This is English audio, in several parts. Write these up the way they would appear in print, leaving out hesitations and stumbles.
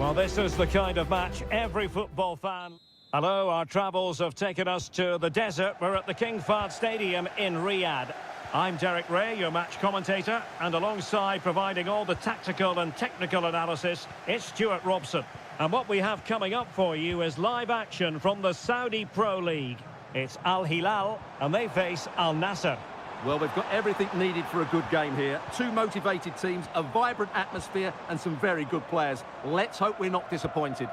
Well, this is the kind of match every football fan... Hello, our travels have taken us to the desert. We're at the King Fahd Stadium in Riyadh. I'm Derek Ray, your match commentator, and alongside providing all the tactical and technical analysis, it's Stuart Robson. And what we have coming up for you is live action from the Saudi Pro League. It's Al Hilal, and they face Al Nassr. Well, we've got everything needed for a good game here. Two motivated teams, a vibrant atmosphere, and some very good players. Let's hope we're not disappointed.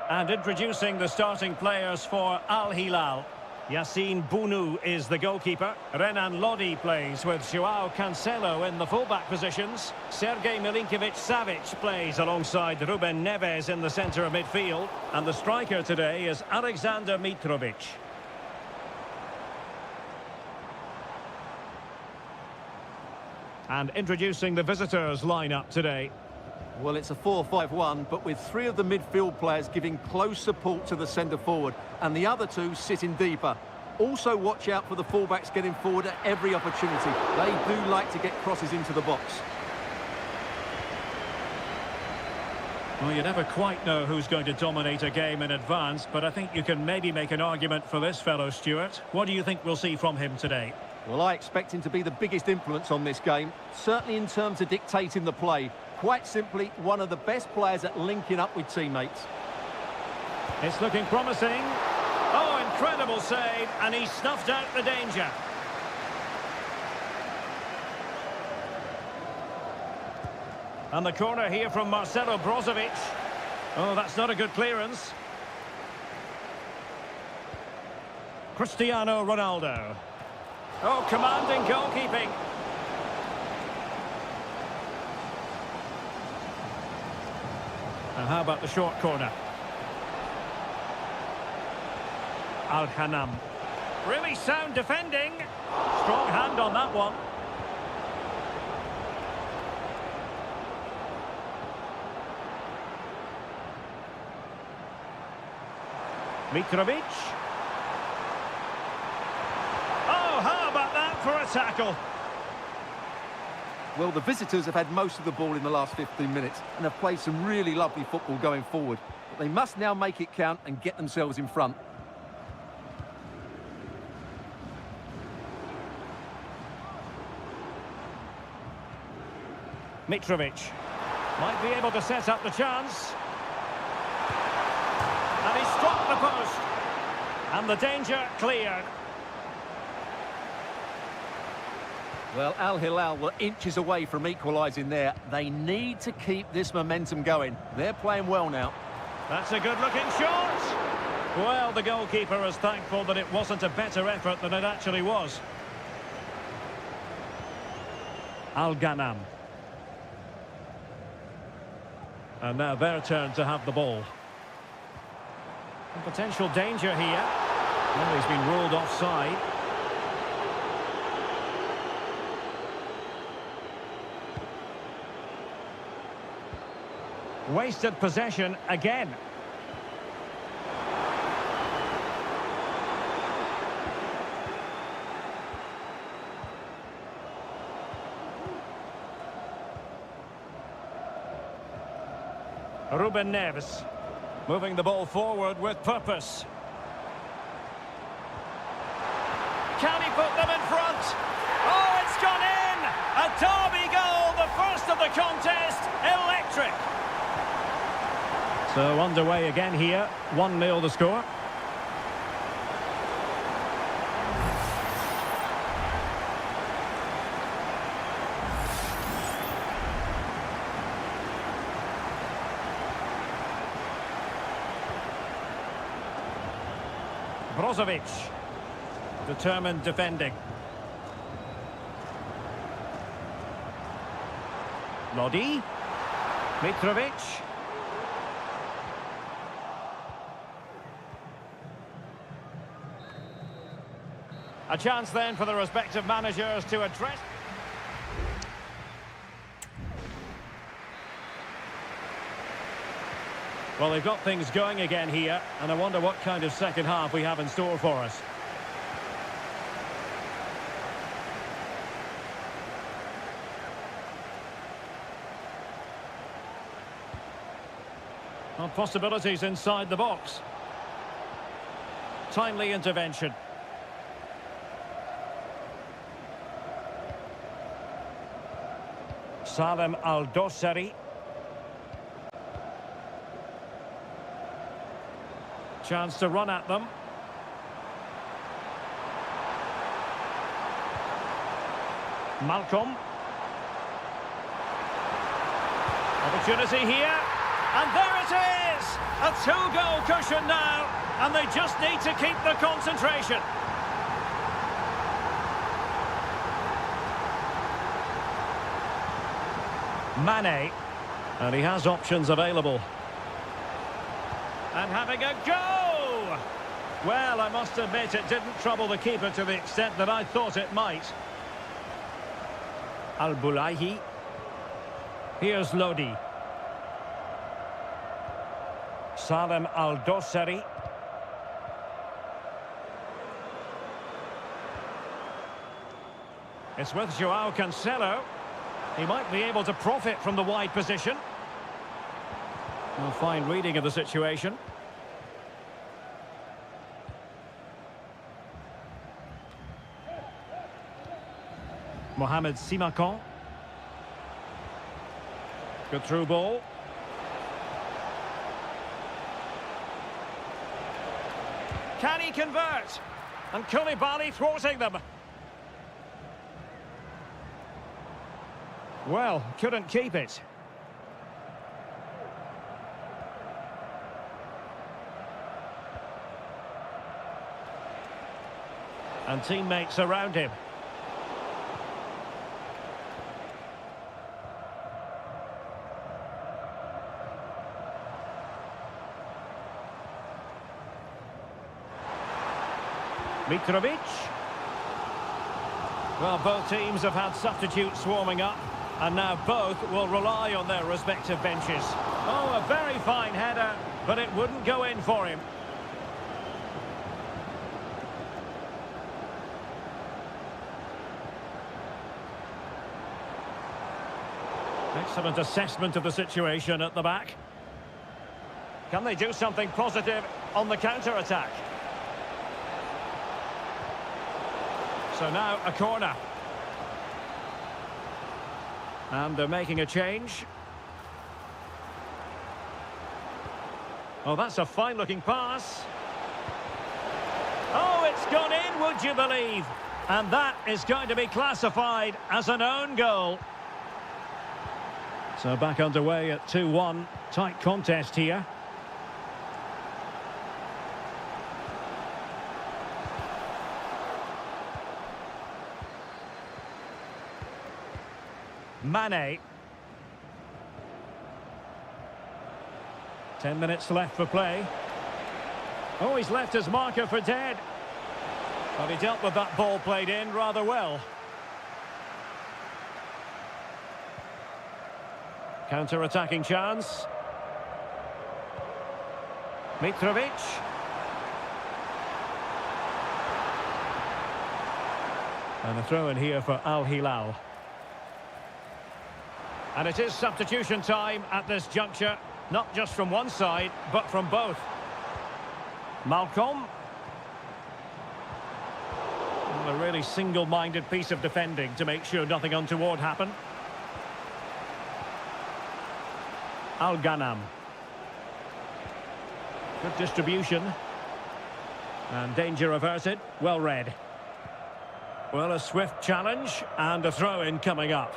And introducing the starting players for Al Hilal. Yassine Bounou is the goalkeeper. Renan Lodi plays with Joao Cancelo in the fullback positions. Sergej Milinkovic-Savic plays alongside Ruben Neves in the centre of midfield. And the striker today is Alexander Mitrovic. And introducing the visitors' lineup today. Well, it's a 4-5-1, but with three of the midfield players giving close support to the centre-forward, and the other two sitting deeper. Also watch out for the fullbacks getting forward at every opportunity. They do like to get crosses into the box. Well, you never quite know who's going to dominate a game in advance, but I think you can maybe make an argument for this fellow, Stuart. What do you think we'll see from him today? Well, I expect him to be the biggest influence on this game, certainly in terms of dictating the play. Quite simply, one of the best players at linking up with teammates. It's looking promising. Oh, incredible save, and he snuffed out the danger. And the corner here from Marcelo Brozovic. Oh, that's not a good clearance. Cristiano Ronaldo. Oh, commanding goalkeeping. And how about the short corner? Al-Hanam. Really sound defending. Strong hand on that one. Mitrovic. Oh, how about that for a tackle? Well, the visitors have had most of the ball in the last 15 minutes and have played some really lovely football going forward. But they must now make it count and get themselves in front. Mitrovic might be able to set up the chance. And he struck the post. And the danger cleared. Well, Al Hilal were inches away from equalising there. They need to keep this momentum going. They're playing well now. That's a good-looking shot. Well, the goalkeeper is thankful that it wasn't a better effort than it actually was. Al-Ghanam. And now their turn to have the ball. And potential danger here. Well, he's been ruled offside. Wasted possession again. Ruben Neves moving the ball forward with purpose. Can he put them in front? Oh, it's gone in! A derby goal, the first of the contest. Electric! So underway again here, 1-0 the score. Brozovic, determined defending. Lodi, Mitrovic. A chance then for the respective managers to address... Well, they've got things going again here, and I wonder what kind of second half we have in store for us. Well, possibilities inside the box. Timely intervention. Salem Al-Dossari. Chance to run at them. Malcolm. Opportunity here. And there it is! A two-goal cushion now. And they just need to keep the concentration. Mane. And he has options available. And having a go! Well, I must admit it didn't trouble the keeper to the extent that I thought it might. Al-Bulaihi. Here's Lodi. Salem Al-Dossari. It's with Joao Cancelo. He might be able to profit from the wide position. A fine reading of the situation. Mohamed Simakan. Good through ball. Can he convert? And Koulibaly thwarting them. Well, couldn't keep it. And teammates around him. Mitrovic. Well, both teams have had substitutes swarming up, and now both will rely on their respective benches. Oh, a very fine header, but it wouldn't go in for him. Excellent assessment of the situation at the back. Can they do something positive on the counter-attack? So now a corner. And they're making a change. Oh, that's a fine-looking pass. Oh, it's gone in, would you believe? And that is going to be classified as an own goal. So back underway at 2-1. Tight contest here. Mane. 10 minutes left for play. Oh, he's left his marker for dead. But he dealt with that ball played in rather well. Counter-attacking chance. Mitrovic. And a throw in here for Al Hilal. And it is substitution time at this juncture, not just from one side, but from both. Malcolm. A really single-minded piece of defending to make sure nothing untoward happened. Al-Ghanam. Good distribution. And danger averted. Well read. Well, a swift challenge and a throw-in coming up.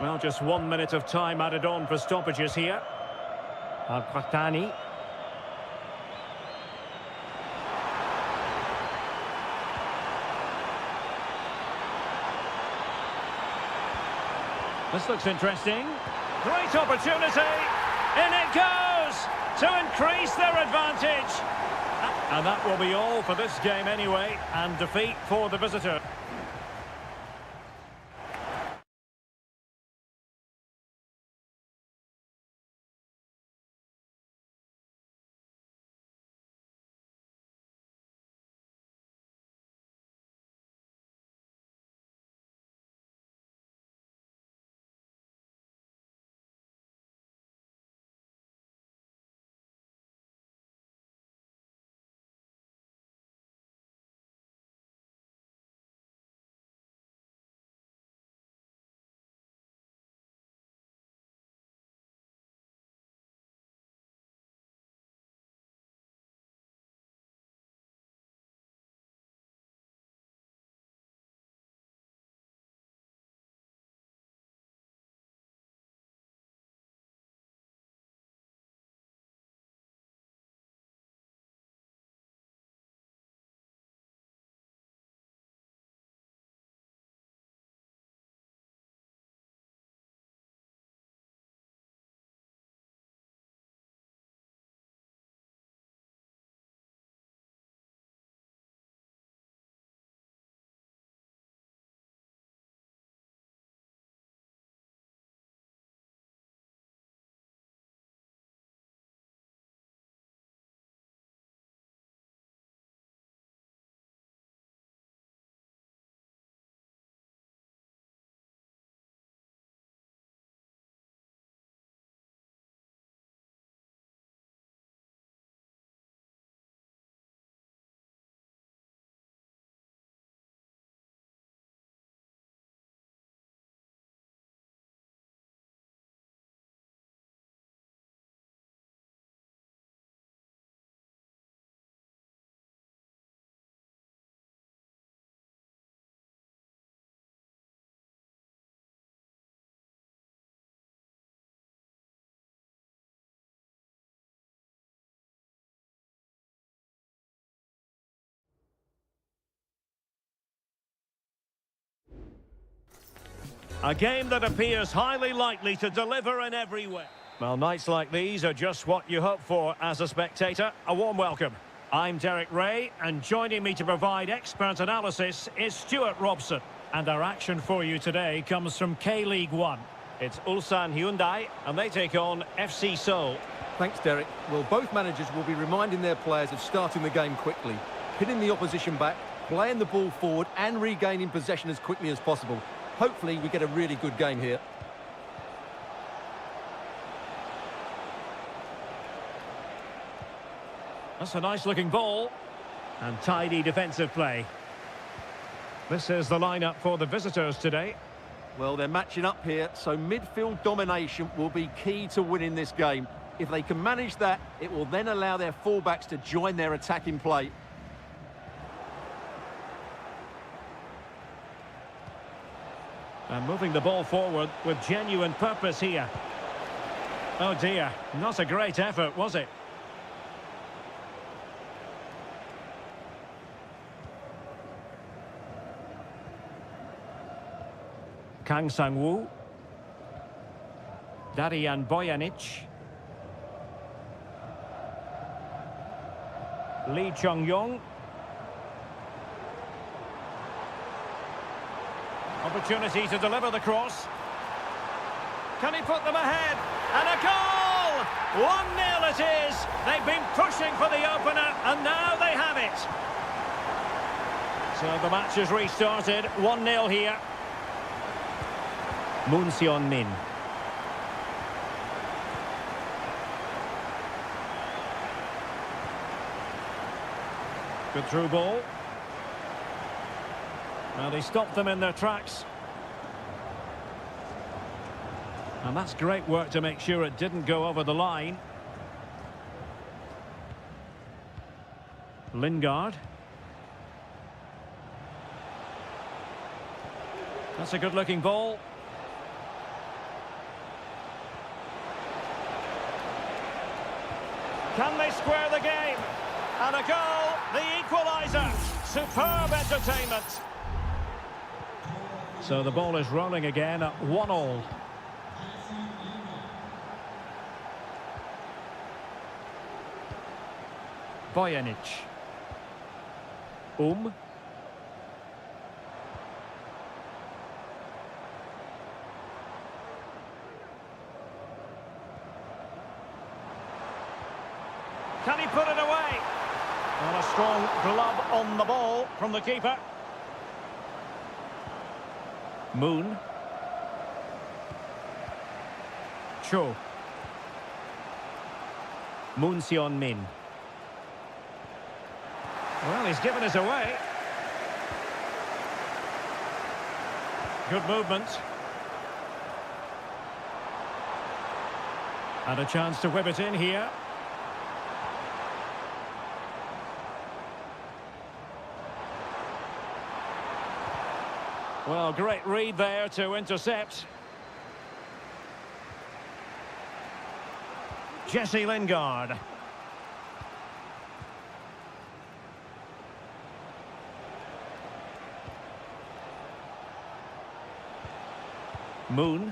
Well, just 1 minute of time added on for stoppages here. Al-Qahtani. This looks interesting. Great opportunity. In it goes to increase their advantage. And that will be all for this game anyway, and defeat for the visitor. A game that appears highly likely to deliver in every way. Well, nights like these are just what you hope for as a spectator. A warm welcome. I'm Derek Ray, and joining me to provide expert analysis is Stuart Robson. And our action for you today comes from K-League 1. It's Ulsan Hyundai, and they take on FC Seoul. Thanks, Derek. Well, both managers will be reminding their players of starting the game quickly, pinning the opposition back, playing the ball forward and regaining possession as quickly as possible. Hopefully we get a really good game here. That's a nice-looking ball. And tidy defensive play. This is the lineup for the visitors today. Well, they're matching up here, so midfield domination will be key to winning this game. If they can manage that, it will then allow their fullbacks to join their attacking play. And moving the ball forward with genuine purpose here. Oh dear, not a great effort, was it? Kang Sang-woo. Darian Bojanic. Lee Chung-yong. Opportunity to deliver the cross. Can he put them ahead? And a goal! 1-0 it is. They've been pushing for the opener, and now they have it. So the match has restarted. 1-0 here. Moon Seon-min. Good through ball. Well, they stopped them in their tracks. And that's great work to make sure it didn't go over the line. Lingard. That's a good-looking ball. Can they square the game? And a goal, the equaliser. Superb entertainment. So the ball is rolling again at 1-1. Bojanic. Can he put it away? And a strong glove on the ball from the keeper. Moon. Cho. Moon Seon-min. Well, he's given us away. Good movement. And a chance to whip it in here. Well, great read there to intercept. Jesse Lingard. Moon.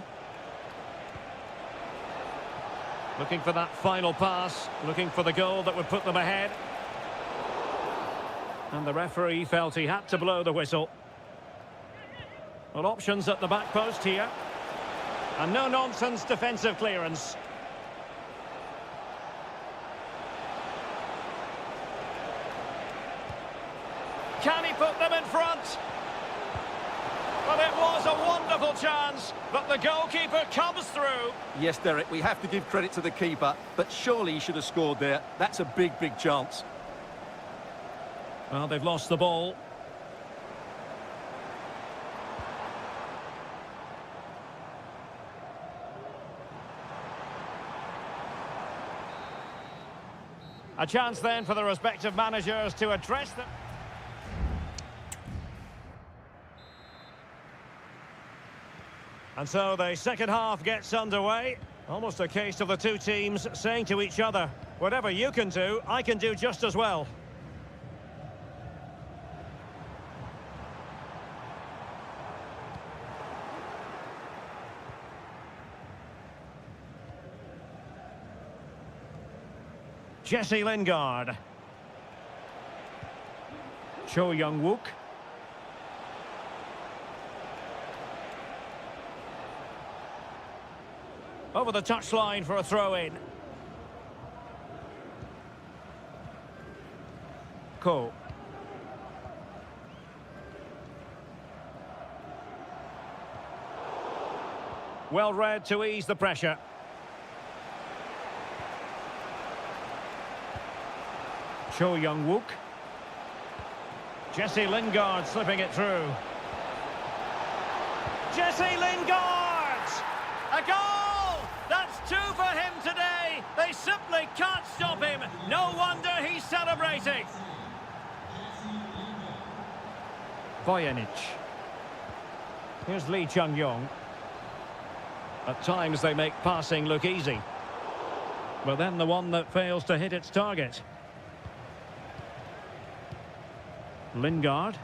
Looking for that final pass, looking for the goal that would put them ahead. And the referee felt he had to blow the whistle. Well, options at the back post here. And no-nonsense defensive clearance. Can he put them in front? Well, it was a wonderful chance, but the goalkeeper comes through. Yes, Derek, we have to give credit to the keeper, but surely he should have scored there. That's a big, big chance. Well, they've lost the ball. A chance then for the respective managers to address them. And so the second half gets underway. Almost a case of the two teams saying to each other, whatever you can do, I can do just as well. Jesse Lingard. Cho Young-wook. Over the touchline for a throw-in. Ko. Well read to ease the pressure. Cho Young-wook. Jesse Lingard slipping it through. Jesse Lingard! A goal! That's two for him today. They simply can't stop him. No wonder he's celebrating. Voynich. Here's Lee Chung-yong. At times they make passing look easy. But then the one that fails to hit its target. Lingard.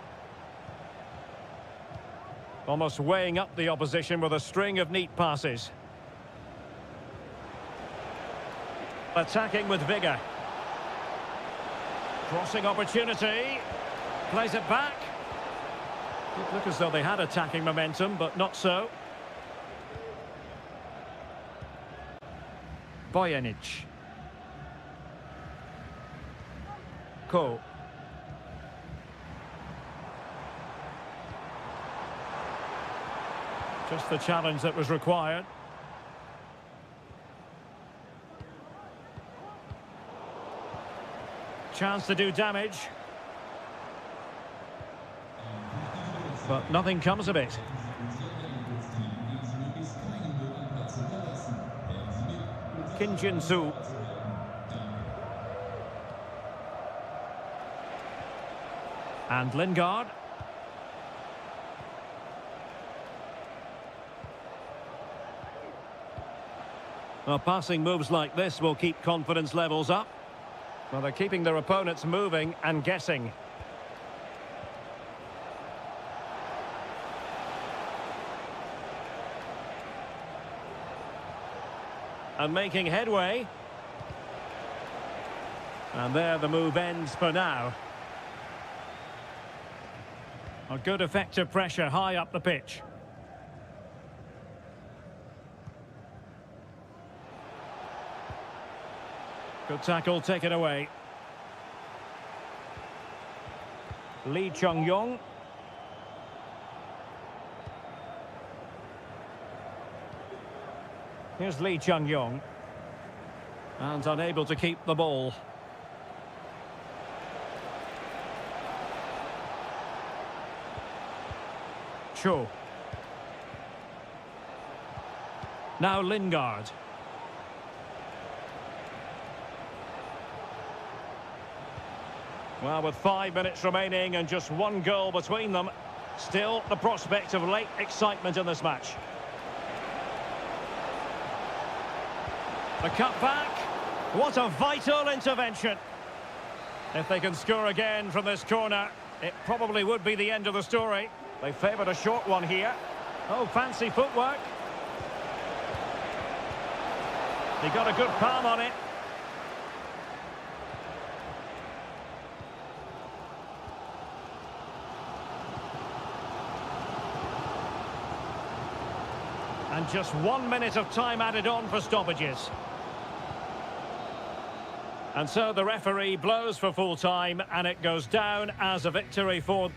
Almost weighing up the opposition with a string of neat passes. Attacking with vigour. Crossing opportunity. Plays it back. It looked as though they had attacking momentum, but not so. Voynich. Ko. Just the challenge that was required. Chance to do damage. But nothing comes of it. Kim Jin-soo. And Lingard. Well, passing moves like this will keep confidence levels up. Well, they're keeping their opponents moving and guessing. And making headway. And there the move ends for now. A good effective pressure high up the pitch. Good tackle taken away. Lee Chung-yong. Here's Lee Chung-yong. And unable to keep the ball. Cho. Now Lingard. Well, with 5 minutes remaining and just one goal between them, still the prospect of late excitement in this match. The cutback. What a vital intervention. If they can score again from this corner, it probably would be the end of the story. They favoured a short one here. Oh, fancy footwork. He got a good palm on it. And just 1 minute of time added on for stoppages. And so the referee blows for full time, and it goes down as a victory for...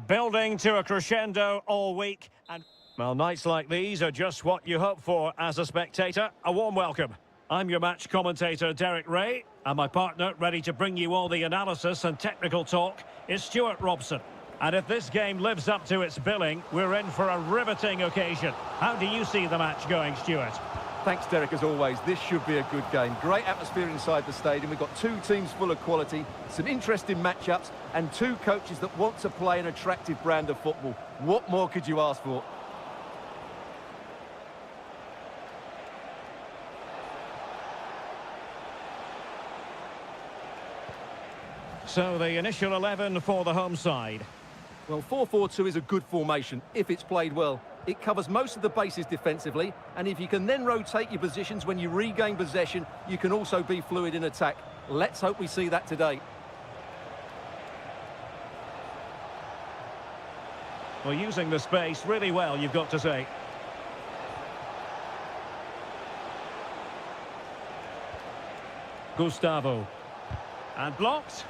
Building to a crescendo all week. And, well, nights like these are just what you hope for as a spectator. A warm welcome. I'm your match commentator, Derek Ray, and my partner, ready to bring you all the analysis and technical talk, is Stuart Robson. And if this game lives up to its billing, we're in for a riveting occasion. How do you see the match going, Stuart? Thanks, Derek, as always. This should be a good game. Great atmosphere inside the stadium. We've got two teams full of quality, some interesting matchups, and two coaches that want to play an attractive brand of football. What more could you ask for? So the initial 11 for the home side. Well, 4-4-2 is a good formation if it's played well. It covers most of the bases defensively, and if you can then rotate your positions when you regain possession, you can also be fluid in attack. Let's hope we see that today. Well, using the space really well, you've got to say. Gustavo. And blocked.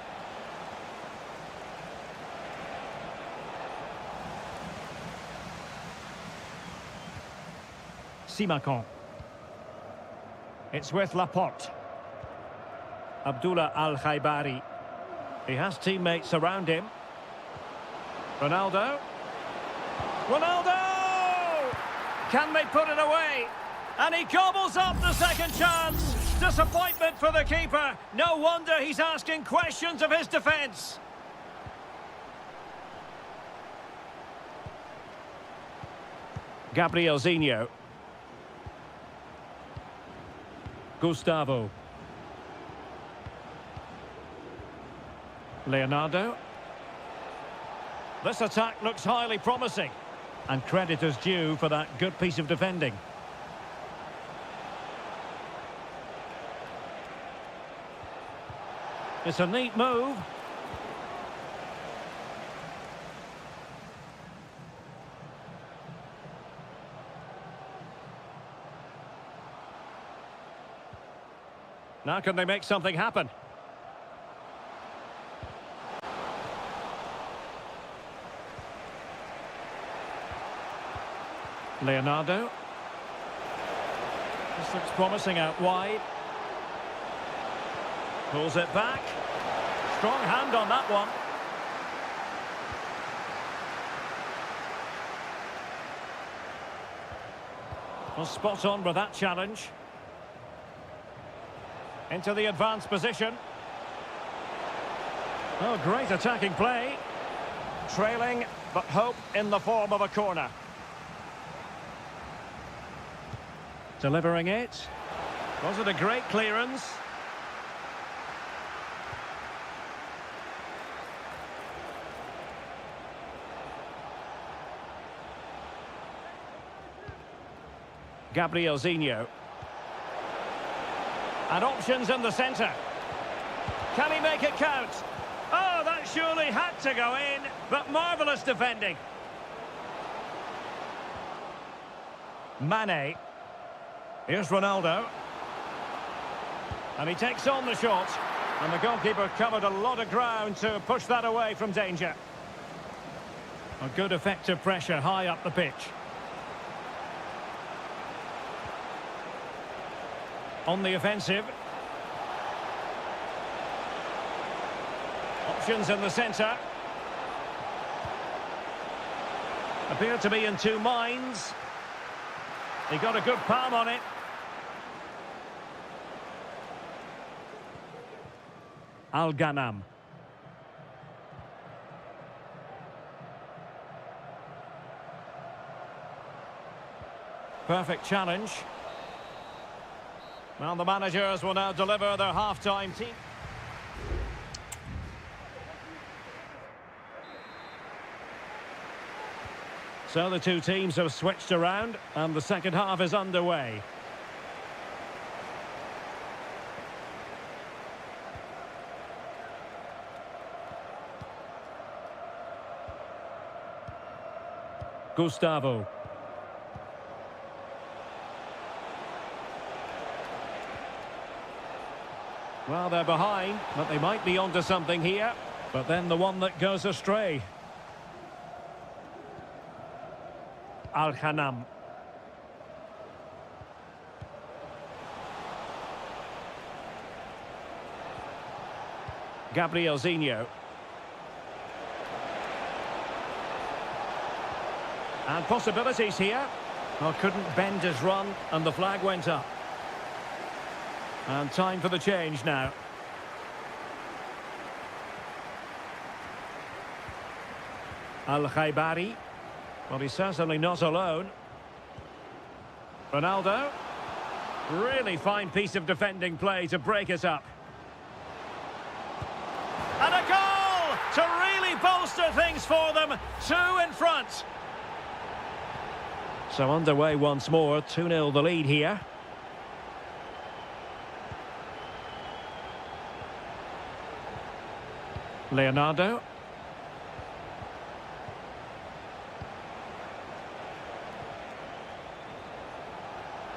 Simakon. It's with Laporte. Abdullah Al-Khaibari. He has teammates around him. Ronaldo. Ronaldo! Can they put it away? And he gobbles up the second chance. Disappointment for the keeper. No wonder he's asking questions of his defence. Gabriel Zinho. Gustavo. Leonardo. This attack looks highly promising. And credit is due for that good piece of defending. It's a neat move. Now can they make something happen? Leonardo. This looks promising out wide. Pulls it back. Strong hand on that one. Well, spot on with that challenge. Into the advanced position. Oh, great attacking play. Trailing, but hope in the form of a corner. Delivering it. Was it a great clearance? Gabriel Zinho. And options in the centre. Can he make it count? Oh, that surely had to go in, but marvellous defending. Mane. Here's Ronaldo. And he takes on the shot. And the goalkeeper covered a lot of ground to push that away from danger. A good effective pressure high up the pitch. On the offensive. Options in the centre. Appeared to be in two minds. He got a good palm on it. Al-Ghanam. Perfect challenge. Well, the managers will now deliver their half-time team. So the two teams have switched around, and the second half is underway. Gustavo. Well, they're behind, but they might be onto something here. But then the one that goes astray. Al-Khanam. Gabriel Zinho. And possibilities here. Oh, couldn't bend his run, and the flag went up. And time for the change now. Al-Khaibari. Well, he's certainly not alone. Ronaldo. Really fine piece of defending play to break it up. And a goal to really bolster things for them. 2 in front. So underway once more. 2-0 the lead here. Leonardo.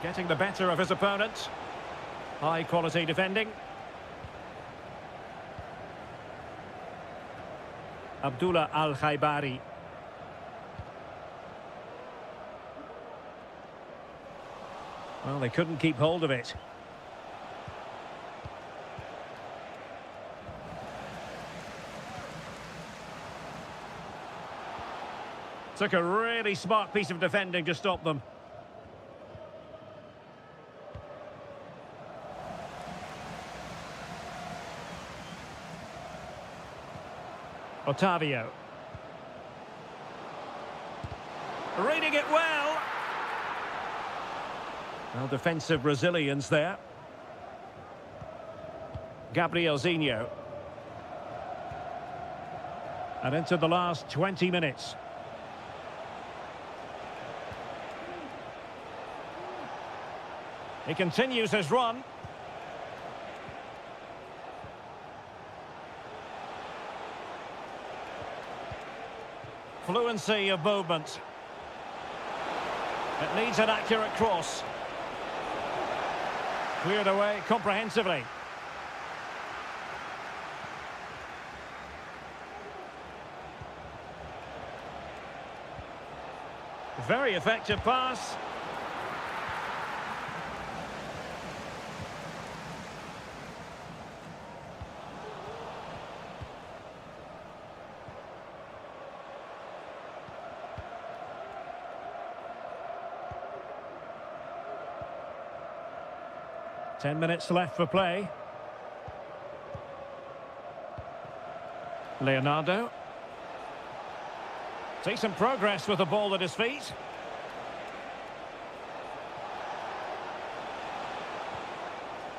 Getting the better of his opponent. High quality defending. Abdullah Al-Khaibari. Well, they couldn't keep hold of it. Took a really smart piece of defending to stop them. Otavio. Reading it well. Well, defensive resilience there. Gabriel Zinho. And into the last 20 minutes. He continues his run. Fluency of movement. It needs an accurate cross. Cleared away comprehensively. Very effective pass. Ten minutes left for play. Leonardo. Takes some progress with the ball at his feet.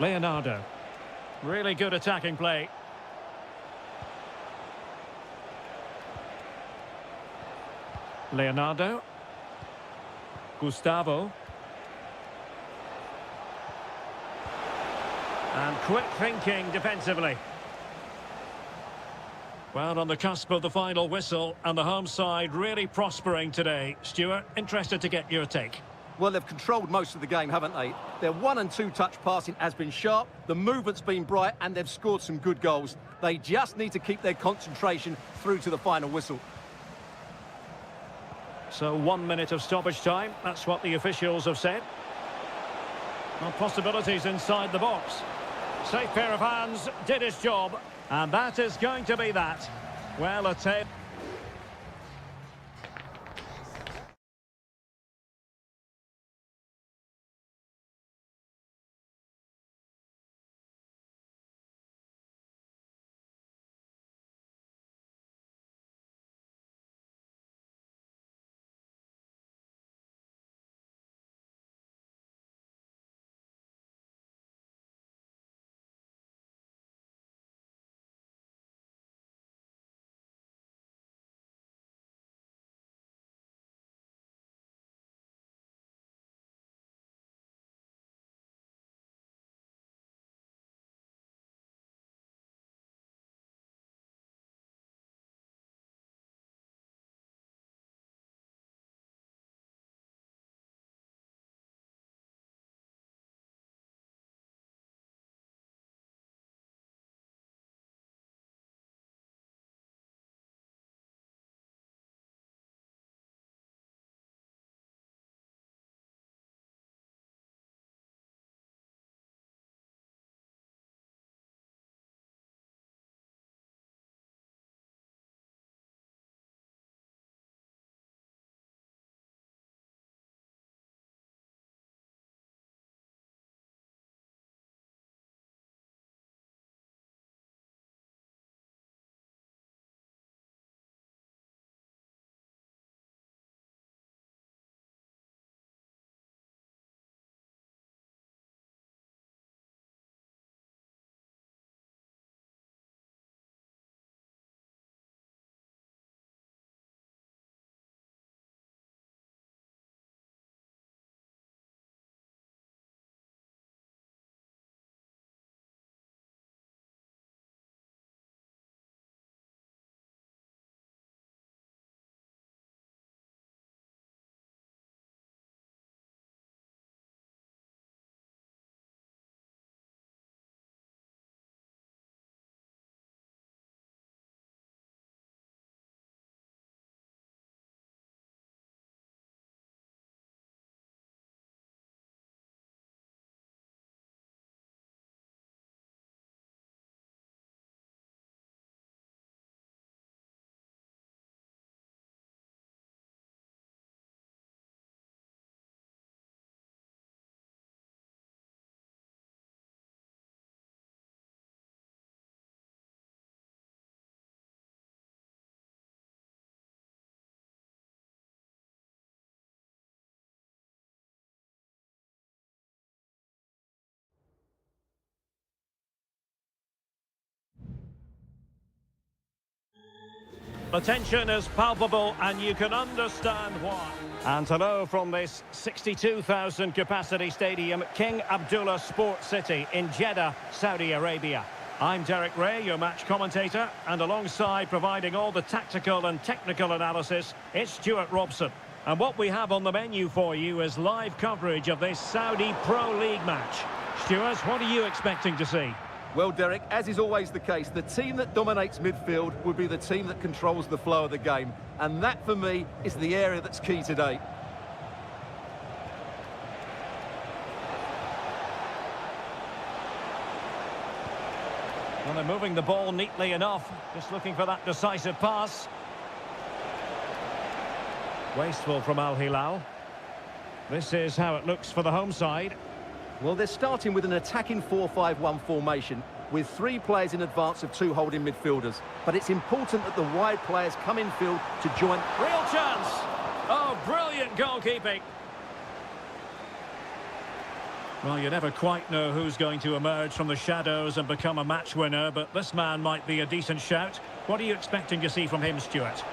Leonardo. Really good attacking play. Leonardo. Gustavo. And quick thinking defensively. Well, on the cusp of the final whistle, and the home side really prospering today. Stuart, interested to get your take. Well, they've controlled most of the game, haven't they? Their 1- and 2-touch passing has been sharp, the movement's been bright, and they've scored some good goals. They just need to keep their concentration through to the final whistle. So 1 minute of stoppage time, that's what the officials have said. Well, possibilities inside the box. Safe pair of hands, did his job, and that is going to be that. Well, a tape. The tension is palpable and you can understand why. And hello from this 62,000 capacity stadium, King Abdullah Sports City in Jeddah, Saudi Arabia. I'm Derek Ray, your match commentator, and alongside providing all the tactical and technical analysis, it's Stuart Robson. And what we have on the menu for you is live coverage of this Saudi Pro League match. Stuart, what are you expecting to see? Well, Derek, as is always the case, the team that dominates midfield will be the team that controls the flow of the game. And that, for me, is the area that's key today. Well, they're moving the ball neatly enough, just looking for that decisive pass. Wasteful from Al Hilal. This is how it looks for the home side. Well, they're starting with an attacking 4-5-1 formation with 3 players in advance of 2 holding midfielders. But it's important that the wide players come in field to join. Real chance! Oh, brilliant goalkeeping. Well, you never quite know who's going to emerge from the shadows and become a match winner, but this man might be a decent shout. What are you expecting to see from him, Stuart?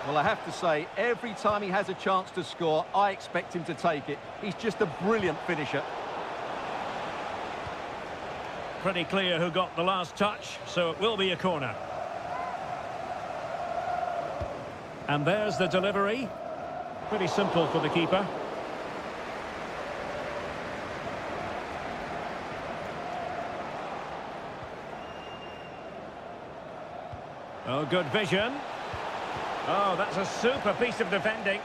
Well, I have to say, every time he has a chance to score, I expect him to take it. He's just a brilliant finisher. Pretty clear who got the last touch, so it will be a corner. And there's the delivery. Pretty simple for the keeper. Oh, good vision. Oh, that's a super piece of defending.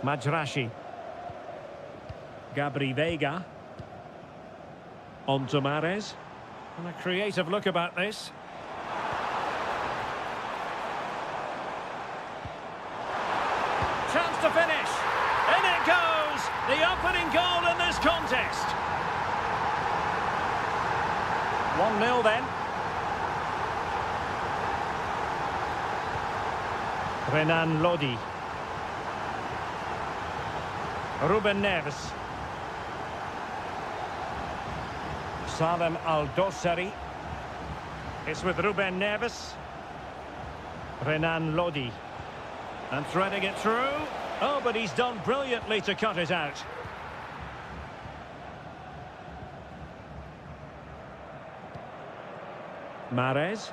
Majrashi. Gabri Veiga. On to Mahrez. And a creative look about this. Chance to finish. In it goes! The opening goal in this contest. 1-0 then. Renan Lodi. Ruben Neves. Salem Al-Dossari. It's with Ruben Neves. Renan Lodi. And threading it through. Oh, but he's done brilliantly to cut it out. Mahrez.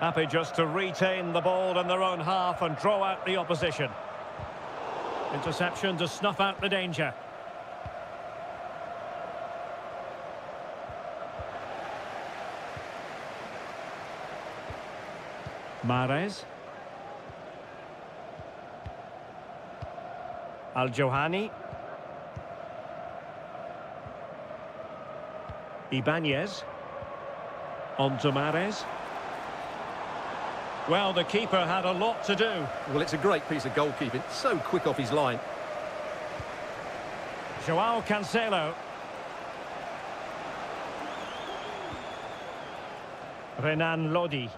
Happy just to retain the ball in their own half and draw out the opposition. Interception to snuff out the danger. Mahrez. Al-Johani. Ibanez. On to Mahrez. Well, the keeper had a lot to do. Well, it's a great piece of goalkeeping. So quick off his line. Joao Cancelo. Renan Lodi.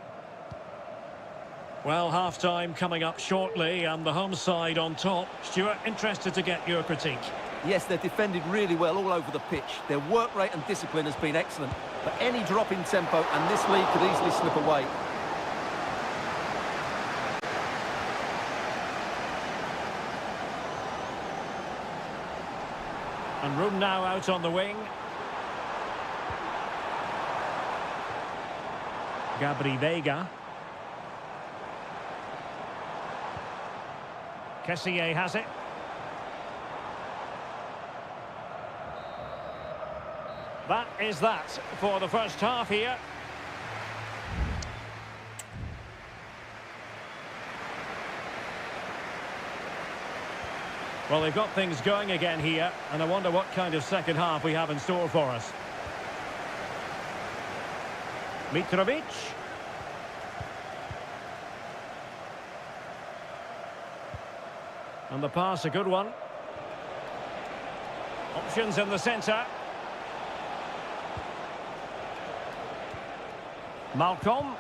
Well, half-time coming up shortly and the home side on top. Stuart, interested to get your critique. Yes, they've defended really well all over the pitch. Their work rate and discipline has been excellent. But any drop in tempo and this lead could easily slip away. And room now out on the wing. Gabri Veiga. Kessié has it. That is that for the first half here. Well, they've got things going again here, and I wonder what kind of second half we have in store for us. Mitrovic. And the pass, a good one. Options in the centre. Malcolm.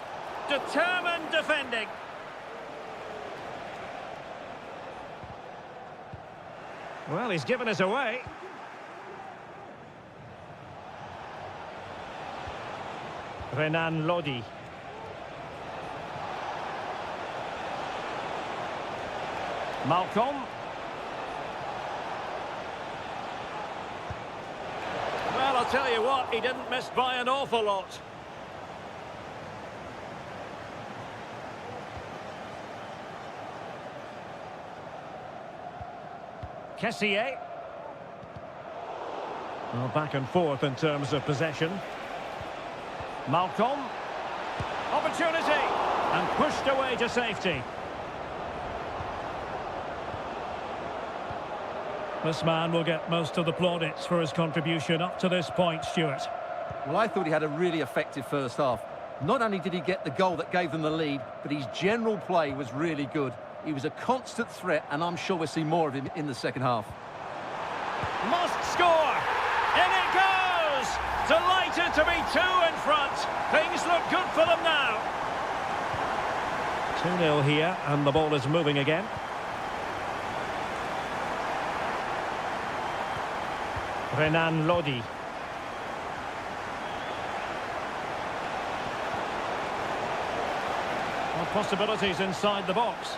Determined defending. Well, he's given us away. Renan Lodi. Malcolm. Well, I'll tell you what, he didn't miss by an awful lot. Kessié. Well, back and forth in terms of possession. Malcolm. Opportunity. And pushed away to safety. This man will get most of the plaudits for his contribution up to this point, Stuart. Well, I thought he had a really effective first half. Not only did he get the goal that gave them the lead, but his general play was really good. He was a constant threat, and I'm sure we'll see more of him in the second half. Must score! In it goes! Delighted to be two in front. Things look good for them now. 2-0 here, and the ball is moving again. Renan Lodi. Well, possibilities inside the box.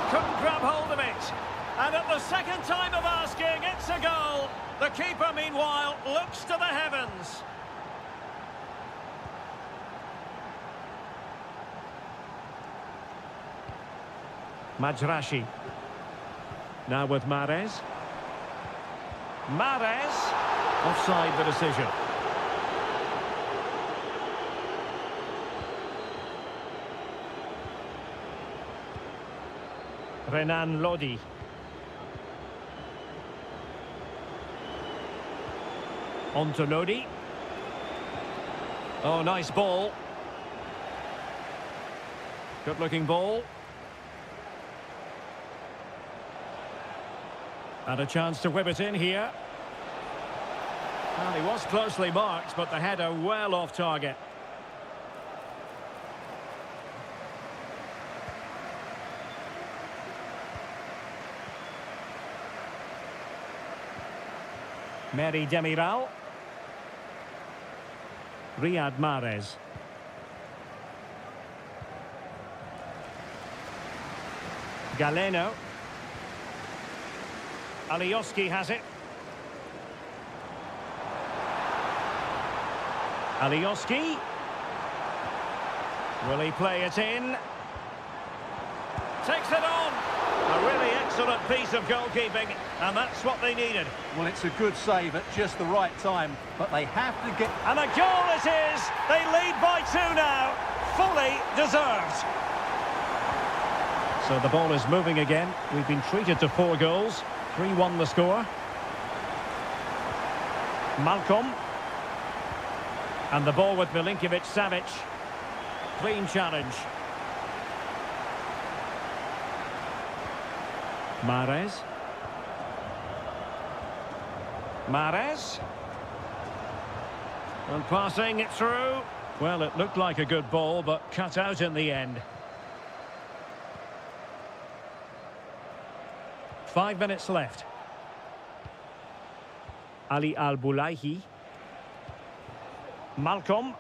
Couldn't grab hold of it. And at the second time of asking, it's a goal. The keeper, meanwhile, looks to the heavens. Majrashi. Now with Mahrez. Mahrez. Offside the decision. Renan Lodi. On to Lodi. Oh, nice ball. Good-looking ball. And a chance to whip it in here. Well, he was closely marked, but the header well off target. Mary Demiral. Riyad Mahrez. Galeno. Alioski has it. Alioski. Will he play it in? Takes it on. A really excellent piece of goalkeeping, and that's what they needed. Well, it's a good save at just the right time, but they have to get... And a goal it is! They lead by 2 now. Fully deserved. So the ball is moving again. We've been treated to 4 goals. 3-1 the score. Malcolm. And the ball with Milinkovic-Savic. Clean challenge. Mahrez. Mahrez. And passing it through. Well, it looked like a good ball, but cut out in the end. 5 minutes left. Ali Al-Bulaihi. Malcolm.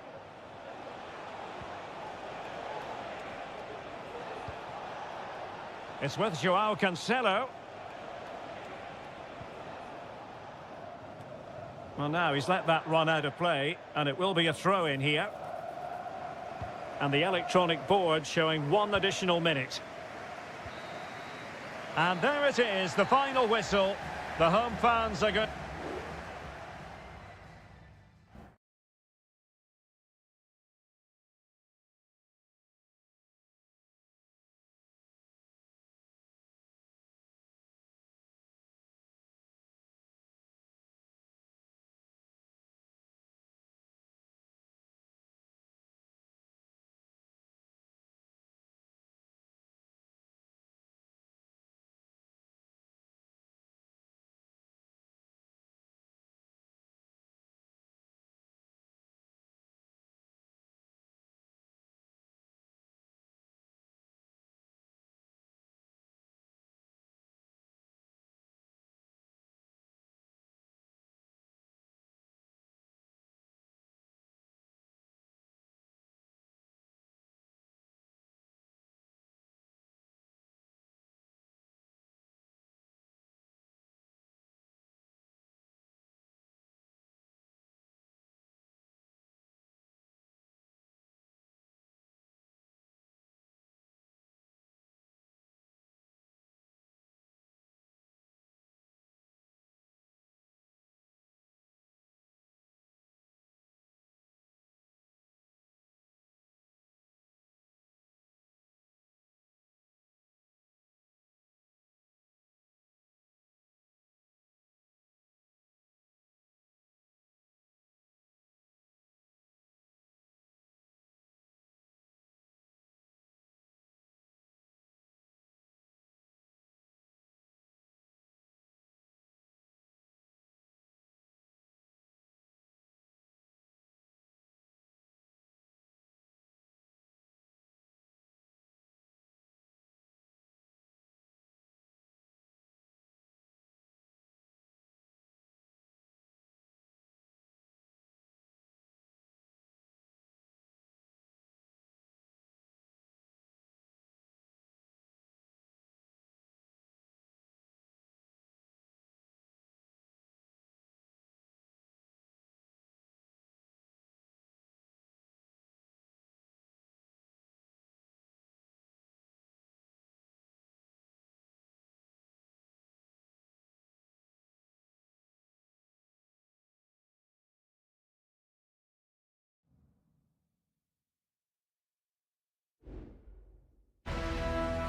It's with Joao Cancelo. Well, now he's let that run out of play, and it will be a throw-in here. And the electronic board showing 1 additional minute. And there it is, the final whistle. The home fans are good.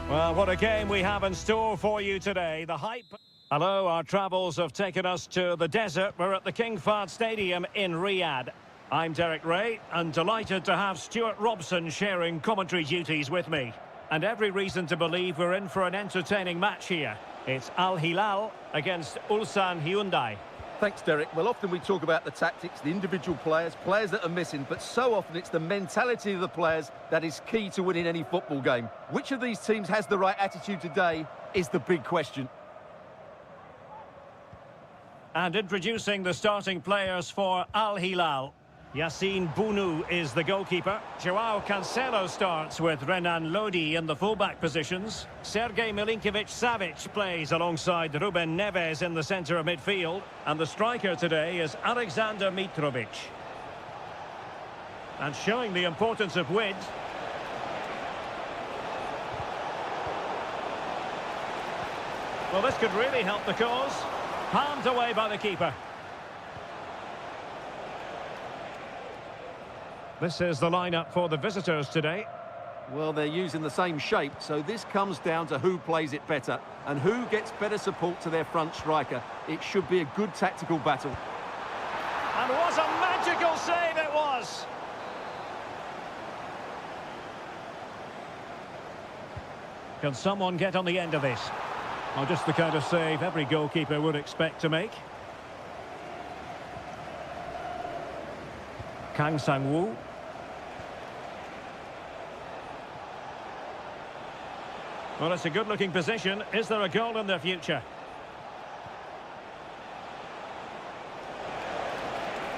Well, what a game we have in store for you today. The hype. Hello, our travels have taken us to the desert. We're at the King Fahd Stadium in Riyadh. I'm Derek Ray, and delighted to have Stuart Robson sharing commentary duties with me. And every reason to believe we're in for an entertaining match here. It's Al Hilal against Ulsan Hyundai. Thanks, Derek. Well, often we talk about the tactics, the individual players that are missing, but so often it's the mentality of the players that is key to winning any football game. Which of these teams has the right attitude today is the big question. And introducing the starting players for Al Hilal. Yassine Bounou is the goalkeeper. Joao Cancelo starts with Renan Lodi in the fullback positions. Sergej Milinkovic-Savic plays alongside Ruben Neves in the centre of midfield. And the striker today is Alexander Mitrovic. And showing the importance of width. Well, this could really help the cause. Palmed away by the keeper. This is the lineup for the visitors today. Well, they're using the same shape, so this comes down to who plays it better and who gets better support to their front striker. It should be a good tactical battle. And what a magical save it was! Can someone get on the end of this? Well, just the kind of save every goalkeeper would expect to make. Kang Sang-woo. Well, it's a good-looking position. Is there a goal in the future?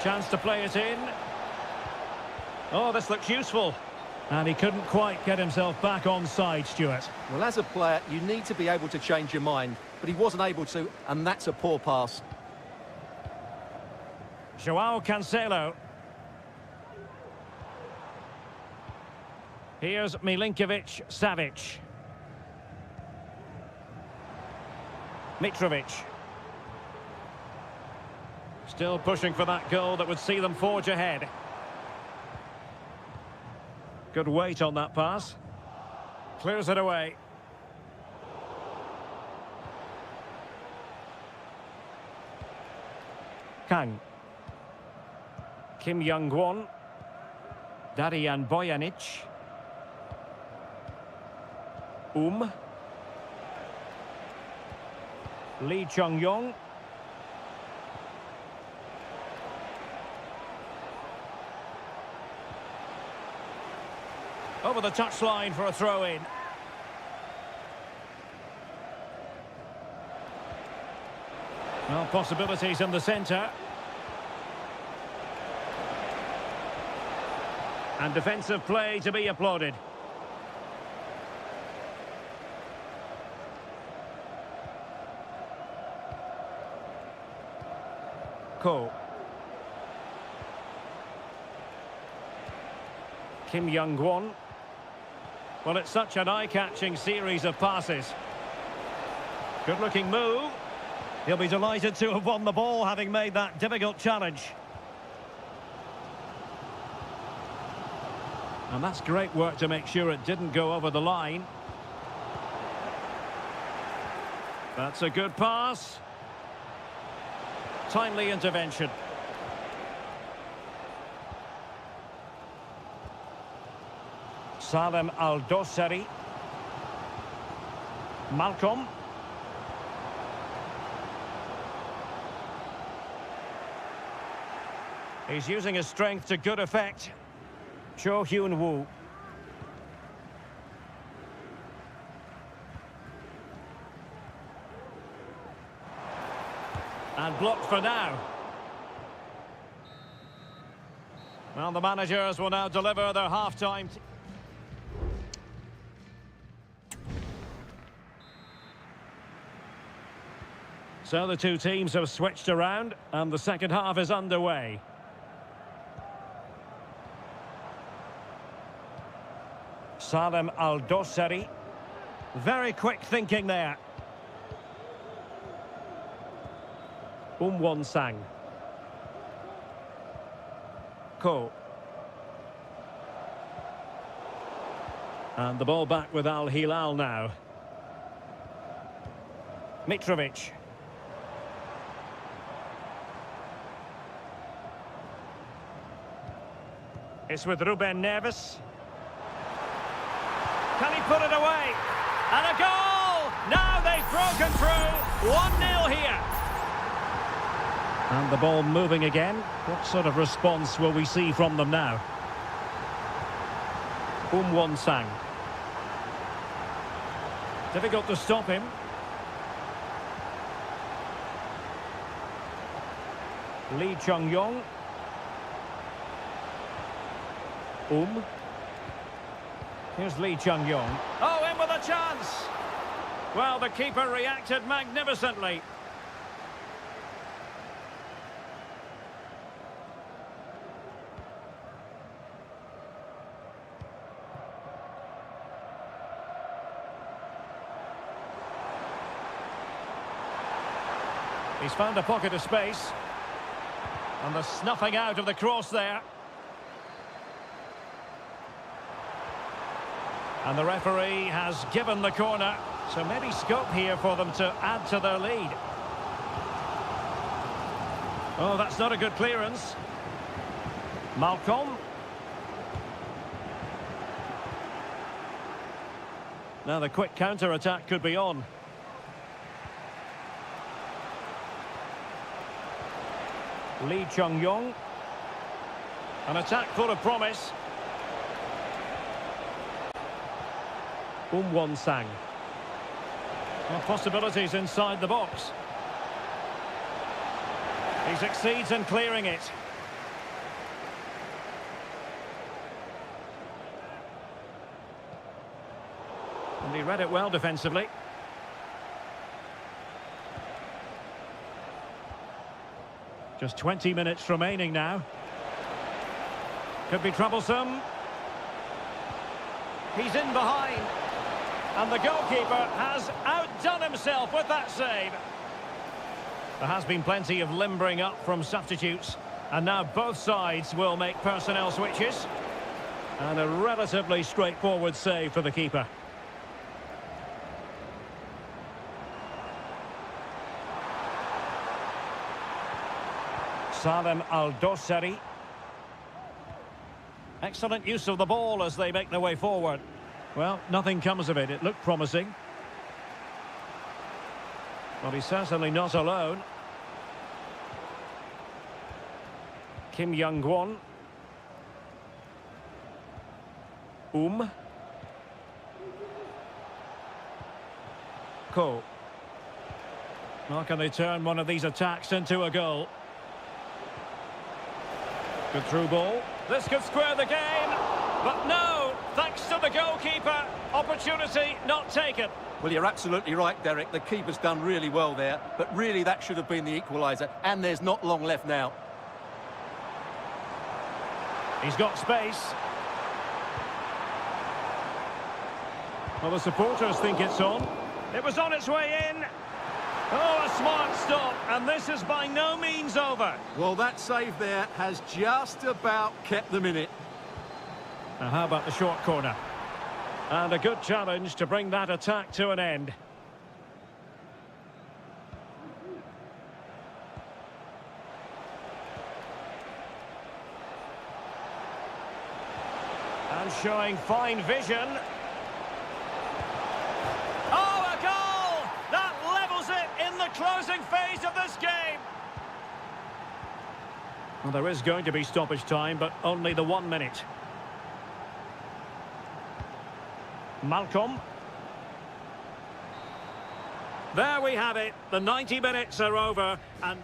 Chance to play it in. Oh, this looks useful. And he couldn't quite get himself back on side, Stuart. Well, as a player, you need to be able to change your mind, but he wasn't able to, and that's a poor pass. Joao Cancelo. Here's Milinkovic-Savic. Mitrovic. Still pushing for that goal that would see them forge ahead. Good weight on that pass. Clears it away. Kang. Kim Young-won. Darian Bojanic. Lee Chung-yong. Over the touchline for a throw-in. Well, possibilities in the centre. And defensive play to be applauded. Ko. Kim Young-won. Well, it's such an eye-catching series of passes. Good-looking move. He'll be delighted to have won the ball, having made that difficult challenge. And that's great work to make sure it didn't go over the line. That's a good pass. Timely intervention. Salem Al-Dosari. Malcolm. He's using his strength to good effect. Cho Hyun-woo. And blocked for now. Well, the managers will now deliver their half-time. So the two teams have switched around, and the second half is underway. Salem Al-Dosari. Very quick thinking there. Won-sang. Ko. And the ball back with Al Hilal now. Mitrovic. It's with Ruben Neves. Can he put it away? And a goal! Now they've broken through. 1-0 here. And the ball moving again. What sort of response will we see from them now? Won-sang. Difficult to stop him. Lee Chung-yong. Here's Lee Chung-yong. Oh, in with a chance! Well, the keeper reacted magnificently. He's found a pocket of space. And the snuffing out of the cross there. And the referee has given the corner, so maybe scope here for them to add to their lead. Oh, that's not a good clearance. Malcolm. Now the quick counter-attack could be on. Lee Chung-yong. An attack full of promise. Won-sang. Well, possibilities inside the box. He succeeds in clearing it. And he read it well defensively. Just 20 minutes remaining now. Could be troublesome. He's in behind. And the goalkeeper has outdone himself with that save. There has been plenty of limbering up from substitutes. And now both sides will make personnel switches. And a relatively straightforward save for the keeper. Salem Al-Dosari. Excellent use of the ball as they make their way forward. Well, nothing comes of it. It looked promising. Well, he's certainly not alone. Kim Young-won. Ko. How can they turn one of these attacks into a goal? Good through ball. This could square the game. But no, thanks to the goalkeeper. Opportunity not taken. Well, you're absolutely right, Derek. The keeper's done really well there. But really, that should have been the equaliser. And there's not long left now. He's got space. Well, the supporters think it's on. It was on its way in. Oh, a smart stop, and this is by no means over. Well, that save there has just about kept them in it. Now, how about the short corner? And a good challenge to bring that attack to an end. And showing fine vision. Oh, a goal! That levels it in the closing phase of this game. Well, there is going to be stoppage time, but only the 1 minute. Malcolm. There we have it. The 90 minutes are over, and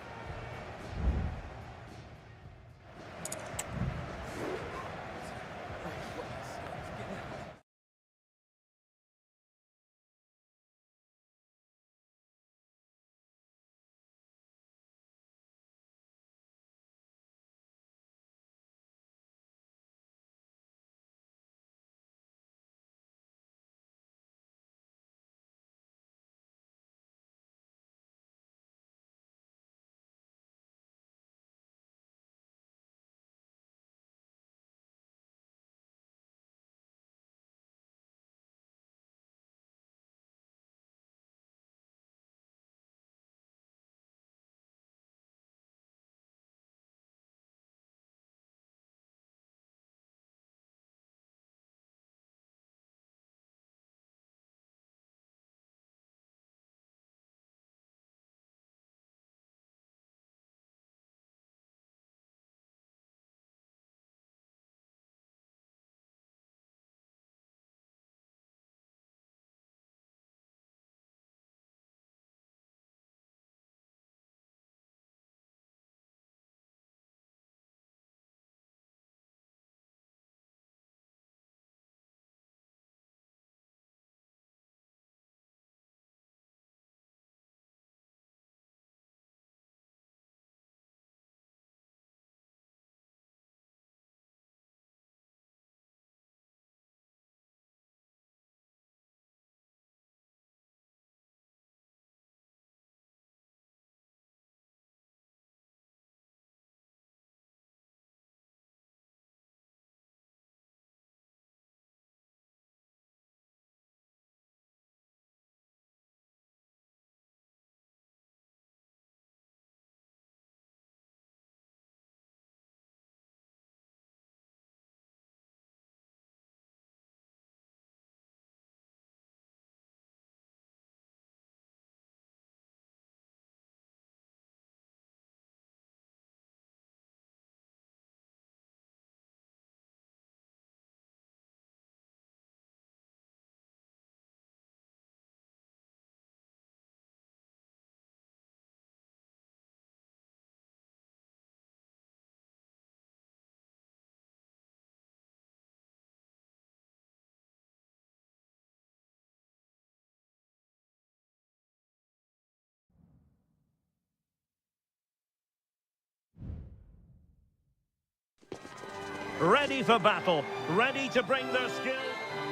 ready for battle, ready to bring their skill.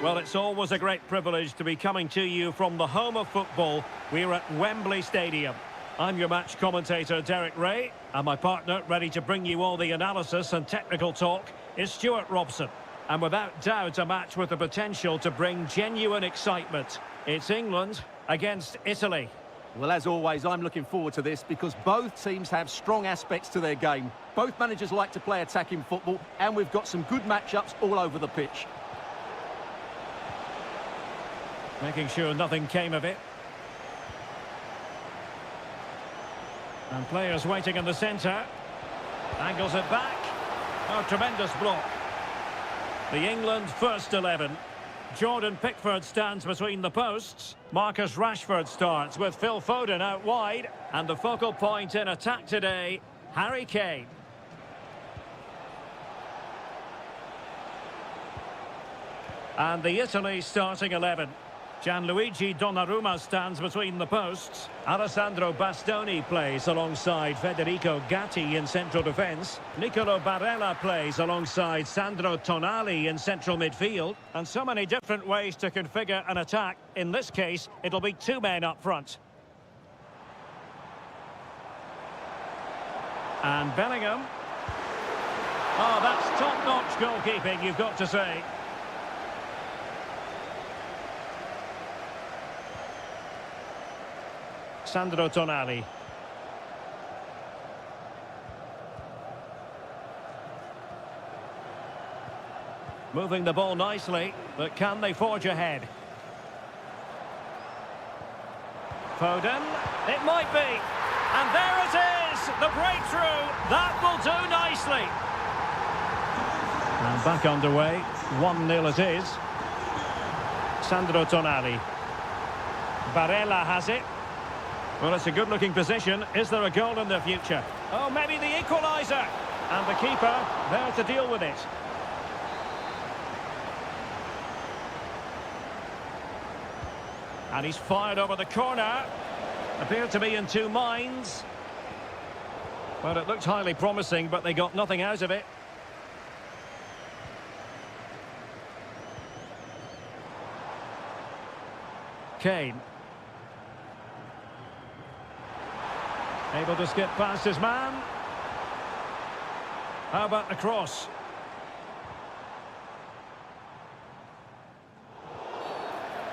Well, it's always a great privilege to be coming to you from the home of football. We're at Wembley Stadium. I'm your match commentator, Derek Ray, and my partner, ready to bring you all the analysis and technical talk, is Stuart Robson. And without doubt, a match with the potential to bring genuine excitement. It's England against Italy. Well, as always, I'm looking forward to this because both teams have strong aspects to their game. Both managers like to play attacking football, and we've got some good matchups all over the pitch. Making sure nothing came of it. And players waiting in the centre. Angles it back. Oh, tremendous block. The England first 11. Jordan Pickford stands between the posts. Marcus Rashford starts with Phil Foden out wide. And the focal point in attack today, Harry Kane. And the Italy starting 11. Gianluigi Donnarumma stands between the posts. Alessandro Bastoni plays alongside Federico Gatti in central defence. Nicolo Barella plays alongside Sandro Tonali in central midfield. And so many different ways to configure an attack. In this case, it'll be two men up front. And Bellingham. Oh, that's top-notch goalkeeping, you've got to say. Sandro Tonali. Moving the ball nicely, but can they forge ahead? Foden, it might be. And there it is, the breakthrough. That will do nicely. And back underway, 1-0 it is. Sandro Tonali. Barella has it. Well, it's a good-looking position. Is there a goal in the future? Oh, maybe the equaliser. And the keeper there to deal with it. And he's fired over the corner. Appeared to be in two minds. Well, it looked highly promising, but they got nothing out of it. Kane. Able to skip past his man. How about the cross?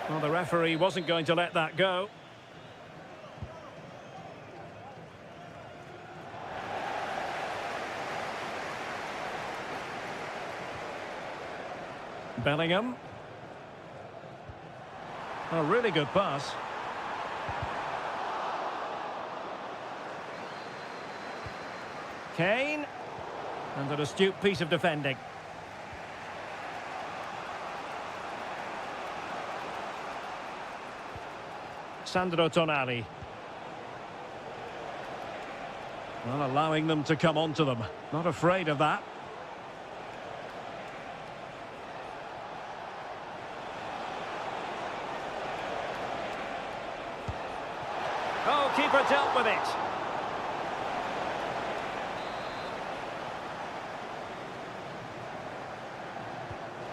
Well, the referee wasn't going to let that go. Bellingham. A really good pass. Kane, and an astute piece of defending. Sandro Tonali. Well, allowing them to come onto them. Not afraid of that. Oh, keeper dealt with it.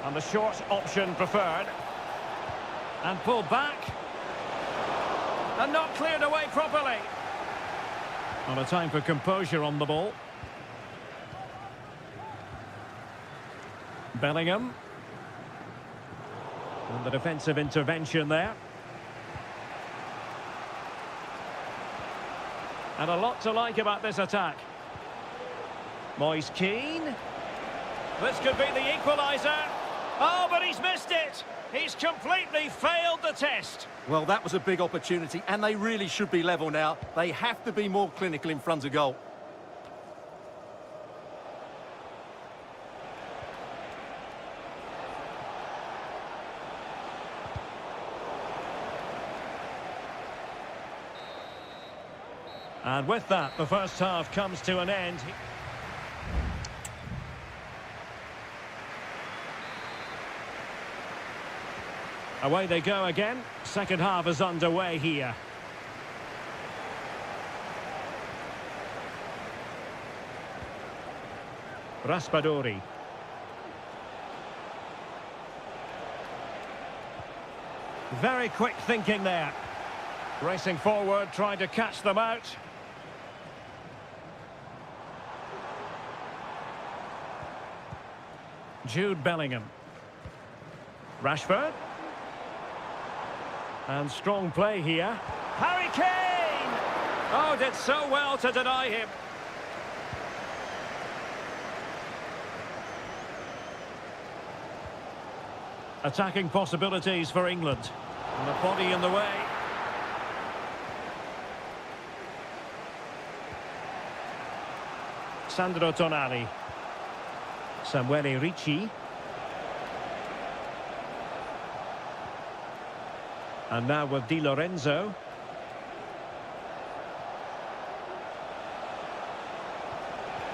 And the short option preferred. And pulled back. And not cleared away properly. On a time for composure on the ball. Bellingham. And the defensive intervention there. And a lot to like about this attack. Moise Keane. This could be the equaliser. Oh, but he's missed it. He's completely failed the test. Well, that was a big opportunity, and they really should be level now. They have to be more clinical in front of goal. And with that, the first half comes to an end. Away they go again. Second half is underway here. Raspadori. Very quick thinking there. Racing forward, trying to catch them out. Jude Bellingham. Rashford. And strong play here. Harry Kane! Oh, did so well to deny him. Attacking possibilities for England. And the body in the way. Sandro Tonali. Samuele Ricci. And now with Di Lorenzo.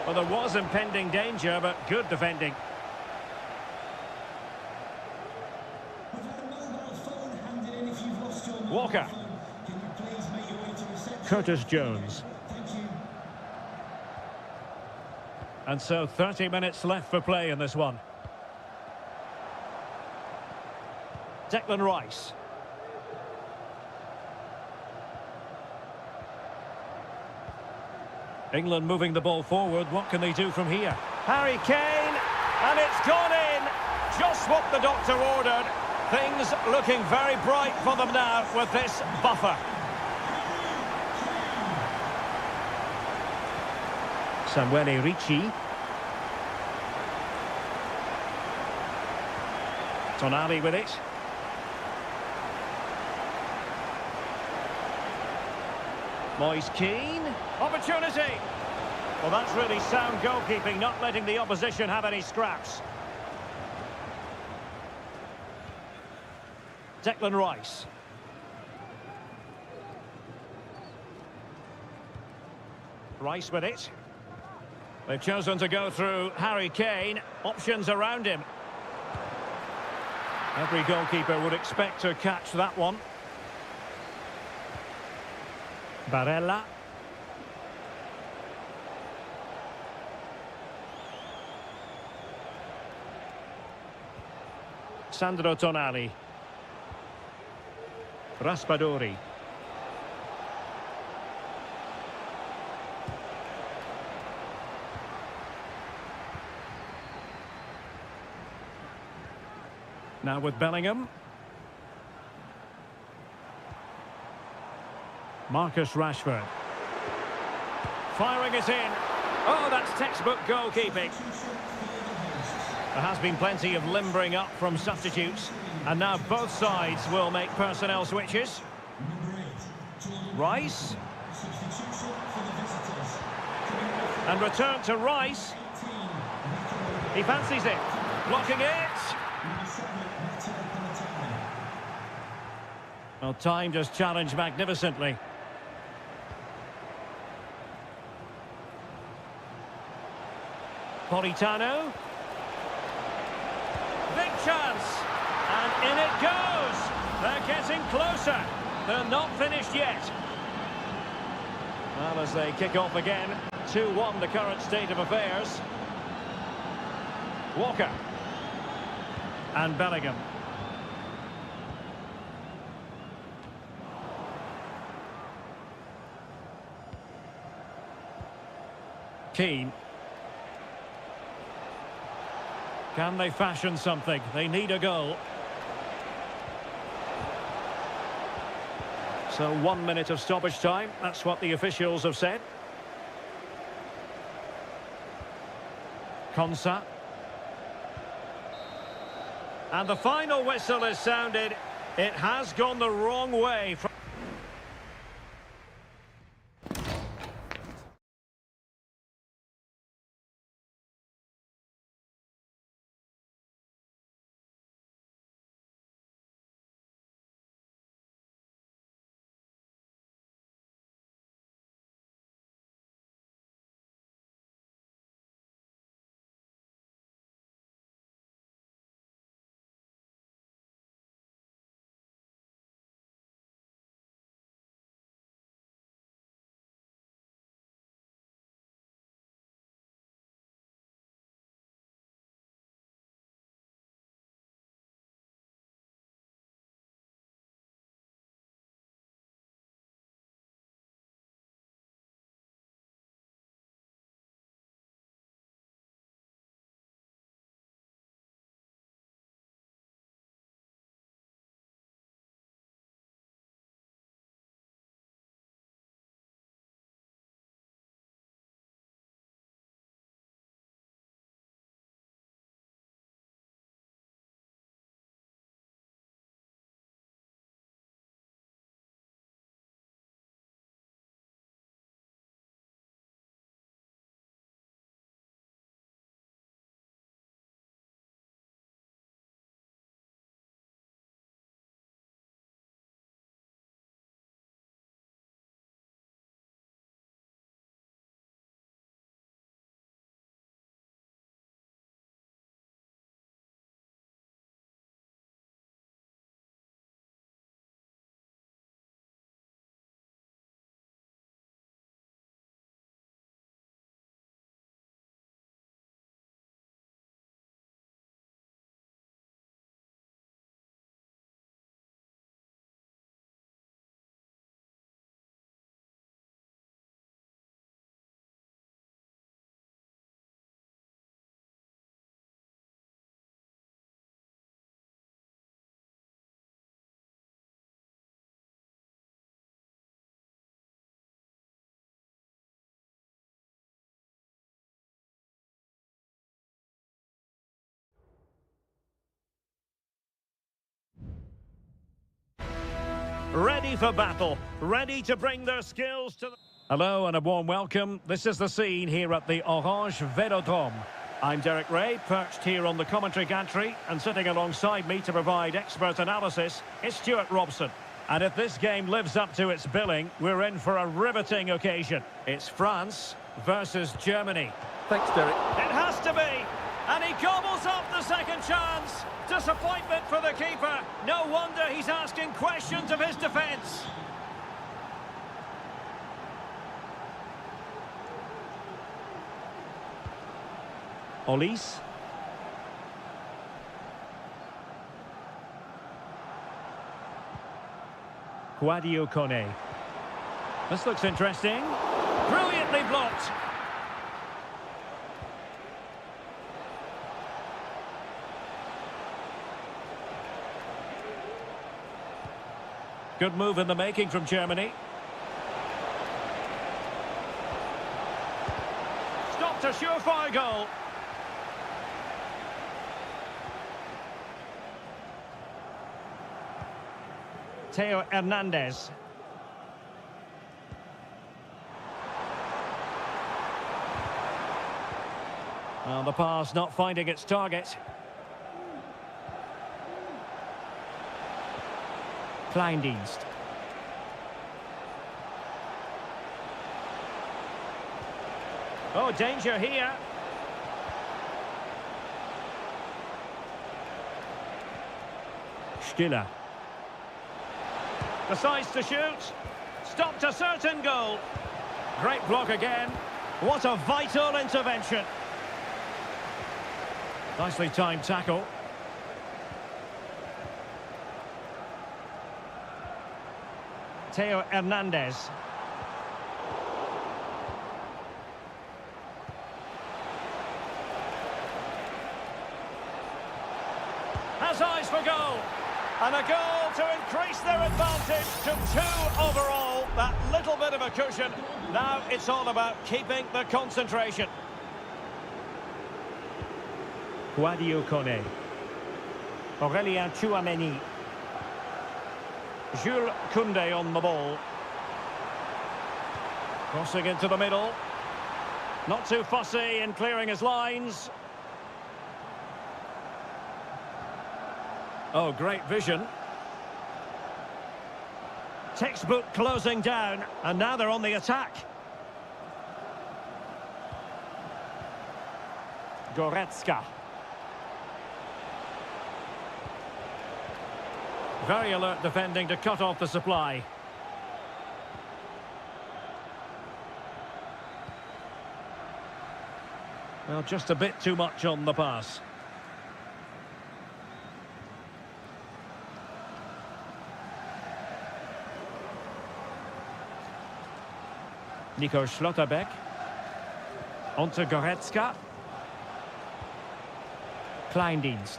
Well, there was impending danger, but good defending. Walker. Curtis Jones. And so 30 minutes left for play in this one. Declan Rice. England moving the ball forward. What can they do from here? Harry Kane, and it's gone in. Just what the doctor ordered. Things looking very bright for them now with this buffer. Samuele Ricci. Tonali with it. Moise Keane. Opportunity. Well, that's really sound goalkeeping, not letting the opposition have any scraps. Declan Rice. Rice with it. They've chosen to go through Harry Kane. Options around him. Every goalkeeper would expect to catch that one. Barella. Sandro Tonali. Raspadori. Now with Bellingham. Marcus Rashford. Firing it in. Oh, that's textbook goalkeeping. There has been plenty of limbering up from substitutes. And now both sides will make personnel switches. Rice. And return to Rice. He fancies it. Blocking it. Well, time just challenged magnificently. Politano. Big chance. And in it goes. They're getting closer. They're not finished yet. Well, as they kick off again, 2-1 the current state of affairs. Walker. And Bellingham. Keane. Can they fashion something? They need a goal. So 1 minute of stoppage time. That's what the officials have said. Konsa. And the final whistle is sounded. It has gone the wrong way. ready for battle, ready to bring their skills to the... Hello and a warm welcome. This is the scene here at the Orange Velodrome. I'm Derek Ray, perched here on the commentary gantry, and sitting alongside me to provide expert analysis is Stuart Robson. And if this game lives up to its billing, we're in for a riveting occasion. It's France versus Germany. Thanks, Derek. It has to be! And he gobbles up the second chance. Disappointment for the keeper. No wonder he's asking questions of his defence. Olise. Guadio Kone. This looks interesting. Brilliantly blocked. Good move in the making from Germany. Stopped a surefire goal. Theo Hernandez. Well, the pass not finding its target. Kleindienst. Oh, danger here. Stiller. Decides to shoot. Stopped a certain goal. Great block again. What a vital intervention. Nicely timed tackle. Theo Hernandez. Has eyes for goal. And a goal to increase their advantage to 2 overall. That little bit of a cushion. Now it's all about keeping the concentration. Guadio Kone. Aurélien Tchouameni. Jules Koundé on the ball. Crossing into the middle. Not too fussy in clearing his lines. Oh, great vision. Textbook closing down, and now they're on the attack. Goretzka. Very alert defending to cut off the supply. Well, just a bit too much on the pass. Nico Schlotterbeck. Onto Goretzka. Kleindienst.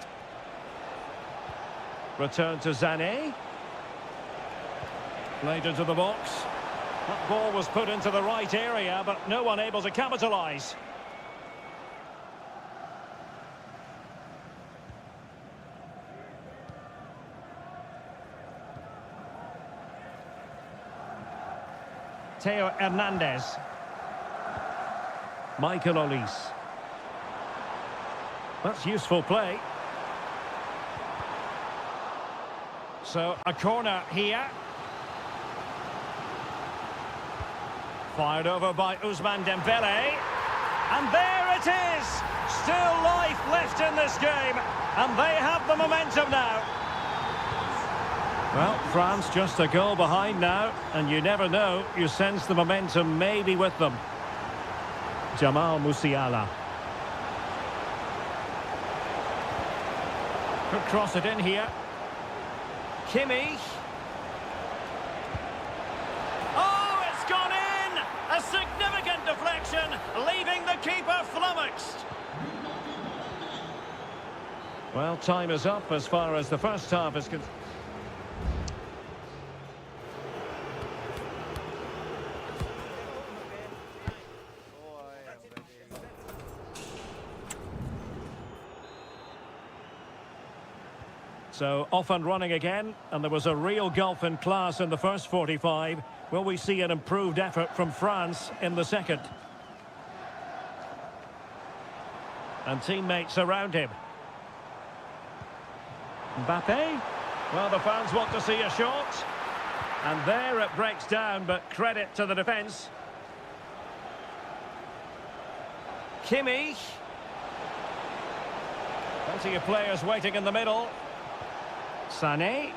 Return to Sané. Played into the box. That ball was put into the right area, but no one able to capitalise. Theo Hernandez. Michael Olise. That's useful play. So, a corner here. Fired over by Ousmane Dembélé. And there it is! Still life left in this game. And they have the momentum now. Well, France just a goal behind now. And you never know, you sense the momentum may be with them. Jamal Musiala. Could cross it in here. Kimmich. Oh, it's gone in! A significant deflection, leaving the keeper flummoxed. Well, time is up as far as the first half is concerned. So off and running again, and there was a real gulf in class in the first 45. Will we see an improved effort from France in the second? And teammates around him. Mbappe. Well, the fans want to see a shot. And there it breaks down, but credit to the defence. Kimmich. Plenty of players waiting in the middle. Sané.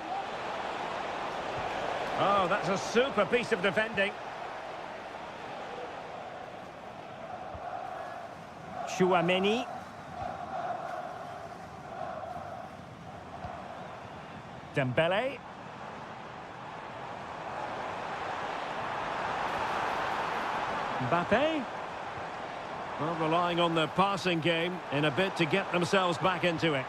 Oh, that's a super piece of defending. Chouameni. Dembele. Mbappe. Well, relying on the passing game in a bid to get themselves back into it.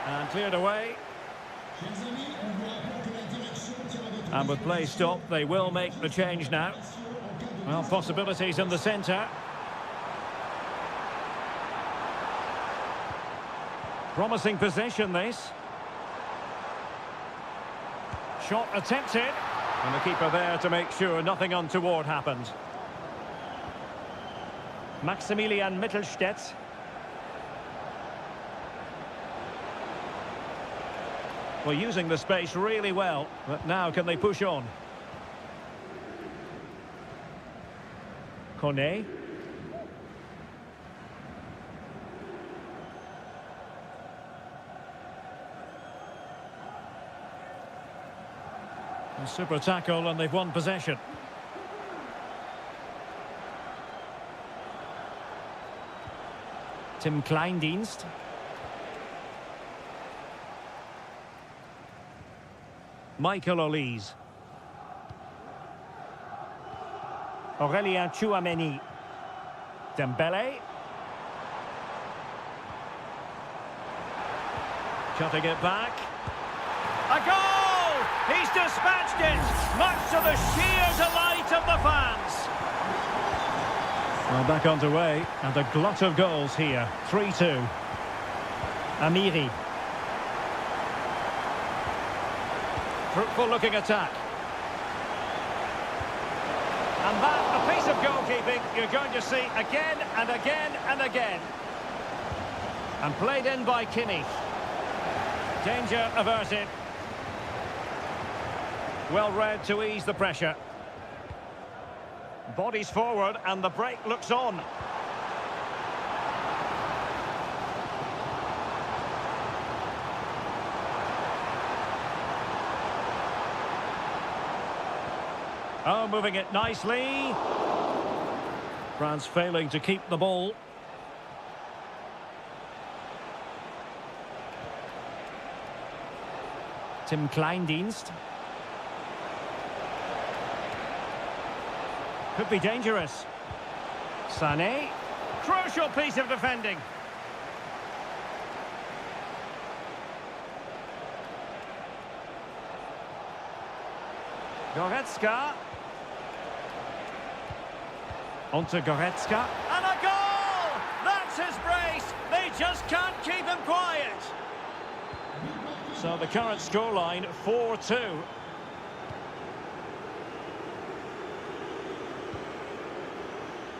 And cleared away. And with play stopped, they will make the change now. Well, possibilities in the centre. Promising possession, this. Shot attempted. And the keeper there to make sure nothing untoward happened. Maximilian Mittelstädt. Well, using the space really well, but now can they push on? Kone. A super tackle, and they've won possession. Tim Kleindienst. Michael Olise. Aurélien Chouameni. Dembele. Cutting it back. A goal! He's dispatched it, much to the sheer delight of the fans. Well, back underway, and a glut of goals here. 3-2. Amiri. Fruitful looking attack. And that, a piece of goalkeeping you're going to see again and again and again. And played in by Kimmich. Danger averted. Well read to ease the pressure. Bodies forward and the break looks on. Oh, moving it nicely. France failing to keep the ball. Tim Kleindienst. Could be dangerous. Sané. Crucial piece of defending. Goretzka. Onto Goretzka. And a goal! That's his brace! They just can't keep him quiet. So the current scoreline, 4-2.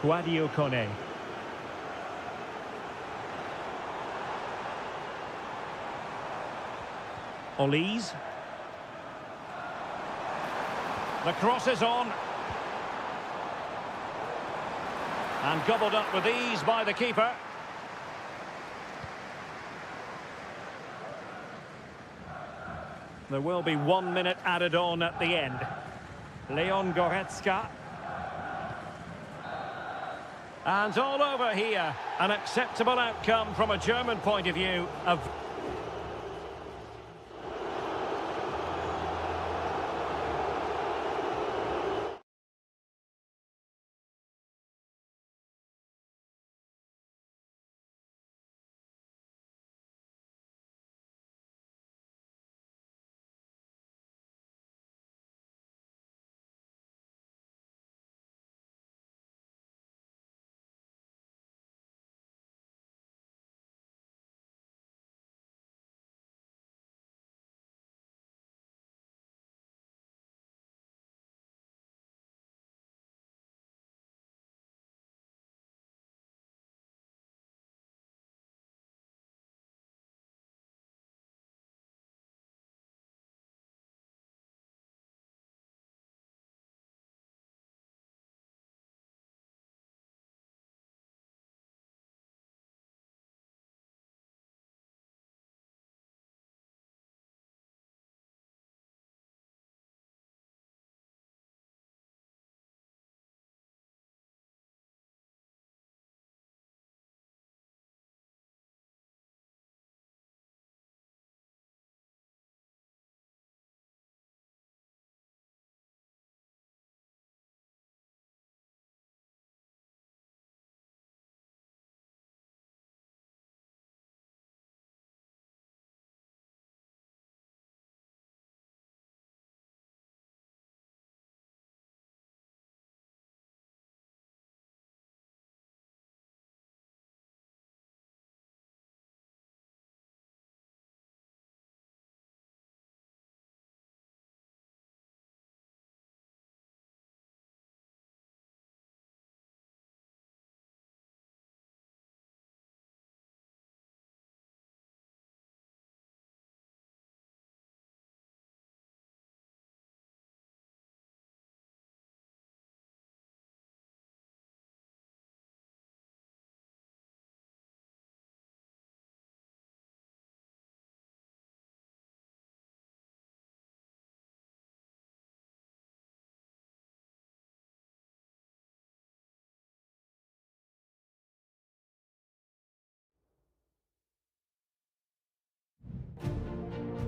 Guadio Kone. Olise. The cross is on. And gobbled up with ease by the keeper. There will be 1 minute added on at the end. Leon Goretzka. And all over here, an acceptable outcome from a German point of view.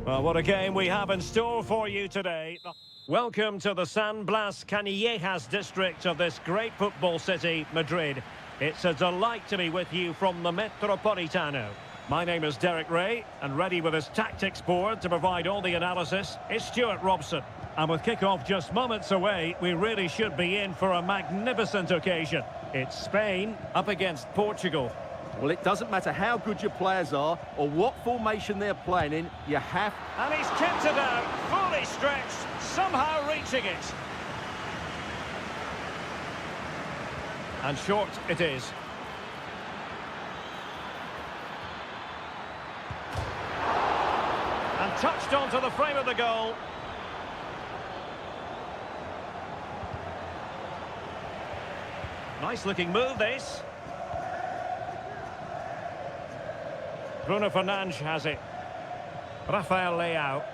Well, what a game we have in store for you today. Welcome to the San Blas Canillejas district of this great football city, Madrid. It's a delight to be with you from the Metropolitano. My name is Derek Ray, and ready with his tactics board to provide all the analysis is Stuart Robson. And with kick-off just moments away, we really should be in for a magnificent occasion. It's Spain up against Portugal. Well, it doesn't matter how good your players are or what formation they're playing in, you have... And he's kept it out, fully stretched, somehow reaching it. And short it is. And touched onto the frame of the goal. Nice looking move, this. Bruno Fernandes has it. Rafael Leao.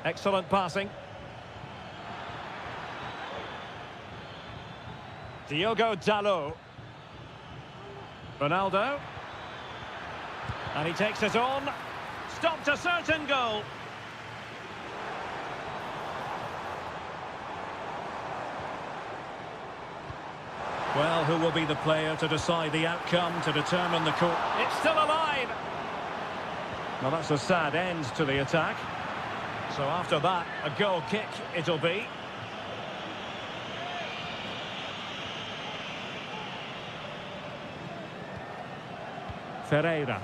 Excellent passing. Diogo Dalot. Ronaldo. And he takes it on. Stopped a certain goal. Well, who will be the player to decide the outcome, to determine the course? It's still alive! Well, that's a sad end to the attack. So after that, a goal kick it'll be. Ferreira.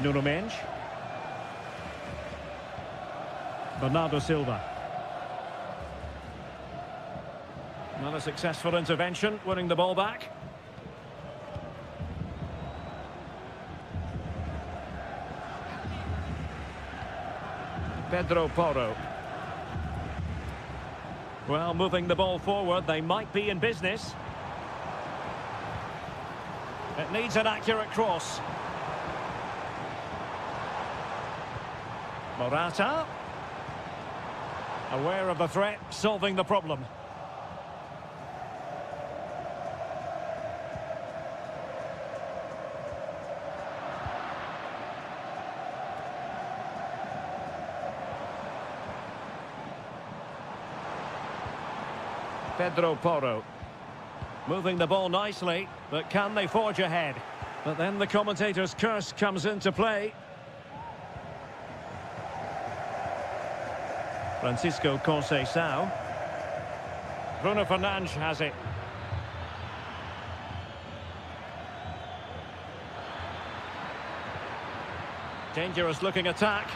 Nuno Mendes. Bernardo Silva. Not a successful intervention, winning the ball back. Pedro Porro. Well, moving the ball forward, they might be in business. It needs an accurate cross. Morata. Aware of the threat, solving the problem. Pedro Porro. Moving the ball nicely, but can they forge ahead? But then the commentator's curse comes into play. Francisco Conceição. Bruno Fernandes has it. Dangerous looking attack.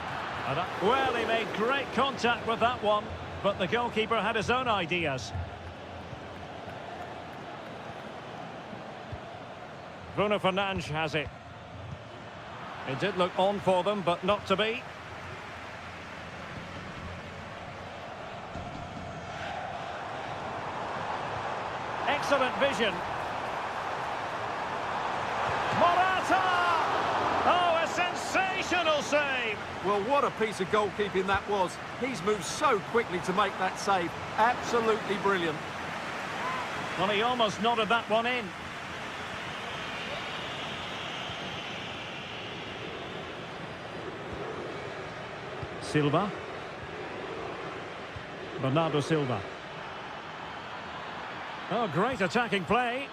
Well, he made great contact with that one, but the goalkeeper had his own ideas. Bruno Fernandes has it. It did look on for them, but not to be. Excellent vision. Morata! Oh, a sensational save! Well, what a piece of goalkeeping that was. He's moved so quickly to make that save. Absolutely brilliant. Well, he almost nodded that one in. Silva. Bernardo Silva. Oh, great attacking play.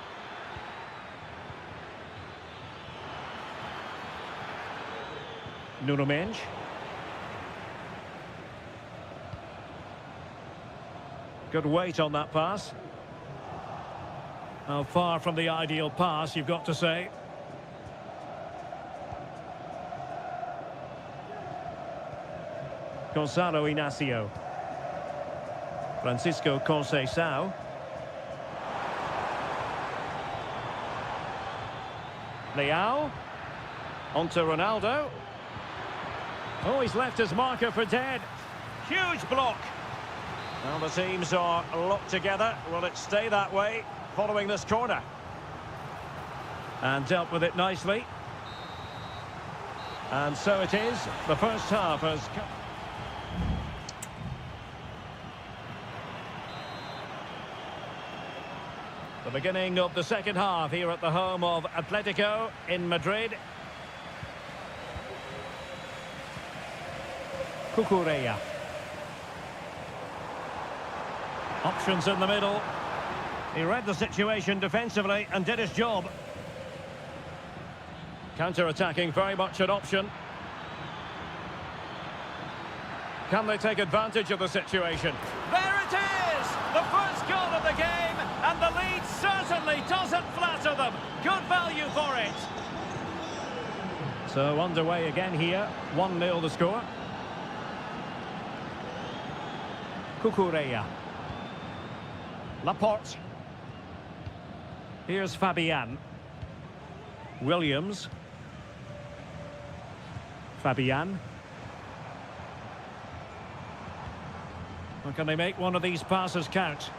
Nuno Mendes. Good weight on that pass. Oh, far from the ideal pass, you've got to say. Gonzalo Inacio. Francisco Conceição. Leao. On to Ronaldo. Oh, he's left his marker for dead. Huge block. Well, the teams are locked together. Will it stay that way following this corner? And dealt with it nicely. And so it is. The first half has come. The beginning of the second half here at the home of Atletico in Madrid. Cucurella. Options in the middle. He read the situation defensively and did his job. Counter-attacking, very much an option. Can they take advantage of the situation? There it is! The first goal of the game, and the lead certainly doesn't flatter them. Good value for it. So underway again here. 1-0 the score. Cucurella. Laporte. Here's Fabian. Williams. Fabian. Or can they make one of these passes count?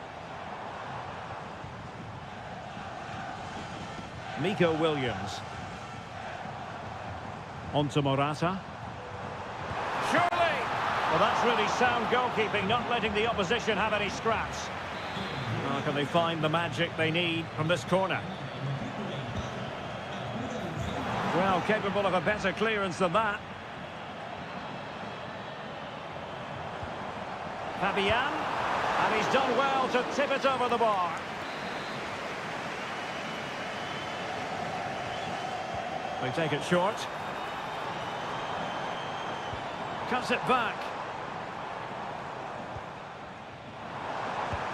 Nico Williams. On to Morata. Surely! Well, that's really sound goalkeeping, not letting the opposition have any scraps. Or can they find the magic they need from this corner? Well, capable of a better clearance than that. Fabian, and he's done well to tip it over the bar. They take it short. Cuts it back.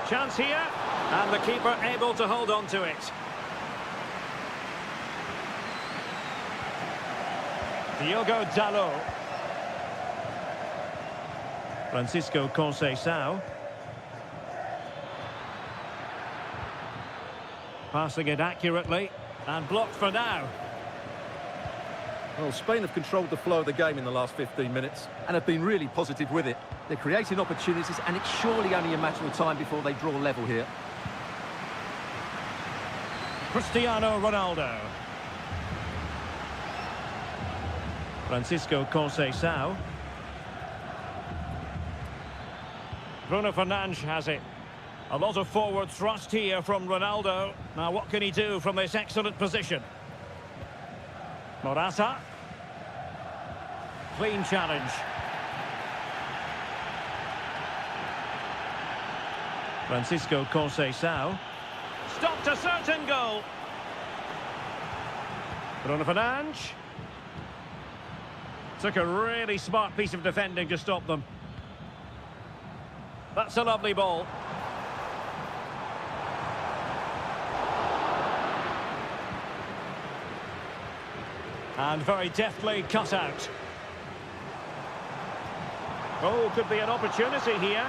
Chance here, and the keeper able to hold on to it. Diogo Dalot. Francisco Conceição. Passing it accurately and blocked for now. Well, Spain have controlled the flow of the game in the last 15 minutes and have been really positive with it. They're creating opportunities, and it's surely only a matter of time before they draw level here. Cristiano Ronaldo. Francisco Conceição. Bruno Fernandes has it. A lot of forward thrust here from Ronaldo. Now what can he do from this excellent position? Morata. Clean challenge. Francisco Conceição. Stopped a certain goal. Bruno Fernandes. Took a really smart piece of defending to stop them. That's a lovely ball. And very deftly cut out. Oh, could be an opportunity here.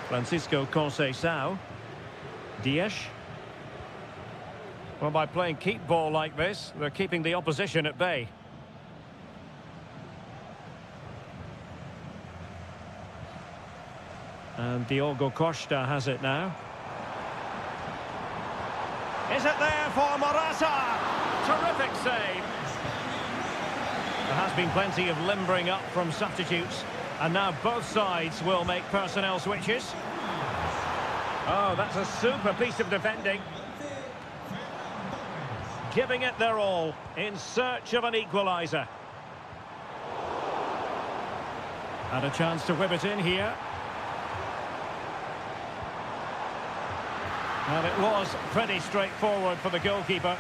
Francisco Conceição. Dias. Well, by playing keep ball like this, they're keeping the opposition at bay. And Diogo Costa has it now. Is it there for Morata? Terrific save. There has been plenty of limbering up from substitutes, and now both sides will make personnel switches. Oh, that's a super piece of defending. Giving it their all in search of an equaliser. And a chance to whip it in here. And it was pretty straightforward for the goalkeeper.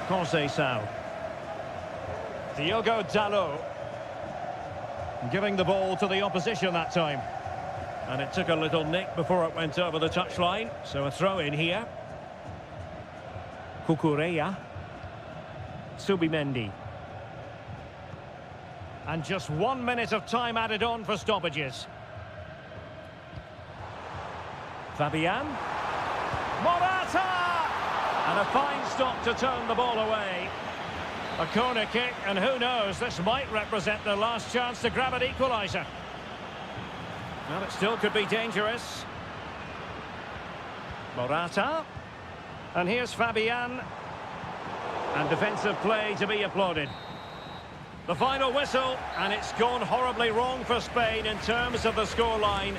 Conceição. Diogo Dalot. Giving the ball to the opposition that time. And it took a little nick before it went over the touchline. So a throw in here. Cucurella. Subimendi. And just 1 minute of time added on for stoppages. Fabian. Morata! And a fine stop to turn the ball away. A corner kick, and who knows, this might represent their last chance to grab an equaliser. Well, it still could be dangerous. Morata. And here's Fabian. And defensive play to be applauded. The final whistle, and it's gone horribly wrong for Spain in terms of the scoreline.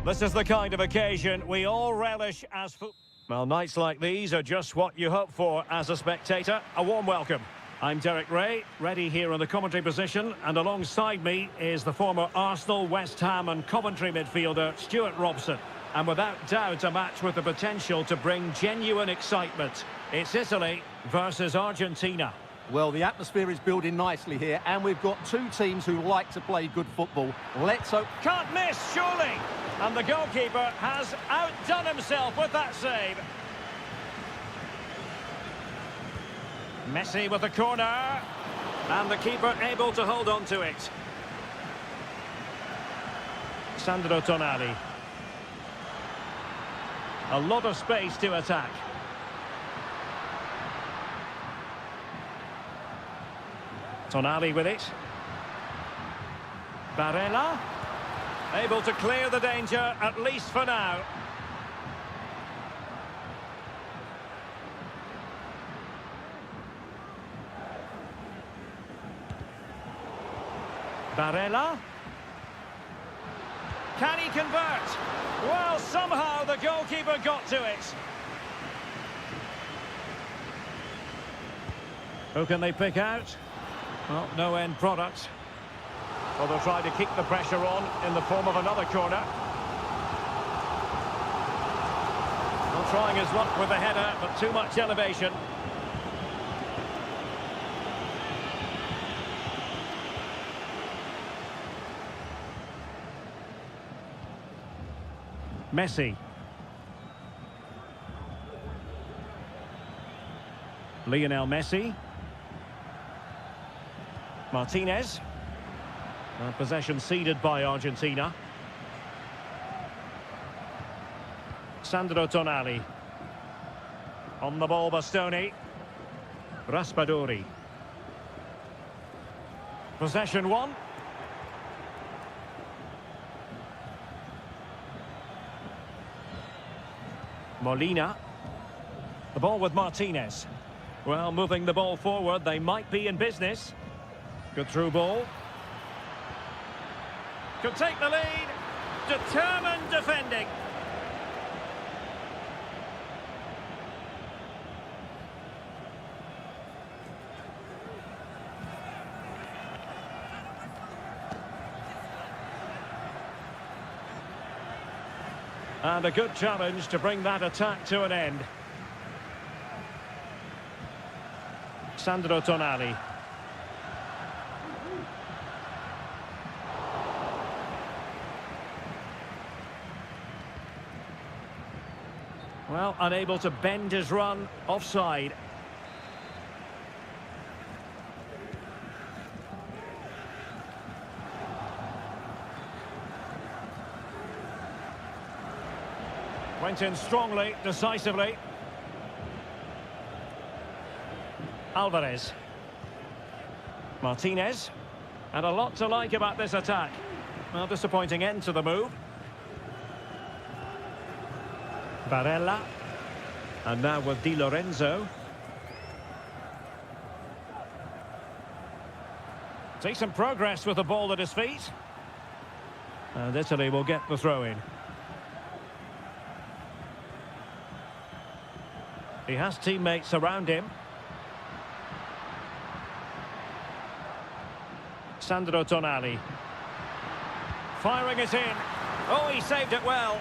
This is the kind of occasion we all relish as well, nights like these are just what you hope for as a spectator. A warm welcome. I'm Derek Ray, ready here in the commentary position, and alongside me is the former Arsenal, West Ham and Coventry midfielder Stuart Robson. And without doubt a match with the potential to bring genuine excitement. It's Italy versus Argentina. Well, the atmosphere is building nicely here, and we've got two teams who like to play good football. Let's hope... Can't miss, surely! And the goalkeeper has outdone himself with that save. Messi with the corner. And the keeper able to hold on to it. Sandro Tonali. A lot of space to attack. Tonali with it. Barella. Able to clear the danger, at least for now. Barella. Can he convert? Well, somehow the goalkeeper got to it. Who can they pick out? Well, no end product. Well, they'll try to keep the pressure on in the form of another corner. Well, trying his luck with the header, but too much elevation. Messi. Lionel Messi. Martinez. Possession ceded by Argentina. Sandro Tonali. On the ball, Bastoni. Raspadori. Possession one. Molina. The ball with Martinez. Well, moving the ball forward, they might be in business. Good through ball. Could take the lead. Determined defending. And a good challenge to bring that attack to an end. Sandro Tonali. Well, unable to bend his run, offside. Went in strongly, decisively. Alvarez. Martinez. And a lot to like about this attack. Well, disappointing end to the move. Barella. And now with Di Lorenzo. Decent progress with the ball at his feet. And Italy will get the throw-in. He has teammates around him. Sandro Tonali. Firing it in. Oh, he saved it well.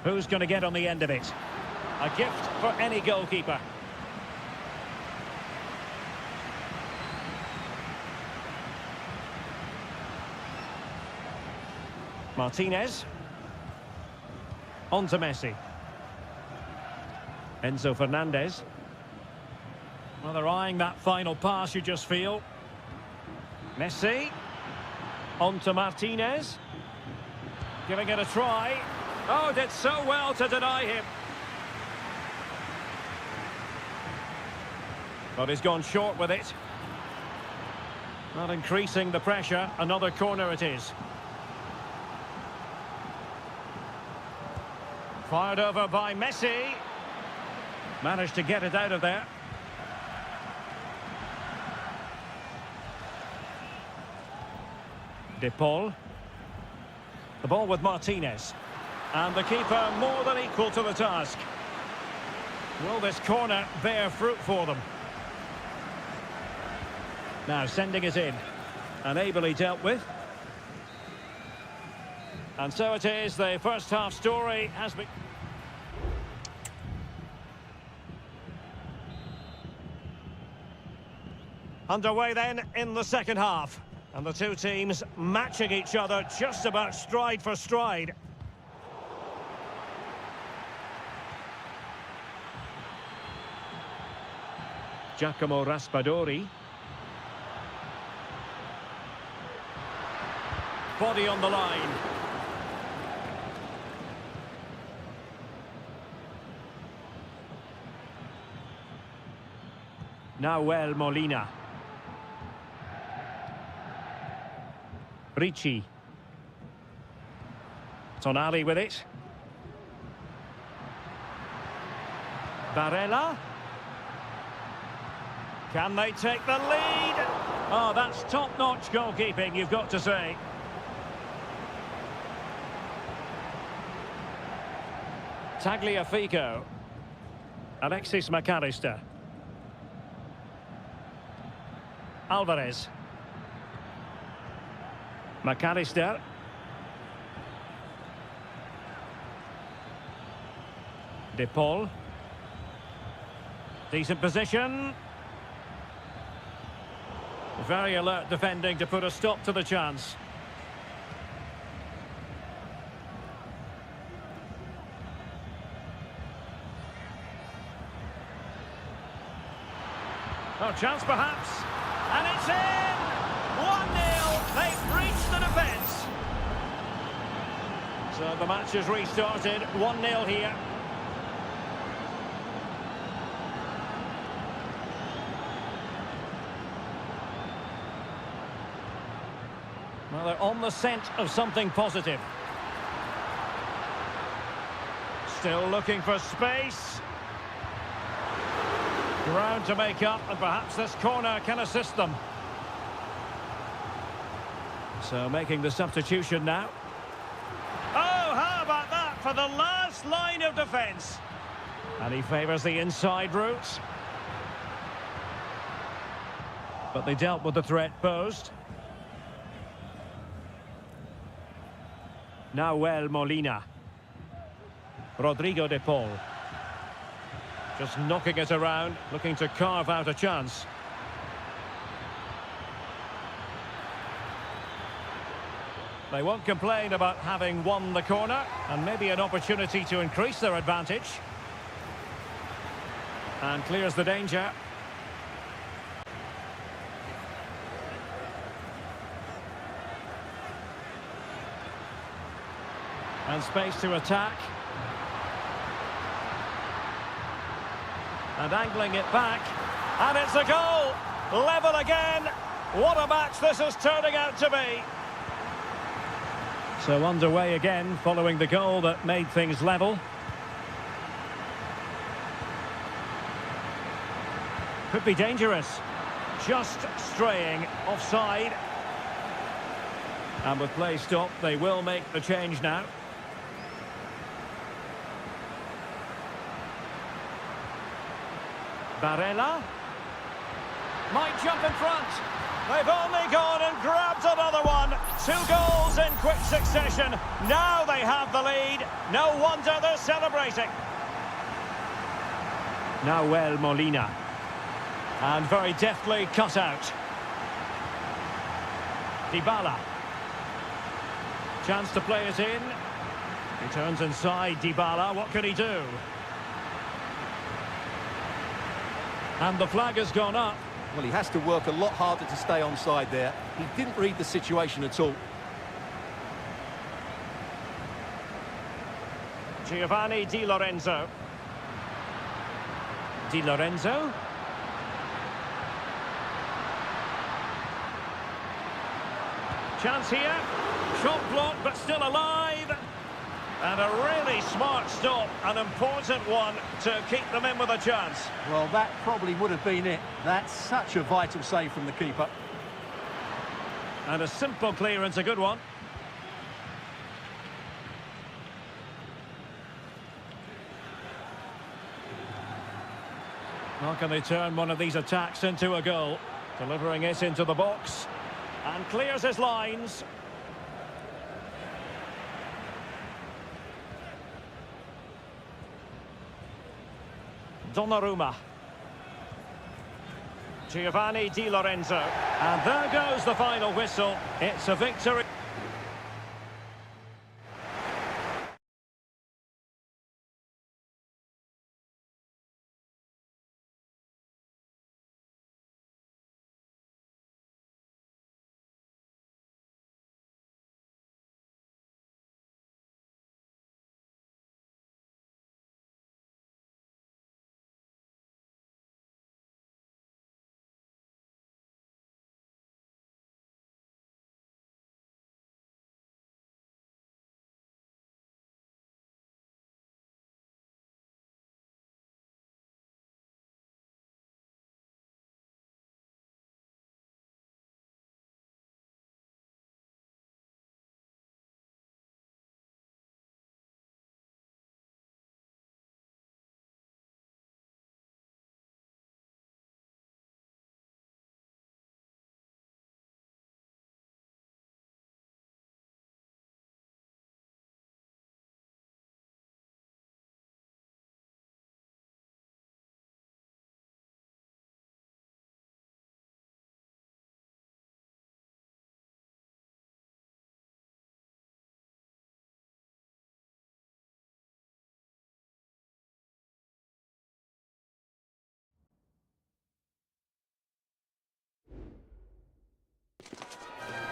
Who's going to get on the end of it? A gift for any goalkeeper. Martinez. On to Messi. Enzo Fernandez. Well, they're eyeing that final pass, you just feel. Messi. On to Martinez. Giving it a try. Oh, did so well to deny him. But he's gone short with it. Not increasing the pressure. Another corner it is. Fired over by Messi. Managed to get it out of there. De Paul. The ball with Martinez. And the keeper more than equal to the task. Will this corner bear fruit for them? Now sending it in. And ably dealt with. And so it is, the first half story has been... Underway then in the second half. And the two teams matching each other just about stride for stride. Giacomo Raspadori. Body on the line. Nahuel Molina. Ricci. Tonali with it. Barella. Can they take the lead? Oh, that's top-notch goalkeeping, you've got to say. Tagliafico. Alexis McAllister. Alvarez. McAllister. De Paul. Decent position. Very alert defending to put a stop to the chance. Oh, chance perhaps. And it's in! 1-0. They've breached the defence. So the match has restarted. 1-0 here. Well, they're on the scent of something positive. Still looking for space. Ground to make up, and perhaps this corner can assist them. So making the substitution now. Oh, how about that for the last line of defence? And he favours the inside route. But they dealt with the threat posed. Nahuel Molina. Rodrigo de Paul. Just knocking it around, looking to carve out a chance. They won't complain about having won the corner, and maybe an opportunity to increase their advantage. And clears the danger. And space to attack. And angling it back. And it's a goal! Level again! What a match this is turning out to be! So underway again, following the goal that made things level. Could be dangerous. Just straying offside. And with play stopped, they will make the change now. Barella. Might jump in front. They've only gone and grabbed another one. 2 goals in quick succession. Now they have the lead. No wonder they're celebrating. Nahuel Molina. And very deftly cut out. Dybala. Chance to play it in. He turns inside Dybala. What can he do? And the flag has gone up. Well, he has to work a lot harder to stay onside there. He didn't read the situation at all. Giovanni Di Lorenzo. Di Lorenzo. Chance here. Shot blocked, but still alive. And a really smart stop, an important one to keep them in with a chance. Well, that probably would have been it. That's such a vital save from the keeper. And a simple clearance, a good one. How can they turn one of these attacks into a goal? Delivering it into the box. And clears his lines. Donnarumma. Giovanni Di Lorenzo. And there goes the final whistle. It's a victory.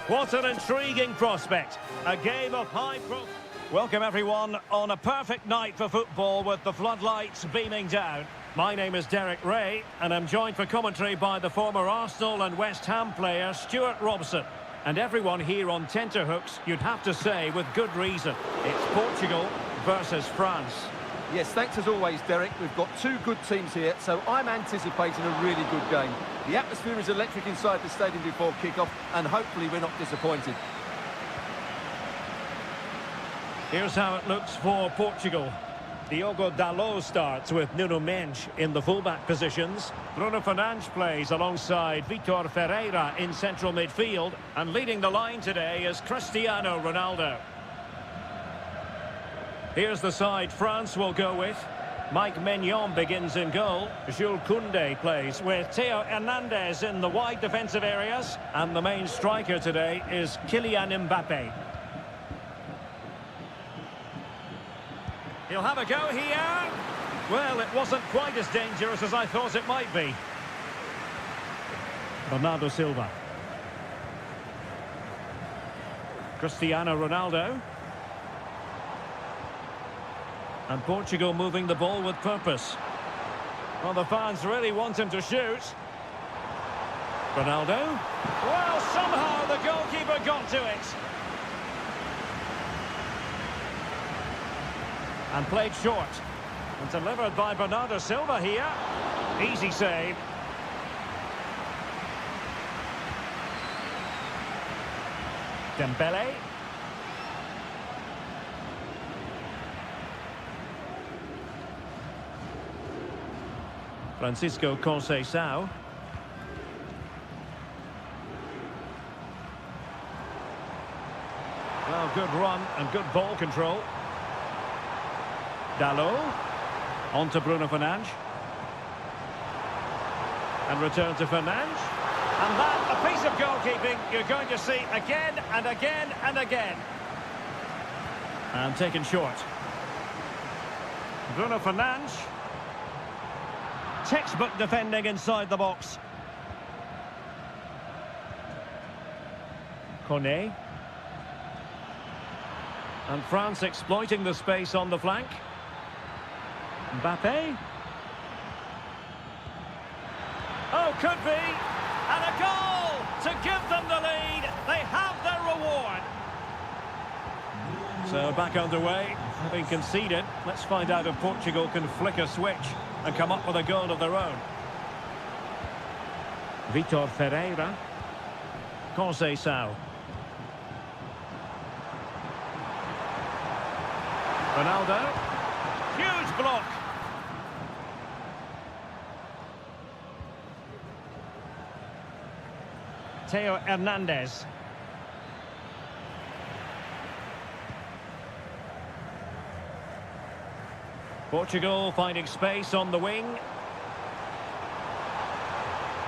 What an intriguing prospect. A game of high profile. Welcome everyone on a perfect night for football with the floodlights beaming down. My name is Derek Ray and I'm joined for commentary by the former Arsenal and West Ham player Stuart Robson. And everyone here on tenterhooks, you'd have to say with good reason. It's Portugal versus France. Yes, thanks as always, Derek. We've got 2 good teams here, so I'm anticipating a really good game. The atmosphere is electric inside the stadium before kick-off, and hopefully we're not disappointed. Here's how it looks for Portugal. Diogo Dalot starts with Nuno Mendes in the fullback positions. Bruno Fernandes plays alongside Vitor Ferreira in central midfield. And leading the line today is Cristiano Ronaldo. Here's the side France will go with. Mike Maignan begins in goal. Jules Koundé plays with Theo Hernandez in the wide defensive areas. And the main striker today is Kylian Mbappe. He'll have a go here. Well, it wasn't quite as dangerous as I thought it might be. Bernardo Silva. Cristiano Ronaldo. And Portugal moving the ball with purpose. Well, the fans really want him to shoot. Ronaldo. Well, somehow the goalkeeper got to it. And played short. And delivered by Bernardo Silva here. Easy save. Dembele. Francisco Conceição. Well, good run and good ball control. Dalot. On to Bruno Fernandes. And return to Fernandes. And that, a piece of goalkeeping you're going to see again and again and again. And taken short. Bruno Fernandes. Textbook defending inside the box. Koné. And France exploiting the space on the flank. Mbappe. Oh, could be. And a goal to give them the lead. They have their reward. So back underway, having conceded. Let's find out if Portugal can flick a switch and come up with a goal of their own. Vitor Ferreira. Conceição. Ronaldo. Huge block. Theo Hernandez. Portugal finding space on the wing.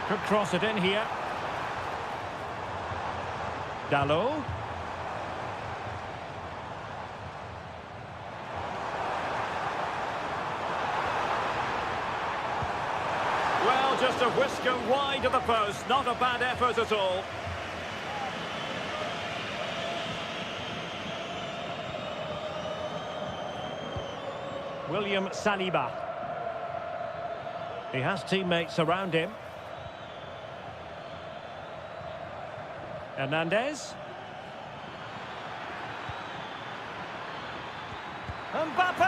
Could cross it in here. Dalot. Well, just a whisker wide of the post. Not a bad effort at all. William Saliba. He has teammates around him. Hernandez. Mbappe!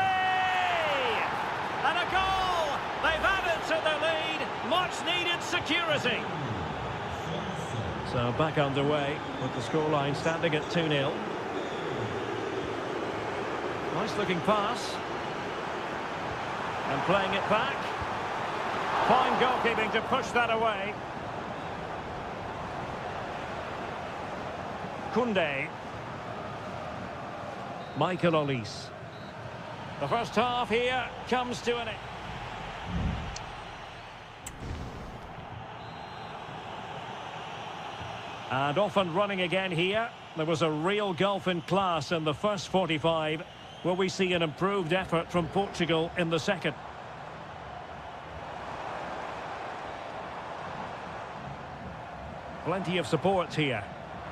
And a goal! They've added to their lead. Much needed security. So back underway with the scoreline standing at 2-0. Nice looking pass. And playing it back. Fine goalkeeping to push that away. Koundé. Michael Olise. The first half here comes to an end. And off and running again here. There was a real gulf in class in the first 45. Will we see an improved effort from Portugal in the second? Plenty of support here,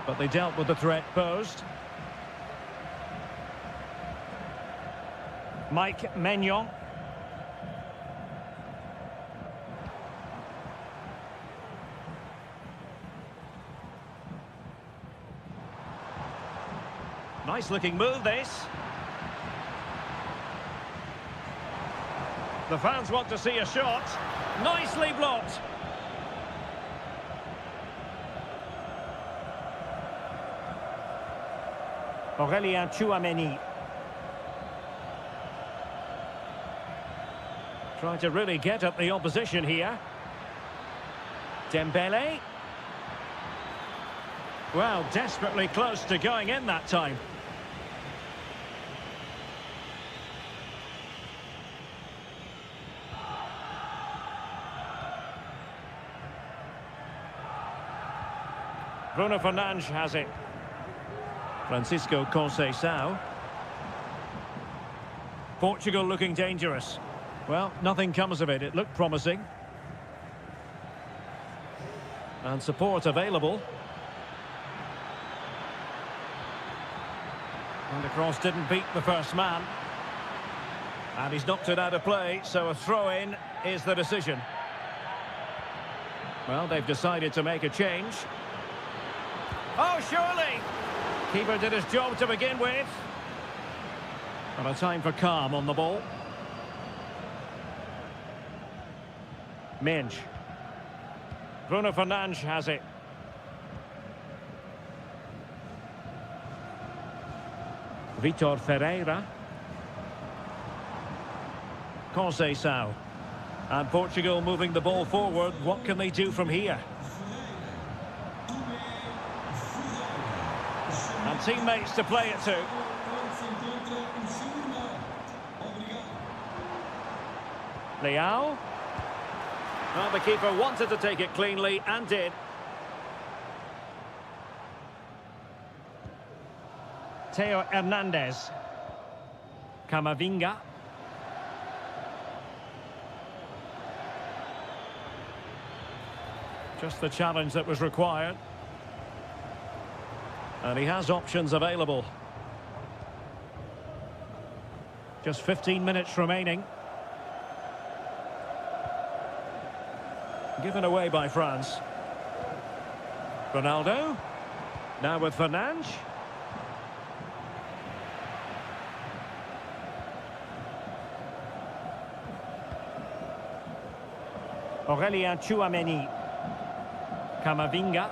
but they dealt with the threat posed. Mike Maignan. Nice looking move, this. The fans want to see a shot. Nicely blocked. Aurélien Tchouameni. Trying to really get at the opposition here. Dembele. Well, desperately close to going in that time. Bruno Fernandes has it. Francisco Conceição. Portugal looking dangerous. Well, nothing comes of it. It looked promising. And support available. And the cross didn't beat the first man. And he's knocked it out of play, so a throw-in is the decision. Well, they've decided to make a change. Oh, surely! Keeper did his job to begin with. And a time for calm on the ball. Minge. Bruno Fernandes has it. Vitor Ferreira. Conceição. And Portugal moving the ball forward. What can they do from here? And teammates to play it to. Leao. Well, the keeper wanted to take it cleanly and did. Theo Hernandez. Camavinga. Just the challenge that was required. And he has options available. Just 15 minutes remaining. Given away by France. Ronaldo. Now with Fernandes. Aurélien Tchouameni. Camavinga.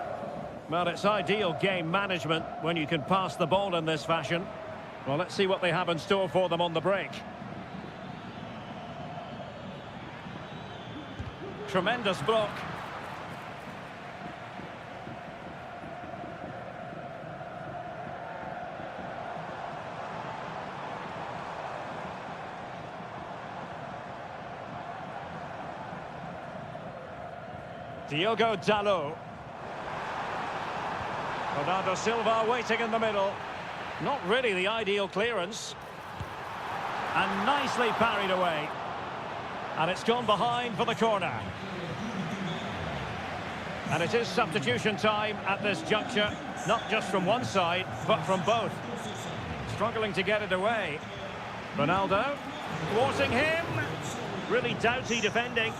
Well, it's ideal game management when you can pass the ball in this fashion. Well, let's see what they have in store for them on the break. Tremendous block. Diogo Dalot. Bernardo Silva waiting in the middle. Not really the ideal clearance. And nicely parried away. And it's gone behind for the corner. And it is substitution time at this juncture. Not just from one side, but from both. Struggling to get it away. Ronaldo. Thwarting him. Really doughty defending.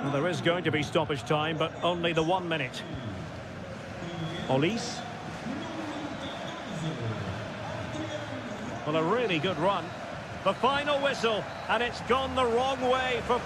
Well, there is going to be stoppage time, but only the 1 minute. Olise. Well, a really good run. The final whistle, and it's gone the wrong way for...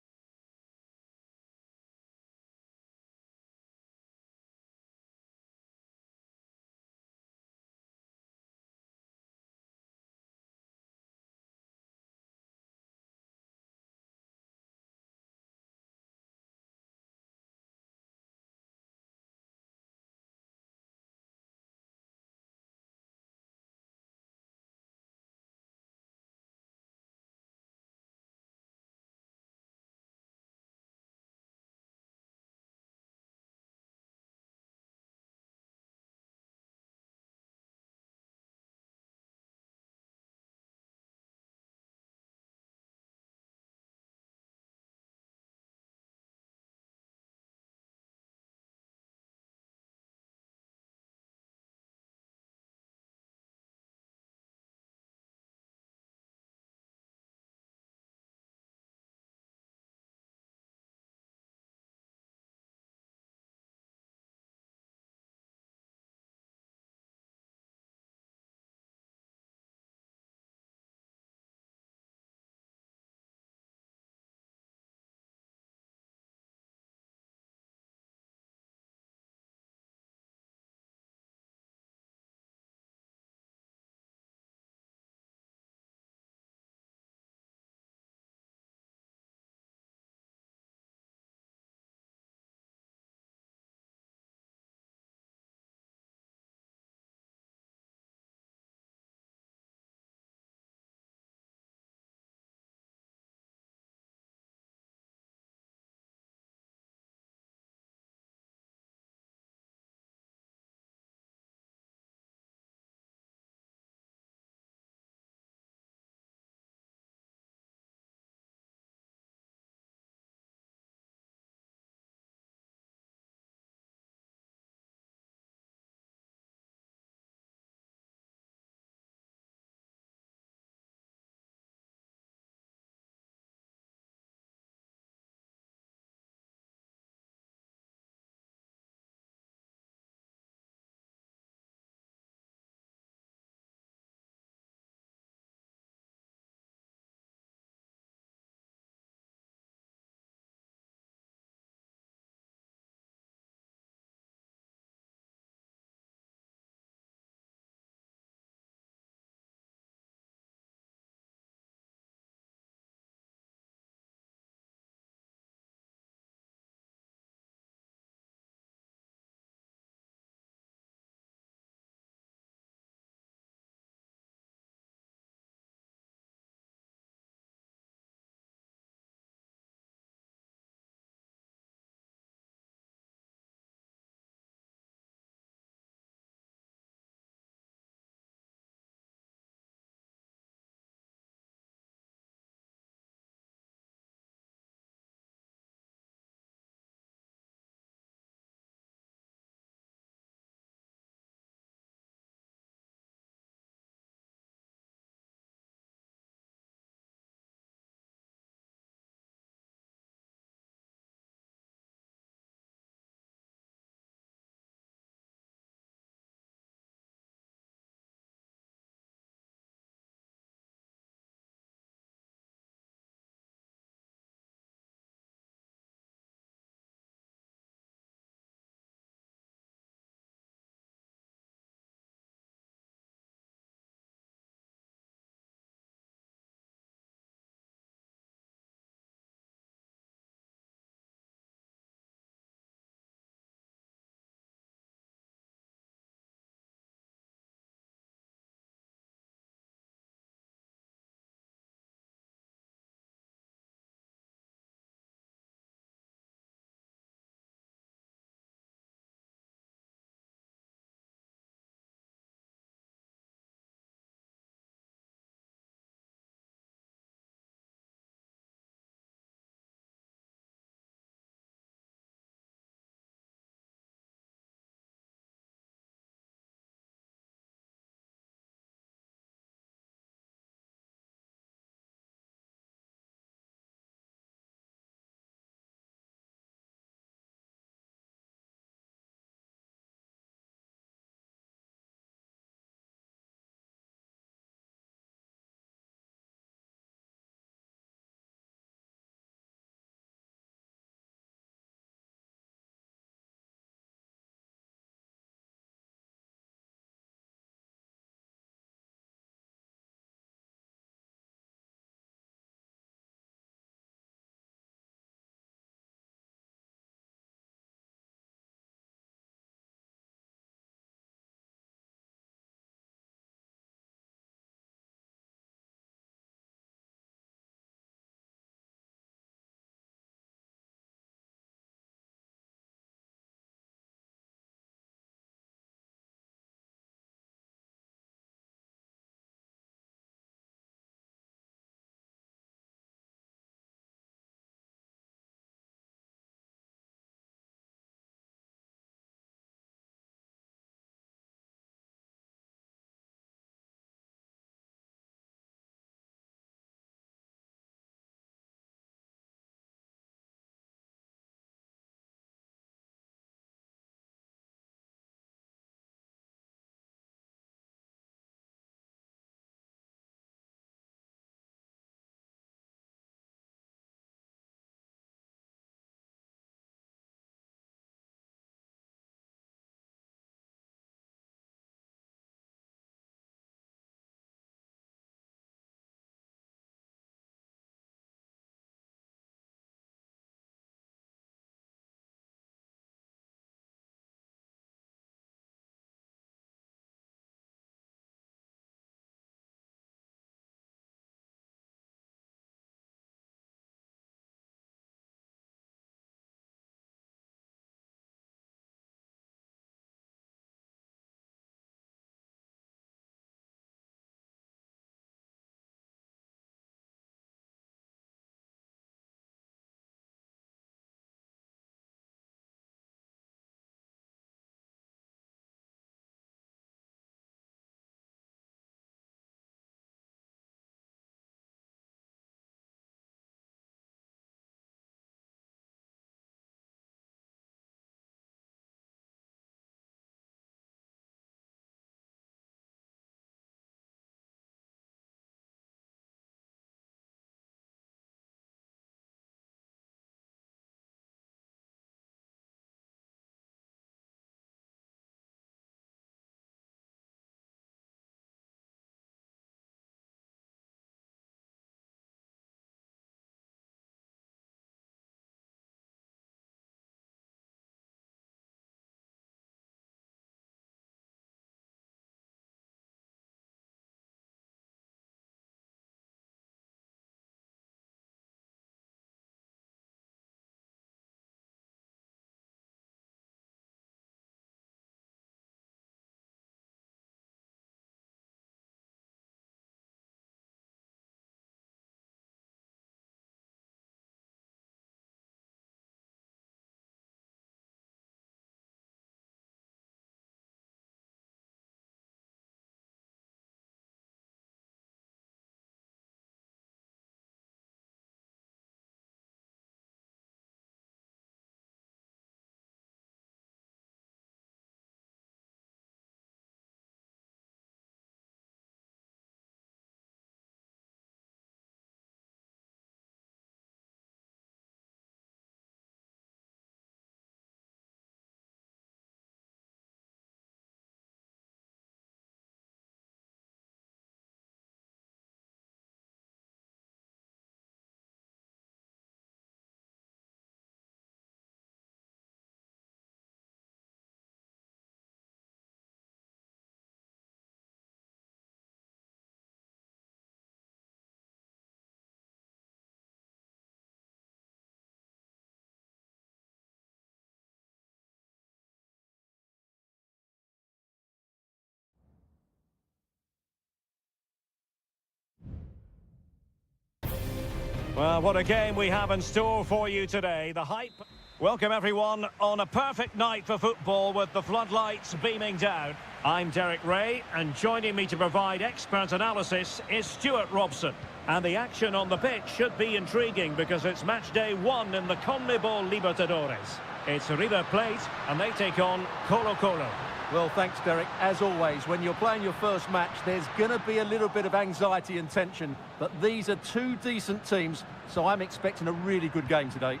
Well, what a game we have in store for you today. The hype. Welcome everyone on a perfect night for football with the floodlights beaming down. I'm Derek Ray, and joining me to provide expert analysis is Stuart Robson. And the action on the pitch should be intriguing because it's match day 1 in the CONMEBOL Libertadores. It's River Plate, and they take on Colo-Colo. Well, thanks, Derek. As always, when you're playing your first match, there's going to be a little bit of anxiety and tension. But these are two decent teams, so I'm expecting a really good game today.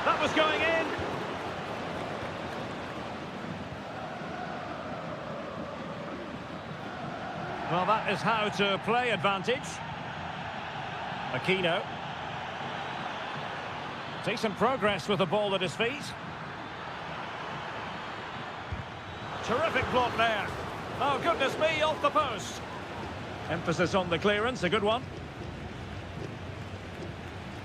That was going in. Well, that is how to play advantage. Aquino. Decent progress with the ball at his feet. Terrific block there. Oh, goodness me, off the post. Emphasis on the clearance, a good one.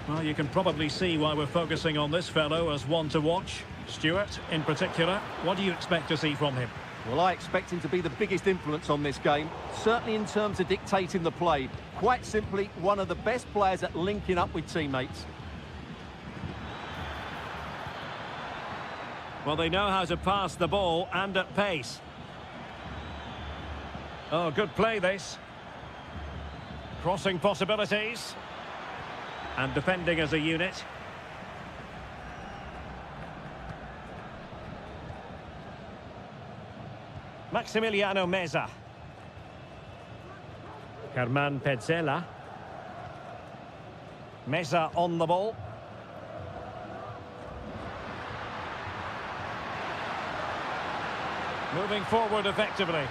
Well, you can probably see why we're focusing on this fellow as one to watch. Stuart, in particular, what do you expect to see from him? Well, I expect him to be the biggest influence on this game, certainly in terms of dictating the play. Quite simply, one of the best players at linking up with teammates. Well, they know how to pass the ball and at pace. Oh, good play this. Crossing possibilities. And defending as a unit. Maximiliano Meza. Germán Petzela. Meza on the ball. Moving forward effectively.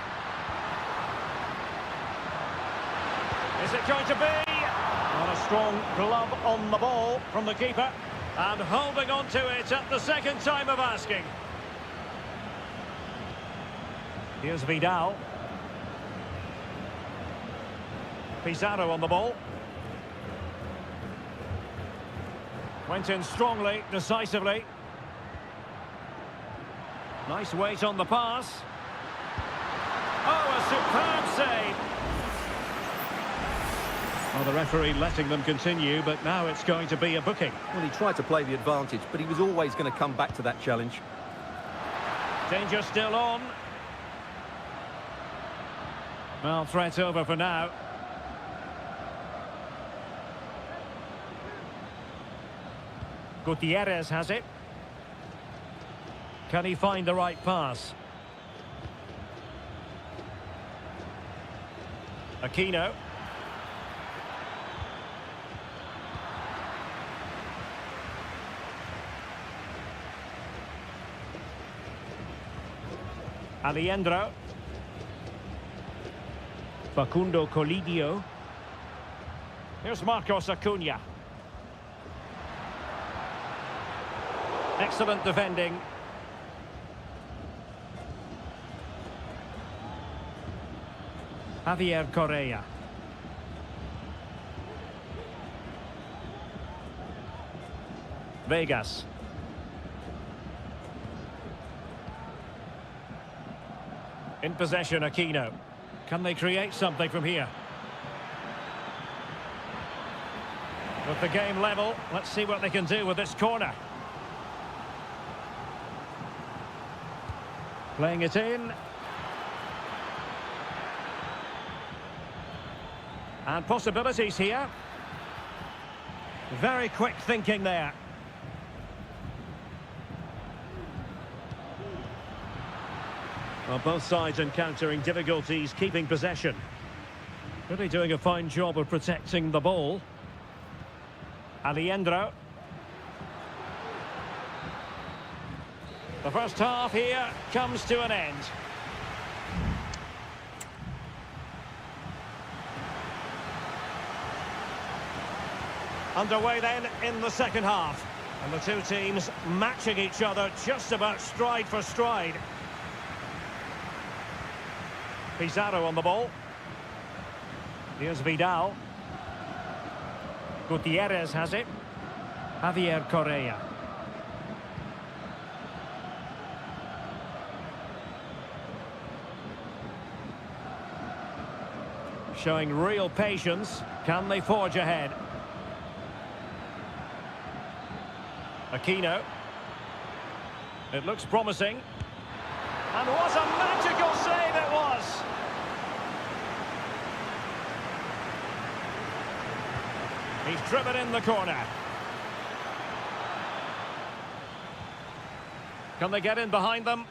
Is it going to be? And a strong glove on the ball from the keeper. And holding on to it at the second time of asking. Here's Vidal. Pizarro on the ball. Went in strongly, decisively. Nice weight on the pass. Oh, a superb save. Well, the referee letting them continue, but now it's going to be a booking. Well, he tried to play the advantage, but he was always going to come back to that challenge. Danger still on. Well, threat over for now. Gutierrez has it. Can he find the right pass? Aquino. Alejandro. Facundo Colidio. Here's Marcos Acuna. Excellent defending. Javier Correa. Vegas. In possession, Aquino. Can they create something from here? With the game level, let's see what they can do with this corner. Playing it in. And possibilities here. Very quick thinking there. Well, both sides encountering difficulties keeping possession. Really doing a fine job of protecting the ball. Alejandro. The first half here comes to an end. Underway then in the second half. And the two teams matching each other just about stride for stride. Pizarro on the ball. Here's Vidal. Gutierrez has it. Javier Correa. showing real patience. Can they forge ahead? Aquino. It looks promising. And what a magical save it was! He's driven in the corner. Can they get in behind them?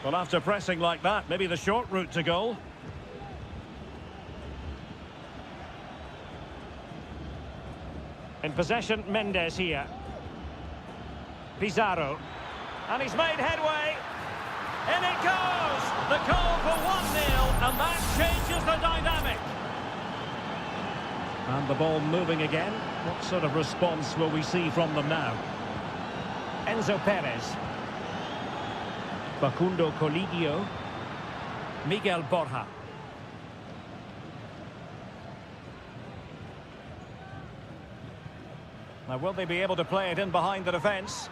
Well, after pressing like that, maybe the short route to goal. In possession, Mendes here. Pizarro. And he's made headway. In it goes! The goal for 1-0, and that changes the dynamic. And the ball moving again. What sort of response will we see from them now? Enzo Perez. Facundo Colidio. Miguel Borja. Now, will they be able to play it in behind the defence?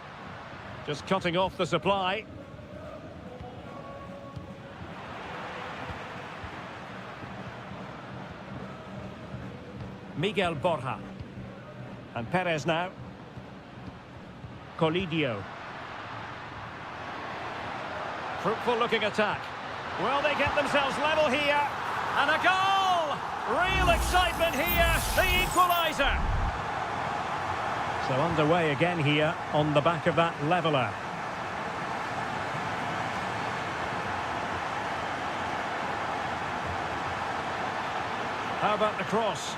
Just cutting off the supply. Miguel Borja. And Perez now. Colidio. Fruitful looking attack. Will they get themselves level here? And a goal! Real excitement here, the equaliser. So underway again here on the back of that leveller. How about the cross?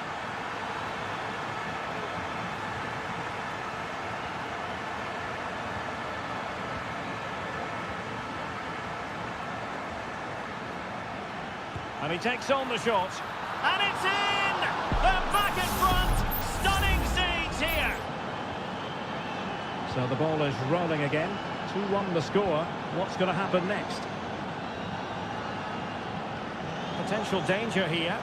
And he takes on the shot. And it's in! They're back in front! Stunning scenes here! So the ball is rolling again. 2-1 the score. What's going to happen next? Potential danger here.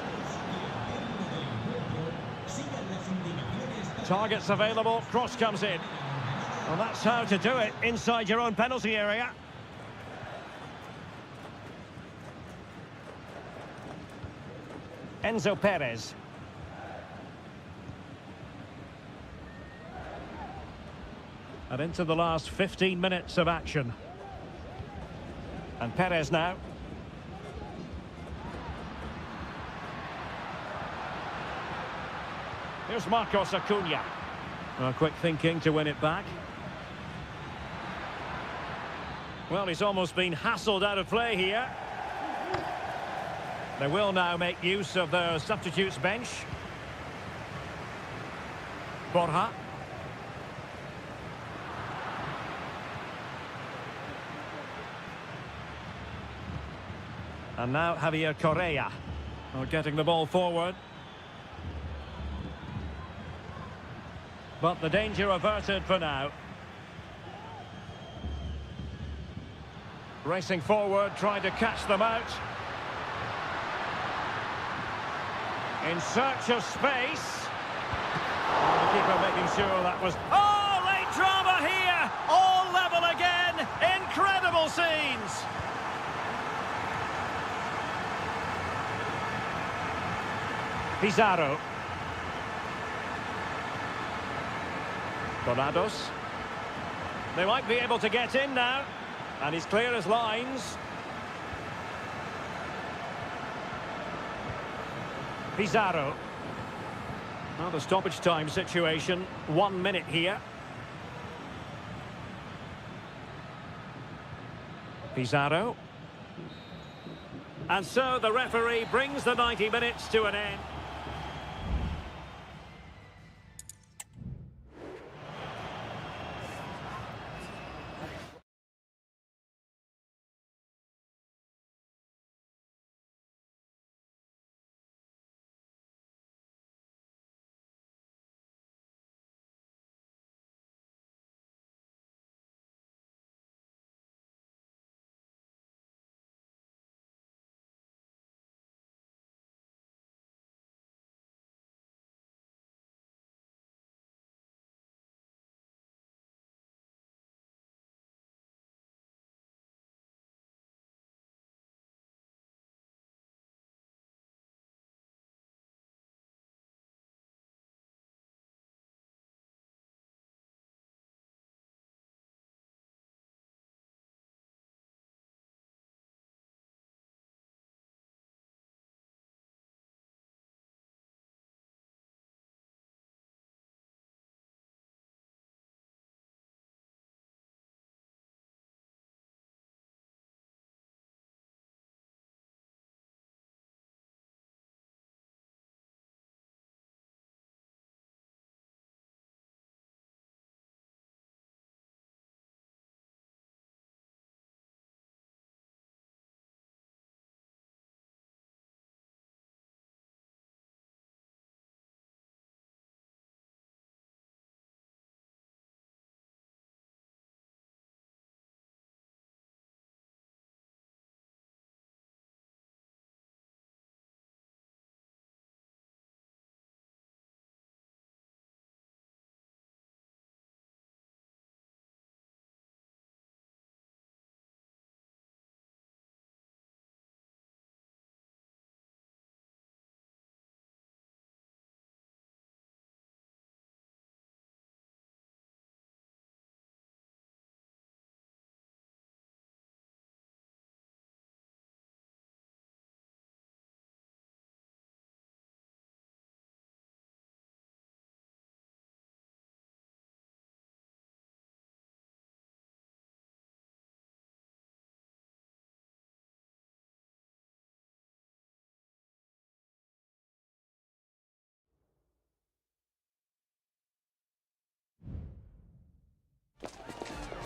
Targets available. Cross comes in. Well, that's how to do it inside your own penalty area. Enzo Perez. And into the last 15 minutes of action. And Perez now. Here's Marcos Acuna. Quick thinking to win it back. Well, he's almost been hassled out of play here. They will now make use of their substitutes bench. Borja. And now Javier Correa. Getting the ball forward. But the danger averted for now. Racing forward, trying to catch them out. In search of space. And the keeper making sure that was... Oh, late drama here! All level again! Incredible scenes! Pizarro. Donados. They might be able to get in now. And he's clear as lines. Pizarro. Well, the stoppage time situation. 1 minute here. Pizarro. And so the referee brings the 90 minutes to an end.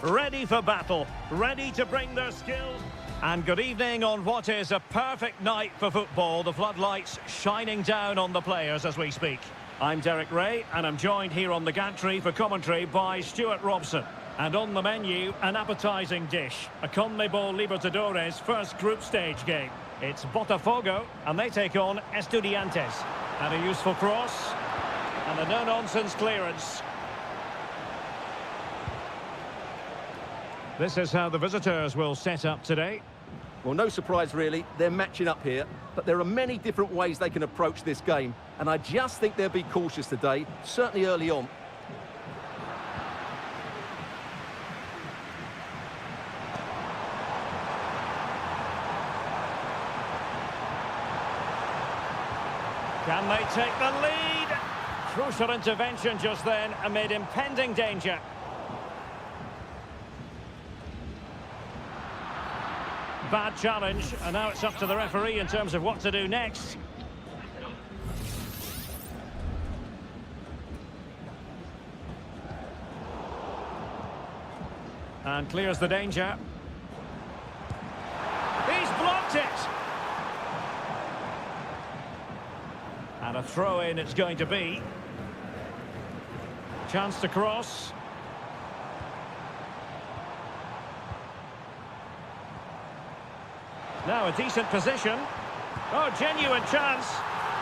ready for battle, ready to bring their skills. And good evening on what is a perfect night for football. The floodlights shining down on the players as we speak. I'm Derek Ray, and I'm joined here on the gantry for commentary by Stuart Robson. And on the menu, an appetising dish, a CONMEBOL Libertadores first group stage game. It's Botafogo, and they take on Estudiantes. And a useful cross, and a no-nonsense clearance. This is how the visitors will set up today. Well, no surprise really, they're matching up here, but there are many different ways they can approach this game, and I just think they'll be cautious today, certainly early on. Can they take the lead? Crucial intervention just then amid impending danger. Bad challenge, and now it's up to the referee in terms of what to do next. And clears the danger. He's blocked it! And a throw-in it's going to be. Chance to cross. Now a decent position. Oh, genuine chance.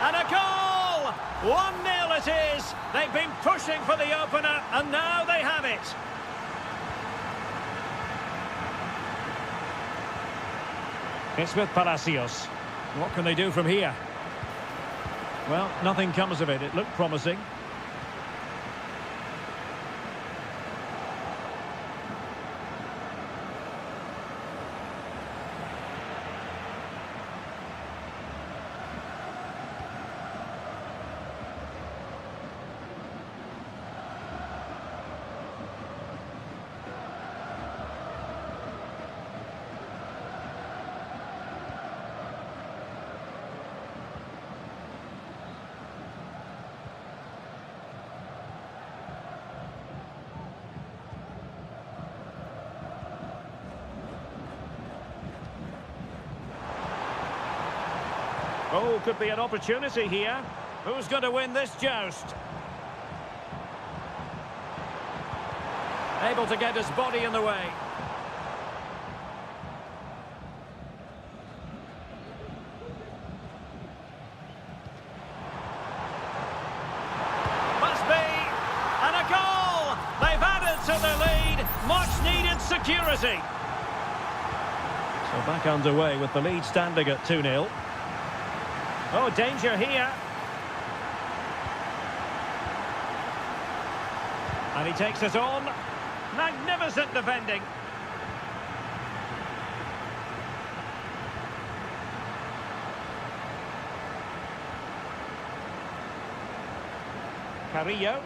And a goal! 1-0 it is. They've been pushing for the opener, and now they have it. It's with Palacios. What can they do from here? Well, nothing comes of it. It looked promising. Oh, could be an opportunity here. Who's going to win this joust? Able to get his body in the way. Must be! And a goal! They've added to the lead. Much needed security. So back underway with the lead standing at 2-0. Oh, danger here. And he takes it on. Magnificent defending. Carrillo.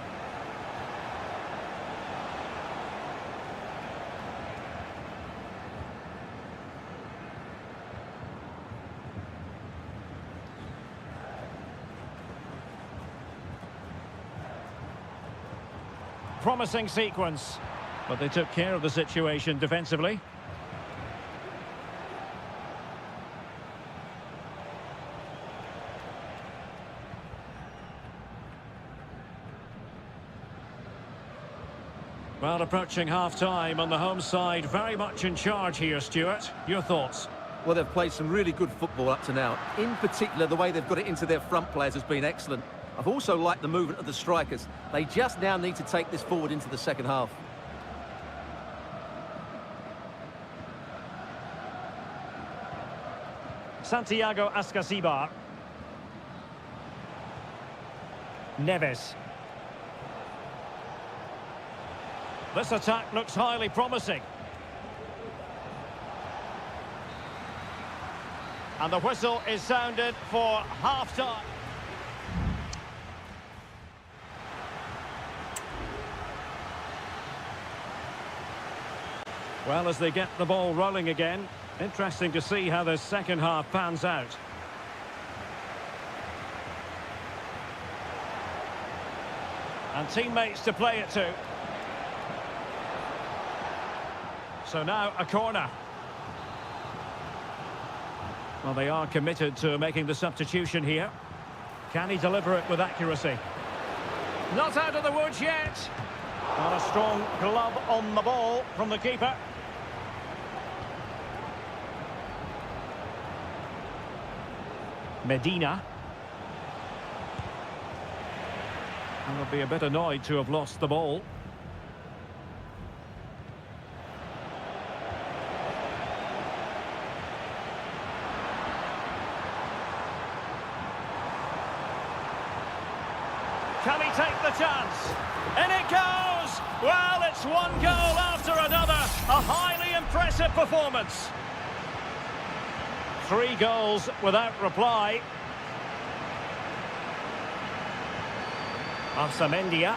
Promising sequence, but they took care of the situation defensively. Well, approaching half-time on the home side, very much in charge here, Stuart. Your thoughts? Well, they've played some really good football up to now. In particular, the way they've got it into their front players has been excellent. I've also liked the movement of the strikers. They just now need to take this forward into the second half. Santiago Ascasibar. Neves. This attack looks highly promising. And the whistle is sounded for half-time. Well, as they get the ball rolling again, interesting to see how the second half pans out. And teammates to play it to. So now a corner. Well, they are committed to making the substitution here. Can he deliver it with accuracy? Not out of the woods yet. Not a strong glove on the ball from the keeper. Medina. And will be a bit annoyed to have lost the ball. Can he take the chance? And it goes! Well, it's one goal after another. A highly impressive performance. 3 goals without reply. Arsamendia.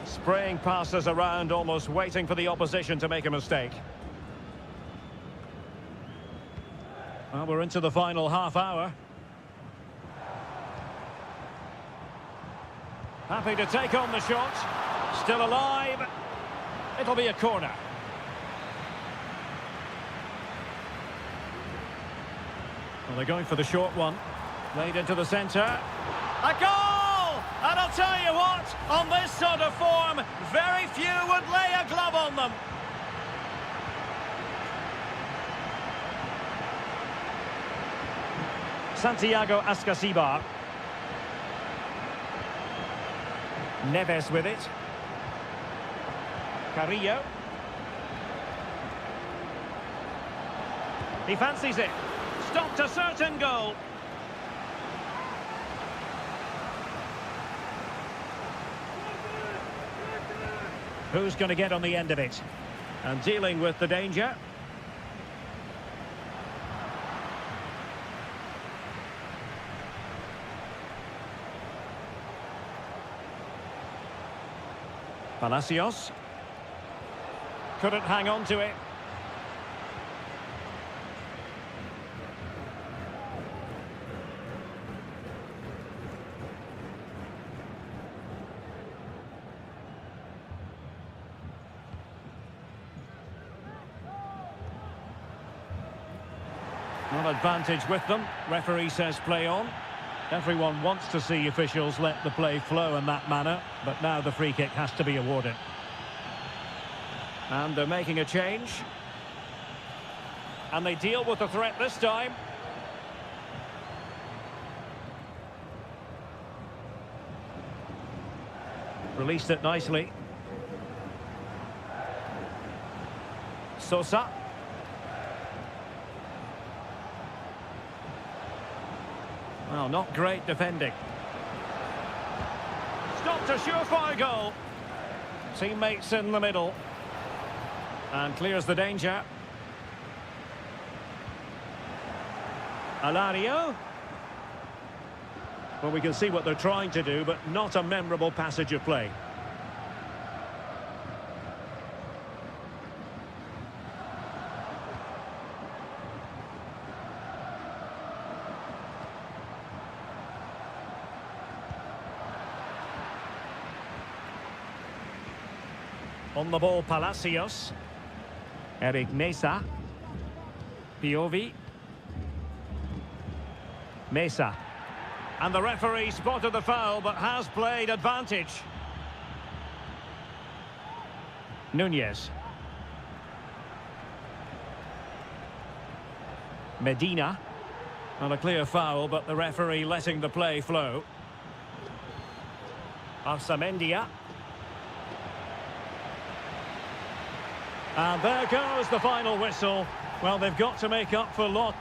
Spraying passes around, almost waiting for the opposition to make a mistake. Well, we're into the final half hour. Happy to take on the shot. Still alive. It'll be a corner. Well, they're going for the short one. Laid into the centre. A goal! And I'll tell you what, on this sort of form, very few would lay a glove on them. Santiago Ascasibar. Neves with it. Carrillo. He fancies it. Stopped a certain goal. Who's going to get on the end of it? And dealing with the danger. Palacios. Couldn't hang on to it. Not advantage with them. Referee says play on. Everyone wants to see officials let the play flow in that manner, but now the free kick has to be awarded. And they're making a change. And they deal with the threat this time. Released it nicely. Sosa. Well, not great defending. Stopped a surefire goal. Teammates in the middle. And clears the danger. Alario. Well, we can see what they're trying to do, but not a memorable passage of play. On the ball, Palacios. Eric Mesa. Piovi. Mesa. And the referee spotted the foul, but has played advantage. Nunez. Medina. Not a clear foul, but the referee letting the play flow. Arsamendia. And there goes the final whistle. Well, they've got to make up for loss.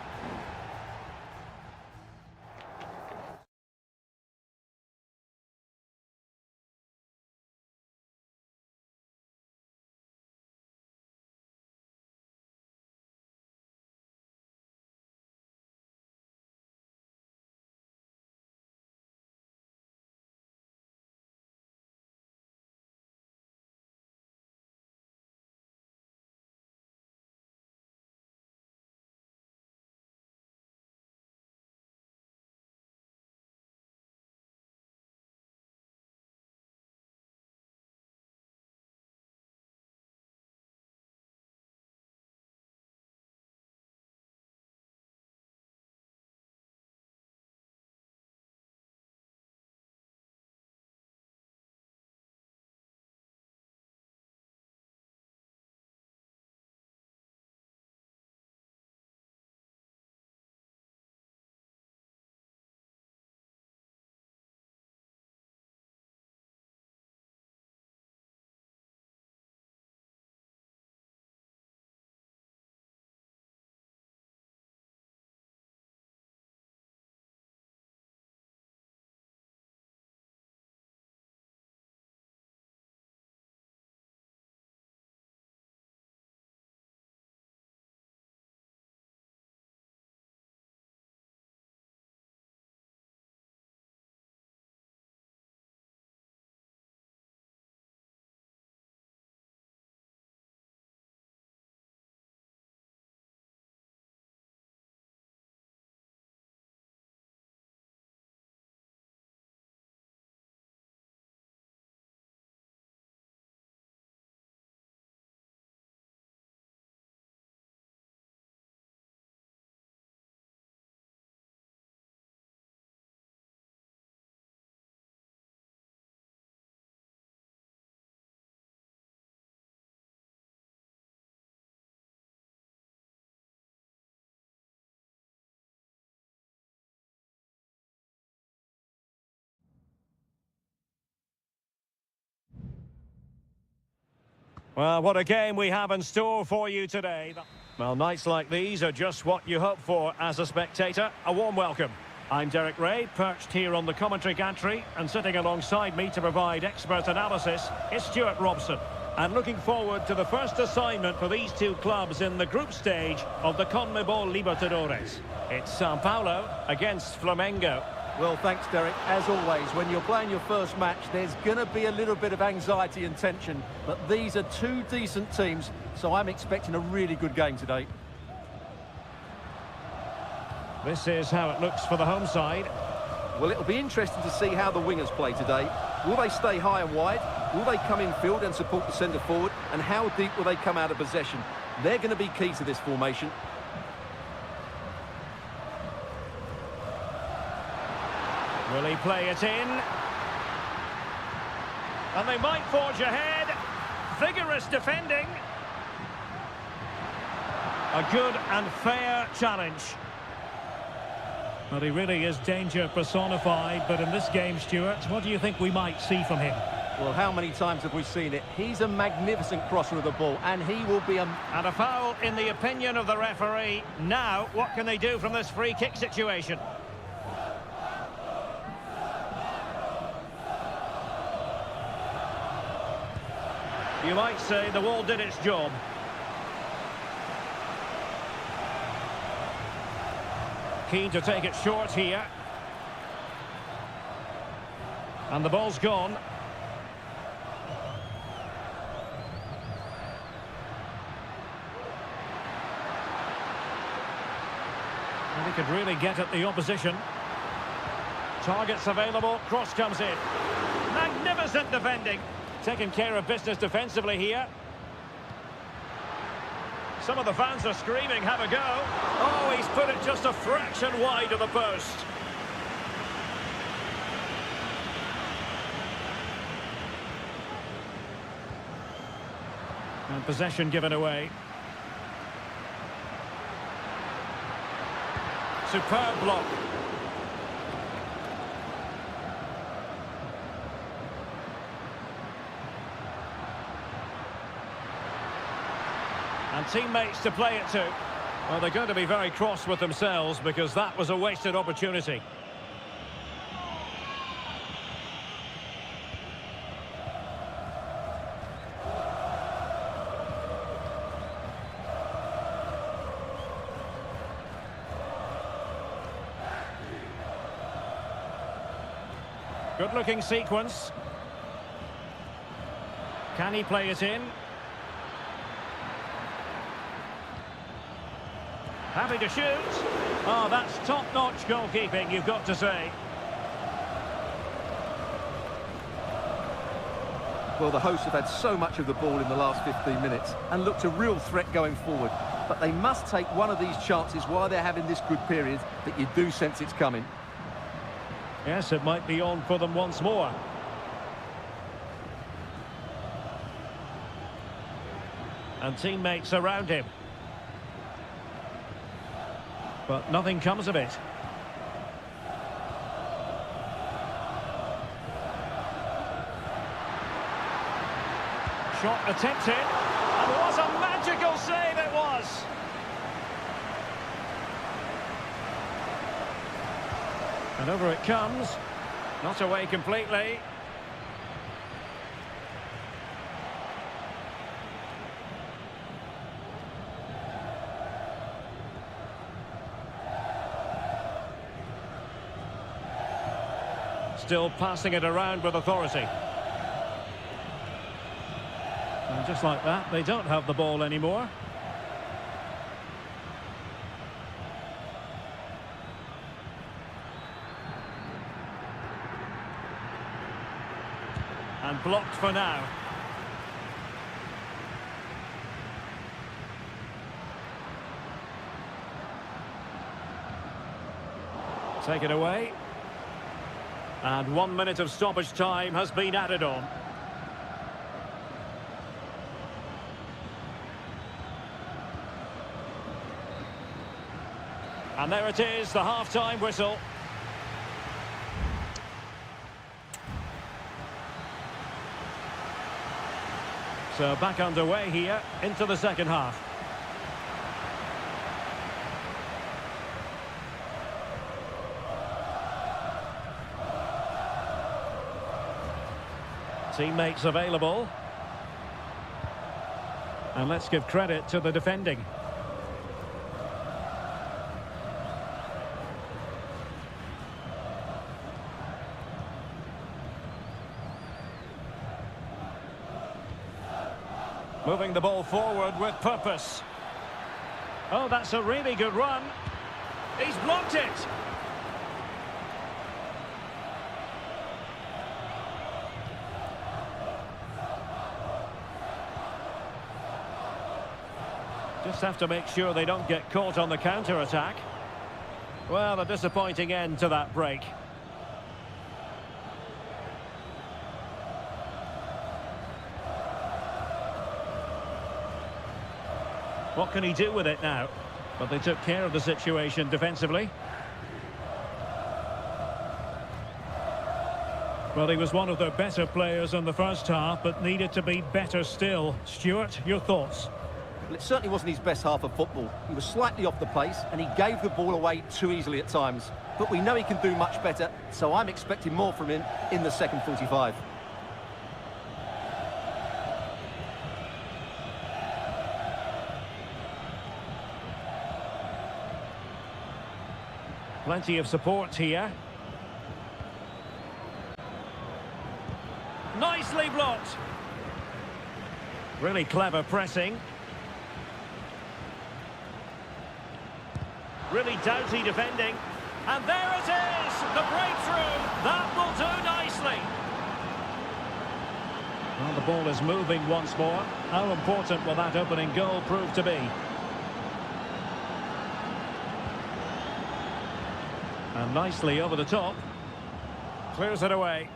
Well, what a game we have in store for you today. Well, nights like these are just what you hope for as a spectator. A warm welcome. I'm Derek Ray, perched here on the commentary gantry, and sitting alongside me to provide expert analysis is Stuart Robson. And looking forward to the first assignment for these two clubs in the group stage of the CONMEBOL Libertadores. It's Sao Paulo against Flamengo. Well, thanks, Derek. As always, when you're playing your first match, there's going to be a little bit of anxiety and tension. But these are two decent teams, so I'm expecting a really good game today. This is how it looks for the home side. Well, it'll be interesting to see how the wingers play today. Will they stay high and wide? Will they come in field and support the centre forward? And how deep will they come out of possession? They're going to be key to this formation. Will he play it in? And they might forge ahead. Vigorous defending. A good and fair challenge. Well, he really is danger personified, but in this game, Stuart, what do you think we might see from him? Well, how many times have we seen it? He's a magnificent crosser of the ball, and he will be a... And a foul in the opinion of the referee. Now, what can they do from this free kick situation? You might say the wall did its job. Keen to take it short here. And the ball's gone. And he could really get at the opposition. Targets available, cross comes in. Magnificent defending. Taking care of business defensively here. Some of the fans are screaming, have a go. Oh, he's put it just a fraction wide of the post. And possession given away. Superb block. And teammates to play it to. Well, they're going to be very cross with themselves because that was a wasted opportunity. Good-looking sequence. Can he play it in? Happy to shoot. Oh, that's top-notch goalkeeping, you've got to say. Well, the hosts have had so much of the ball in the last 15 minutes and looked a real threat going forward. But they must take one of these chances while they're having this good period that you do sense it's coming. Yes, it might be on for them once more. And teammates around him. But nothing comes of it. Shot attempted. And what a magical save it was! And over it comes. Not away completely. Still passing it around with authority. And just like that, they don't have the ball anymore. And blocked for now. Take it away. And 1 minute of stoppage time has been added on. And there it is, the half-time whistle. So back underway here into the second half. Teammates available. And let's give credit to the defending. Moving the ball forward with purpose. Oh, that's a really good run. He's blocked it. Just have to make sure they don't get caught on the counter-attack. Well, a disappointing end to that break. What can he do with it now? But they took care of the situation defensively. Well, he was one of their better players in the first half, but needed to be better still. Stuart, your thoughts? Well, it certainly wasn't his best half of football. He was slightly off the pace and he gave the ball away too easily at times. But we know he can do much better, so I'm expecting more from him in the second 45. Plenty of support here. Nicely blocked. Really clever pressing. Really doughty defending. And there it is! The breakthrough! That will do nicely. Well, the ball is moving once more. How important will that opening goal prove to be? And nicely over the top. Clears it away.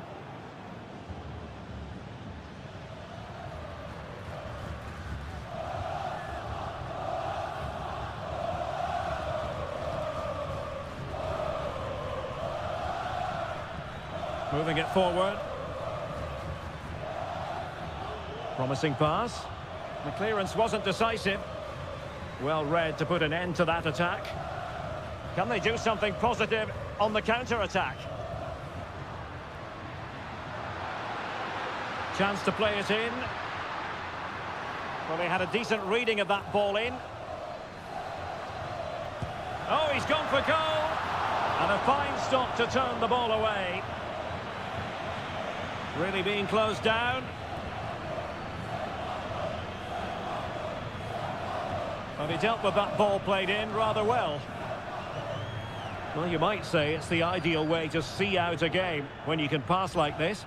Moving it forward. Promising pass. The clearance wasn't decisive. Well read to put an end to that attack. Can they do something positive on the counter-attack? Chance to play it in. Well, they had a decent reading of that ball in. Oh, he's gone for goal. And a fine stop to turn the ball away. Really being closed down. But he dealt with that ball played in rather well. Well, you might say it's the ideal way to see out a game when you can pass like this.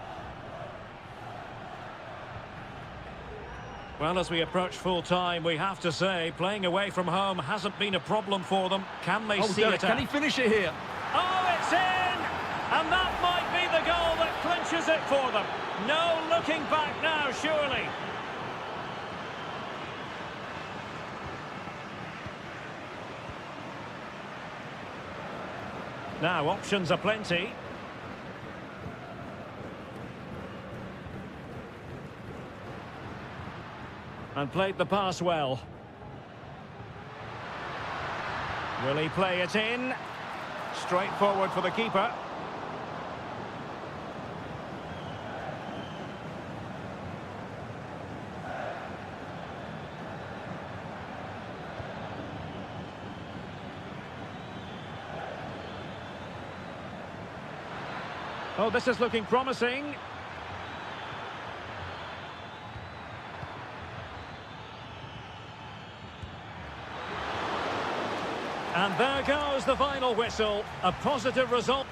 Well, as we approach full time, we have to say playing away from home hasn't been a problem for them. Can they see Derek, it out? can he finish it here? Oh, it's in! And that might be the goal that clinches it for them. No looking back now, surely. Now, options are plenty. And played the pass well. Will he play it in? Straightforward for the keeper. Oh, this is looking promising. And there goes the final whistle. A positive result.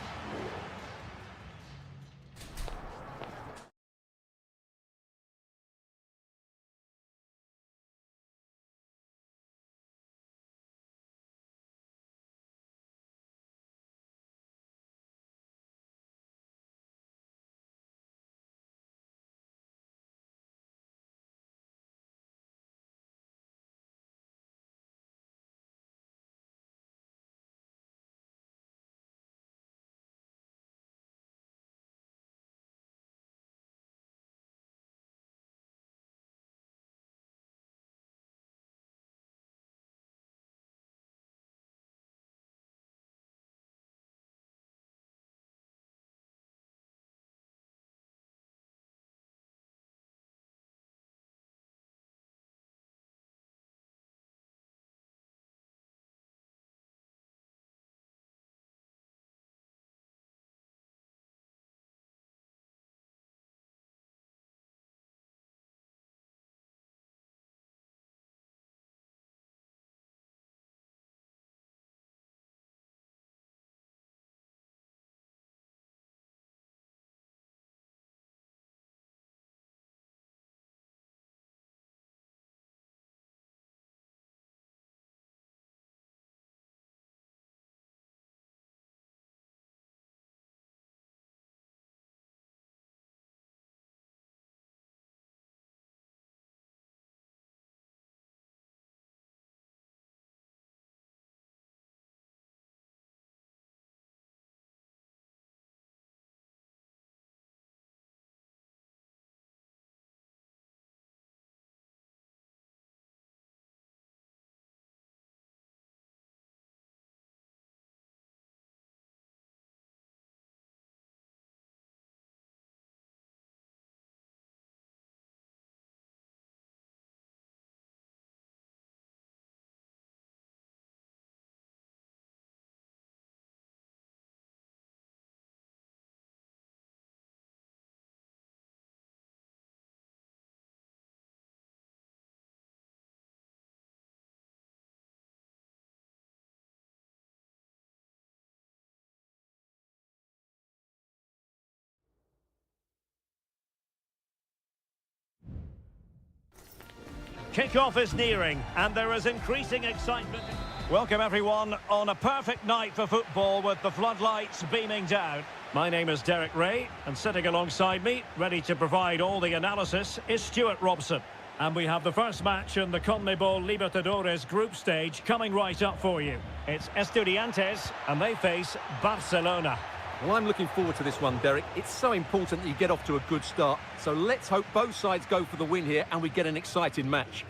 Kick-off is nearing, and there is increasing excitement. Welcome, everyone, on a perfect night for football with the floodlights beaming down. My name is Derek Ray, and sitting alongside me, ready to provide all the analysis, is Stuart Robson. And we have the first match in the CONMEBOL Libertadores group stage coming right up for you. It's Estudiantes, and they face Barcelona. Well, I'm looking forward to this one, Derek. It's so important that you get off to a good start. So let's hope both sides go for the win here and we get an exciting match.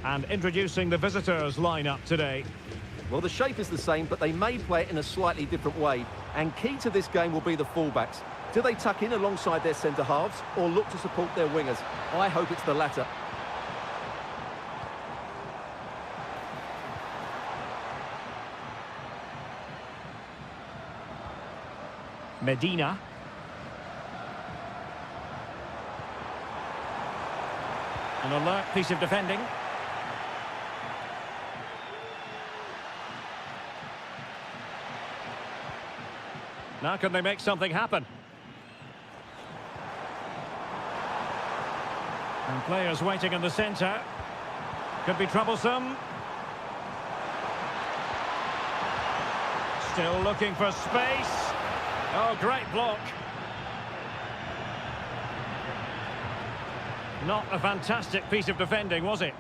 And introducing the visitors' lineup today. Well, the shape is the same, but they may play it in a slightly different way. And key to this game will be the fullbacks. Do they tuck in alongside their centre-halves or look to support their wingers? I hope it's the latter. Medina. An alert piece of defending. Now can they make something happen? And players waiting in the centre. Could be troublesome. Still looking for space. Oh, great block. Not a fantastic piece of defending, was it?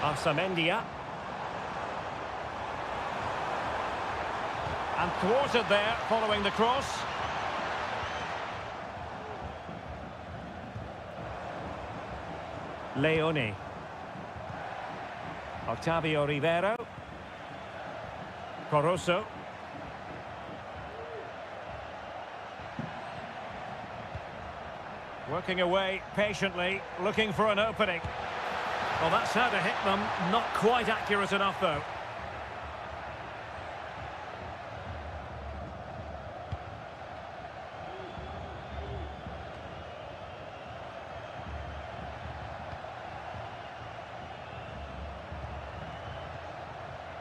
Arsamendia. And thwarted there, following the cross. Leone. Octavio Rivero. Coroso. Working away patiently, looking for an opening. Well, that's how to hit them. Not quite accurate enough, though.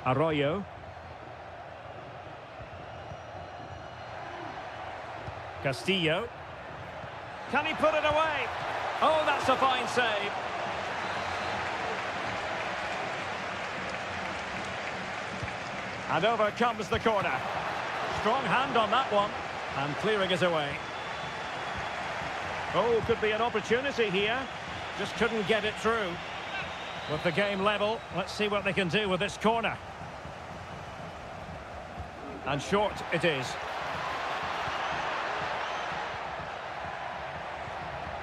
Arroyo. Castillo. Can he put it away? Oh, that's a fine save. And over comes the corner. Strong hand on that one. And clearing it away. Oh, could be an opportunity here. Just couldn't get it through. With the game level, let's see what they can do with this corner. And short it is.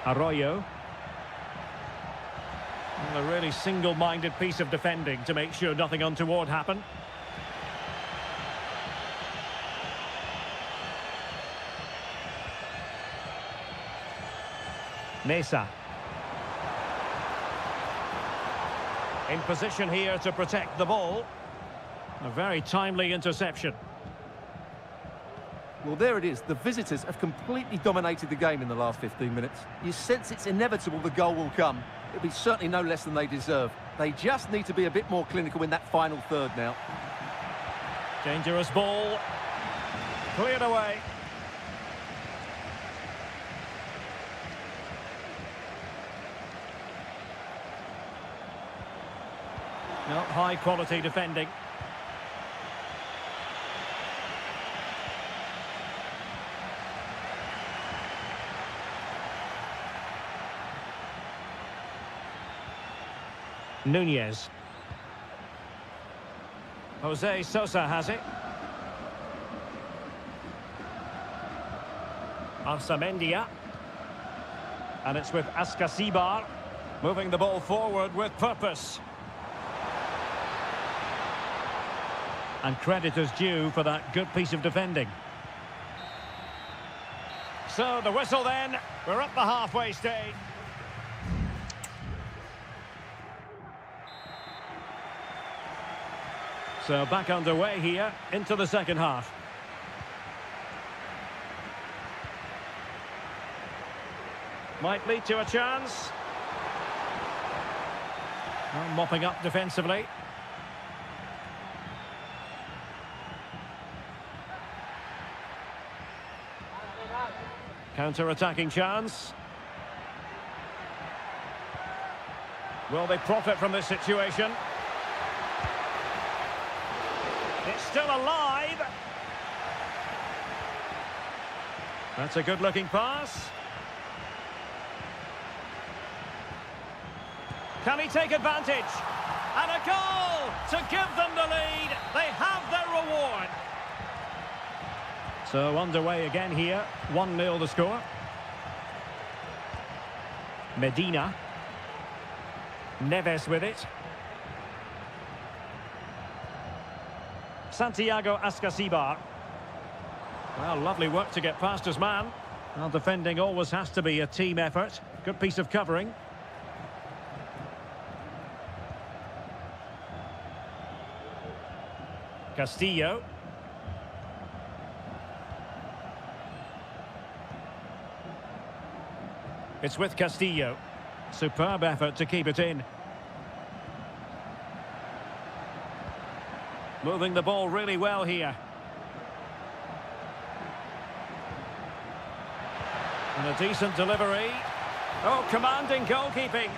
Arroyo. Well, a really single-minded piece of defending to make sure nothing untoward happened. Mesa. In position here to protect the ball. A very timely interception. Well, there it is. The visitors have completely dominated the game in the last 15 minutes. You sense it's inevitable the goal will come. It'll be certainly no less than they deserve. They just need to be a bit more clinical in that final third now. Dangerous ball. Cleared away. Not high quality defending. Nunez. Jose Sosa has it. Arsamendia. And it's with Ascasibar. Moving the ball forward with purpose. And credit is due for that good piece of defending. So the whistle then. We're up the halfway stage. So back underway here into the second half. Might lead to a chance. Well, mopping up defensively. Counter-attacking chance. Will they profit from this situation? It's still alive. That's a good-looking pass. Can he take advantage? And a goal to give them the lead. They have their reward. So underway again here. 1-0 the score. Medina. Neves with it. Santiago Ascasibar. Well, lovely work to get past his man. Well, defending always has to be a team effort. Good piece of covering. Castillo. It's with Castillo. Superb effort to keep it in. Moving the ball really well here. And a decent delivery. Oh, commanding goalkeeping.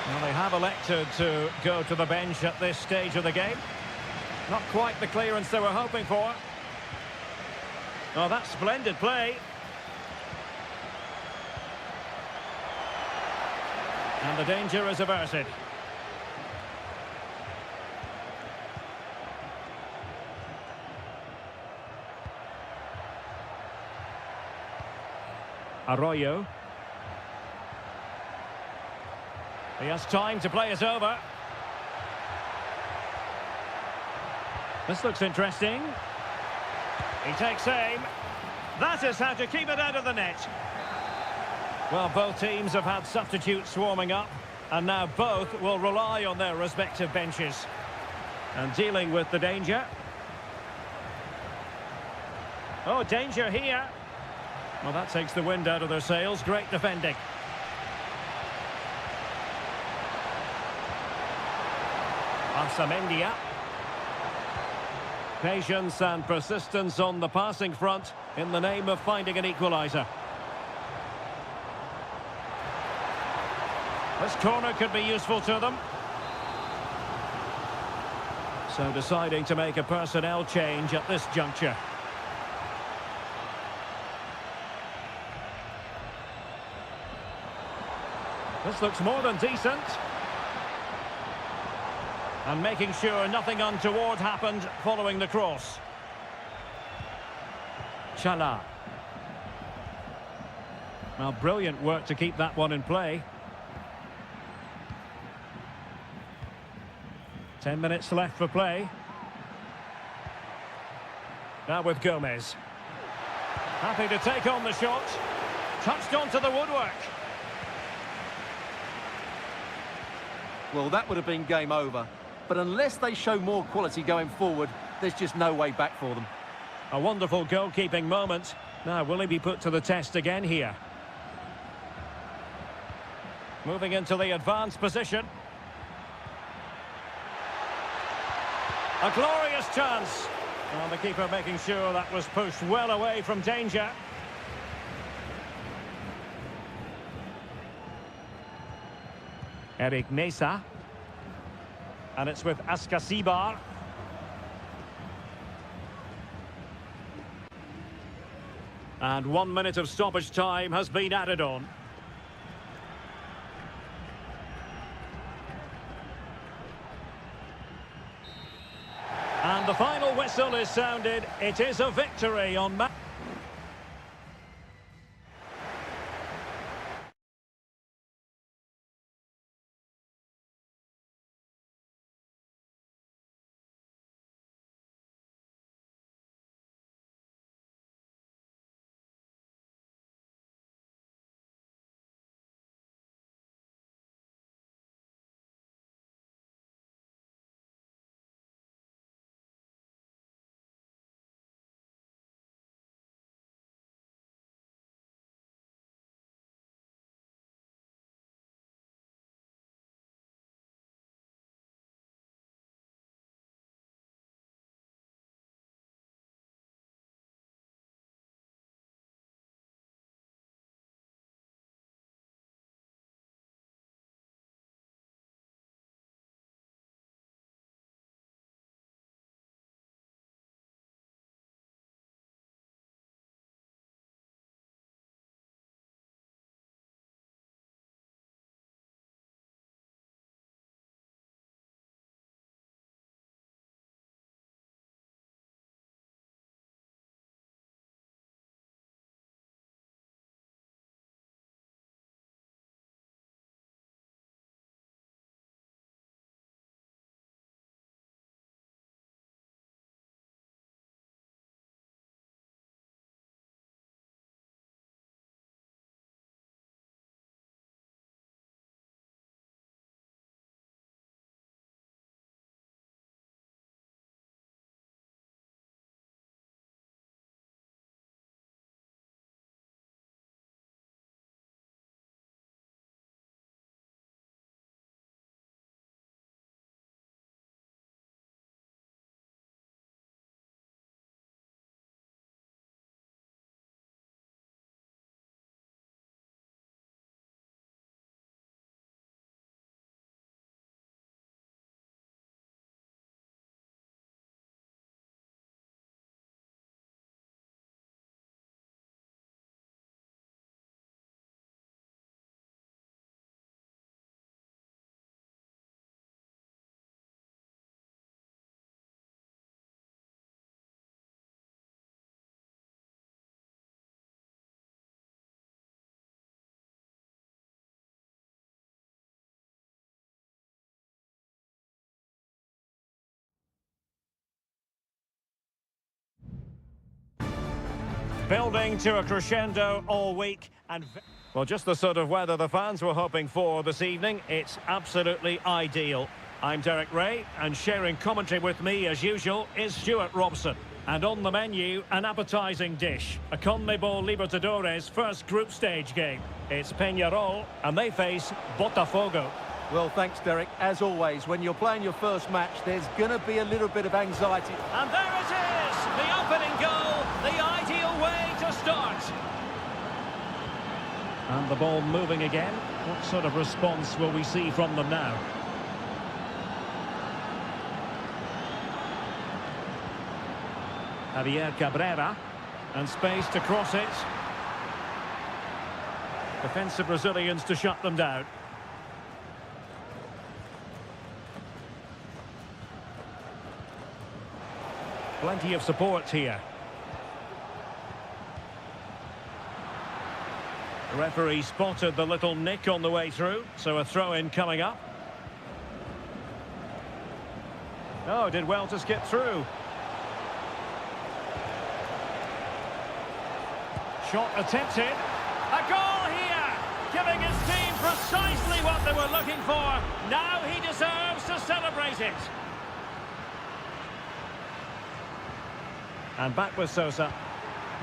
Well, they have elected to go to the bench at this stage of the game. Not quite the clearance they were hoping for. Oh, that's splendid play. And the danger is averted. Arroyo. He has time to play it over. This looks interesting. He takes aim. That is how to keep it out of the net. Well, both teams have had substitutes warming up, and now both will rely on their respective benches. And dealing with the danger. Oh, danger here. Well, that takes the wind out of their sails. Great defending. Arsamendia. Patience and persistence on the passing front in the name of finding an equaliser. This corner could be useful to them. So deciding to make a personnel change at this juncture. This looks more than decent. And making sure nothing untoward happened following the cross. Chala. Well, brilliant work to keep that one in play. 10 minutes left for play. Now with Gomez. Happy to take on the shot. Touched onto the woodwork. Well, that would have been game over. But unless they show more quality going forward, there's just no way back for them. A wonderful goalkeeping moment. Now, will he be put to the test again here? Moving into the advanced position. A glorious chance. Well, the keeper making sure that was pushed well away from danger. Eric Mesa. And it's with Ascasibar. And 1 minute of stoppage time has been added on. And the final whistle is sounded. It is a victory on Building to a crescendo all week and... Well, just the sort of weather the fans were hoping for this evening. It's absolutely ideal. I'm Derek Ray, and sharing commentary with me, as usual, is Stuart Robson. And on the menu, an appetising dish. A CONMEBOL Libertadores first group stage game. It's Peñarol, and they face Botafogo. Well, thanks, Derek. As always, when you're playing your first match, there's going to be a little bit of anxiety. And there it is! The opening goal, the ideal way to start. And the ball moving again. What sort of response will we see from them now? Javier Cabrera, and space to cross it. Defensive Brazilians to shut them down. Plenty of support here. The referee spotted the little nick on the way through, so a throw-in coming up. Oh, did well to skip through. Shot attempted. A goal here! Giving his team precisely what they were looking for. Now he deserves to celebrate it. And back with Sosa.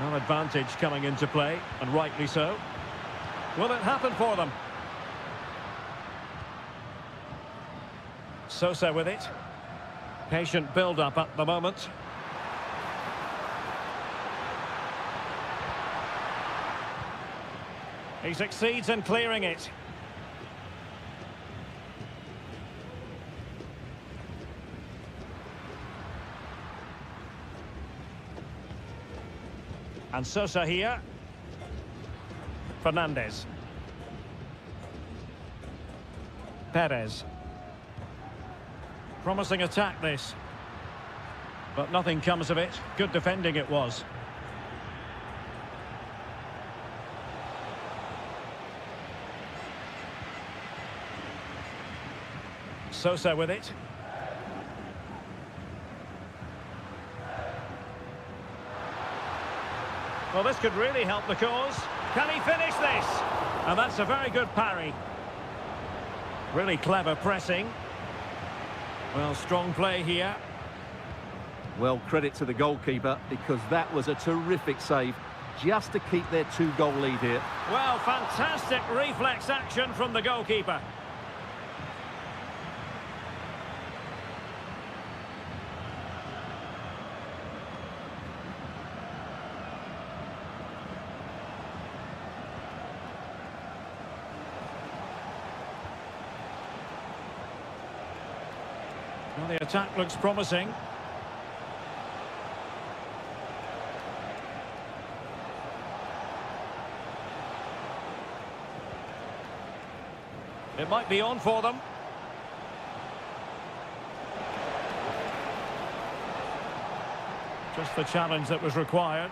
No advantage coming into play, and rightly so. Will it happen for them? Sosa with it. Patient build-up at the moment. He succeeds in clearing it. And Sosa here. Fernandez. Perez. Promising attack this. But nothing comes of it. Good defending it was. Sosa with it. Well, this could really help the cause. Can he finish this? And that's a very good parry. Really clever pressing. Well, strong play here. Well, credit to the goalkeeper, because that was a terrific save, just to keep their two-goal lead here. Well, fantastic reflex action from the goalkeeper. Well, the attack looks promising. It might be on for them. Just the challenge that was required.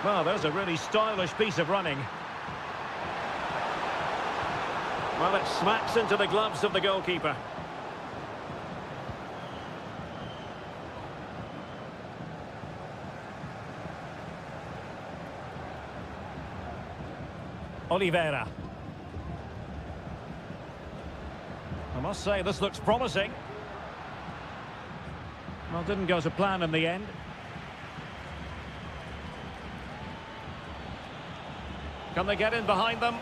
Well, there's a really stylish piece of running. Well, it smacks into the gloves of the goalkeeper. Oliveira. I must say, this looks promising. Well, didn't go to plan in the end. Can they get in behind them?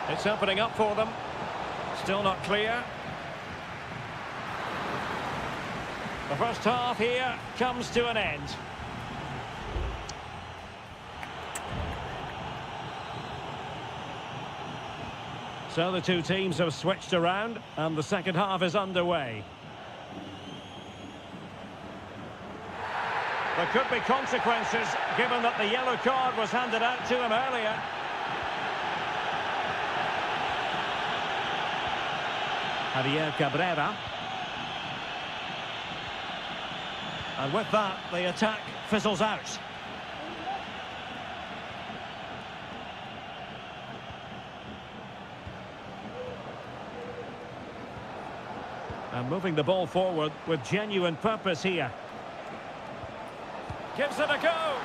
It's opening up for them. Still not clear. The first half here comes to an end. So the two teams have switched around and the second half is underway. There could be consequences given that the yellow card was handed out to him earlier. Javier Cabrera. And with that, the attack fizzles out. And moving the ball forward with genuine purpose here. Gives it a go.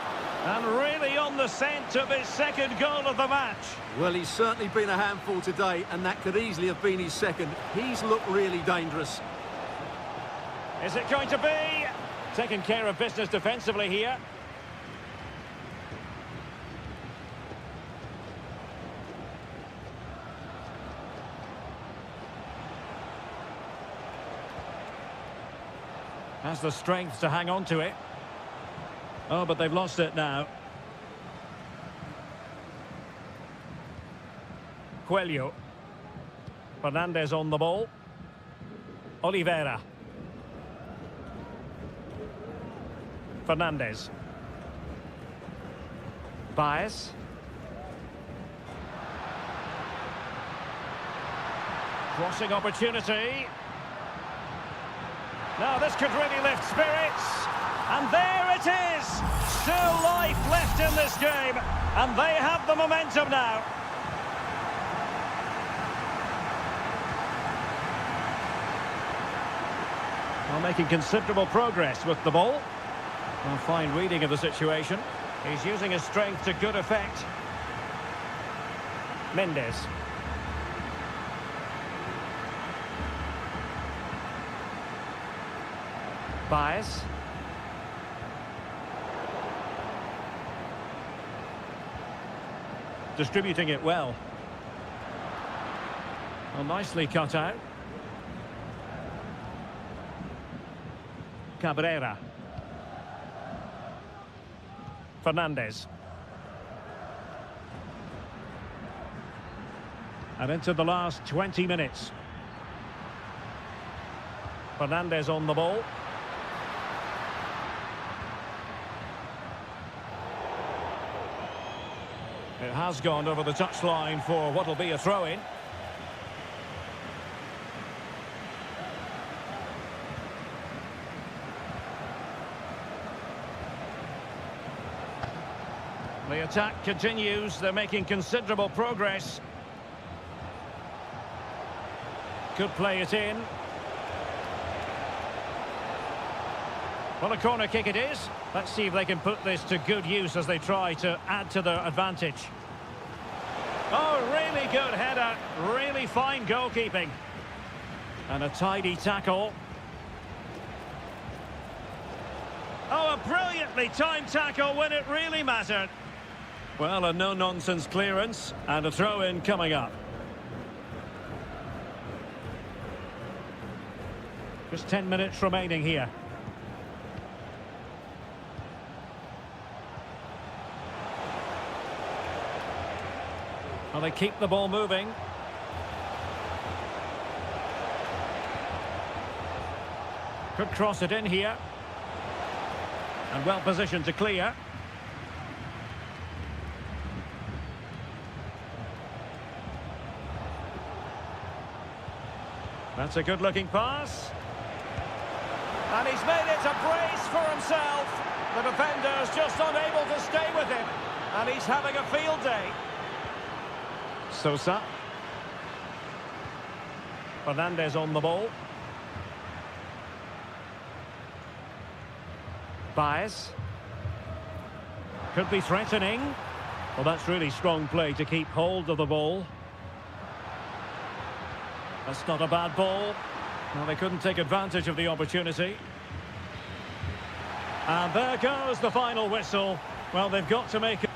And really on the scent of his second goal of the match. Well, he's certainly been a handful today, and that could easily have been his second. He's looked really dangerous. Is it going to be? Taking care of business defensively here. Has the strength to hang on to it. Oh, but they've lost it now. Coelho. Fernandez on the ball. Oliveira. Fernandez. Baez. Crossing opportunity. Now this could really lift spirits. And there it is! Still life left in this game. And they have the momentum now. Well, making considerable progress with the ball. Well, fine reading of the situation. He's using his strength to good effect. Mendes. Baez. Distributing it well. Well, nicely cut out. Cabrera. Fernandez. And into the last 20 minutes. Fernandez on the ball. It has gone over the touchline for what will be a throw-in. The attack continues. They're making considerable progress. Could play it in. Well, a corner kick it is. Let's see if they can put this to good use as they try to add to their advantage. Oh, really good header. Really fine goalkeeping. And a tidy tackle. Oh, a brilliantly timed tackle when it really mattered. Well, a no-nonsense clearance and a throw-in coming up. Just 10 minutes remaining here. Well, they keep the ball moving. Could cross it in here. And well positioned to clear. That's a good-looking pass. And he's made it a brace for himself. The defender's just unable to stay with him. And he's having a field day. Sosa. Fernandez on the ball. Baez. Could be threatening. Well, that's really strong play to keep hold of the ball. That's not a bad ball. Well, they couldn't take advantage of the opportunity. And there goes the final whistle. Well, they've got to make it.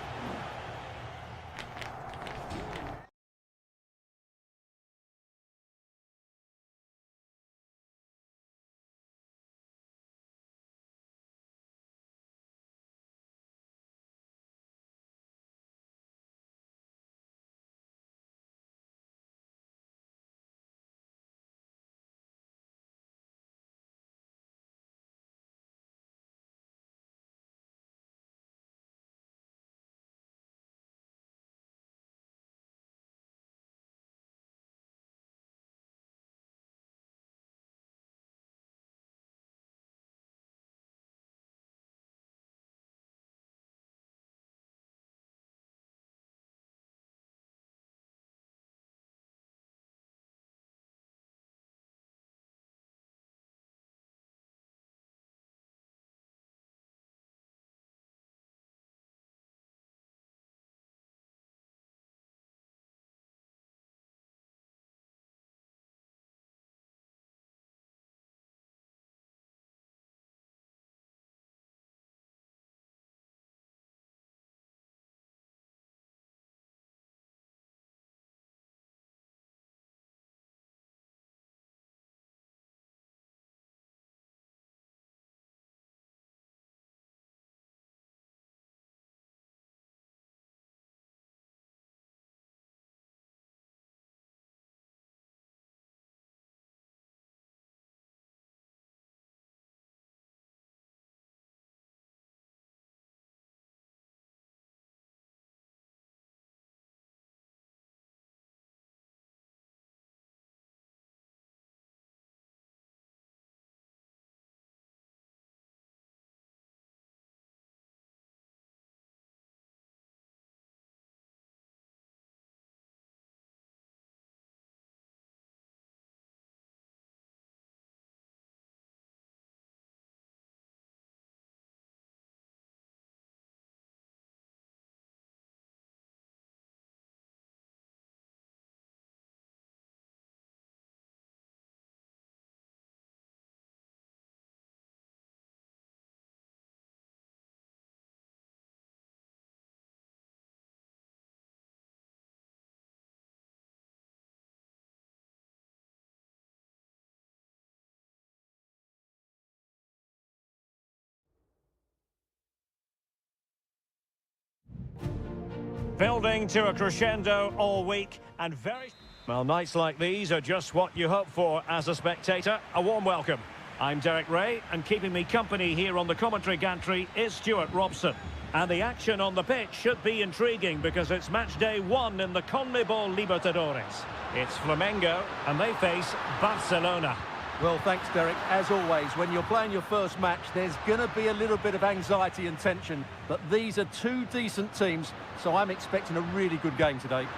Building to a crescendo all week and very... Well, nights like these are just what you hope for as a spectator. A warm welcome. I'm Derek Ray, and keeping me company here on the commentary gantry is Stuart Robson. And the action on the pitch should be intriguing because it's match day 1 in the CONMEBOL Libertadores. It's Flamengo, and they face Barcelona. Well, thanks, Derek. As always, when you're playing your first match, there's going to be a little bit of anxiety and tension. But these are two decent teams, so I'm expecting a really good game today.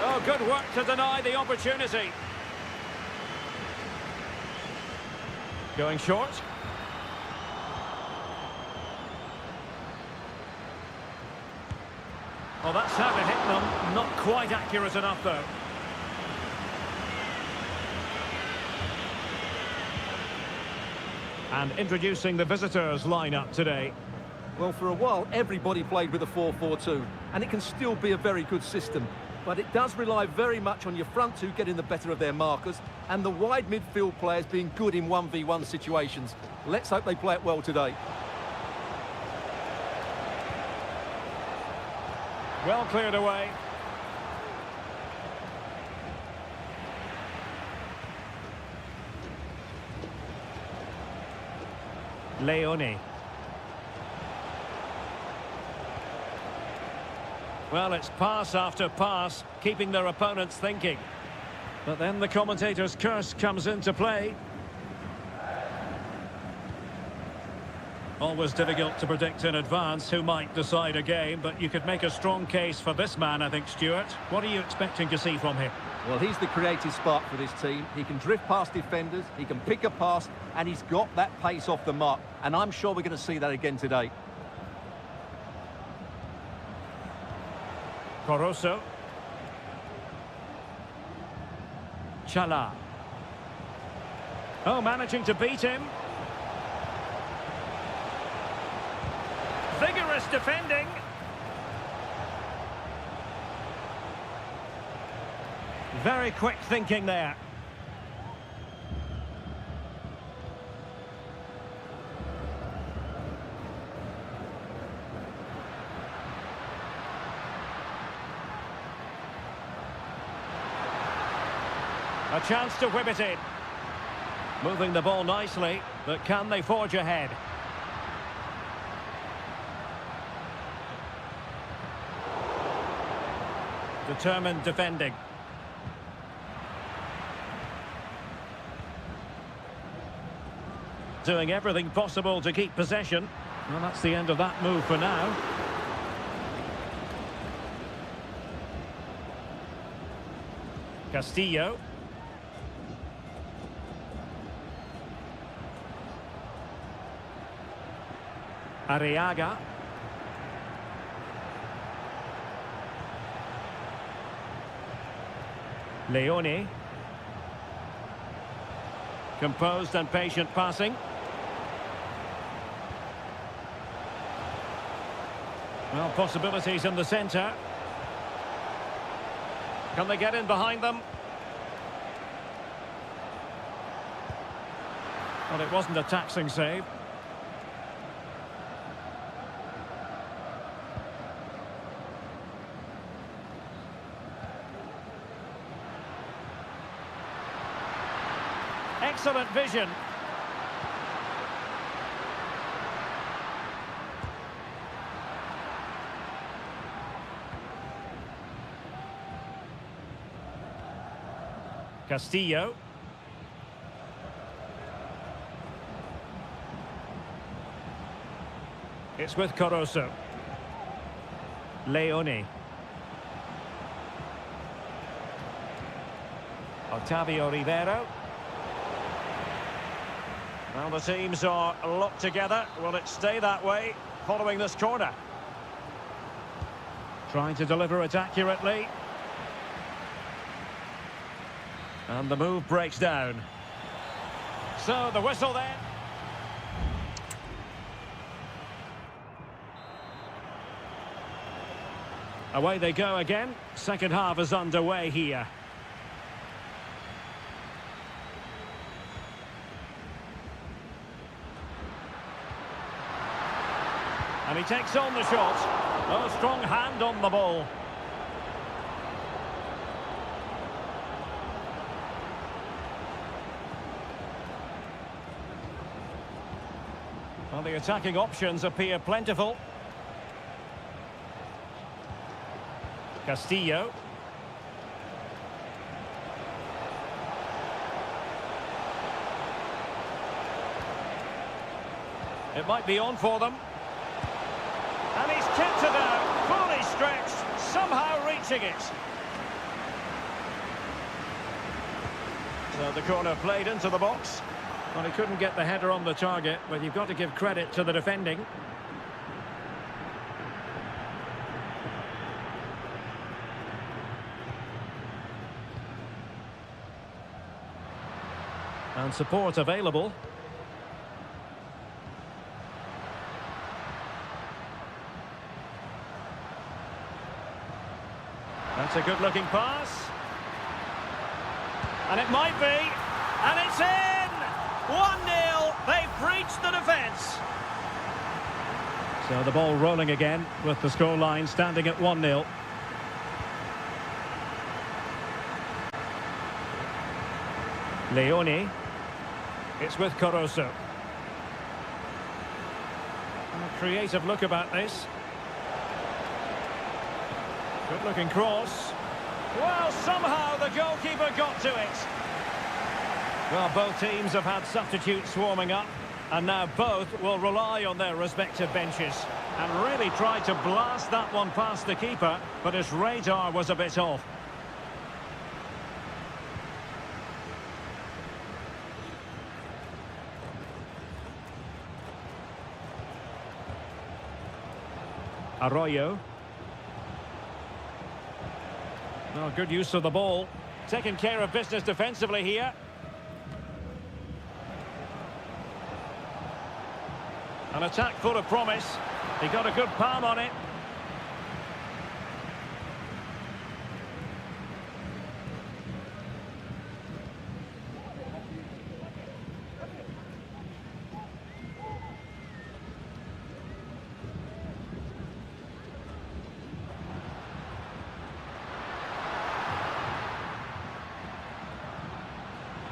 Oh, good work to deny the opportunity. Going short. Well, that's how to hit them. Not quite accurate enough, though. And introducing the visitors' lineup today. Well, for a while, everybody played with a 4-4-2, and it can still be a very good system. But it does rely very much on your front two getting the better of their markers, and the wide midfield players being good in 1v1 situations. Let's hope they play it well today. Well cleared away. Leone. Well, it's pass after pass, keeping their opponents thinking. But then the commentator's curse comes into play. Always difficult to predict in advance who might decide a game, but you could make a strong case for this man, I think, Stuart. What are you expecting to see from him? Well, he's the creative spark for this team. He can drift past defenders, he can pick a pass, and he's got that pace off the mark. And I'm sure we're going to see that again today. Coroso. Chala. Oh, managing to beat him. Vigorous defending. Very quick thinking there. A chance to whip it in. Moving the ball nicely, but can they forge ahead? Determined defending. Doing everything possible to keep possession. Well, that's the end of that move for now. Castillo. Arriaga. Leone. Composed and patient passing. Well, possibilities in the centre. Can they get in behind them? Well, it wasn't a taxing save. Excellent vision. Castillo. It's with Coroso. Leone. Otavio Rivero. Well, the teams are locked together. Will it stay that way following this corner? Trying to deliver it accurately. And the move breaks down. So the whistle then. Away they go again. Second half is underway here. And he takes on the shot. Oh, strong hand on the ball. Well, the attacking options appear plentiful. Castillo. It might be on for them. And he's kept it out, fully stretched, somehow reaching it. So the corner played into the box. Well, he couldn't get the header on the target, but you've got to give credit to the defending. And support available. That's a good-looking pass. And it might be. And it's in! 1-0. They've breached the defence. So the ball rolling again with the scoreline standing at 1-0. Leone. It's with Caruso. A creative look about this. Good-looking cross. Well, somehow the goalkeeper got to it. Well, both teams have had substitutes warming up, and now both will rely on their respective benches. And really tried to blast that one past the keeper, but his radar was a bit off. Arroyo. Well, good use of the ball. Taking care of business defensively here. An attack full of promise. He got a good palm on it.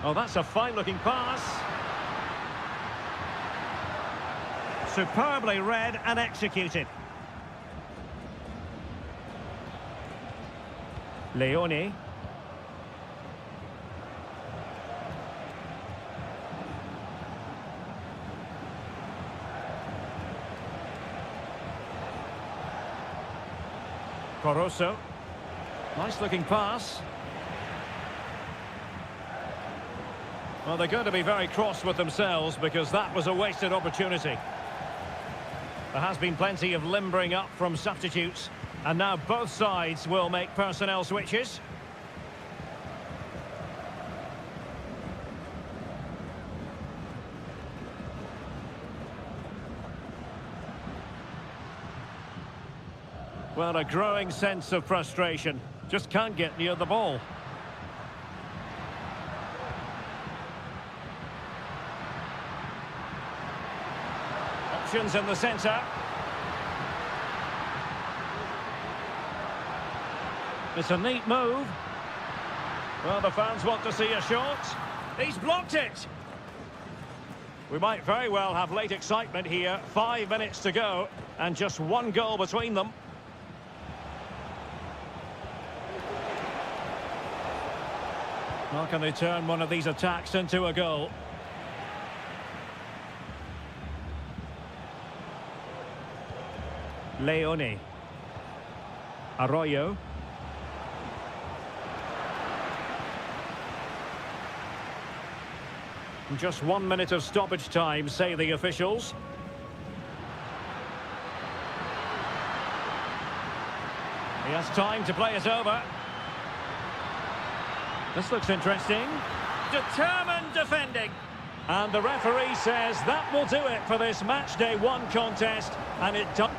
Oh, that's a fine-looking pass. Superbly read and executed. Leone. Caruso. Nice-looking pass. Well, they're going to be very cross with themselves because that was a wasted opportunity. There has been plenty of limbering up from substitutes, and now both sides will make personnel switches. Well, a growing sense of frustration. Just can't get near the ball. In the centre. It's a neat move. Well, the fans want to see a shot. He's blocked it. We might very well have late excitement here. 5 minutes to go and just one goal between them. How can they turn one of these attacks into a goal? Leone. Arroyo. Just 1 minute of stoppage time, say the officials. He has time to play it over. This looks interesting. Determined defending. And the referee says that will do it for this match day 1 contest. And it does.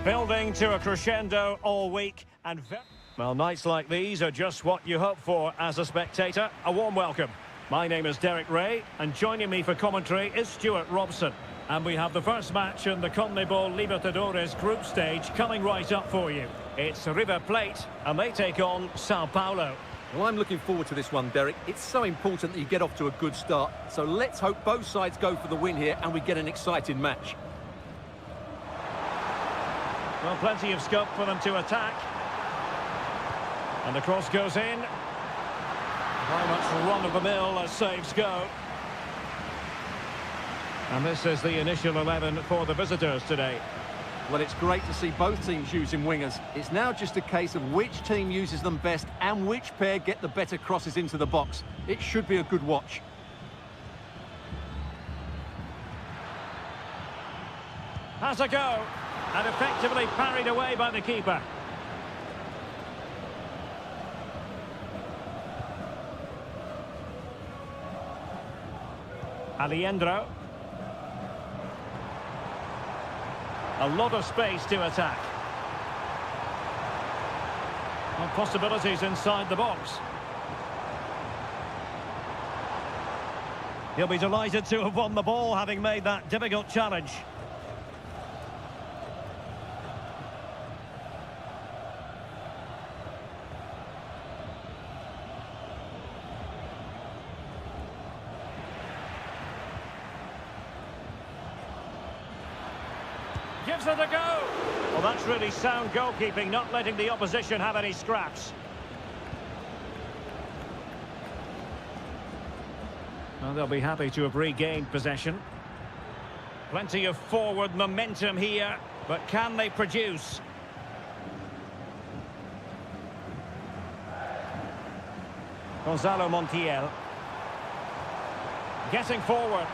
Building to a crescendo all week and well, nights like these are just what you hope for as a spectator. A warm welcome. My name is Derek Ray, and joining me for commentary is Stuart Robson. And we have the first match in the CONMEBOL Libertadores group stage coming right up for you. It's River Plate, and they take on Sao Paulo. Well, I'm looking forward to this one, Derek. It's so important that you get off to a good start. So let's hope both sides go for the win here and we get an exciting match. Well, plenty of scope for them to attack. And the cross goes in. Very much run-of-the-mill as saves go. And this is the initial 11 for the visitors today. Well, it's great to see both teams using wingers. It's now just a case of which team uses them best and which pair get the better crosses into the box. It should be a good watch. Has a go. And effectively parried away by the keeper. Alejandro. A lot of space to attack. And possibilities inside the box. He'll be delighted to have won the ball, having made that difficult challenge. Gives it a go. Well, that's really sound goalkeeping, not letting the opposition have any scraps. Well, they'll be happy to have regained possession. Plenty of forward momentum here, but can they produce? Gonzalo Montiel. Getting forward.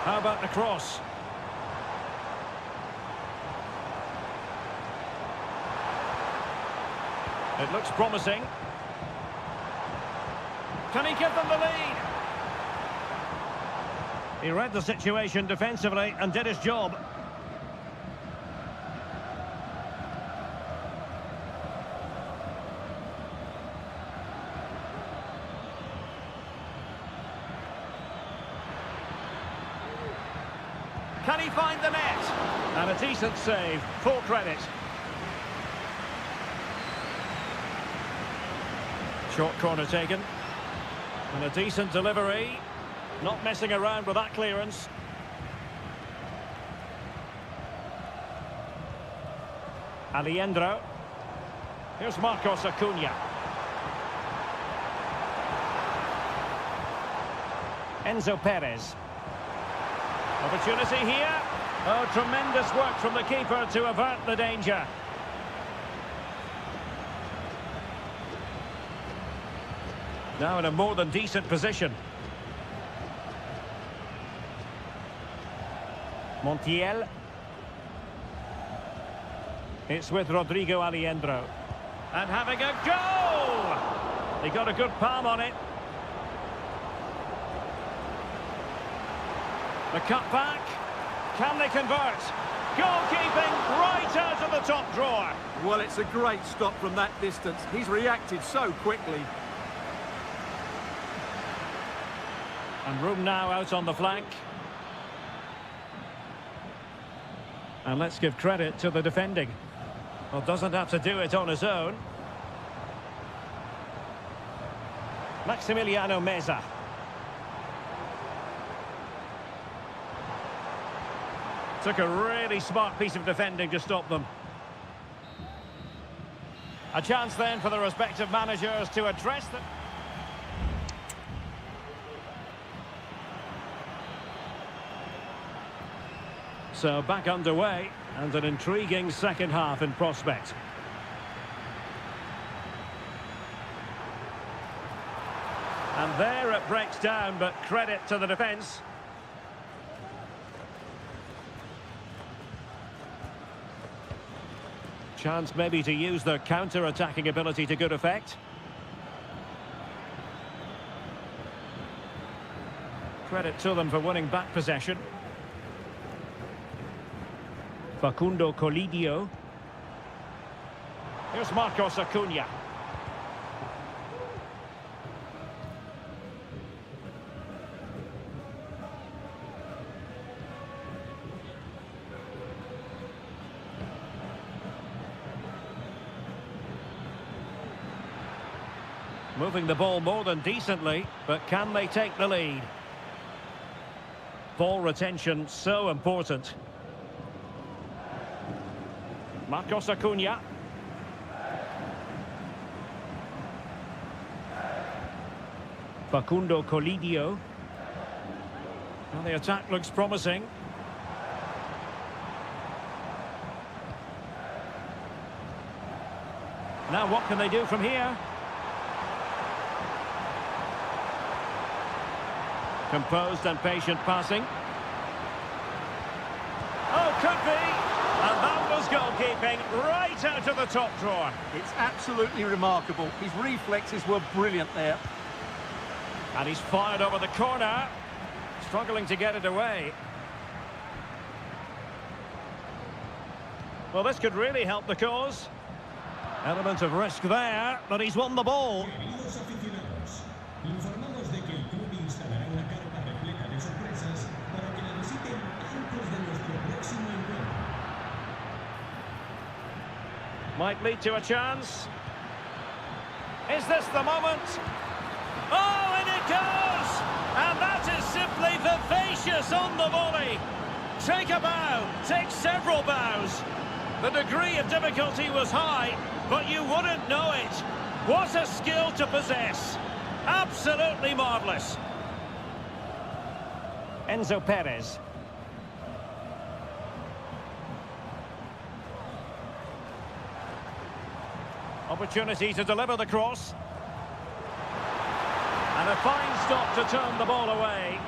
How about the cross? It looks promising. Can he give them the lead? He read the situation defensively and did his job. Can he find the net? And a decent save. Full credit. Short corner taken. And a decent delivery. Not messing around with that clearance. Alejandro. Here's Marcos Acuna. Enzo Perez. Opportunity here. Oh, tremendous work from the keeper to avert the danger. Now in a more than decent position. Montiel. It's with Rodrigo Alejandro. And having a goal! They got a good palm on it. The cut back. Can they convert? Goalkeeping right out of the top drawer. Well, it's a great stop from that distance. He's reacted so quickly. And room now out on the flank. And let's give credit to the defending. Well, doesn't have to do it on his own. Maximiliano Meza. Took a really smart piece of defending to stop them. A chance then for the respective managers to address them. So back underway, and an intriguing second half in prospect. And there it breaks down, but credit to the defence. Chance maybe to use their counter-attacking ability to good effect. Credit to them for winning back possession. Facundo Colidio. Here's Marcos Acuna. Moving the ball more than decently, but can they take the lead? Ball retention so important. Marcos Acuna. Facundo Colidio. Well, the attack looks promising. Now what can they do from here? Composed and patient passing. Oh, could be. And that was goalkeeping right out of the top drawer. It's absolutely remarkable. His reflexes were brilliant there. And he's fired over the corner. Struggling to get it away. Well, this could really help the cause. Element of risk there, but he's won the ball. Queridos aficionados, informamos de que el club instalará una carpa repleta de sorpresas para que la visiten antes de nuestro próximo encuentro. Might lead to a chance. Is this the moment? Oh, and it goes! And that is simply vivacious on the volley. Take a bow, take several bows. The degree of difficulty was high, but you wouldn't know it. What a skill to possess. Absolutely marvellous. Enzo Perez. Opportunity to deliver the cross. And a fine stop to turn the ball away.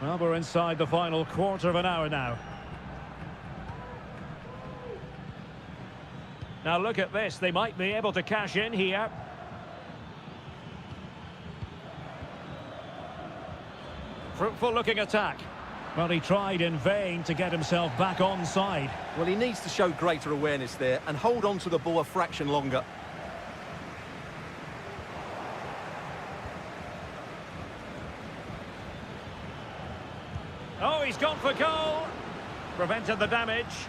Well, we're inside the final quarter of an hour now. Now look at this, they might be able to cash in here. Fruitful looking attack. Well, he tried in vain to get himself back onside. Well, he needs to show greater awareness there and hold on to the ball a fraction longer. Oh, he's gone for goal. Prevented the damage.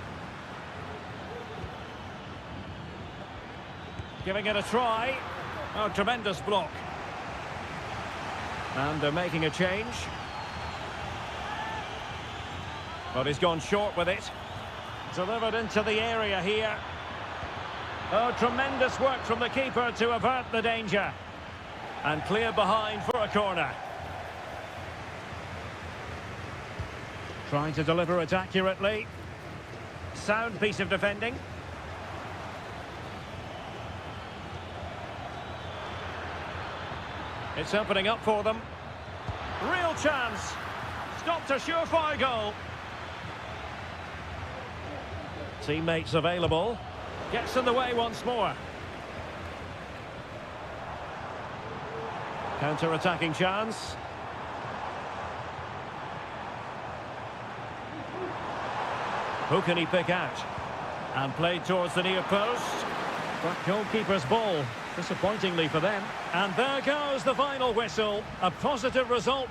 Giving it a try. Oh, tremendous block. And they're making a change. But he's gone short with it. Delivered into the area here. Oh, tremendous work from the keeper to avert the danger. And clear behind for a corner. Trying to deliver it accurately. Sound piece of defending. It's opening up for them. Real chance. Stopped a surefire goal. Teammates available. Gets in the way once more. Counter-attacking chance. Who can he pick out? And played towards the near post. But goalkeeper's ball, disappointingly for them. And there goes the final whistle. A positive result.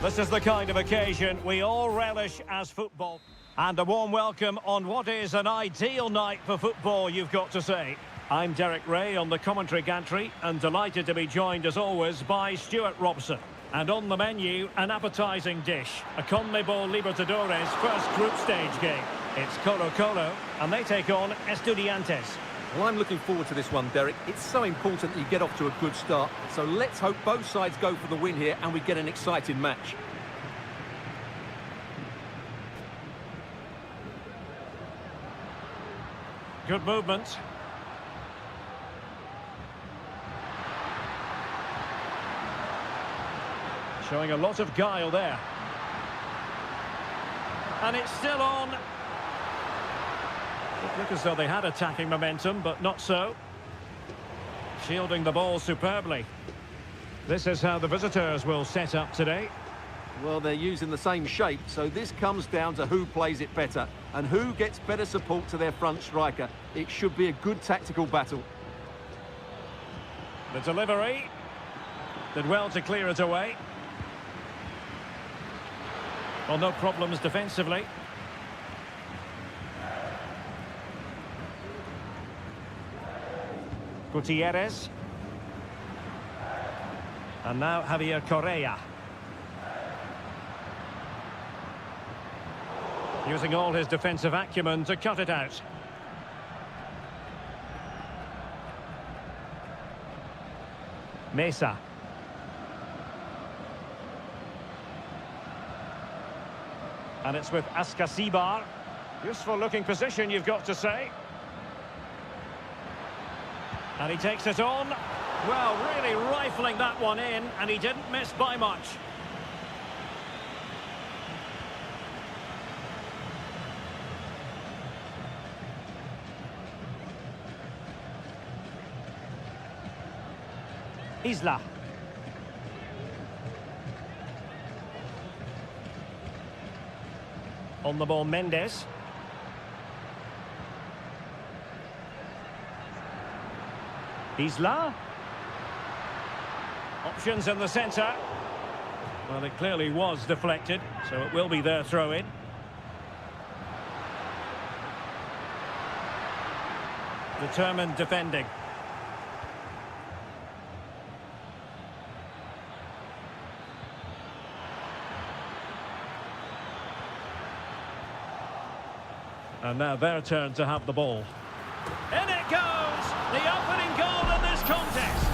This is the kind of occasion we all relish as football. And a warm welcome on what is an ideal night for football, you've got to say. I'm Derek Ray on the commentary gantry and delighted to be joined as always by Stuart Robson. And on the menu, an appetising dish, a CONMEBOL Libertadores first group stage game. It's Colo-Colo and they take on Estudiantes. Well, I'm looking forward to this one, Derek. It's so important that you get off to a good start. So let's hope both sides go for the win here and we get an exciting match. Good movement. Showing a lot of guile there. And it's still on. It looked as though they had attacking momentum, but not so. Shielding the ball superbly. This is how the visitors will set up today. Well, they're using the same shape, so this comes down to who plays it better and who gets better support to their front striker. It should be a good tactical battle. The delivery. Did well to clear it away. Well, no problems defensively. Gutierrez. And now Javier Correa. Using all his defensive acumen to cut it out. Mesa. And it's with Askasibar. Useful looking position, you've got to say. And he takes it on. Well, really rifling that one in, and he didn't miss by much. Isla. On the ball, Mendes. Isla. Options in the centre. Well, it clearly was deflected, so it will be their throw-in. Determined defending. And now their turn to have the ball. In it goes! The opening goal in this contest.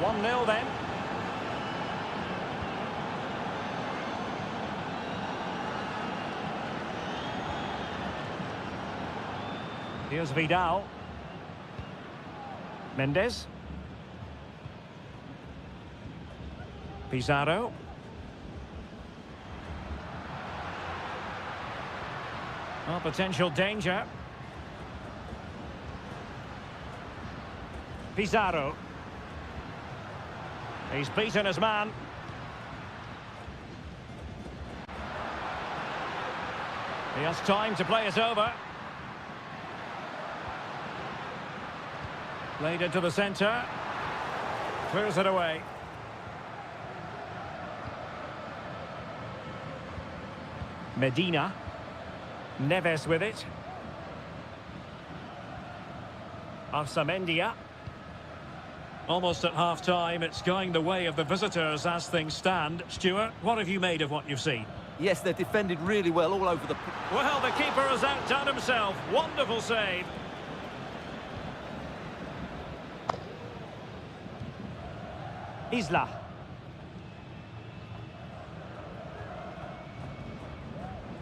1-0 then. Here's Vidal. Mendes. Pizarro. Oh, potential danger. Pizarro. He's beaten his man. He has time to play it over. Played into the centre. Clears it away. Medina. Neves with it. Arsamendia. Almost at half-time, it's going the way of the visitors as things stand. Stuart, what have you made of what you've seen? Yes, they've defended really well all over the... Well, the keeper has outdone himself. Wonderful save. Isla.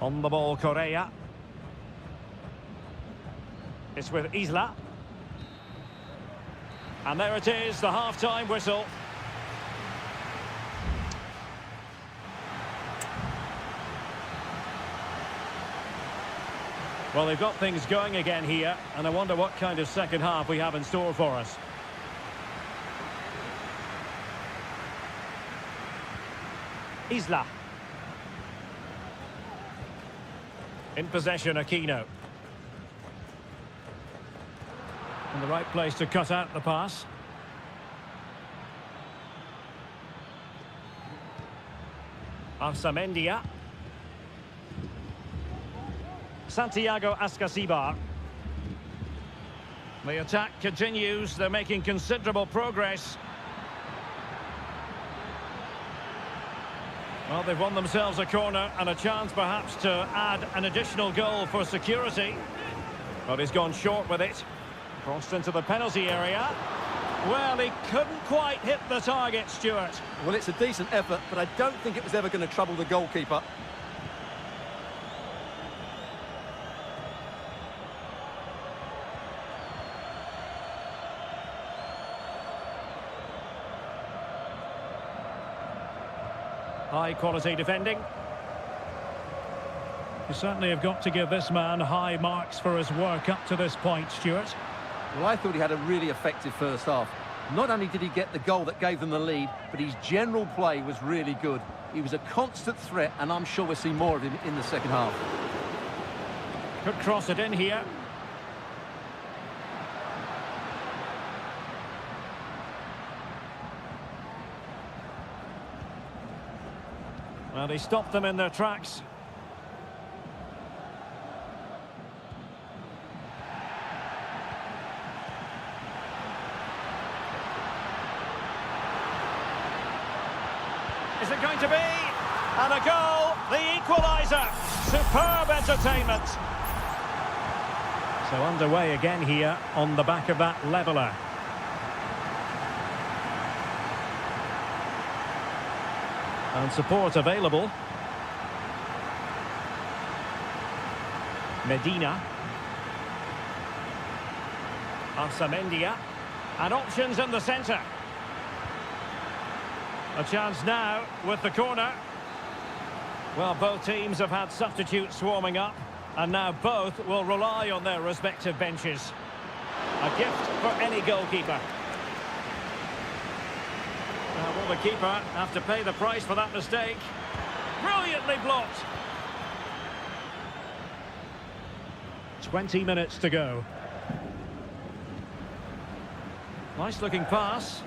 On the ball, Correa. It's with Isla. And there it is, the half-time whistle. Well, they've got things going again here, and I wonder what kind of second half we have in store for us. Isla. In possession, Aquino. In the right place to cut out the pass. Arsamendia. Santiago Ascasibar. The attack continues. They're making considerable progress. Well, they've won themselves a corner and a chance perhaps to add an additional goal for security. But he's gone short with it. Crossed into the penalty area. Well, he couldn't quite hit the target, Stuart. Well, it's a decent effort, but I don't think it was ever going to trouble the goalkeeper. High quality defending. You certainly have got to give this man high marks for his work up to this point, Stuart. Well, I thought he had a really effective first half. Not only did he get the goal that gave them the lead, but his general play was really good. He was a constant threat, and I'm sure we'll see more of him in the second half. Could cross it in here. Well, he stopped them in their tracks. Is it going to be? And a goal, the equaliser. Superb entertainment. So underway again here on the back of that leveller. And support available. Medina. Arsamendia. And options in the centre. A chance now with the corner. Well, both teams have had substitutes warming up, and now both will rely on their respective benches. A gift for any goalkeeper. Now, will the keeper have to pay the price for that mistake? Brilliantly blocked. 20 minutes to go. Nice looking pass.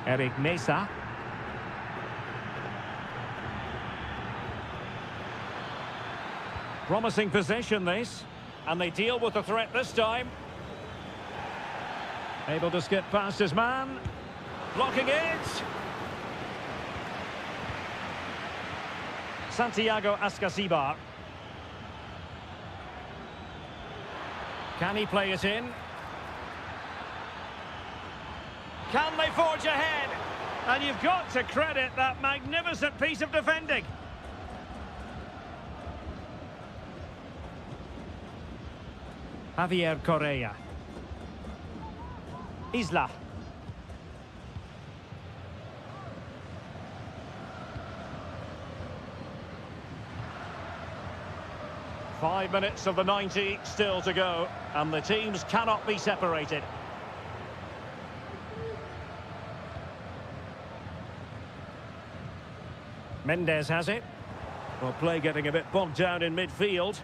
Eric Mesa. Promising possession this, and they deal with the threat this time. Able to skip past his man. Blocking it. Santiago Ascasibar. Can he play it in? Can they forge ahead? And you've got to credit that magnificent piece of defending. Javier Correa. Isla. Five minutes of the 90 still to go, and the teams cannot be separated. Mendes has it. Well, play getting a bit bogged down in midfield.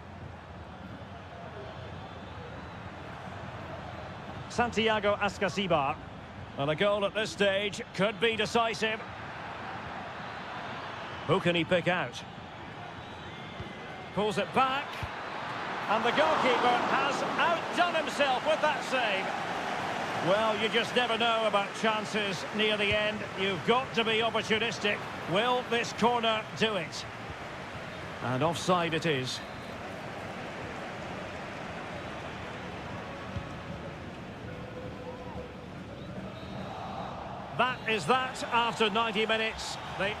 Santiago Ascasibar. And a goal at this stage could be decisive. Who can he pick out? Pulls it back. And the goalkeeper has outdone himself with that save. Well, you just never know about chances near the end. You've got to be opportunistic. Will this corner do it? And offside it is. That is that after 90 minutes. They...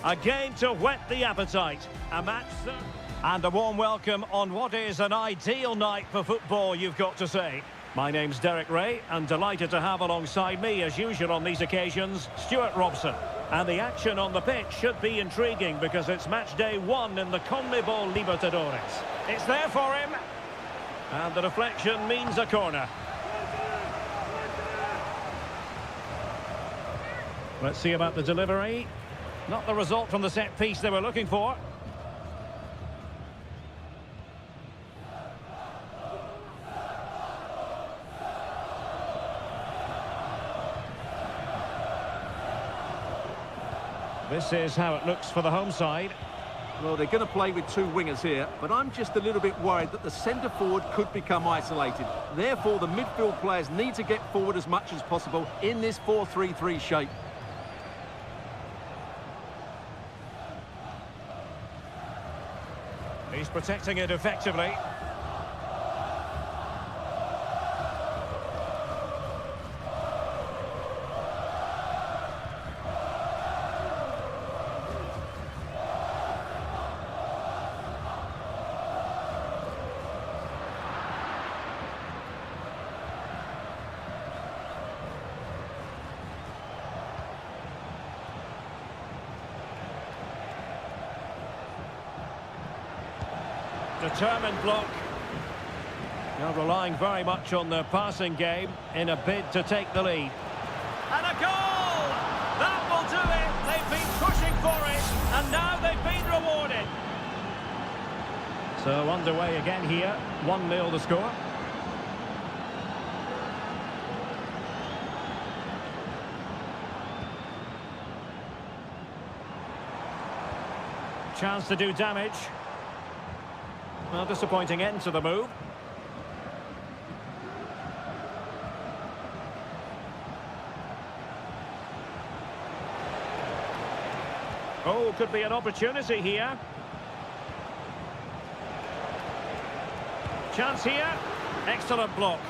A game to whet the appetite. A match and a warm welcome on what is an ideal night for football, you've got to say. My name's Derek Ray, and delighted to have alongside me, as usual on these occasions, Stuart Robson. And the action on the pitch should be intriguing because it's match day 1 in the CONMEBOL Libertadores. It's there for him, and the deflection means a corner. Let's see about the delivery. Not the result from the set piece they were looking for. This is how it looks for the home side. Well, they're going to play with two wingers here, but I'm just a little bit worried that the centre-forward could become isolated. Therefore, the midfield players need to get forward as much as possible in this 4-3-3 shape. He's protecting it effectively. Determined block. Now relying very much on their passing game in a bid to take the lead. And a goal! That will do it! They've been pushing for it, and now they've been rewarded. So underway again here, 1-0 the score. Chance to do damage. Well, disappointing end to the move. Oh, could be an opportunity here. Chance here. Excellent block.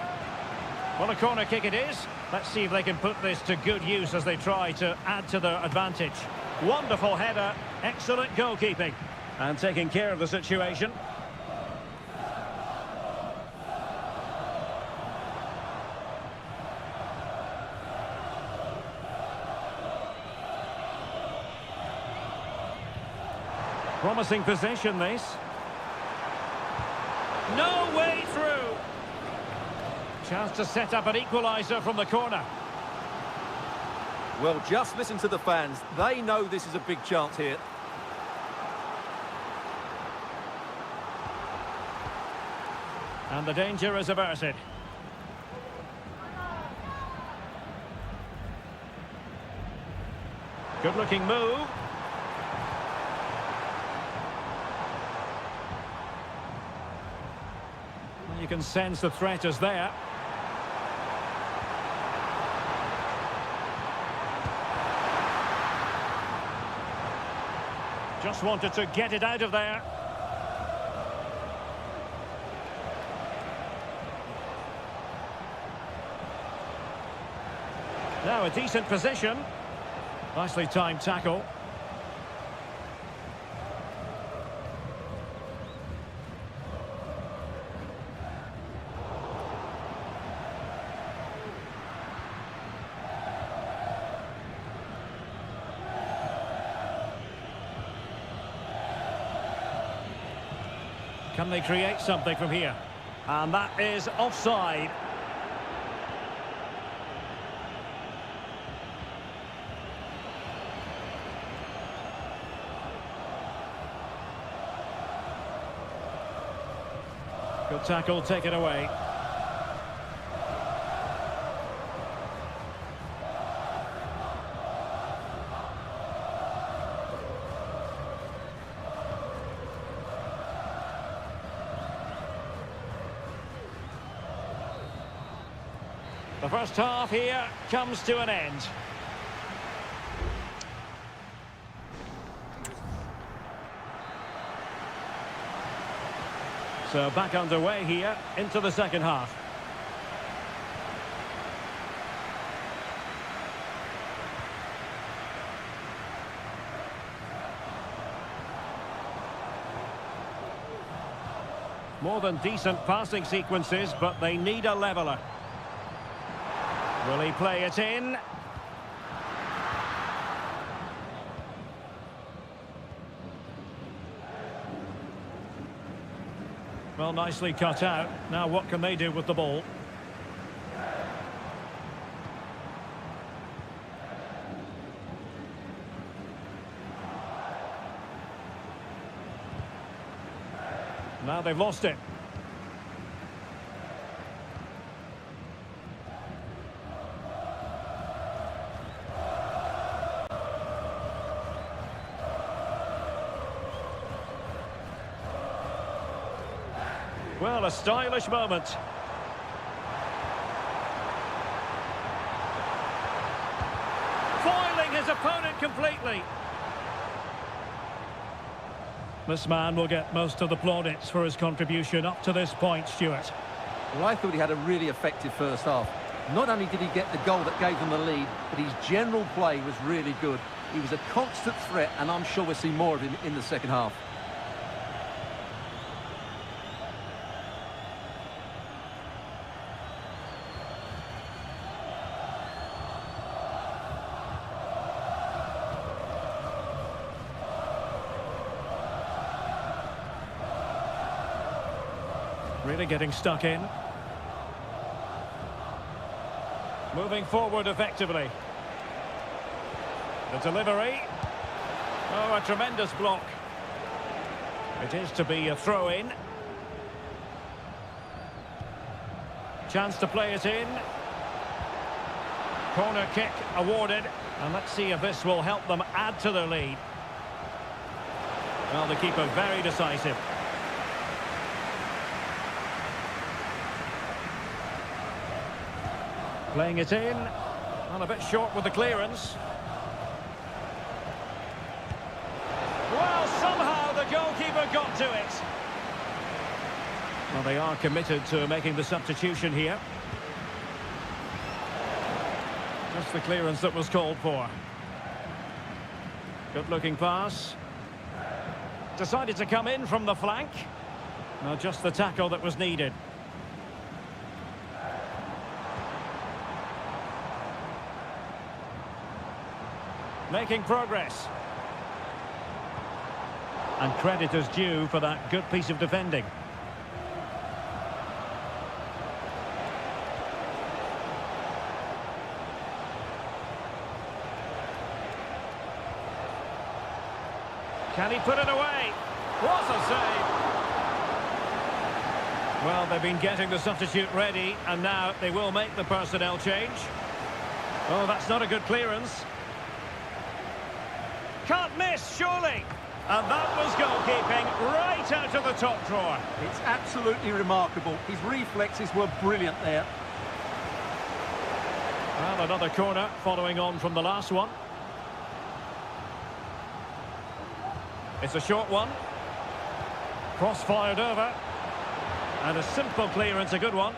Well, a corner kick it is. Let's see if they can put this to good use as they try to add to their advantage. Wonderful header. Excellent goalkeeping. And taking care of the situation. Promising possession, this. No way through. Chance to set up an equaliser from the corner. Well, just listen to the fans. They know this is a big chance here. And the danger is averted. Good-looking move. You can sense the threat is there. Just wanted to get it out of there. Now a decent position. Nicely timed tackle. Can they create something from here? And that is offside. Good tackle, take it away. The first half here comes to an end. So back underway here into the second half. More than decent passing sequences, but they need a leveller. Will he play it in? Well, nicely cut out. Now what can they do with the ball? Now they've lost it. Well, a stylish moment. Foiling his opponent completely. This man will get most of the plaudits for his contribution up to this point, Stuart. Well, I thought he had a really effective first half. Not only did he get the goal that gave them the lead, but his general play was really good. He was a constant threat, and I'm sure we'll see more of him in the second half. Really getting stuck in. Moving forward effectively. The delivery. Oh, a tremendous block. It is to be a throw-in. Chance to play it in. Corner kick awarded. And let's see if this will help them add to their lead. Well, the keeper very decisive. Playing it in, and a bit short with the clearance. Well, somehow the goalkeeper got to it. Well, they are committed to making the substitution here. Just the clearance that was called for. Good-looking pass. Decided to come in from the flank. Now just the tackle that was needed. Making progress. And credit is due for that good piece of defending. Can he put it away? What a save! Well, they've been getting the substitute ready, and now they will make the personnel change. Oh, that's not a good clearance. Can't miss, surely. And that was goalkeeping right out of the top drawer. It's absolutely remarkable. His reflexes were brilliant there. Well, another corner following on from the last one. It's a short one. Cross fired over. And a simple clearance, a good one.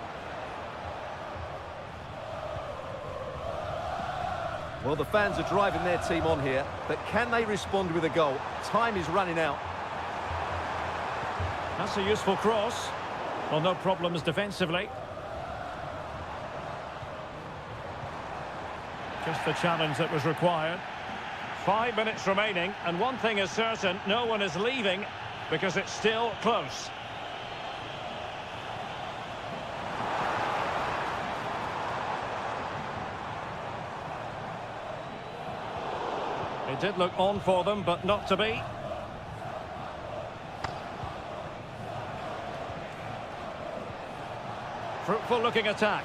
Well, the fans are driving their team on here, but can they respond with a goal? Time is running out. That's a useful cross. Well, no problems defensively. Just the challenge that was required. 5 minutes remaining, and one thing is certain, no one is leaving because it's still close. It did look on for them, but not to be. Fruitful looking attack.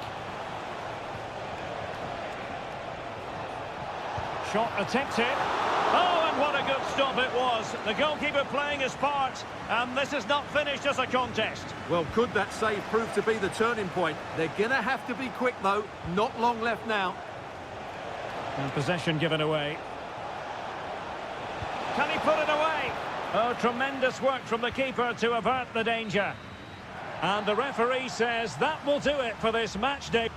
Shot attempted. Oh, and what a good stop it was. The goalkeeper playing his part, and this is not finished as a contest. Well, could that save prove to be the turning point? They're going to have to be quick, though. Not long left now. And possession given away. Can he put it away? Oh, tremendous work from the keeper to avert the danger. And the referee says that will do it for this match day.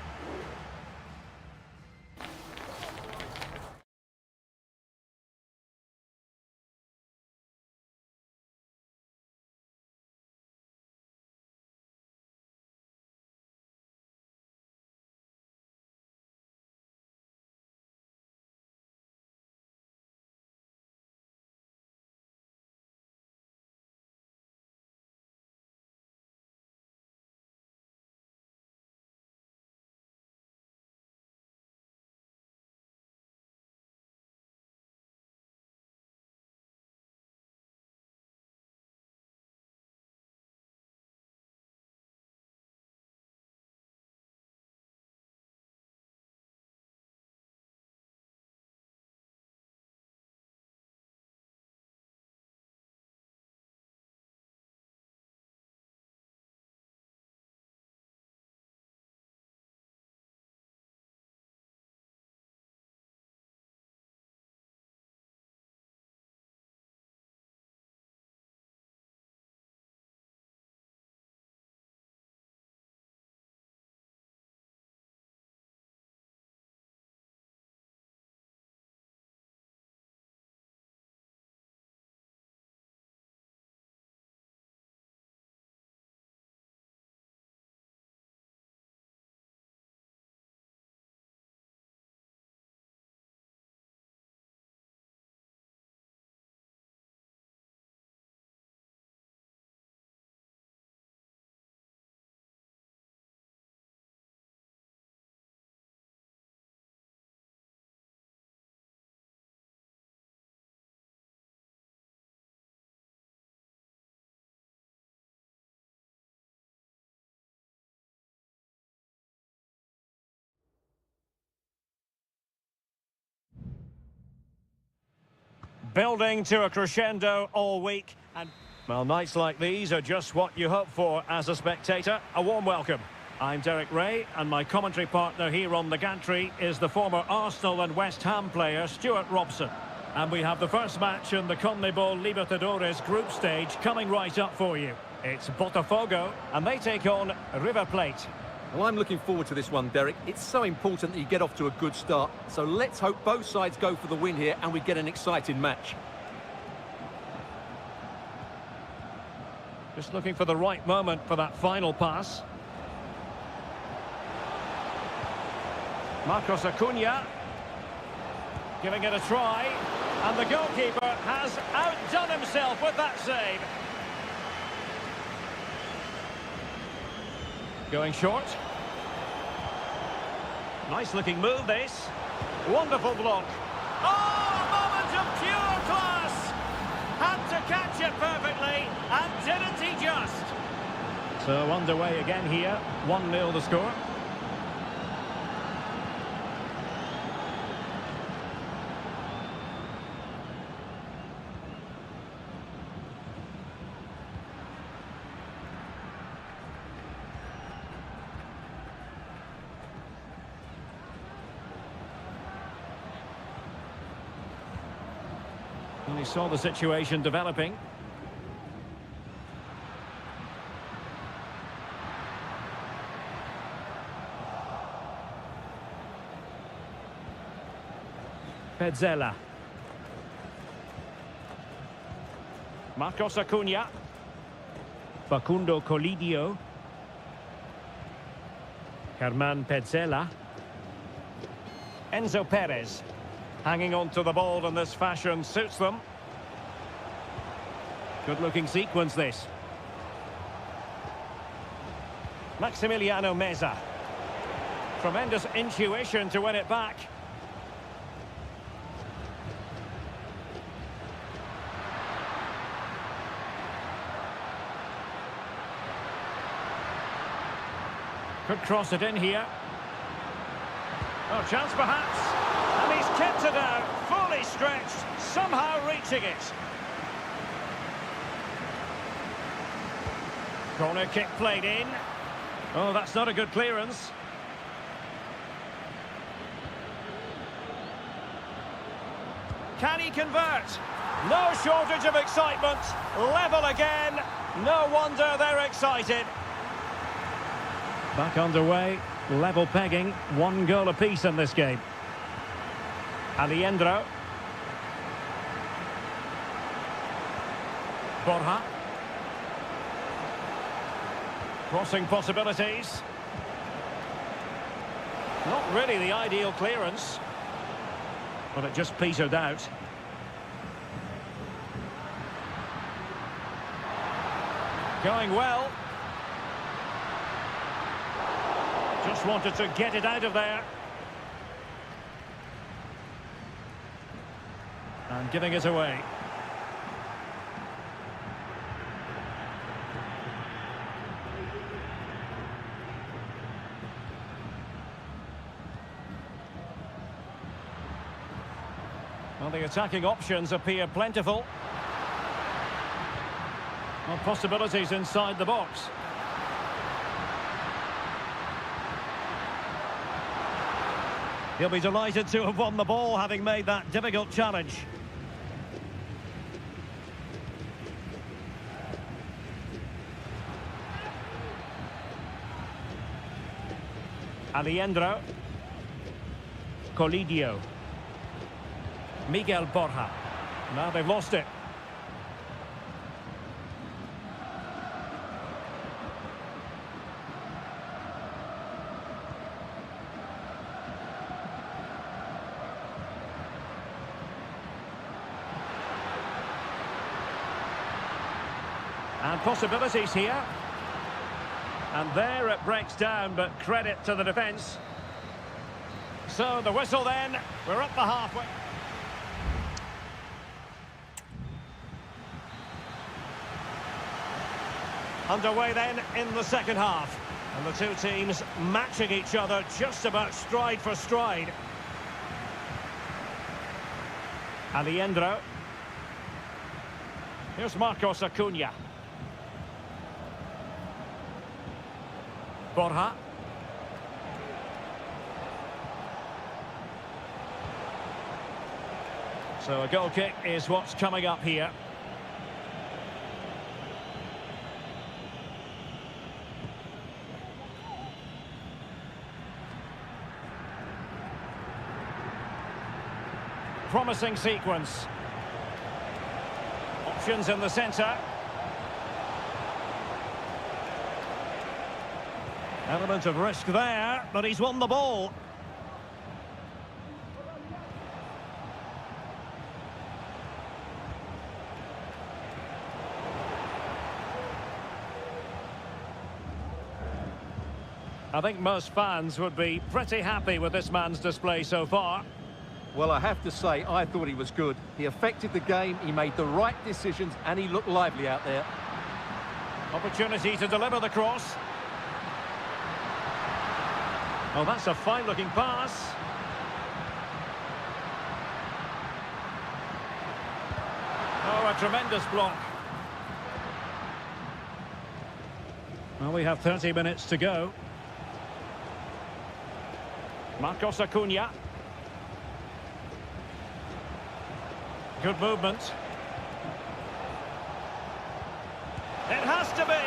Building to a crescendo all week. And, well, nights like these are just what you hope for as a spectator. A warm welcome. I'm Derek Ray, and my commentary partner here on the gantry is the former Arsenal and West Ham player Stuart Robson. And we have the first match in the CONMEBOL Libertadores group stage coming right up for you. It's Botafogo, and they take on River Plate. Well, I'm looking forward to this one, Derek. It's so important that you get off to a good start. So let's hope both sides go for the win here and we get an exciting match. Just looking for the right moment for that final pass. Marcos Acuna giving it a try, and the goalkeeper has outdone himself with that save. Going short. Nice looking move, this. Wonderful block. Oh, a moment of pure class! Had to catch it perfectly, and didn't he just? So underway again here, 1-0 the score. And he saw the situation developing. Petzela. Marcos Acuna. Facundo Colidio. Germán Petzela. Enzo Perez. Hanging on to the ball in this fashion suits them. Good-looking sequence, this. Maximiliano Meza. Tremendous intuition to win it back. Could cross it in here. Oh, chance perhaps. And he's kept it out, fully stretched, somehow reaching it. Corner kick played in. Oh, that's not a good clearance. Can he convert? No shortage of excitement. Level again. No wonder they're excited. Back underway. Level pegging. 1 goal apiece in this game. Aliendro. Borja. Crossing possibilities. Not really the ideal clearance, but it just petered out. Going well. Just wanted to get it out of there. And giving it away. Well, the attacking options appear plentiful. Well, possibilities inside the box. He'll be delighted to have won the ball, having made that difficult challenge. Aliendro. Colidio. Miguel Borja. Now they've lost it. And possibilities here. And there it breaks down, but credit to the defence. So the whistle then, we're at the halfway. Underway then in the second half. And the two teams matching each other just about stride for stride. Aliendro. Here's Marcos Acuna. Borja. So a goal kick is what's coming up here. Promising sequence. Options in the centre. Element of risk there, but he's won the ball. I think most fans would be pretty happy with this man's display so far. Well, I have to say, I thought he was good. He affected the game, he made the right decisions, and he looked lively out there. Opportunity to deliver the cross. Oh, that's a fine-looking pass. Oh, a tremendous block. Well, we have 30 minutes to go. Marcos Acuna. Good movement. It has to be.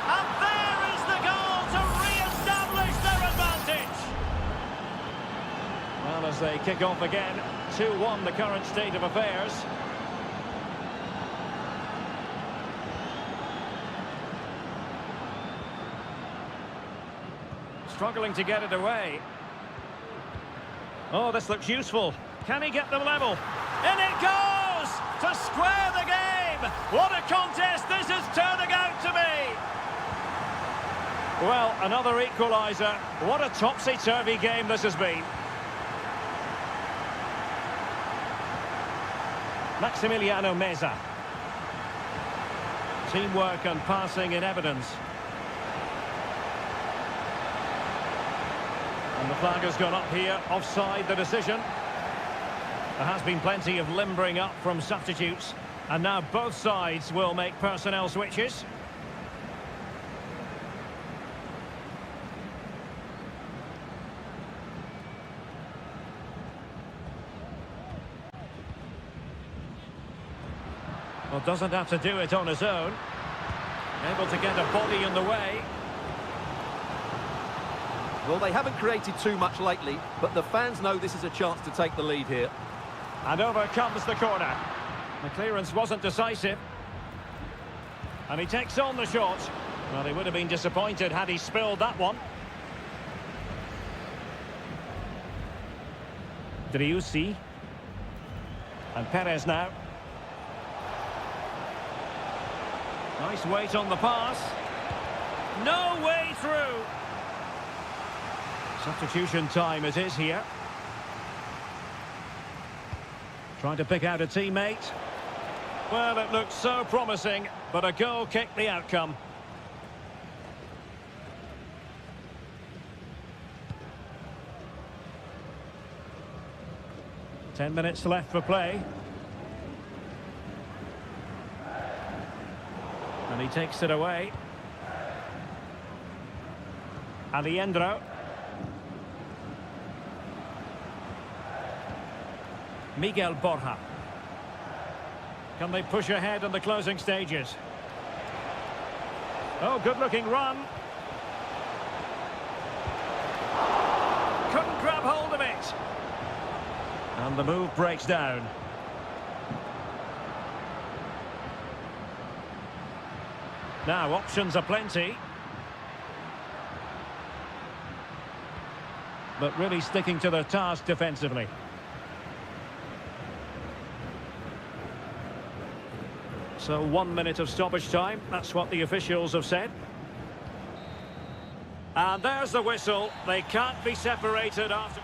And there is the goal to re-establish their advantage. Well, as they kick off again, 2-1 the current state of affairs. Struggling to get it away. Oh, this looks useful. Can he get them level? In it goes! To square the game! What a contest this is turning out to be! Well, another equaliser. What a topsy-turvy game this has been. Maximiliano Meza. Teamwork and passing in evidence. And the flag has gone up here, offside the decision. There has been plenty of limbering up from substitutes, and now both sides will make personnel switches. Well, doesn't have to do it on his own. Able to get a body in the way. Well, they haven't created too much lately, but the fans know this is a chance to take the lead here. And over comes the corner. The clearance wasn't decisive. And he takes on the shot. Well, he would have been disappointed had he spilled that one. Driussi. And Perez now. Nice weight on the pass. No way through. Substitution time it is here. Trying to pick out a teammate. Well, it looked so promising, but a goal kicked the outcome. Ten minutes left for play. And he takes it away. Aliendro. Miguel Borja. Can they push ahead in the closing stages? Oh, good-looking run. Couldn't grab hold of it. And the move breaks down. Now, options are plenty. But really sticking to their task defensively. So 1 minute of stoppage time, that's what the officials have said. And there's the whistle. They can't be separated after...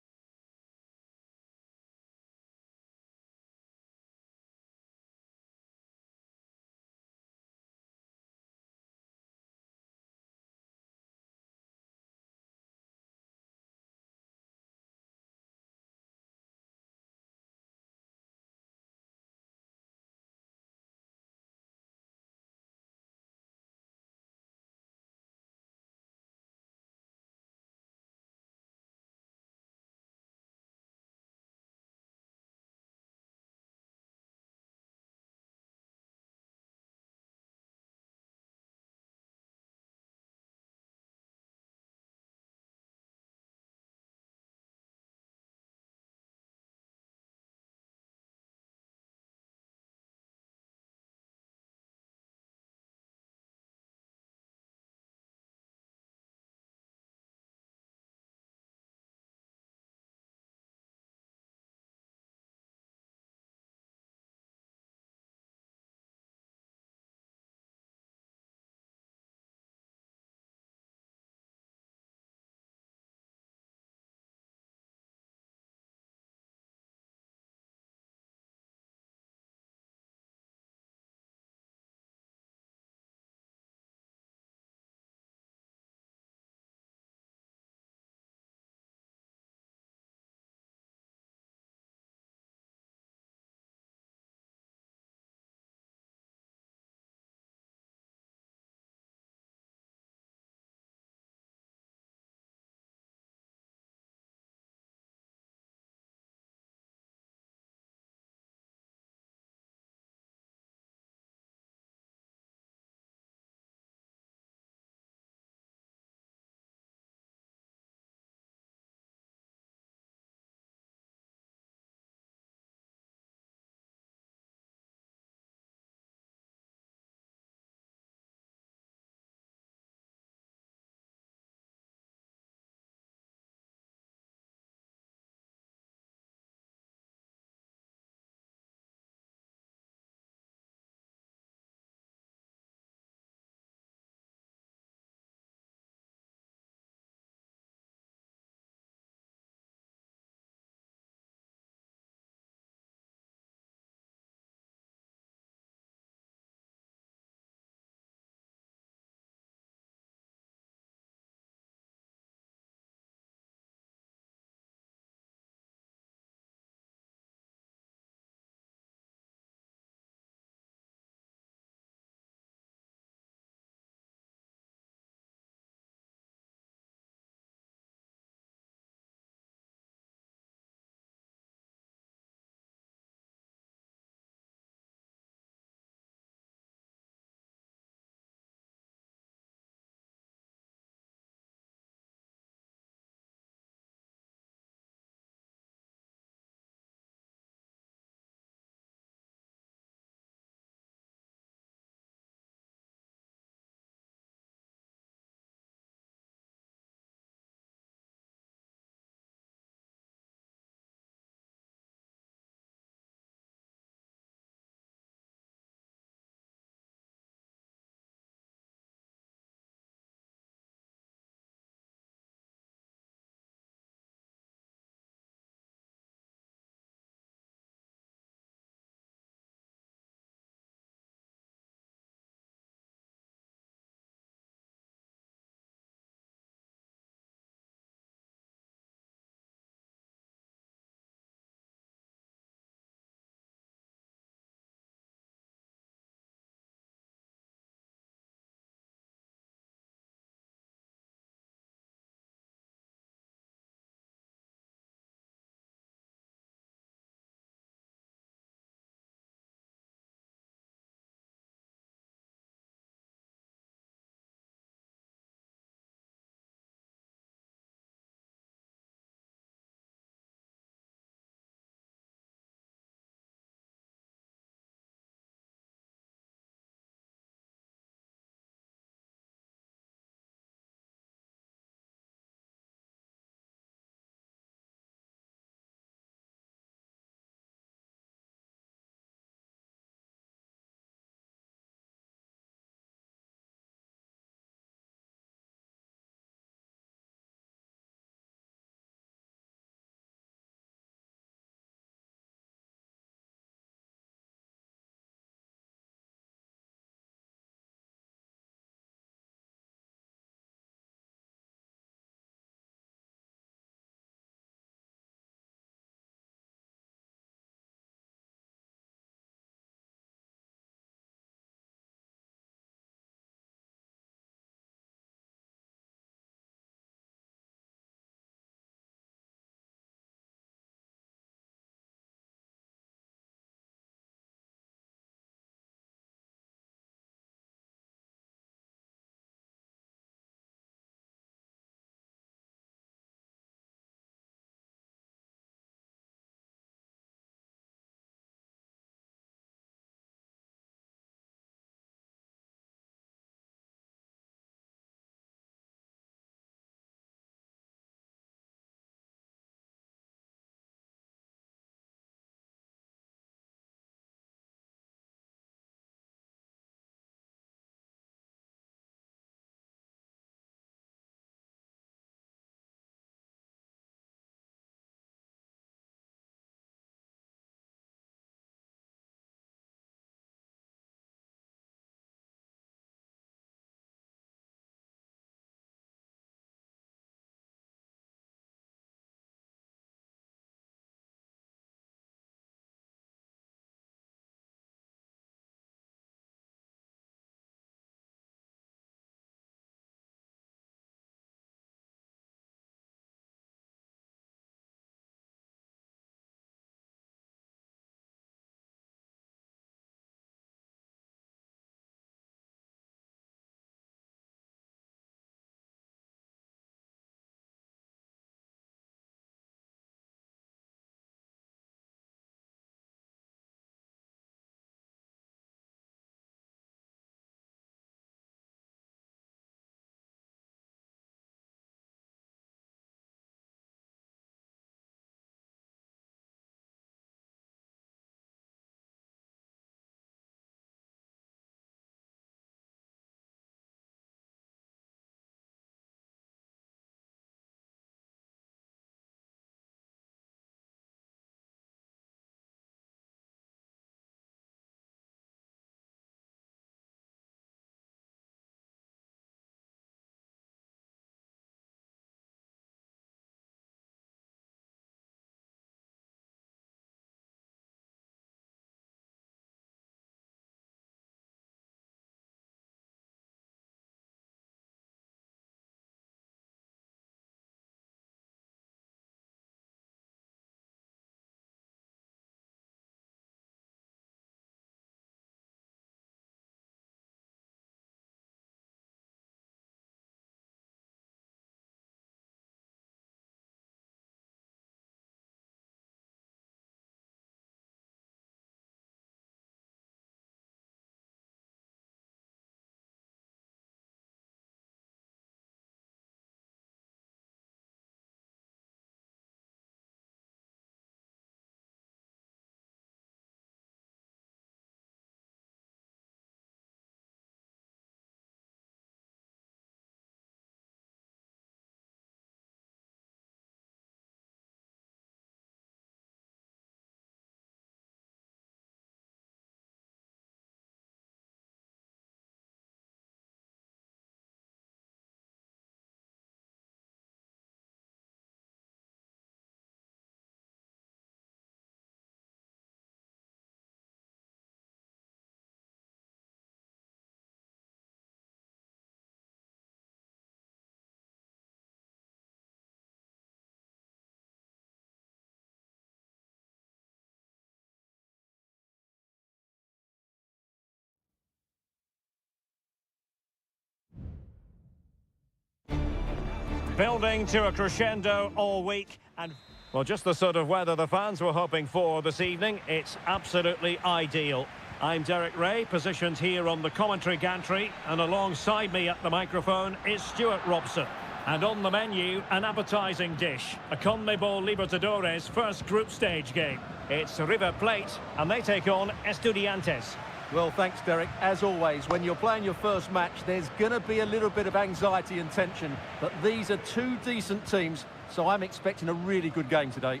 Building to a crescendo all week, and well, just the sort of weather the fans were hoping for this evening. It's absolutely ideal. I'm Derek Ray, positioned here on the commentary gantry, and alongside me at the microphone is Stuart Robson. And on the menu, an appetising dish, a CONMEBOL Libertadores first group stage game. It's River Plate, and they take on Estudiantes. Well, thanks, Derek. As always, when you're playing your first match, there's going to be a little bit of anxiety and tension. But these are two decent teams, so I'm expecting a really good game today.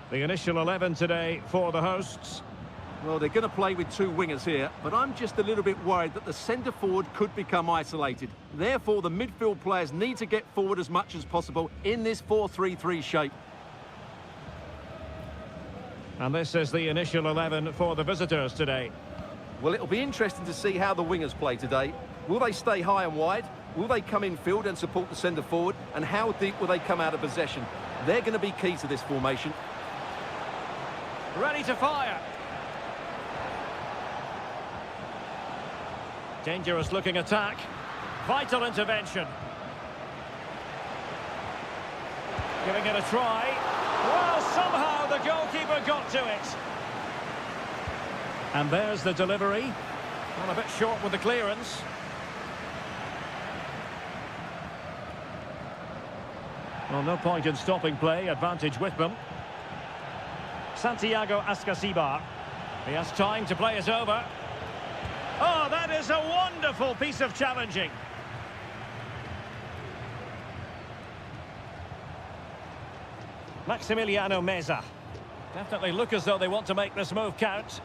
The initial 11 today for the hosts. Well, they're going to play with two wingers here, but I'm just a little bit worried that the centre-forward could become isolated. Therefore, the midfield players need to get forward as much as possible in this 4-3-3 shape. And this is the initial 11 for the visitors today. Well, it'll be interesting to see how the wingers play today. Will they stay high and wide? Will they come in field and support the centre-forward? And how deep will they come out of possession? They're going to be key to this formation. Ready to fire. Dangerous looking attack. Vital intervention. Giving it a try. Well, somehow the goalkeeper got to it. And there's the delivery. Well, a bit short with the clearance. Well, no point in stopping play. Advantage with them. Santiago Ascasibar. He has time to play it over. Oh, that is a wonderful piece of challenging. Maximiliano Meza. Definitely look as though they want to make this move count.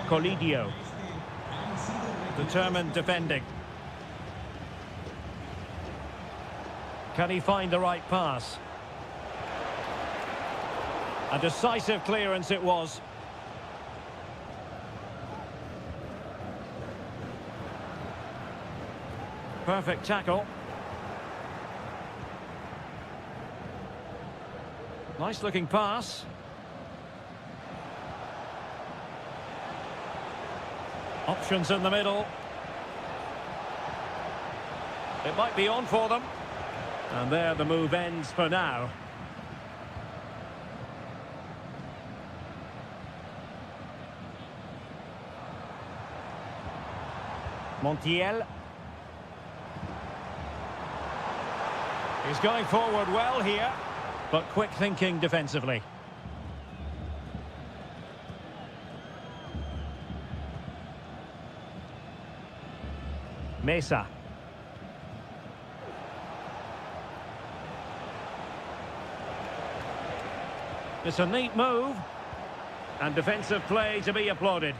Colidio. Determined defending. Can he find the right pass? A decisive clearance it was. Perfect tackle. Nice looking pass. Options in the middle. It might be on for them. And there the move ends for now. Montiel. He's going forward well here, but quick thinking defensively. Mesa. It's a neat move, and defensive play to be applauded.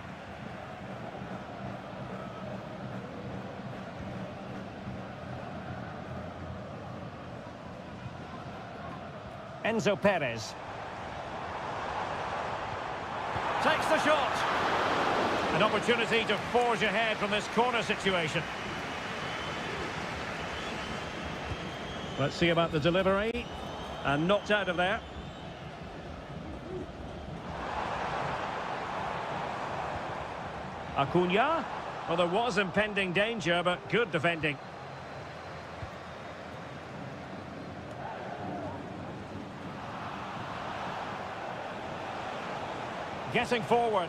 Enzo Perez. Takes the shot. An opportunity to forge ahead from this corner situation. Let's see about the delivery. And knocked out of there. Acuna. Well, there was impending danger, but good defending. Getting forward.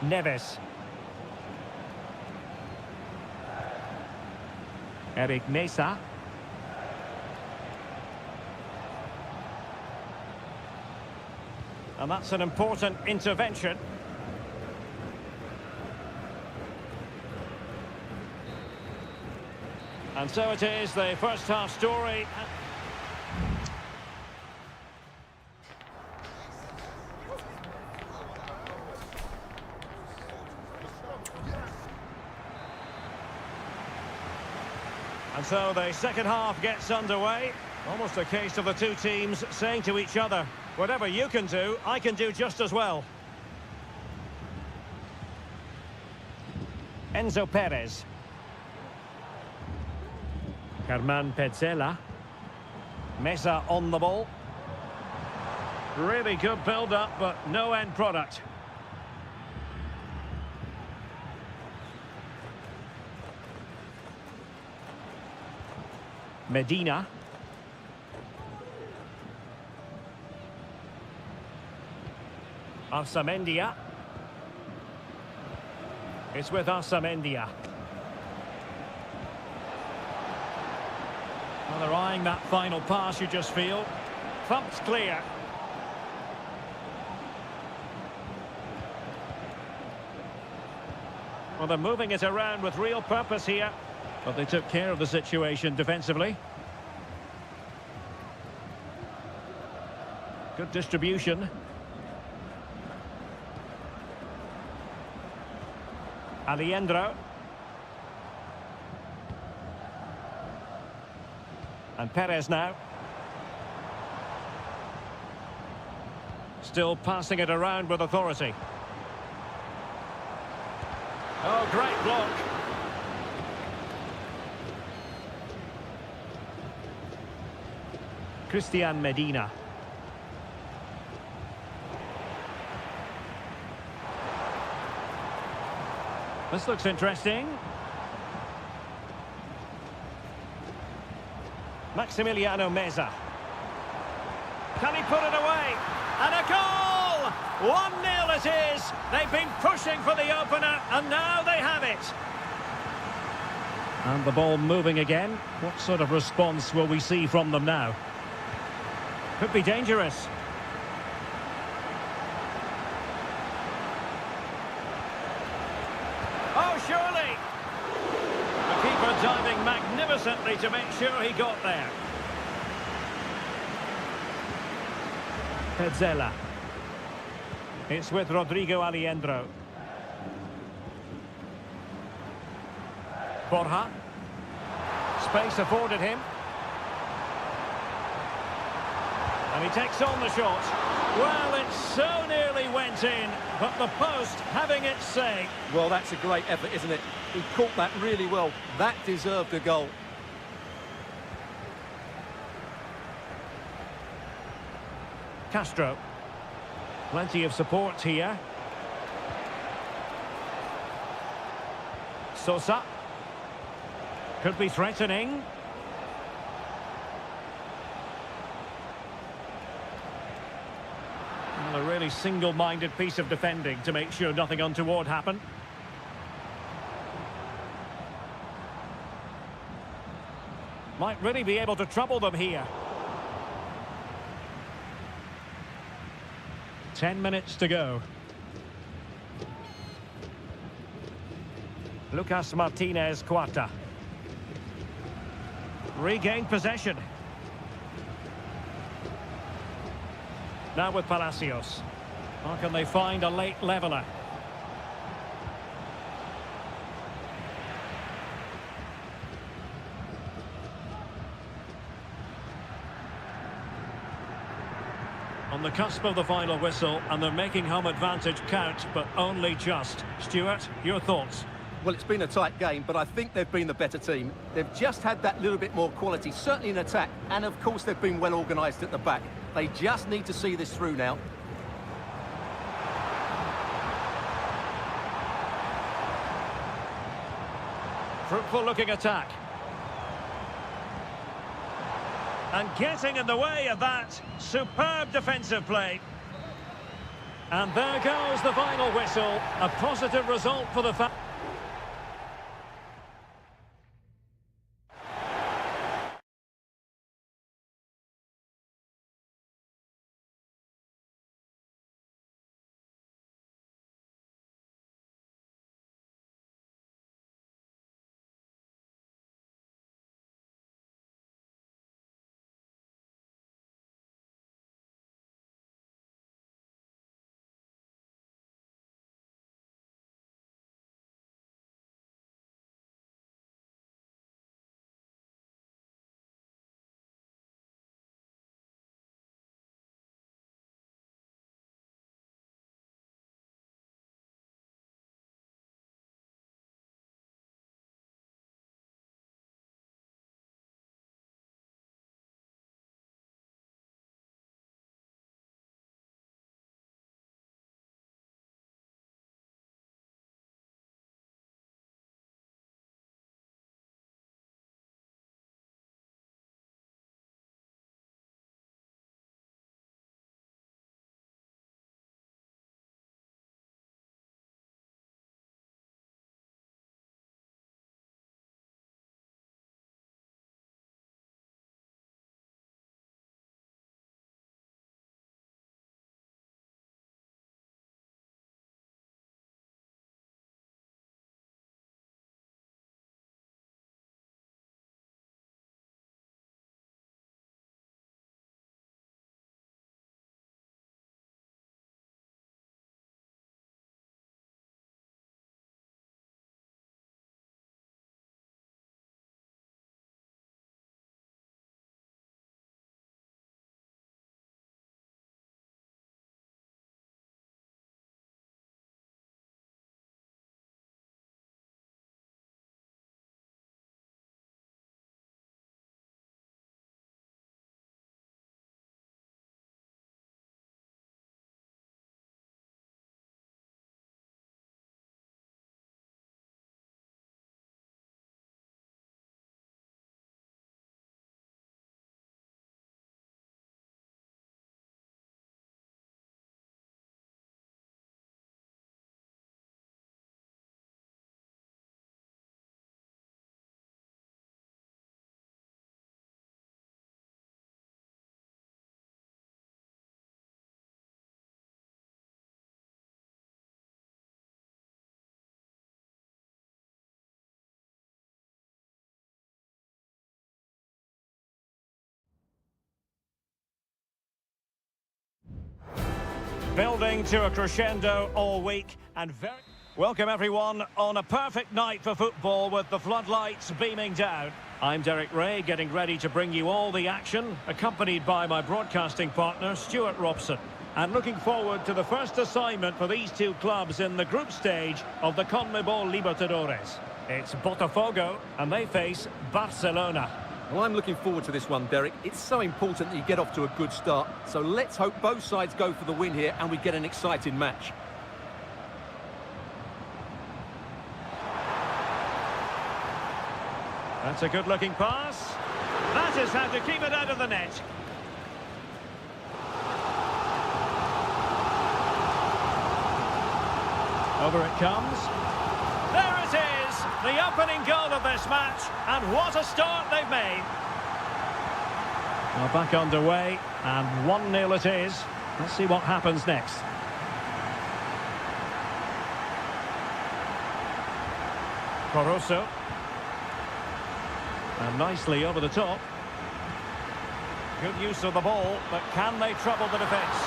Neves. Eric Mesa. And that's an important intervention. And so it is, the first half story. And so the second half gets underway. Almost a case of the two teams saying to each other, whatever you can do, I can do just as well. Enzo Perez. Germán Petzela. Mesa on the ball. Really good build-up, but no end product. Medina. Arsamendia. It's with Arsamendia. Well, they're eyeing that final pass, you just feel. Thumped clear. Well, they're moving it around with real purpose here. But they took care of the situation defensively. Good distribution. Alejandro. And Perez now. Still passing it around with authority. Oh, great block. Christian Medina. This looks interesting. Maximiliano Meza. Can he put it away? And a goal! 1-0 it is. They've been pushing for the opener, and now they have it. And the ball moving again. What sort of response will we see from them now? Could be dangerous. Oh, surely! The keeper diving magnificently to make sure he got there. Petzela. It's with Rodrigo Alejandro. Borja. Space afforded him. And he takes on the shot. Well, it so nearly went in, but the post having its say. Well, that's a great effort, isn't it? He caught that really well. That deserved a goal. Castro. Plenty of support here. Sosa. Could be threatening. Well, a really single-minded piece of defending to make sure nothing untoward happened. Might really be able to trouble them here. 10 minutes to go. Lucas Martinez Cuarta. Regained possession. Now with Palacios. How can they find a late leveller? On the cusp of the final whistle, and they're making home advantage count, but only just. Stuart, your thoughts? Well, it's been a tight game, but I think they've been the better team. They've just had that little bit more quality, certainly in attack, and of course they've been well organised at the back. They just need to see this through now. Fruitful looking attack. And getting in the way of that, superb defensive play. And there goes the final whistle, a positive result for the fans. Building to a crescendo all week and very... Welcome everyone on a perfect night for football with the floodlights beaming down. I'm Derek Ray, getting ready to bring you all the action, accompanied by my broadcasting partner, Stuart Robson. And looking forward to the first assignment for these two clubs in the group stage of the CONMEBOL Libertadores. It's Botafogo, and they face Barcelona. Well, I'm looking forward to this one, Derek. It's so important that you get off to a good start. So let's hope both sides go for the win here and we get an exciting match. That's a good-looking pass. That is how to keep it out of the net. Over it comes. There it is, the opening goal of this match, and what a start they've made. Well, back underway, and 1-0 it is. Let's see what happens next. Caruso. And nicely over the top. Good use of the ball, but can they trouble the defence?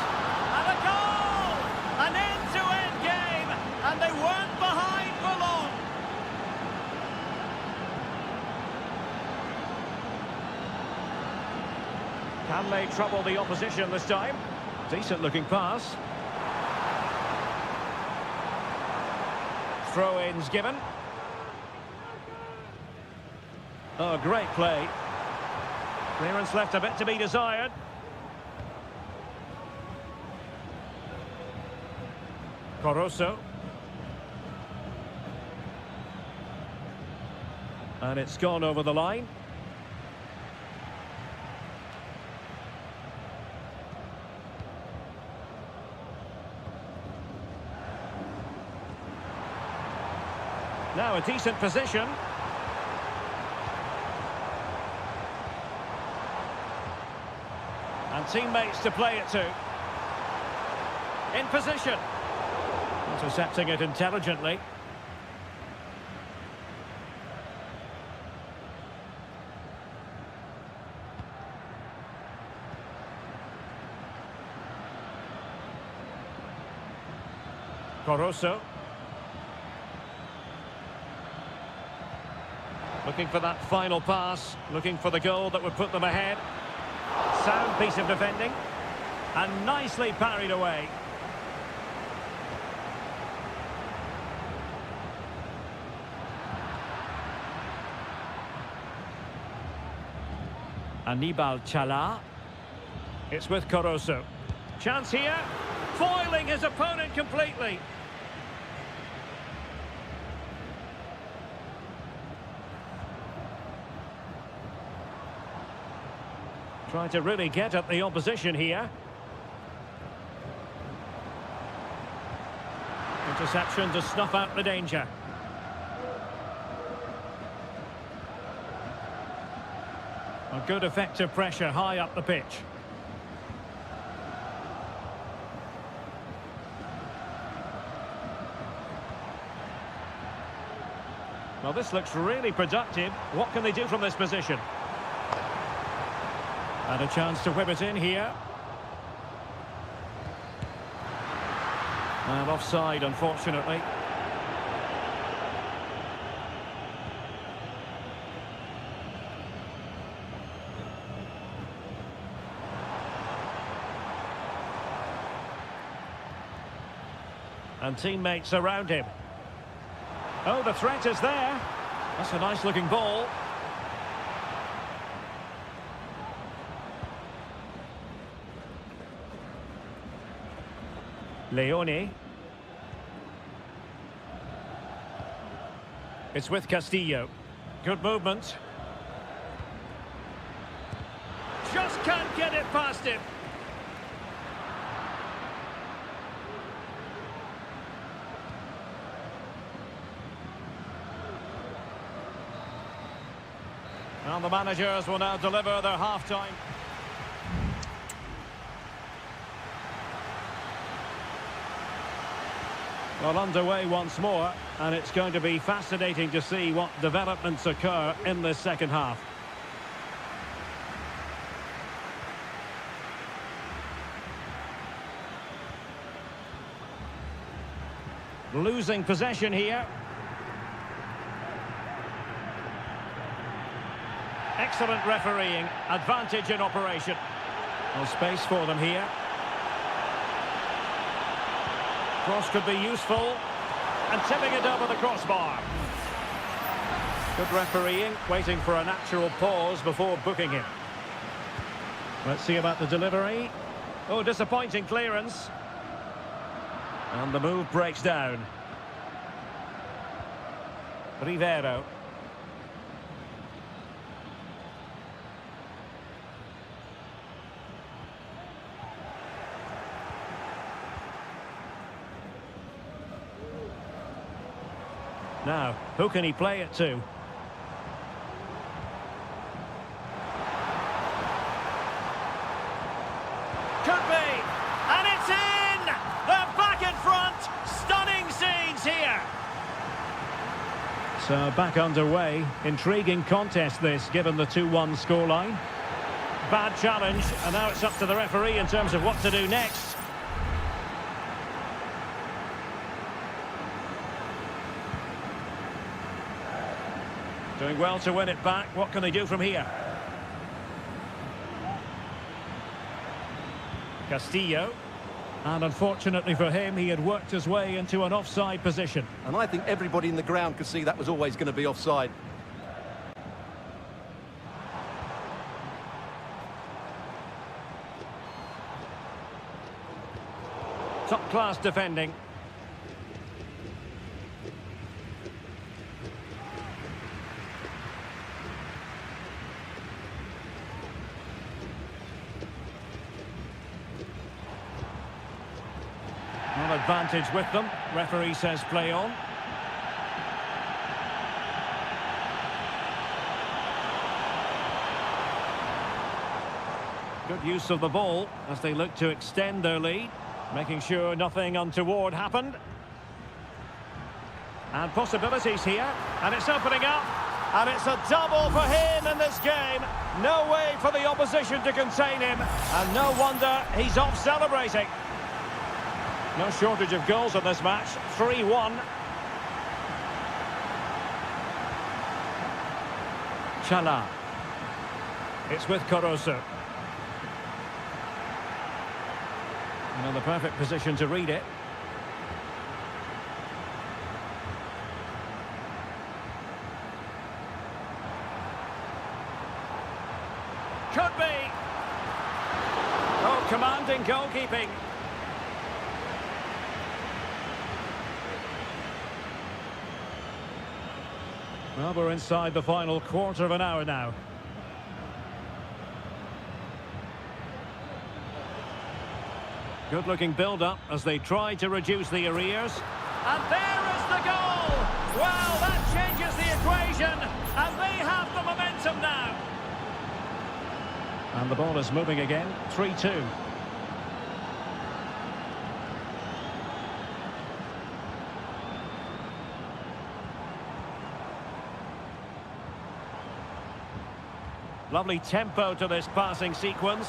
And a goal! An end-to-end game, and they weren't behind for long. Can they trouble the opposition this time? Decent-looking pass. Throw-ins given. Oh, great play. Clearance left a bit to be desired. Caruso. And it's gone over the line. Now a decent position. And teammates to play it to. In position. Intercepting it intelligently. Caruso. Looking for that final pass. Looking for the goal that would put them ahead. Sound piece of defending, and nicely parried away. Anibal Chala. It's with Caruso. Chance here, foiling his opponent completely. Trying to really get at the opposition here. Interception to snuff out the danger. A good effective pressure high up the pitch. Well, this looks really productive. What can they do from this position? And a chance to whip it in here. And offside, unfortunately. And teammates around him. Oh, the threat is there. That's a nice-looking ball. Leone. It's with Castillo. Good movement. Just can't get it past him. And the managers will now deliver their half-time. Well, underway once more, and it's going to be fascinating to see what developments occur in this second half. Losing possession here. Excellent refereeing. Advantage in operation. No space for them here. Cross could be useful. And tipping it over the crossbar. Good refereeing, waiting for a natural pause before booking him. Let's see about the delivery. Oh, disappointing clearance. And the move breaks down. Rivero. Now, who can he play it to? Could be! And it's in! They're back in front! Stunning scenes here! So back underway. Intriguing contest this, given the 2-1 scoreline. Bad challenge, and now it's up to the referee in terms of what to do next. Doing well to win it back. What can they do from here? Castillo. And unfortunately for him, he had worked his way into an offside position. And I think everybody in the ground could see that was always going to be offside. Top-class defending. Well, advantage with them. Referee says play on. Good use of the ball as they look to extend their lead, making sure nothing untoward happened. And possibilities here, and it's opening up, and it's a double for him in this game. No way for the opposition to contain him, and no wonder he's off celebrating. No shortage of goals in this match, 3-1. Chala. It's with Caruso. And the perfect position to read it. Could be. Oh, commanding goalkeeping. Well, we're inside the final quarter of an hour now. Good-looking build-up as they try to reduce the arrears. And there is the goal! Well, that changes the equation, and they have the momentum now. And the ball is moving again, 3-2. Lovely tempo to this passing sequence.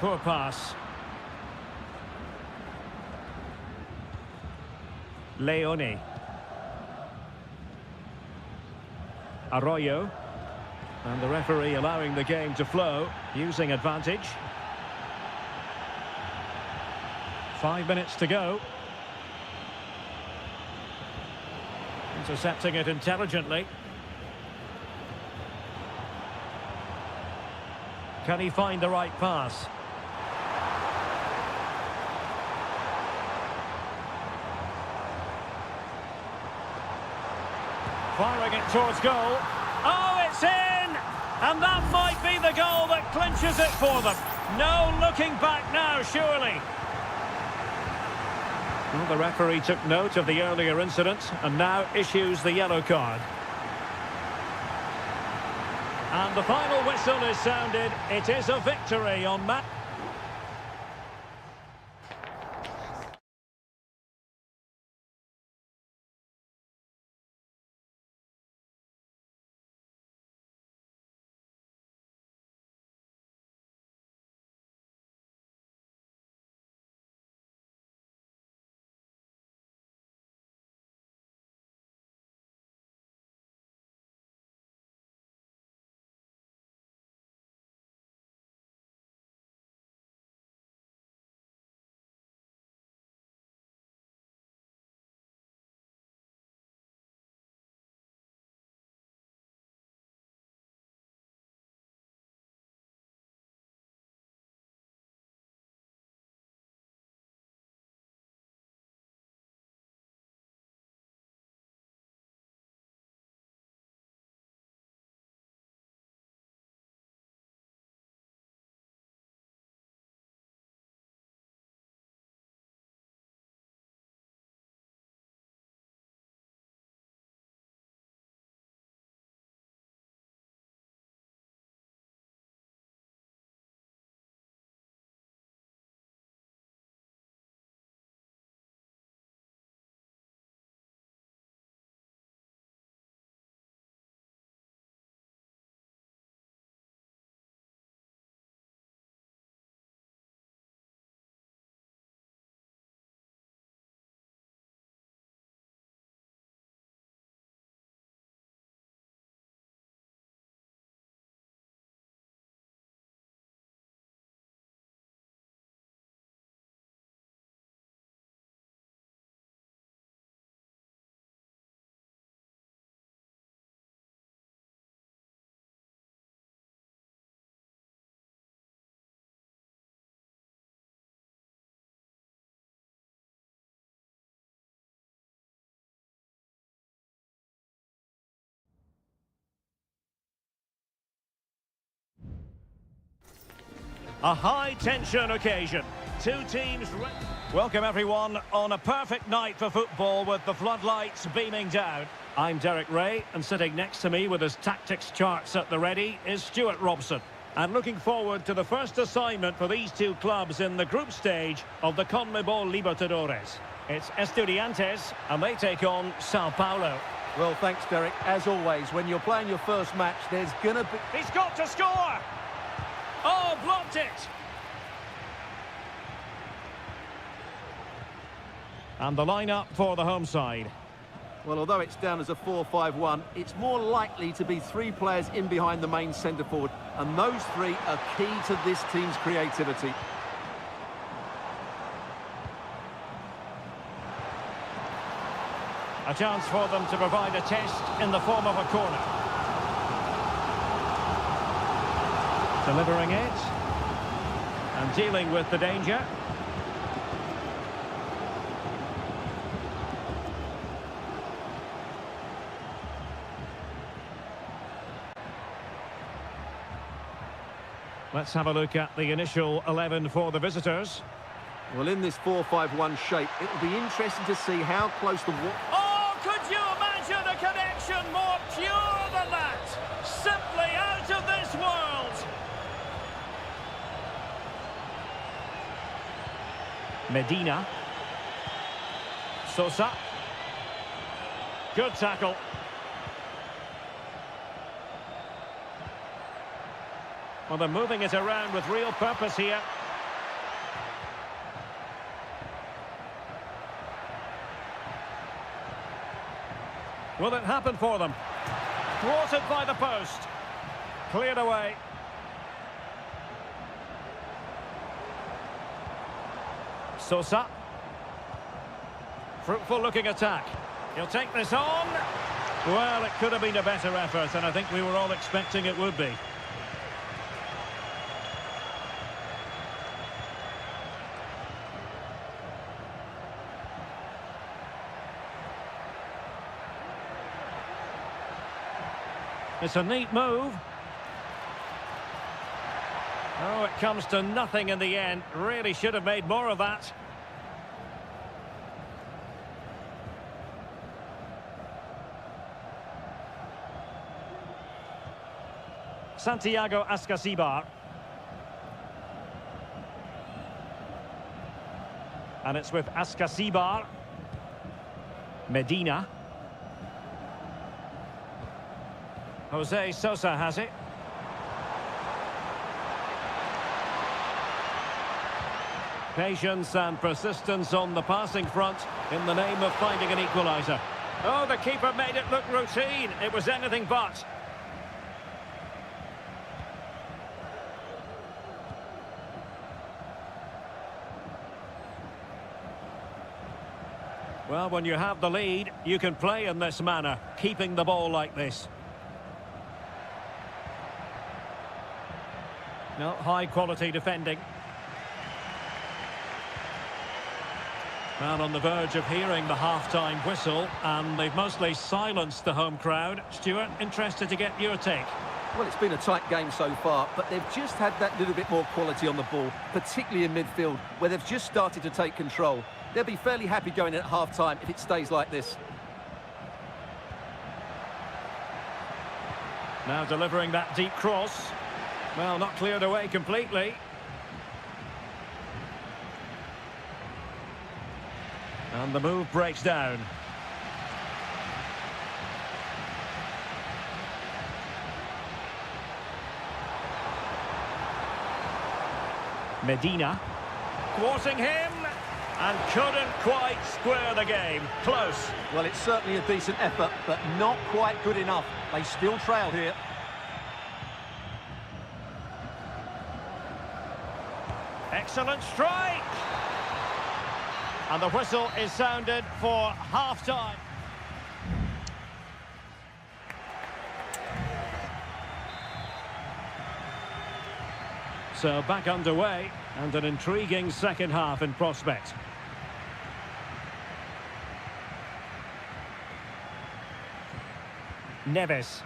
Poor pass. Leone. Arroyo. And the referee allowing the game to flow, using advantage. 5 minutes to go. Intercepting it intelligently. Can he find the right pass? Firing it towards goal. Oh, it's in! And that might be the goal that clinches it for them. No looking back now, surely. Well, the referee took note of the earlier incident and now issues the yellow card. And the final whistle is sounded. It is a victory on match. A high-tension occasion. Two teams... Welcome, everyone, on a perfect night for football with the floodlights beaming down. I'm Derek Ray, and sitting next to me with his tactics charts at the ready is Stuart Robson. And looking forward to the first assignment for these two clubs in the group stage of the CONMEBOL Libertadores. It's Estudiantes, and they take on Sao Paulo. Well, thanks, Derek. As always, when you're playing your first match, there's going to be... He's got to score! Oh, blocked it! And the lineup for the home side. Well, although it's down as a 4-5-1, it's more likely to be three players in behind the main centre-forward, and those three are key to this team's creativity. A chance for them to provide a test in the form of a corner. Delivering it. And dealing with the danger. Let's have a look at the initial 11 for the visitors. Well, in this 4-5-1 shape, it'll be interesting to see how close the... Oh, could you imagine a connection more pure than that? Simply out of this world. Medina. Sosa. Good tackle. Well, they're moving it around with real purpose here. Will it happen for them? Thwarted by the post. Cleared away. Sosa. Fruitful looking attack. He'll take this on. Well, it could have been a better effort, and I think we were all expecting it would be. It's a neat move. Oh, it comes to nothing in the end. Really should have made more of that. Santiago Ascasibar. And it's with Ascasibar. Medina. Jose Sosa has it. Patience and persistence on the passing front in the name of finding an equaliser. Oh, the keeper made it look routine. It was anything but. Well, when you have the lead, you can play in this manner, keeping the ball like this. No, high-quality defending. And on the verge of hearing the half-time whistle, and they've mostly silenced the home crowd. Stuart, interested to get your take. Well, it's been a tight game so far, but they've just had that little bit more quality on the ball, particularly in midfield, where they've just started to take control. They'll be fairly happy going in at half-time if it stays like this. Now delivering that deep cross. Well, not cleared away completely. And the move breaks down. Medina. Thwarting him. And couldn't quite square the game. Close. Well, it's certainly a decent effort, but not quite good enough. They still trail here. Excellent strike. And the whistle is sounded for half-time. So back underway, and an intriguing second half in prospect. Neves.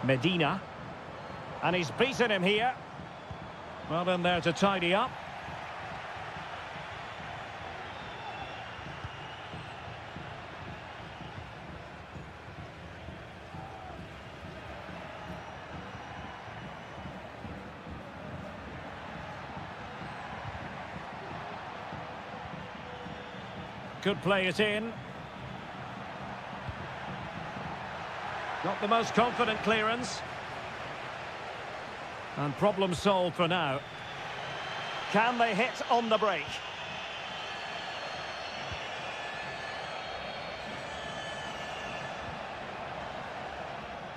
Medina. And he's beaten him here. Well in there to tidy up. Could play it in. Not the most confident clearance. And problem solved for now. Can they hit on the break?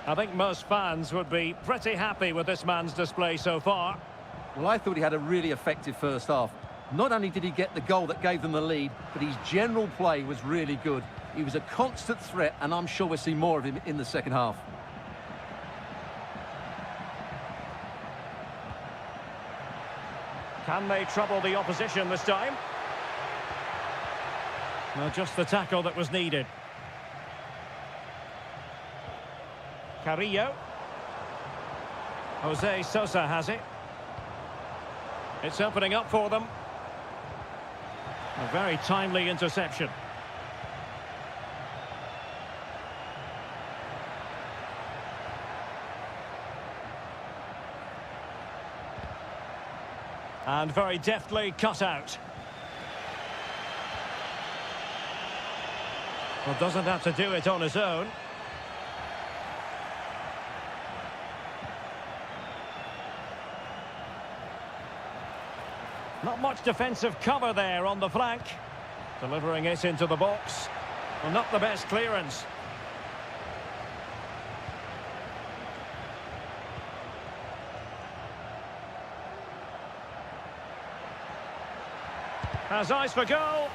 I think most fans would be pretty happy with this man's display so far. Well, I thought he had a really effective first half. Not only did he get the goal that gave them the lead, but his general play was really good. He was a constant threat, and I'm sure we'll see more of him in the second half. Can they trouble the opposition this time? Well, just the tackle that was needed. Carrillo. Jose Sosa has it. It's opening up for them. A very timely interception. And very deftly cut out. Well, doesn't have to do it on his own. Not much defensive cover there on the flank. Delivering it into the box. Well, not the best clearance. Has eyes for goal.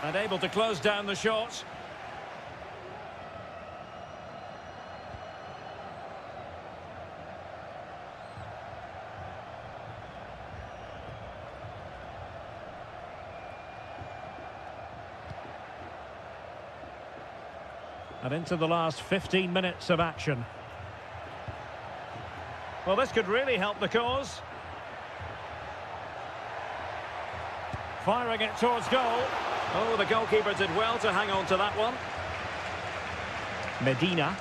And able to close down the shot. And into the last 15 minutes of action. Well, this could really help the cause. Firing it towards goal. Oh, the goalkeeper did well to hang on to that one. Medina.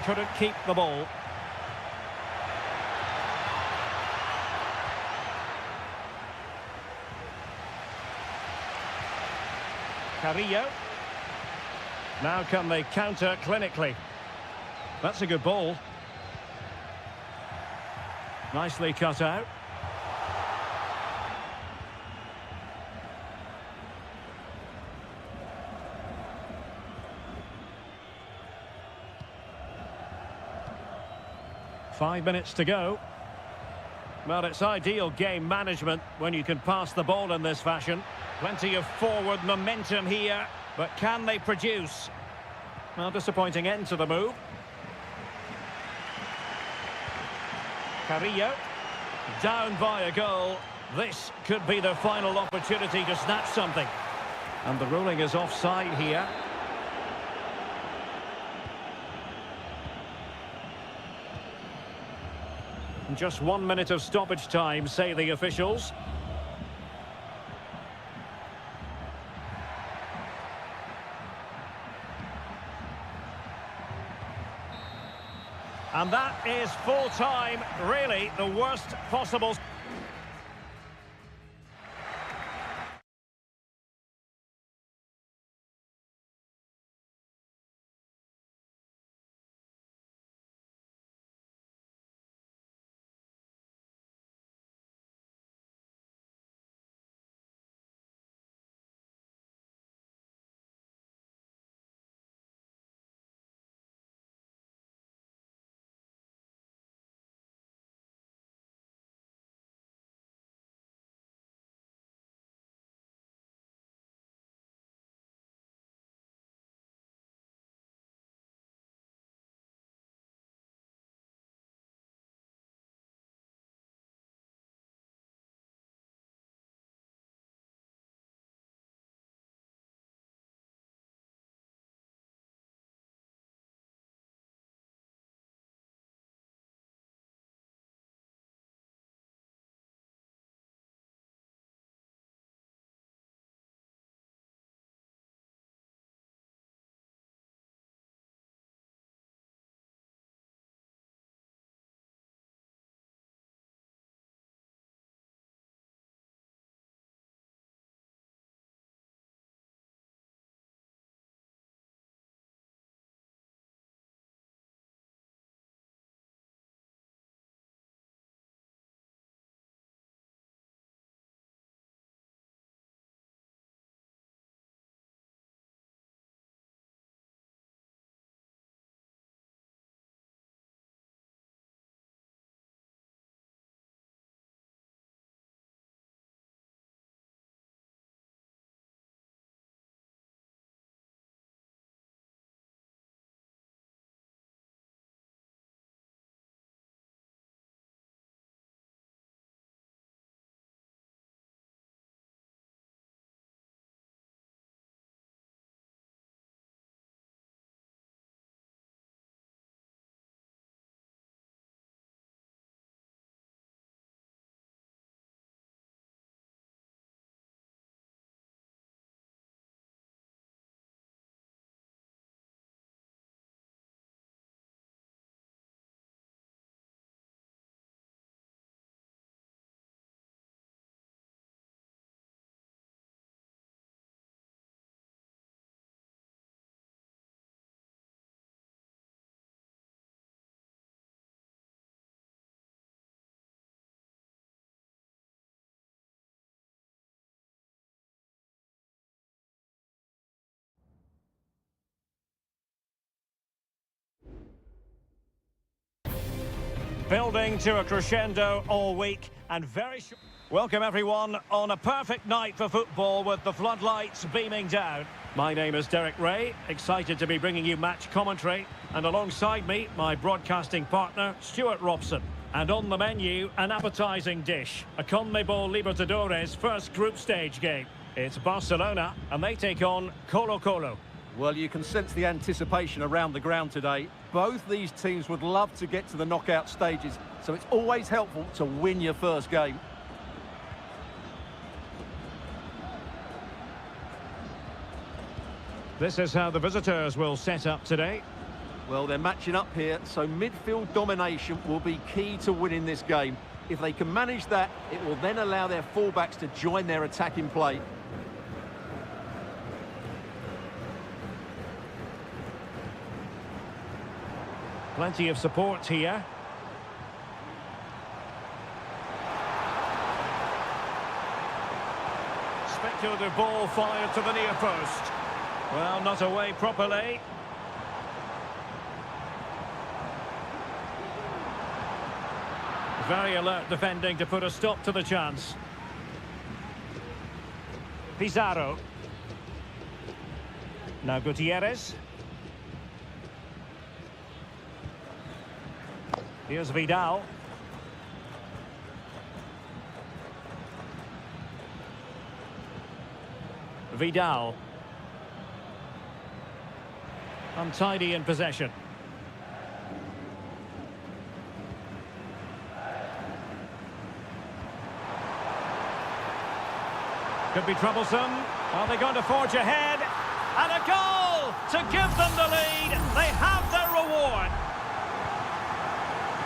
Couldn't keep the ball. Carrillo. Now can they counter clinically? That's a good ball. Nicely cut out. Five minutes to go. Well, it's ideal game management when you can pass the ball in this fashion. Plenty of forward momentum here, but can they produce? Well, disappointing end to the move. Carrillo, down by a goal. This could be the final opportunity to snatch something. And the ruling is offside here. Just 1 minute of stoppage time, say the officials. And that is full time, really the worst possible. Building to a crescendo all week and very short. Welcome everyone on a perfect night for football with the floodlights beaming down. My name is Derek Ray, excited to be bringing you match commentary, and alongside me, my broadcasting partner, Stuart Robson. And on the menu, an appetising dish, a CONMEBOL Libertadores first group stage game. It's Barcelona, and they take on Colo-Colo. Well, you can sense the anticipation around the ground today. Both these teams would love to get to the knockout stages, so it's always helpful to win your first game. This is how the visitors will set up today. Well, they're matching up here, so midfield domination will be key to winning this game. If they can manage that, it will then allow their fullbacks to join their attacking play. Plenty of support here. Speculative ball fired to the near post. Well, not away properly. Very alert defending to put a stop to the chance. Pizarro. Now Gutierrez. Here's Vidal. Vidal. Untidy in possession. Could be troublesome. Are they going to forge ahead? And a goal to give them the lead. They have their reward.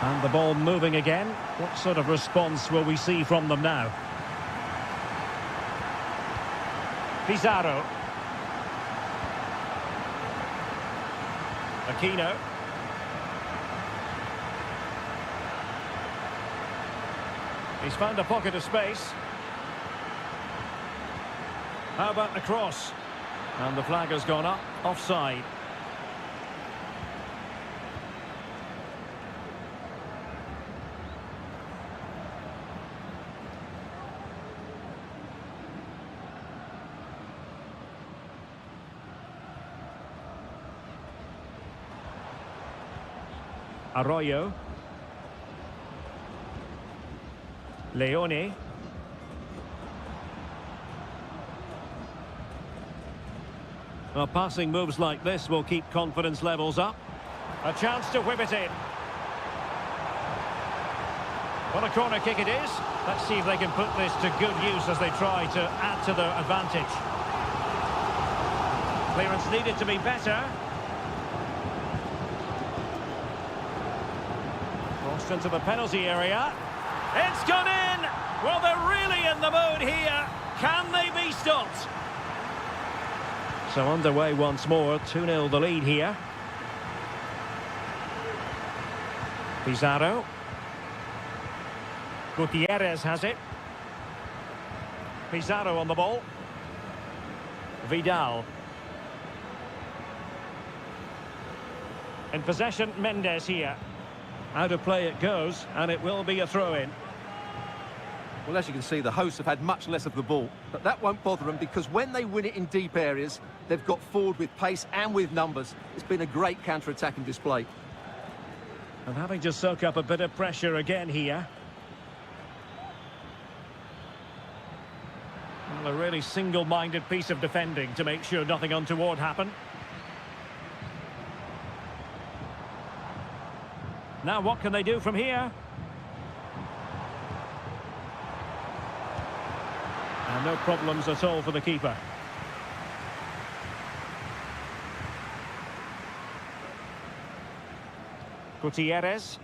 And the ball moving again. What sort of response will we see from them now? Pizarro. Aquino. He's found a pocket of space. How about the cross? And the flag has gone up, offside. Arroyo. Leone. Well, passing moves like this will keep confidence levels up. A chance to whip it in. What a corner kick it is. Let's see if they can put this to good use as they try to add to their advantage. Clearance needed to be better. Crossed into the penalty area. It's gone in! Well, they're really in the mood here. Can they be stopped? So underway once more, 2-0 the lead here. Pizarro. Gutierrez has it. Pizarro on the ball. Vidal. In possession, Mendes here. Out of play it goes, and it will be a throw-in. Well, as you can see, the hosts have had much less of the ball, but that won't bother them because when they win it in deep areas, they've got forward with pace and with numbers. It's been a great counter-attacking display. And having to soak up a bit of pressure again here. Well, a really single-minded piece of defending to make sure nothing untoward happened. Now what can they do from here? And no problems at all for the keeper. Gutierrez.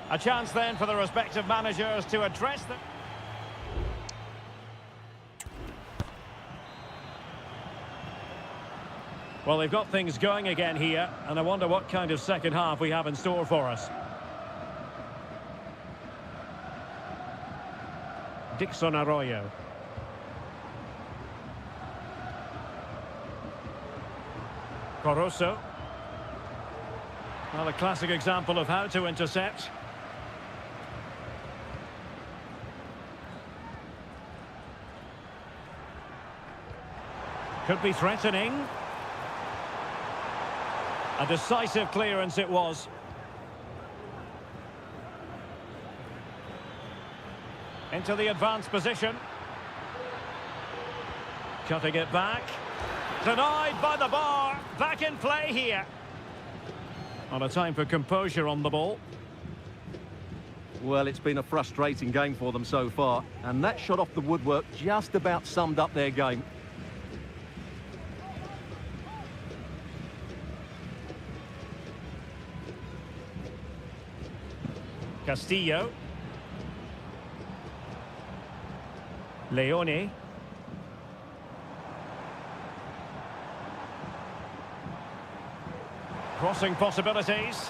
A chance then for the respective managers to address them. Well, they've got things going again here, and I wonder what kind of second half we have in store for us. Dixon Arroyo. Caruso. Well, a classic example of how to intercept. Could be threatening. A decisive clearance it was. Into the advanced position. Cutting it back. Denied by the bar. Back in play here. On a time for composure on the ball. Well, it's been a frustrating game for them so far, and that shot off the woodwork just about summed up their game. Castillo. Leone. Crossing possibilities.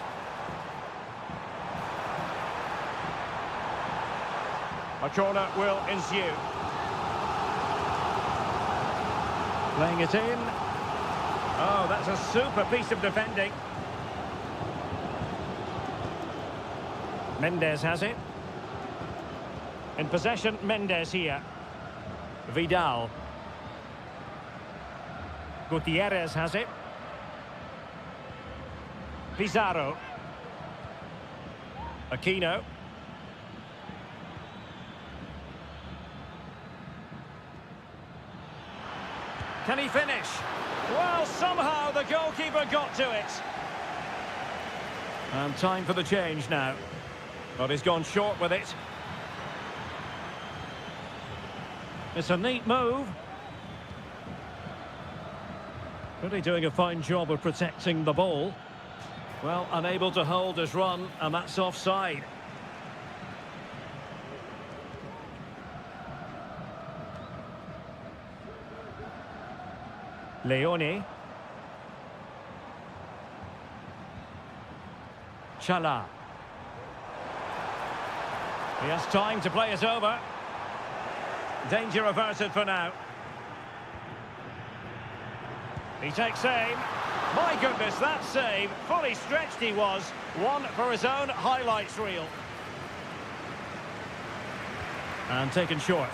A corner will ensue. Playing it in. Oh, that's a super piece of defending. Mendes has it. In possession, Mendes here. Vidal. Gutierrez has it. Pizarro. Aquino. Can he finish? Well, somehow the goalkeeper got to it. And time for the change now. But he's gone short with it. It's a neat move. Really doing a fine job of protecting the ball. Well, unable to hold his run, and that's offside. Leone. Chala. He has time to play it over. Danger averted for now. He takes aim. My goodness, that save. Fully stretched he was. One for his own highlights reel. And taken short.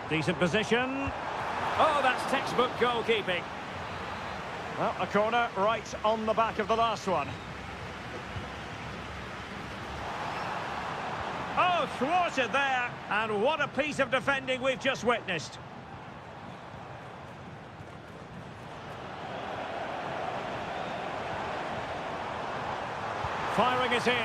Decent position. Oh, that's textbook goalkeeping. Well, a corner right on the back of the last one. Oh, thwarted there. And what a piece of defending we've just witnessed. Firing it in.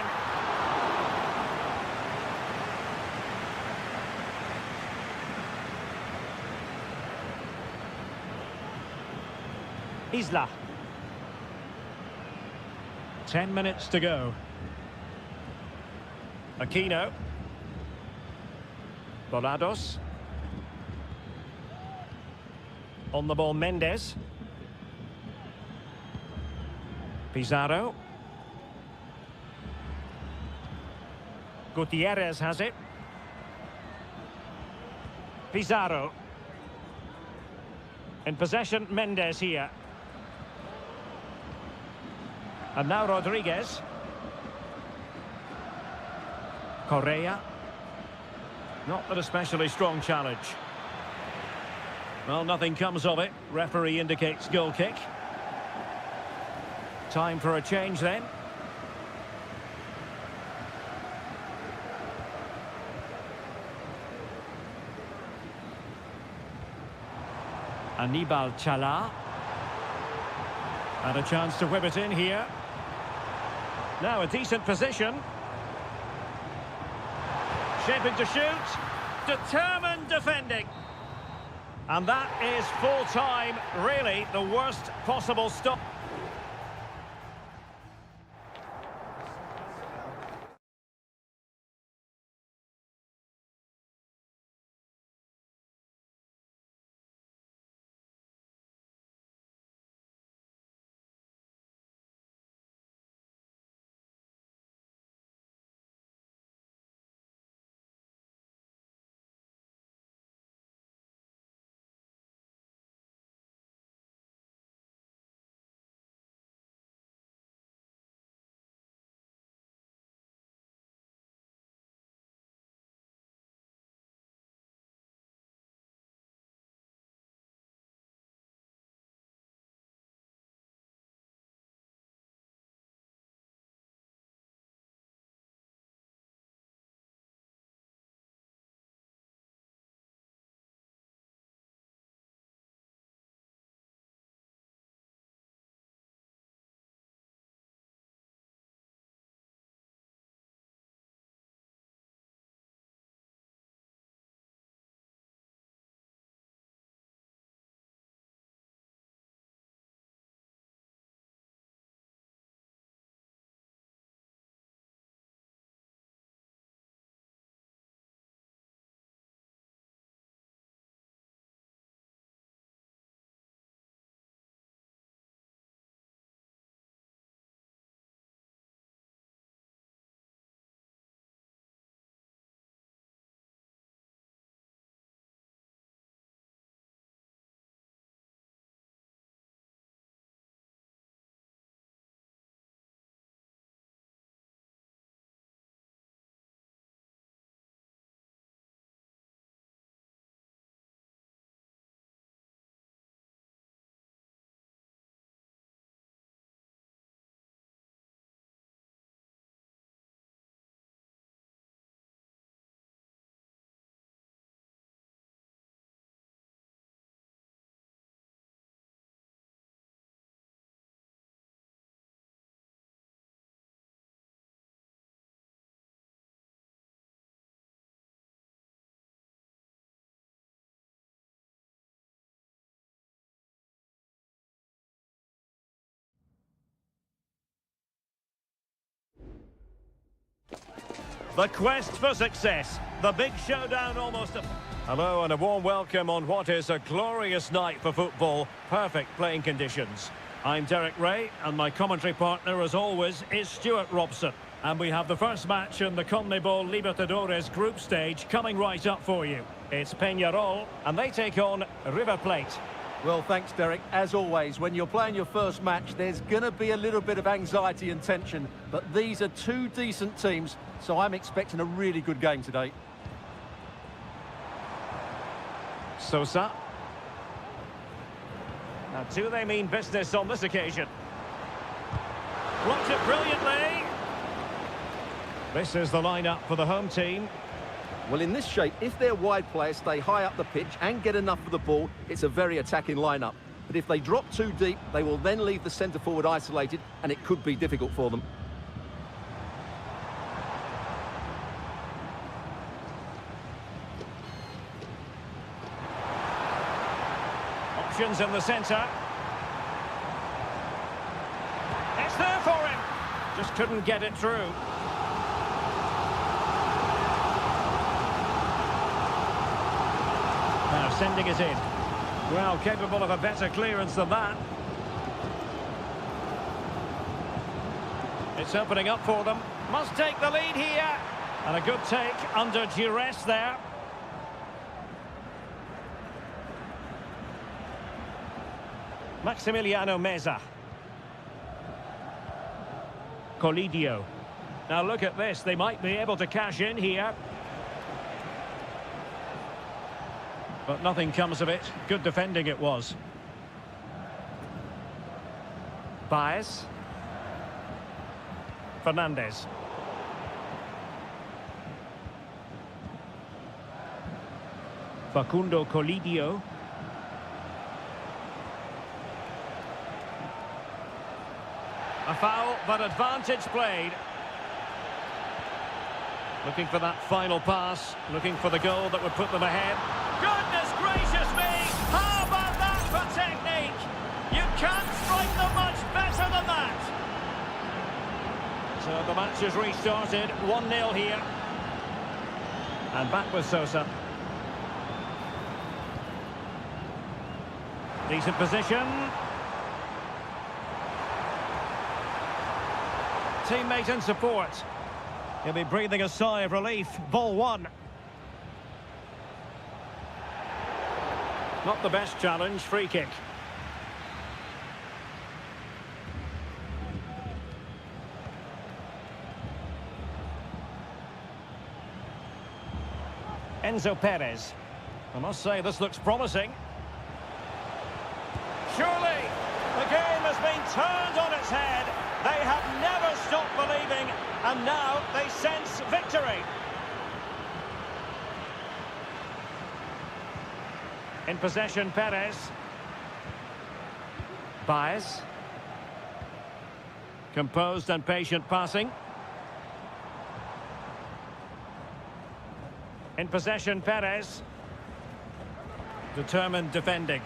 Isla. 10 minutes to go. Aquino. Volados. On the ball, Mendes. Pizarro. Gutierrez has it. Pizarro. In possession, Mendes here. And now Rodriguez. Correa. Not an especially strong challenge. Well, nothing comes of it. Referee indicates goal kick. Time for a change then. Anibal Chala. And a chance to whip it in here. Now a decent position. Shaping to shoot. Determined defending. And that is full time. Really the worst possible stop. The quest for success. The big showdown almost. Hello and a warm welcome on what is a glorious night for football. Perfect playing conditions. I'm Derek Ray and my commentary partner as always is Stuart Robson. And we have the first match in the CONMEBOL Libertadores group stage coming right up for you. It's Peñarol and they take on River Plate. Well, thanks, Derek. As always, when you're playing your first match, there's going to be a little bit of anxiety and tension. But these are two decent teams, so I'm expecting a really good game today. Sosa. Now, do they mean business on this occasion? Blocked it brilliantly. This is the lineup for the home team. Well, in this shape, if their wide players stay high up the pitch and get enough of the ball, it's a very attacking lineup. But if they drop too deep, they will then leave the centre-forward isolated, and it could be difficult for them. Options in the centre. It's there for him. Just couldn't get it through. Now sending it in. Well, capable of a better clearance than that. It's opening up for them. Must take the lead here. And a good take under duress there. Maximiliano Meza. Colidio. Now look at this. They might be able to cash in here. But nothing comes of it. Good defending it was. Baez. Fernandez. Facundo Colidio. A foul, but advantage played. Looking for that final pass. Looking for the goal that would put them ahead. Goodness gracious me! How about that for technique? You can't strike them much better than that. So the match has restarted. 1-0 here. And back with Sosa. Decent position. Teammate and support. He'll be breathing a sigh of relief. Ball one. Not the best challenge. Free kick. Enzo Perez. I must say this looks promising. Surely the game has been turned on its head. They have never stopped believing, and now they sense victory. In possession, Perez. Baez. Composed and patient passing. In possession, Perez. Determined defending.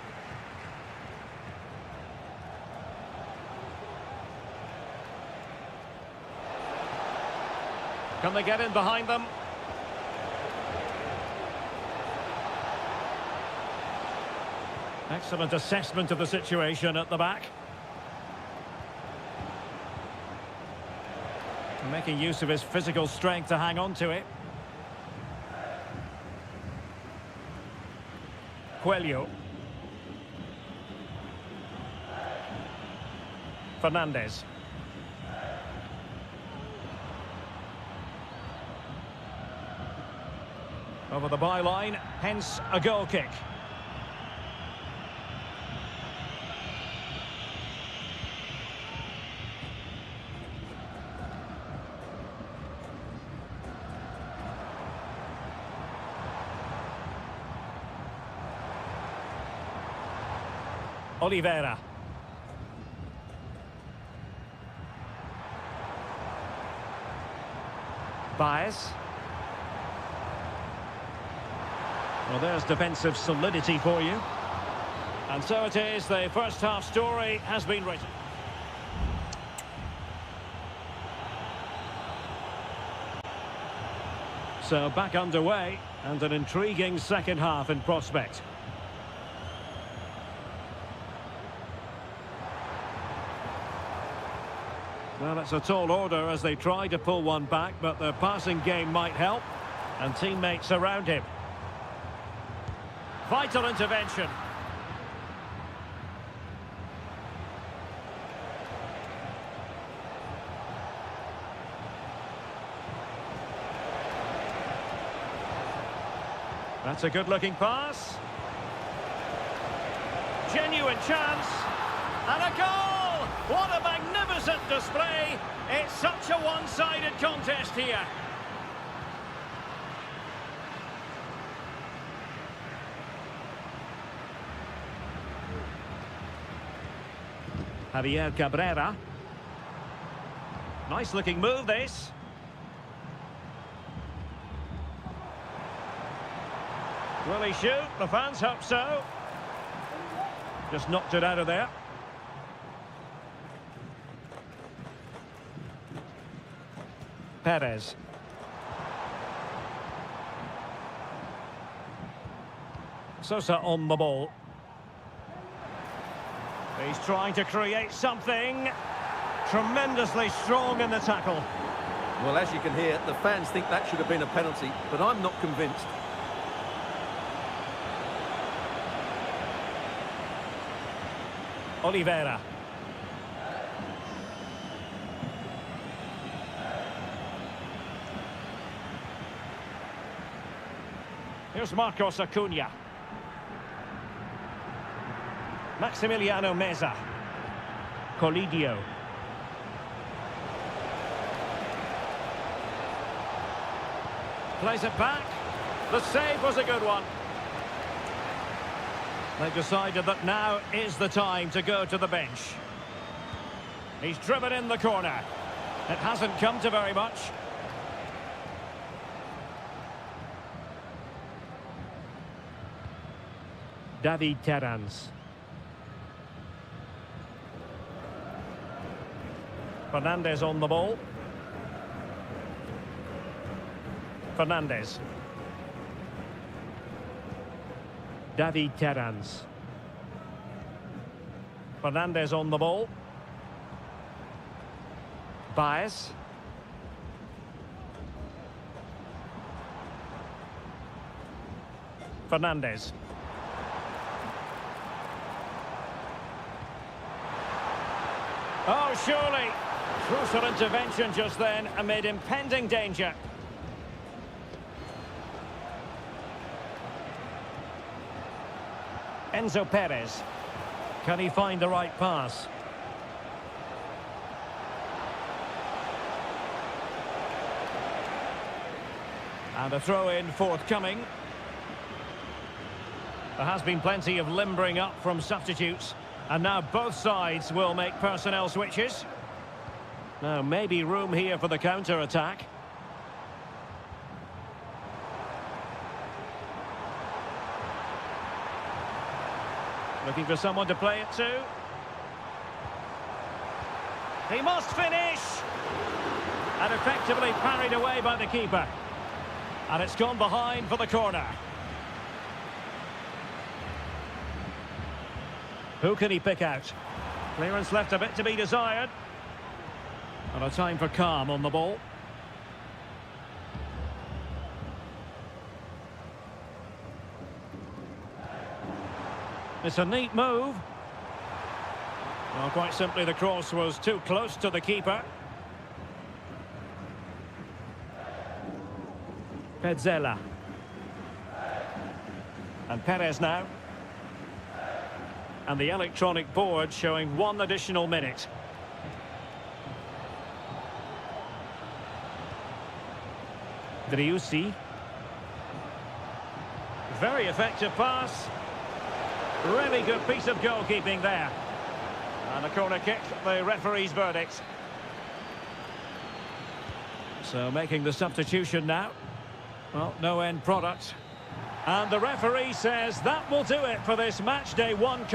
Can they get in behind them? Excellent assessment of the situation at the back. Making use of his physical strength to hang on to it. Coelho. Fernandez. Over the byline, hence a goal kick. Oliveira. Baez. Well, there's defensive solidity for you. And so it is, the first half story has been written. So back underway, and an intriguing second half in prospect. Well, it's a tall order as they try to pull one back, but the passing game might help, and teammates around him. Vital intervention. That's a good-looking pass. Genuine chance. And a goal! What a magnificent display! It's such a one-sided contest here. Javier Cabrera. Nice-looking move, this. Will he shoot? The fans hope so. Just knocked it out of there. Perez. Sosa on the ball. He's trying to create something. Tremendously strong in the tackle. Well, as you can hear, the fans think that should have been a penalty, but I'm not convinced. Oliveira. Here's Marcos Acuna. Maximiliano Meza. Colidio. Plays it back. The save was a good one. They've decided that now is the time to go to the bench. He's driven in the corner. It hasn't come to very much. David Terrans. Fernandez on the ball. Fernandez. David Terrans. Fernandez on the ball. Baez. Fernandez. Oh, surely. Crucial intervention just then amid impending danger. Enzo Perez. Can he find the right pass? And a throw-in forthcoming. There has been plenty of limbering up from substitutes. And now both sides will make personnel switches. Now, maybe room here for the counter-attack. Looking for someone to play it to. He must finish! And effectively parried away by the keeper. And it's gone behind for the corner. Who can he pick out? Clearance left a bit to be desired. And a time for calm on the ball. It's a neat move. Well, quite simply, the cross was too close to the keeper. Petzela. And Perez now. And the electronic board showing 1 additional minute. Driussi. Very effective pass. Really good piece of goalkeeping there. And a corner kick, the referee's verdict. So making the substitution now. Well, no end product. And the referee says that will do it for this match day 1.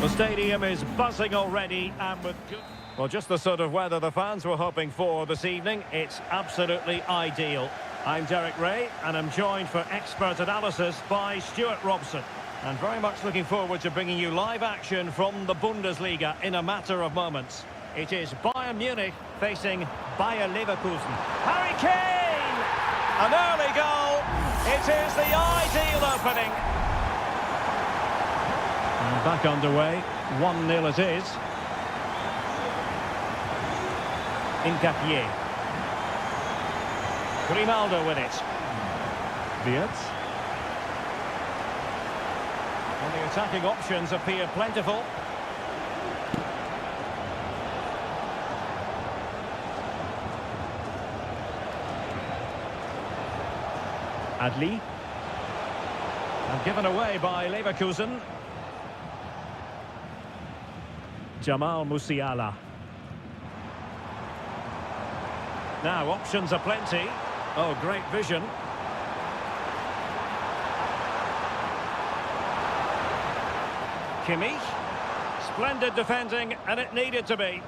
The stadium is buzzing already and with good... Well, just the sort of weather the fans were hoping for this evening. It's absolutely ideal. I'm Derek Ray and I'm joined for expert analysis by Stuart Robson. And very much looking forward to bringing you live action from the Bundesliga in a matter of moments. It is Bayern Munich facing Bayer Leverkusen. Harry Kane! An early goal. It is the ideal opening. And back underway. 1-0 it is. Incapié. Grimaldo with it. Wirtz. And the attacking options appear plentiful. Adli. And given away by Leverkusen. Jamal Musiala. Now options are plenty. Oh, great vision. Kimmich. Splendid defending, and it needed to be.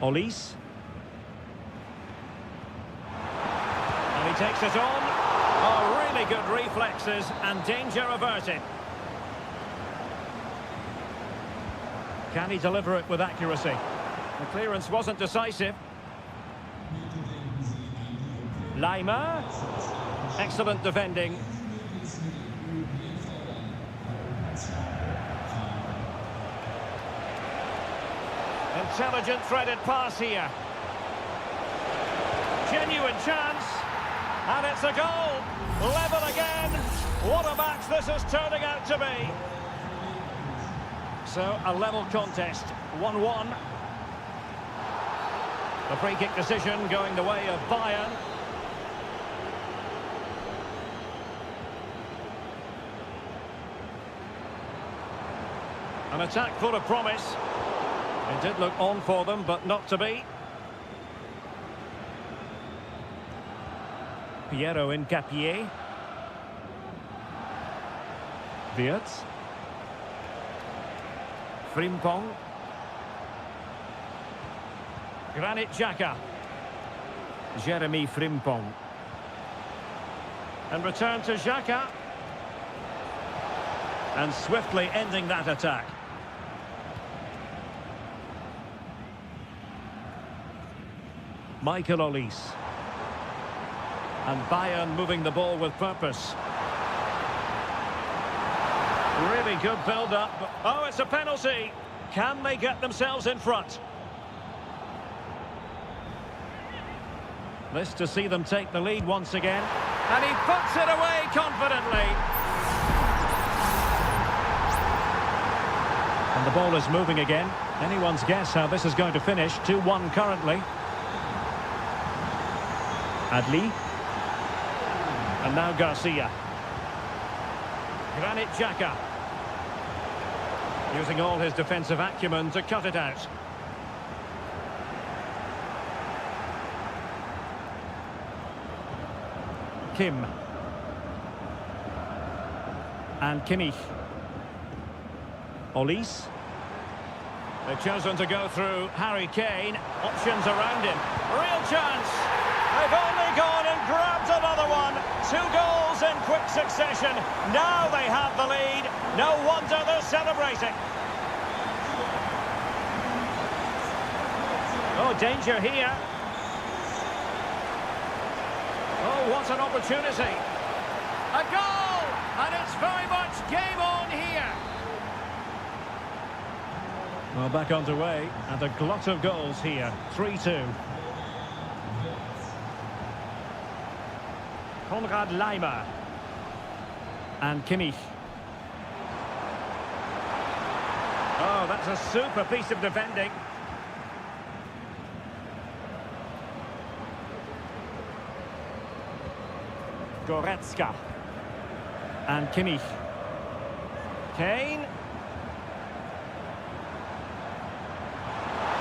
Olise. And he takes it on. Oh, really good reflexes and danger averted. Can he deliver it with accuracy? The clearance wasn't decisive. Lima. Excellent defending. Intelligent threaded pass here. Genuine chance. And it's a goal. Level again. What a match this is turning out to be. So, a level contest. 1-1. The free kick decision going the way of Bayern. An attack full of promise. It did look on for them, but not to be. Piero Incapié. Wirtz. Frimpong. Granit Xhaka. Jeremy Frimpong. And return to Xhaka. And swiftly ending that attack. Michael Olise. And Bayern moving the ball with purpose. Really good build-up. Oh, it's a penalty. Can they get themselves in front? This to see them take the lead once again. And he puts it away confidently. And the ball is moving again. Anyone's guess how this is going to finish. 2-1 currently. Adli. And now Garcia. Granit Xhaka. Using all his defensive acumen to cut it out. Kim. And Kimmich. Olise. They've chosen to go through Harry Kane. Options around him. Real chance. They've only gone and grabbed another one. 2 goals in quick succession. Now they have the lead. No wonder they're celebrating. Oh, danger here. Oh, what an opportunity. A goal! And it's very much game on here. Well, back underway, and a glut of goals here. 3-2. Konrad Laimer. And Kimmich. Oh, that's a super piece of defending. Goretzka. And Kimmich. Kane.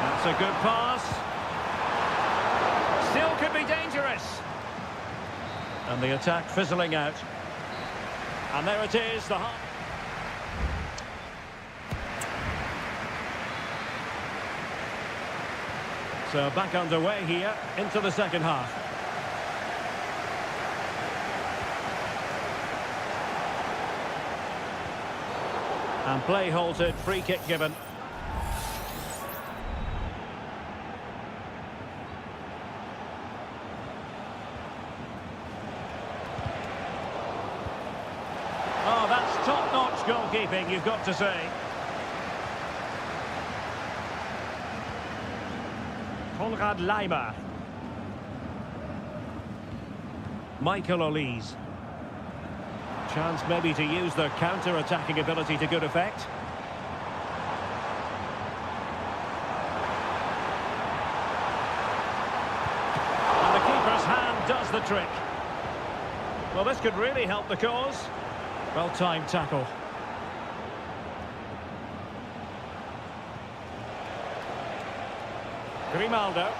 That's a good pass. Still could be dangerous. And the attack fizzling out. And there it is, the half. So back underway here into the second half. And play halted, free kick given. Oh, that's top-notch goalkeeping, you've got to say. Konrad Leimer. Michael Olise. Chance maybe to use their counter-attacking ability to good effect. And the keeper's hand does the trick. Well, this could really help the cause. Well-timed tackle. Grimaldo.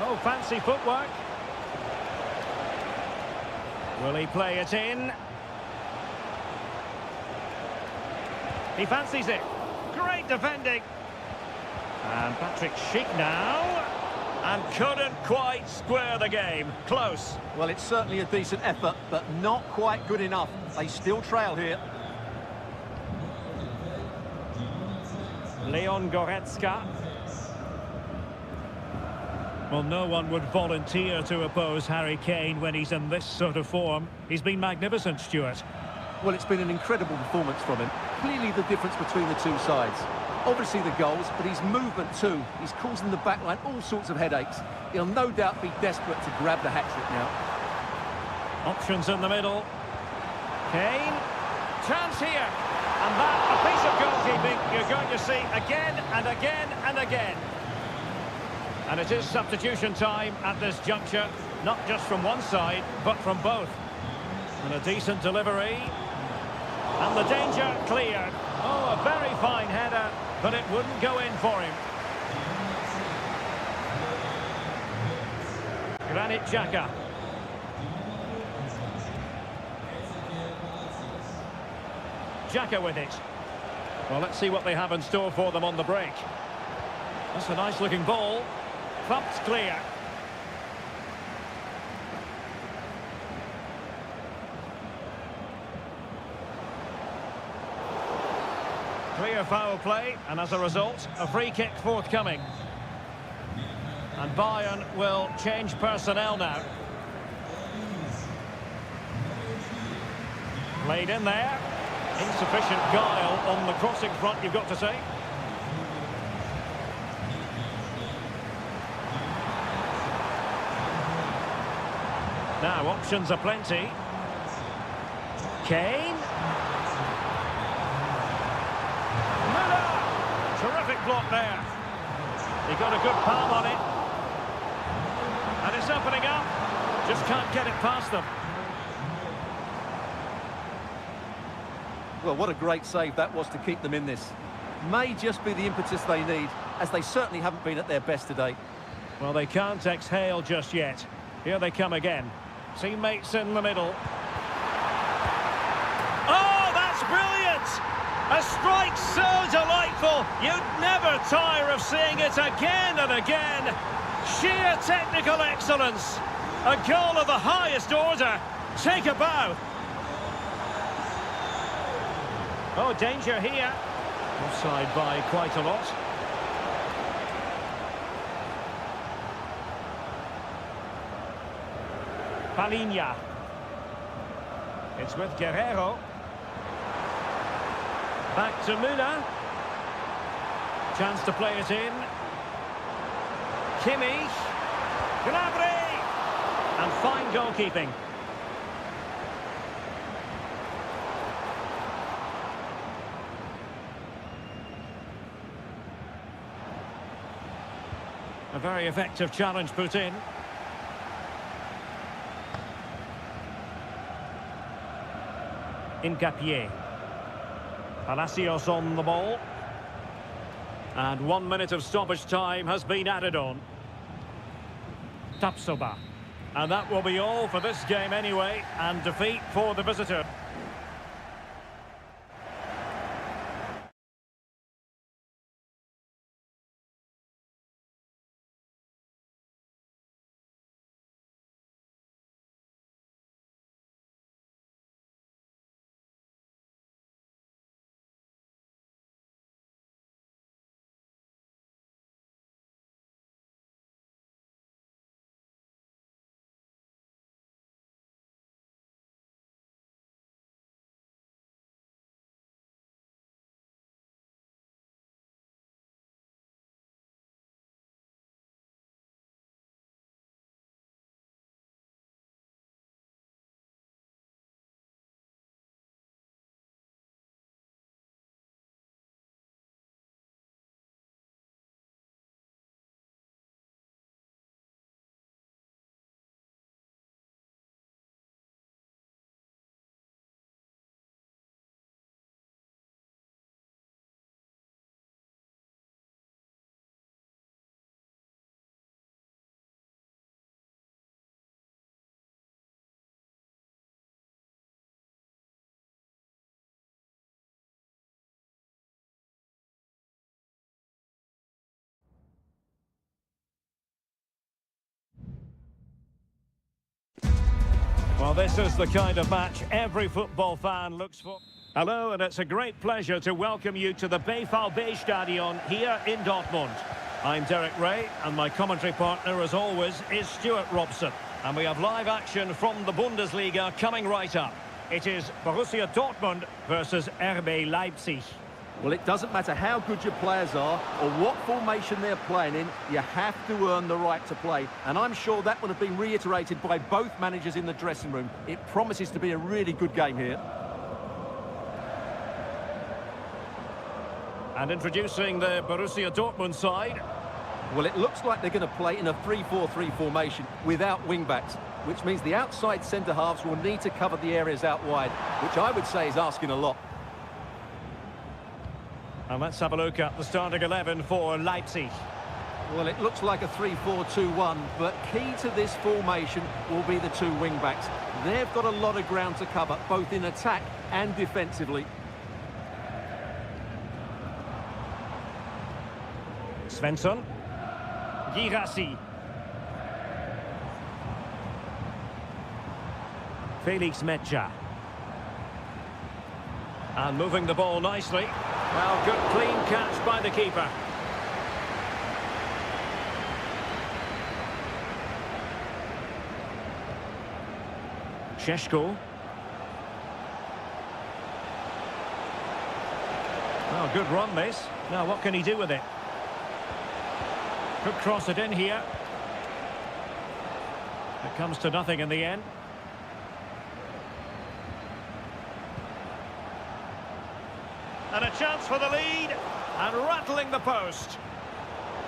Oh, fancy footwork. Will he play it in? He fancies it. Great defending. And Patrick Schick now. And couldn't quite square the game. Close. Well, it's certainly a decent effort, but not quite good enough. They still trail here. Leon Goretzka. Well, no one would volunteer to oppose Harry Kane when he's in this sort of form. He's been magnificent, Stuart. Well, it's been an incredible performance from him. Clearly the difference between the two sides. Obviously the goals, but his movement too. He's causing the backline all sorts of headaches. He'll no doubt be desperate to grab the hat-trick now. Options in the middle. Kane. Chance here. And that, a piece of goalkeeping you're going to see again and again and again. And it is substitution time at this juncture, not just from one side, but from both. And a decent delivery. And the danger cleared. Oh, a very fine header, but it wouldn't go in for him. Granit Xhaka. Xhaka with it. Well, let's see what they have in store for them on the break. That's a nice-looking ball. Thumped clear. Clear foul play, and as a result, a free kick forthcoming. And Bayern will change personnel now. Played in there. Insufficient guile on the crossing front, you've got to say. Now, options are plenty. Kane. Müller! Terrific block there. He got a good palm on it. And it's opening up. Just can't get it past them. Well, what a great save that was to keep them in this. May just be the impetus they need, as they certainly haven't been at their best today. Well, they can't exhale just yet. Here they come again. Teammates in the middle. Oh, that's brilliant! A strike so delightful, you'd never tire of seeing it again and again. Sheer technical excellence. A goal of the highest order. Take a bow. Oh, danger here. Offside by quite a lot. Palinha. It's with Guerrero. Back to Müller. Chance to play it in. Kimmich. Gnabry. And fine goalkeeping. A very effective challenge put in. Incapié. Palacios on the ball. And 1 minute of stoppage time has been added on. Tapsoba. And that will be all for this game anyway, and defeat for the visitor. Well, this is the kind of match every football fan looks for. Hello, and it's a great pleasure to welcome you to the Stadion here in Dortmund. I'm Derek Ray, and my commentary partner, as always, is Stuart Robson. And we have live action from the Bundesliga coming right up. It is Borussia Dortmund versus RB Leipzig. Well, it doesn't matter how good your players are or what formation they're playing in, you have to earn the right to play. And I'm sure that would have been reiterated by both managers in the dressing room. It promises to be a really good game here. And introducing the Borussia Dortmund side. Well, it looks like they're going to play in a 3-4-3 formation without wing-backs, which means the outside centre-halves will need to cover the areas out wide, which I would say is asking a lot. And let's have a look at the starting 11 for Leipzig. Well, it looks like a 3-4-2-1, but key to this formation will be the two wing-backs. They've got a lot of ground to cover, both in attack and defensively. Svensson. Girassi. Felix Mecha. And moving the ball nicely. Well, good clean catch by the keeper. Šeško. Well, good run this. Now, what can he do with it? Could cross it in here. It comes to nothing in the end. And a chance for the lead, and rattling the post.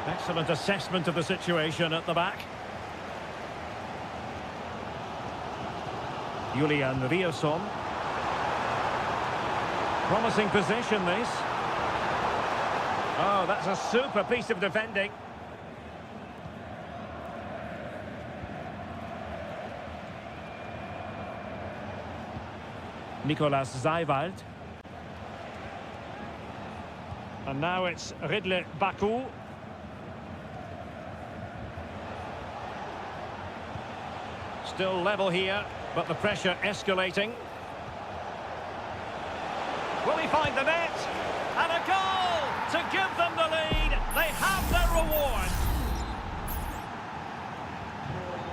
Excellent assessment of the situation at the back. Julian Riosson. Promising possession, this. Oh, that's a super piece of defending. Nicolas Zeiwald. And now it's Ridley Baku. Still level here, but the pressure escalating. Will he find the net? And a goal to give them the lead. They have their reward.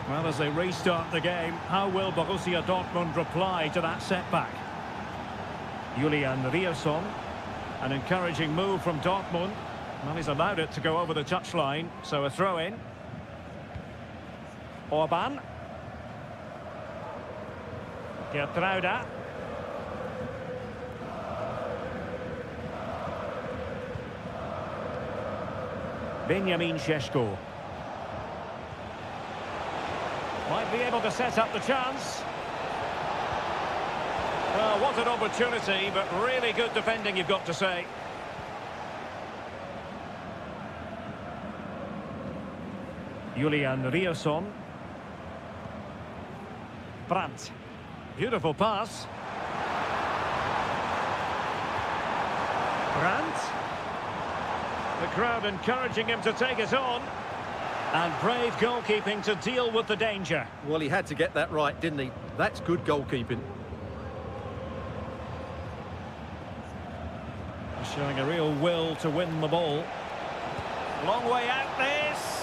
Well, as they restart the game, how will Borussia Dortmund reply to that setback? Julian Riosson. An encouraging move from Dortmund. Well, he's allowed it to go over the touchline, so a throw-in. Orban. Gertruida. Benjamin Šeško. Might be able to set up the chance. Well, what an opportunity, but really good defending, you've got to say. Julian Riosson. Brandt. Beautiful pass. Brandt. The crowd encouraging him to take it on. And brave goalkeeping to deal with the danger. Well, he had to get that right, didn't he? That's good goalkeeping. Showing a real will to win the ball. Long way out this.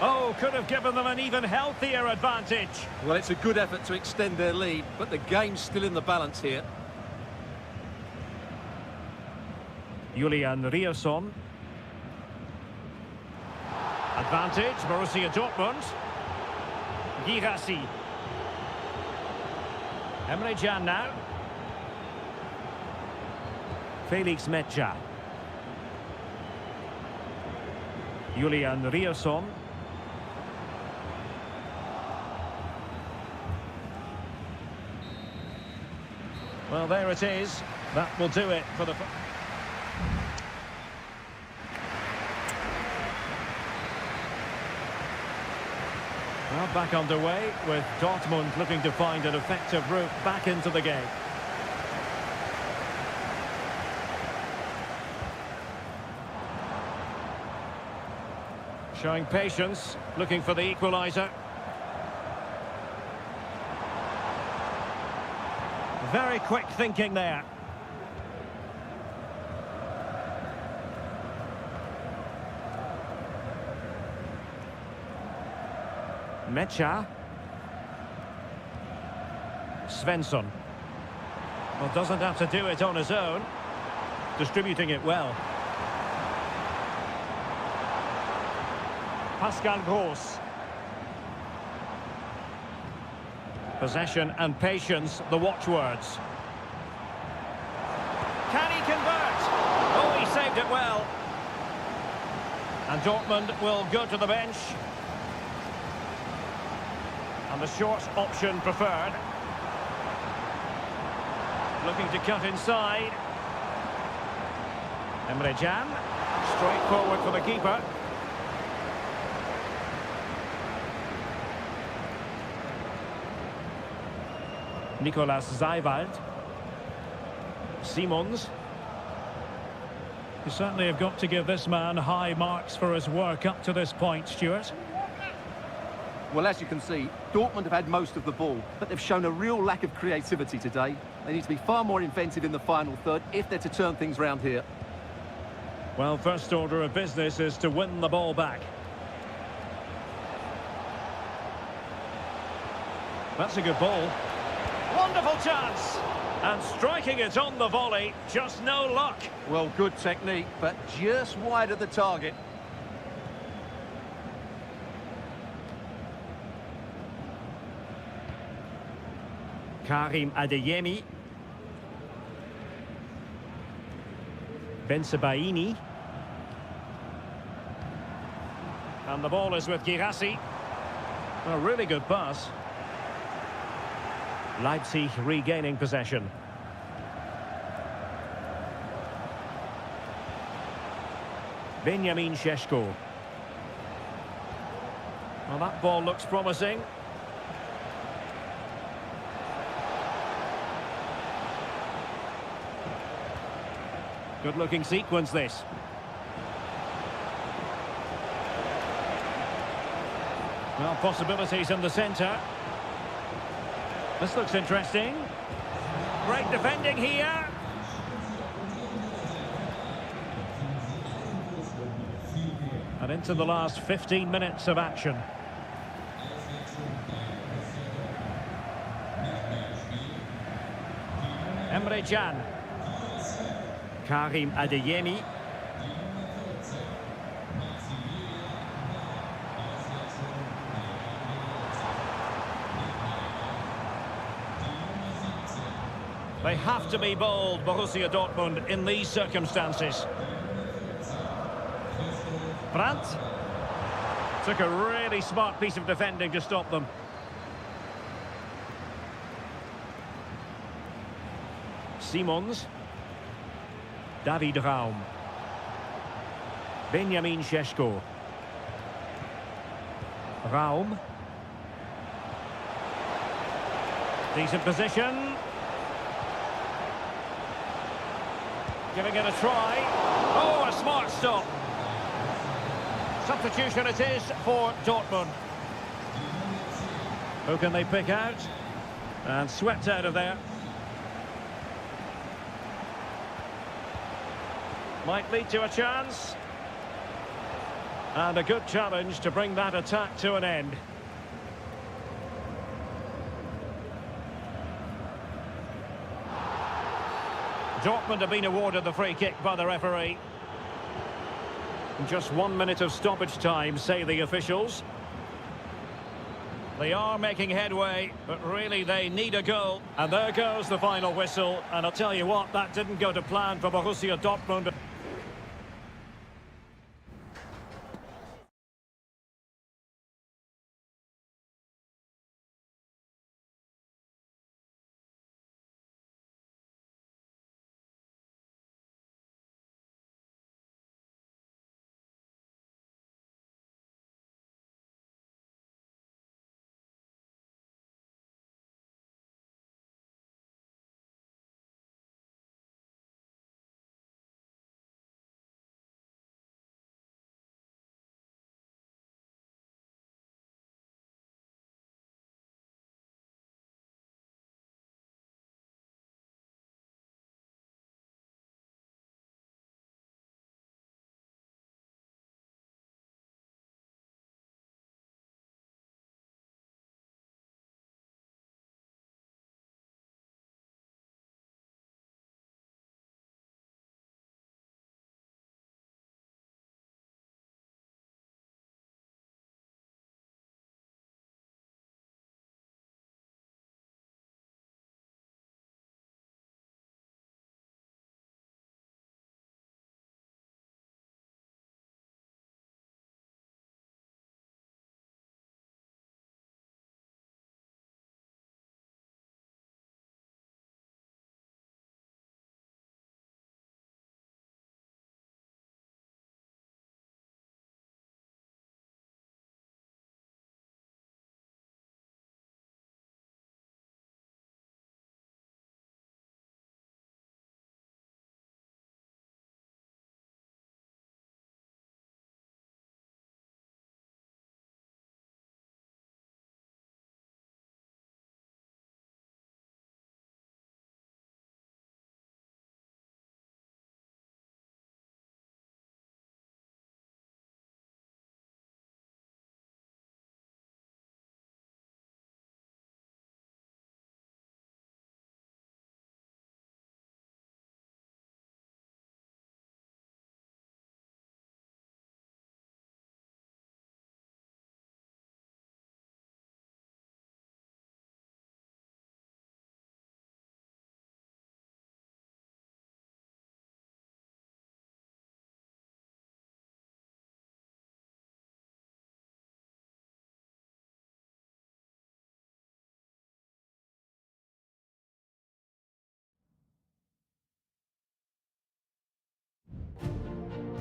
Oh, could have given them an even healthier advantage. Well, it's a good effort to extend their lead, but the game's still in the balance here. Julian Rierson. Advantage, Borussia Dortmund. Girassi. Emre Can now. Felix Metja. Julian Rierson. Well, there it is. That will do it for the... Well, back underway with Dortmund looking to find an effective route back into the game. Showing patience, looking for the equaliser. Very quick thinking there. Metja. Svensson. Well, doesn't have to do it on his own. Distributing it well. Pascal Gross. Possession and patience, the watchwords. Can he convert? Oh, he saved it well. And Dortmund will go to the bench. And the short option preferred. Looking to cut inside. Emre Can. Straight forward for the keeper. Nicolas Zeiwald. Simons. You certainly have got to give this man high marks for his work up to this point, Stuart. Well, as you can see, Dortmund have had most of the ball, but they've shown a real lack of creativity today. They need to be far more inventive in the final third if they're to turn things round here. Well, first order of business is to win the ball back. That's a good ball. Wonderful chance! And striking it on the volley, just no luck. Well, good technique, but just wide of the target. Karim Adeyemi. Bensebaini. And the ball is with Girassi. A really good pass. Leipzig regaining possession. Benjamin Šeško. Well, that ball looks promising. Good-looking sequence, this. Well, possibilities in the centre. This looks interesting. Great defending here. And into the last 15 minutes of action. Emre Can. Karim Adeyemi. They have to be bold, Borussia Dortmund, in these circumstances. Brandt. Took a really smart piece of defending to stop them. Simons. David Raum. Benjamin Šeško. Decent position. Giving it a try. Oh, a smart stop. Substitution it is for Dortmund. Who can they pick out? And swept out of there. Might lead to a chance. And a good challenge to bring that attack to an end. Dortmund have been awarded the free kick by the referee. Just 1 minute of stoppage time, say the officials. They are making headway, but really they need a goal. And there goes the final whistle. And I'll tell you what, that didn't go to plan for Borussia Dortmund.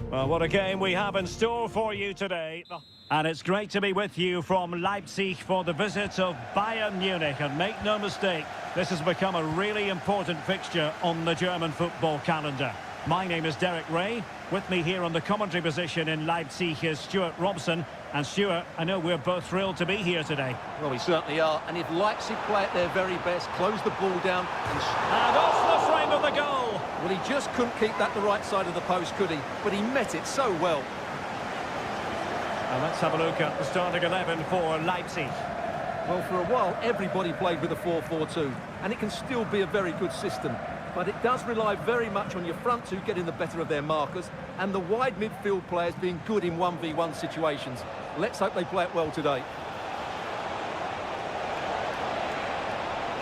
Well, what a game we have in store for you today. And it's great to be with you from Leipzig for the visit of Bayern Munich. And make no mistake, this has become a really important fixture on the German football calendar. My name is Derek Ray. With me here on the commentary position in Leipzig is Stuart Robson. And Stuart, I know we're both thrilled to be here today. Well, we certainly are. And if Leipzig play at their very best, close the ball down And off the frame of the goal. Well, he just couldn't keep that the right side of the post, could he? But he met it so well. And let's have a look at the starting 11 for Leipzig. Well, for a while, everybody played with a 4-4-2. And it can still be a very good system. But it does rely very much on your front two getting the better of their markers and the wide midfield players being good in 1v1 situations. Let's hope they play it well today.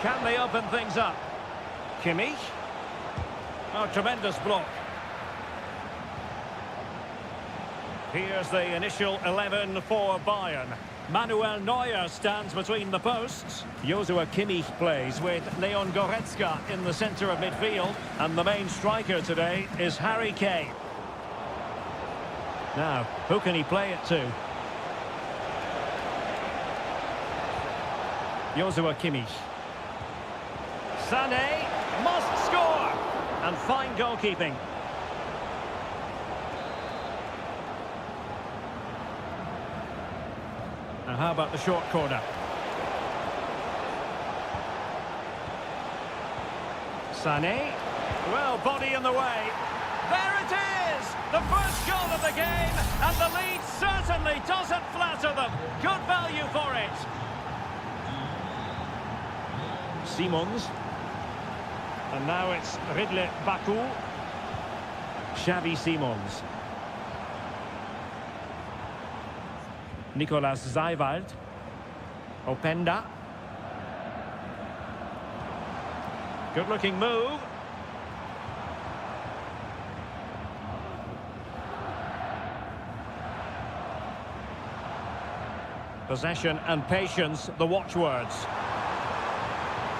Can they open things up? Kimmich. Oh, tremendous block. Here's the initial 11 for Bayern. Manuel Neuer stands between the posts. Joshua Kimmich plays with Leon Goretzka in the centre of midfield. And the main striker today is Harry Kane. Now, who can he play it to? Joshua Kimmich. Sané must score. And fine goalkeeping. And how about the short corner? Sané. Well, body in the way. There it is! The first goal of the game, and the lead certainly doesn't flatter them. Good value for it. Simons. And now it's Ridley Baku. Xavi Simons. Nicolas Zeiwald. Openda. Good-looking move. Possession and patience, the watchwords.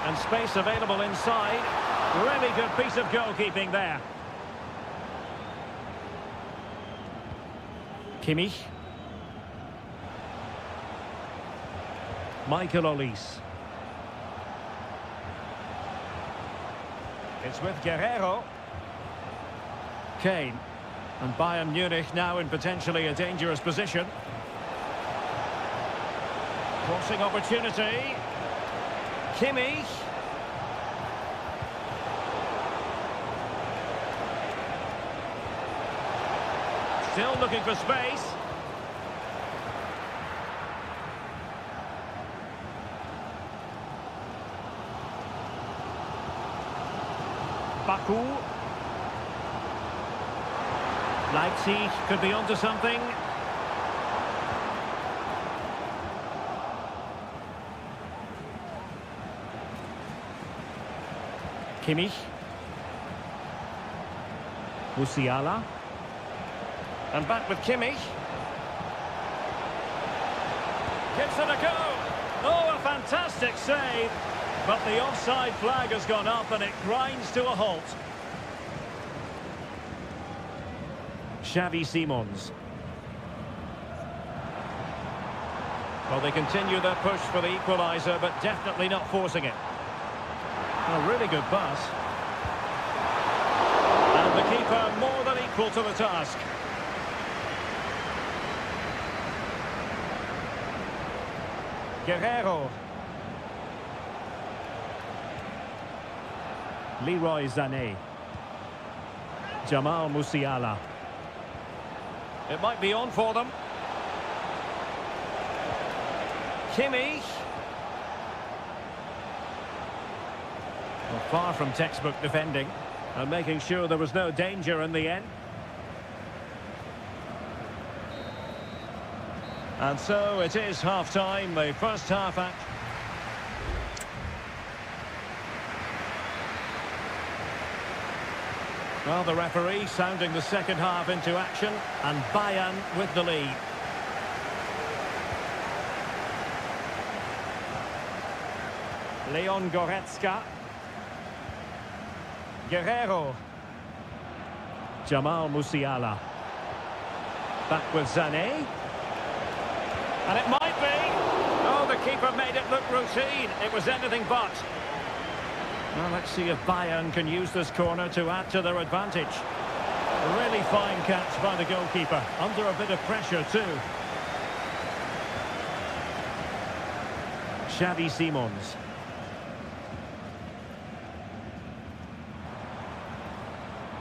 And space available inside. Really good piece of goalkeeping there. Kimmich. Michael Olise. It's with Guerrero. Kane. And Bayern Munich now in potentially a dangerous position. Crossing opportunity. Kimmich. Still looking for space. Baku. Leipzig could be onto something. Kimmich. Musiala. And back with Kimmich. Gives it a go. Oh, a fantastic save. But the offside flag has gone up and it grinds to a halt. Xavi Simons. Well, they continue their push for the equaliser, but definitely not forcing it. A really good pass. And the keeper more than equal to the task. Guerrero. Leroy Sané. Jamal Musiala. It might be on for them. Kimmich. Well, far from textbook defending and making sure there was no danger in the end. And so it is half-time, the first half act. Well, the referee sounding the second half into action, and Bayern with the lead. Leon Goretzka. Guerrero. Jamal Musiala. Back with Sané. And it might be. Oh, the keeper made it look routine. It was anything but. Well, let's see if Bayern can use this corner to add to their advantage. A really fine catch by the goalkeeper. Under a bit of pressure, too. Xavi Simons.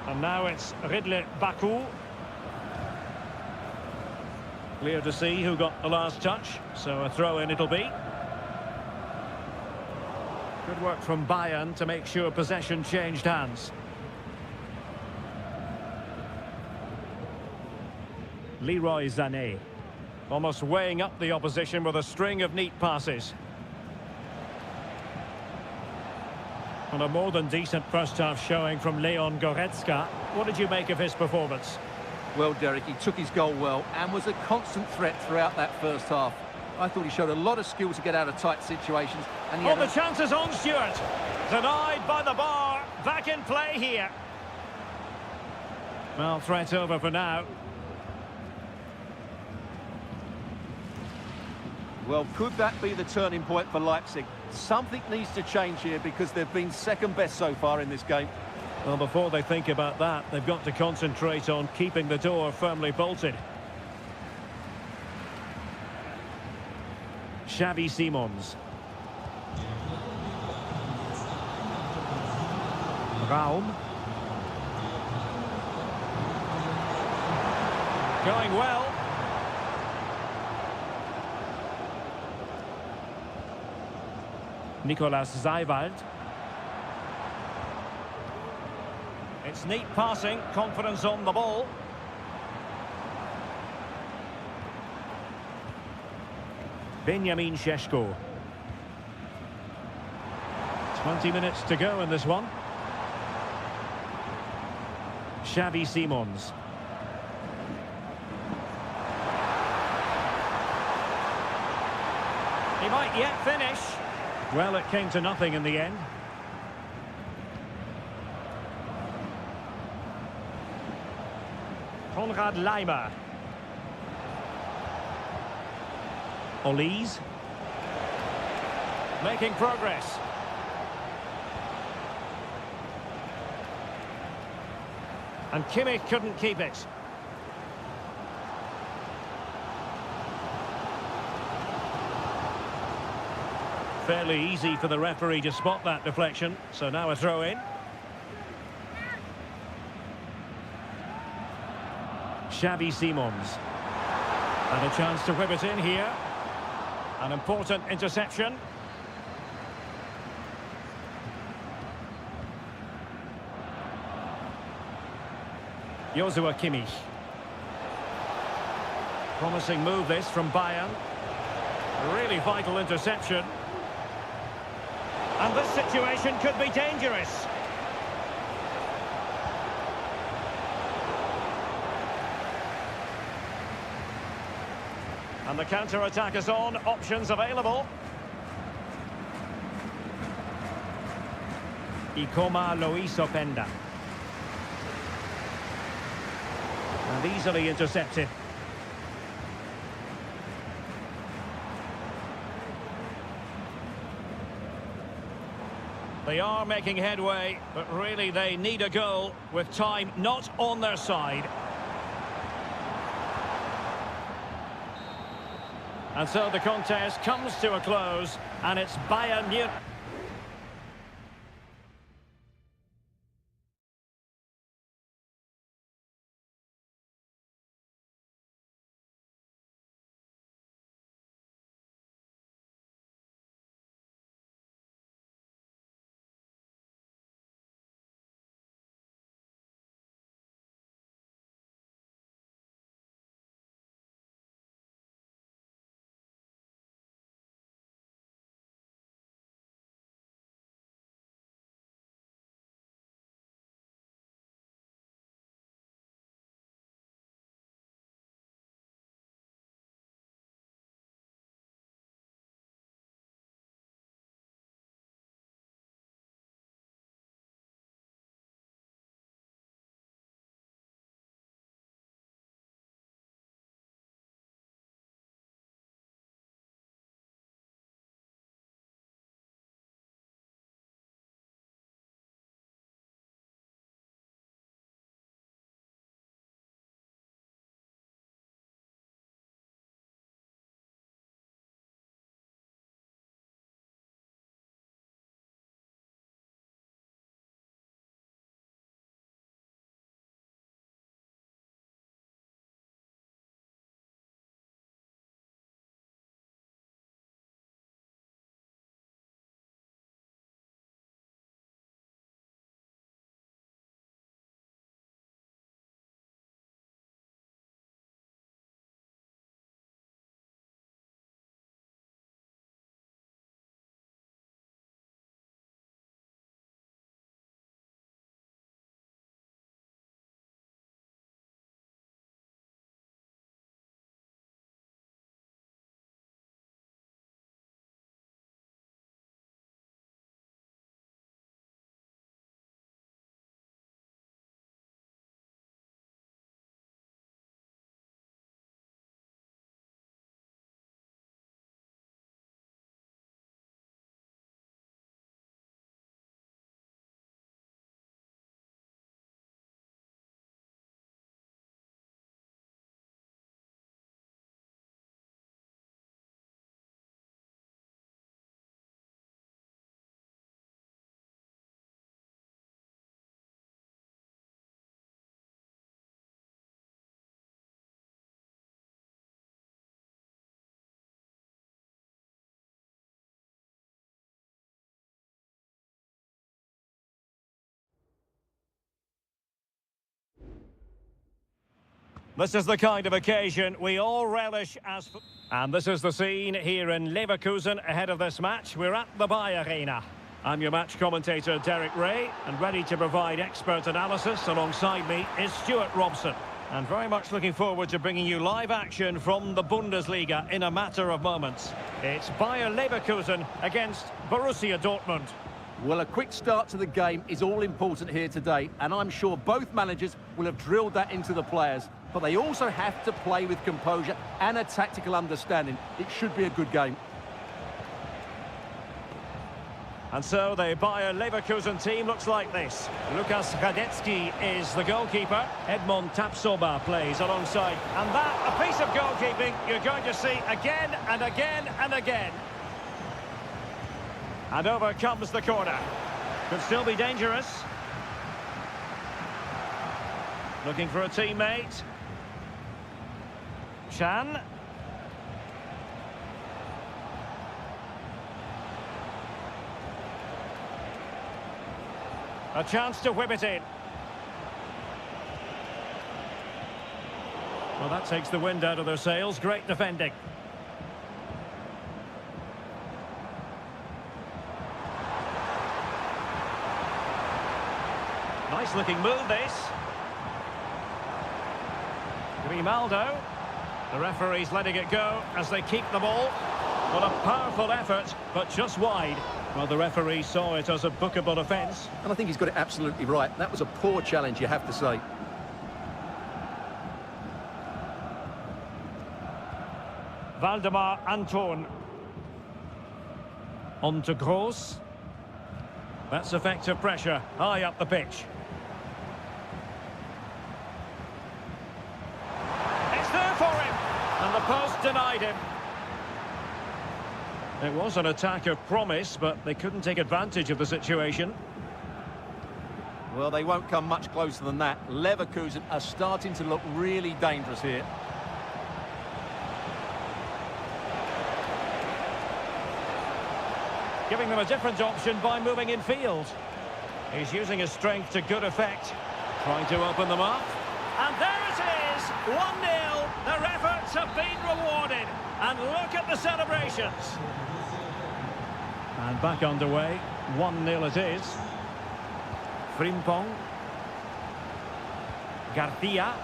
And now it's Ridley Baku. Clear to see who got the last touch, so a throw-in it'll be. Good work from Bayern to make sure possession changed hands. Leroy Sané. Almost weighing up the opposition with a string of neat passes. And a more than decent first half showing from Leon Goretzka. What did you make of his performance? Well, Derek, he took his goal well and was a constant threat throughout that first half. I thought he showed a lot of skill to get out of tight situations. And he the chance is on, Stuart. Denied by the bar. Back in play here. Well, threat over for now. Well, could that be the turning point for Leipzig? Something needs to change here because they've been second best so far in this game. Well, before they think about that, they've got to concentrate on keeping the door firmly bolted. Xavi Simons. Raum. Going well. Nicolas Seiwald. It's neat passing, confidence on the ball. Benjamin Šeško. 20 minutes to go in this one. Xavi Simons. He might yet finish. Well, it came to nothing in the end. Konrad Laimer. Olise. Making progress. And Kimmich couldn't keep it. Fairly easy for the referee to spot that deflection. So now a throw in. Xavi Simons. And a chance to whip it in here. An important interception. Joshua Kimmich. Promising move this from Bayern. A really vital interception. And this situation could be dangerous. And the counter-attack is on, options available. Ikoma Luis Openda. And easily intercepted. They are making headway, but really they need a goal with time not on their side. And so the contest comes to a close, and it's Bayern Munich. This is the kind of occasion we all relish as... And this is the scene here in Leverkusen ahead of this match. We're at the Bayer Arena. I'm your match commentator, Derek Ray, and ready to provide expert analysis alongside me is Stuart Robson. And very much looking forward to bringing you live action from the Bundesliga in a matter of moments. It's Bayer Leverkusen against Borussia Dortmund. Well, a quick start to the game is all important here today, and I'm sure both managers will have drilled that into the players. But they also have to play with composure and a tactical understanding. It should be a good game. And so the Bayer Leverkusen team looks like this. Lukas Radetzky is the goalkeeper. Edmond Tapsoba plays alongside. And that, a piece of goalkeeping you're going to see again and again and again. And over comes the corner. Could still be dangerous. Looking for a teammate. Chan. A chance to whip it in. Well, that takes the wind out of their sails. Great defending. Nice looking move, this. Grimaldo. The referee's letting it go as they keep the ball. What a powerful effort, but just wide. Well, the referee saw it as a bookable offence. And I think he's got it absolutely right. That was a poor challenge, you have to say. Valdemar Anton. On to Gross. That's effective pressure, high up the pitch. It's there for him, and the post denied him. It was an attack of promise, but they couldn't take advantage of the situation. Well, they won't come much closer than that. Leverkusen are starting to look really dangerous here. Giving them a different option by moving in field. He's using his strength to good effect. Trying to open them up. And there it is! 1-0. Their efforts have been rewarded. And look at the celebrations. And back underway. 1-0 it is. Frimpong. Garcia.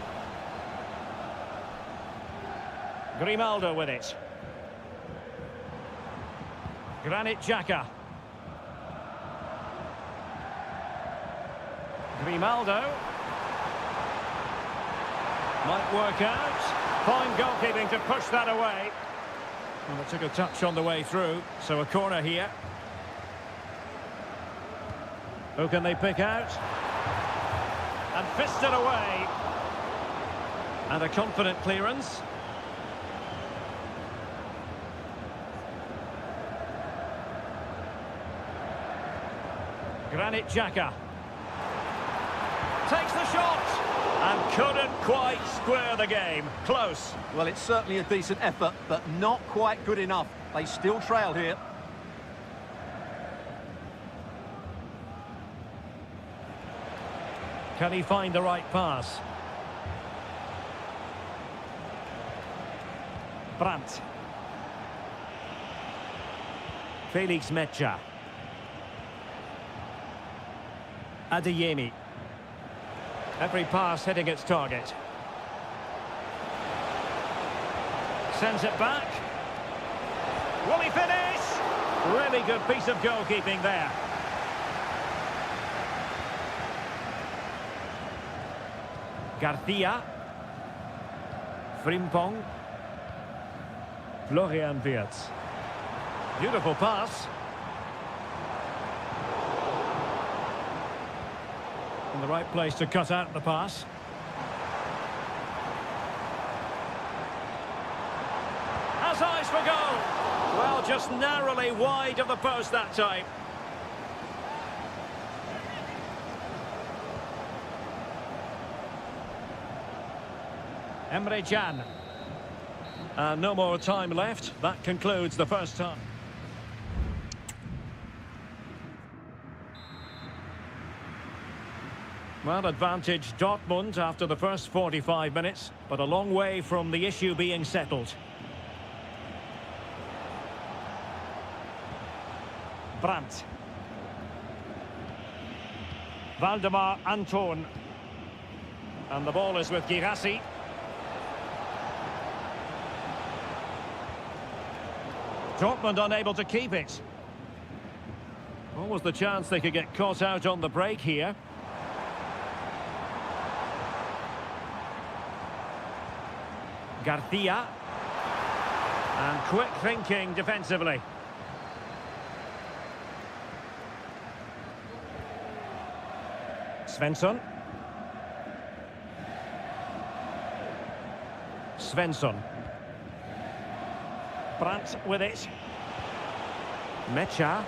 Grimaldo with it. Granit Xhaka. Grimaldo. Might work out. Fine goalkeeping to push that away. Well, it took a touch on the way through, so a corner here. Who can they pick out? And fist it away. And a confident clearance. Granit Xhaka takes the shot and couldn't quite square the game. Close. Well, it's certainly a decent effort, but not quite good enough. They still trail here. Can he find the right pass? Brandt. Felix Mecha. Adeyemi. Every pass hitting its target. Sends it back. Will he finish? Really good piece of goalkeeping there. Garcia. Frimpong. Florian Wirtz. Beautiful pass. In the right place to cut out the pass. Has eyes for goal. Well, just narrowly wide of the post that time. Emre Can. No more time left. That concludes the first time. Well, advantage Dortmund after the first 45 minutes, but a long way from the issue being settled. Brandt. Valdemar Anton. And the ball is with Girassi. Dortmund unable to keep it. What was the chance they could get caught out on the break here? Garcia. And quick thinking defensively. Svensson. Svensson. Brandt with it. Mecha.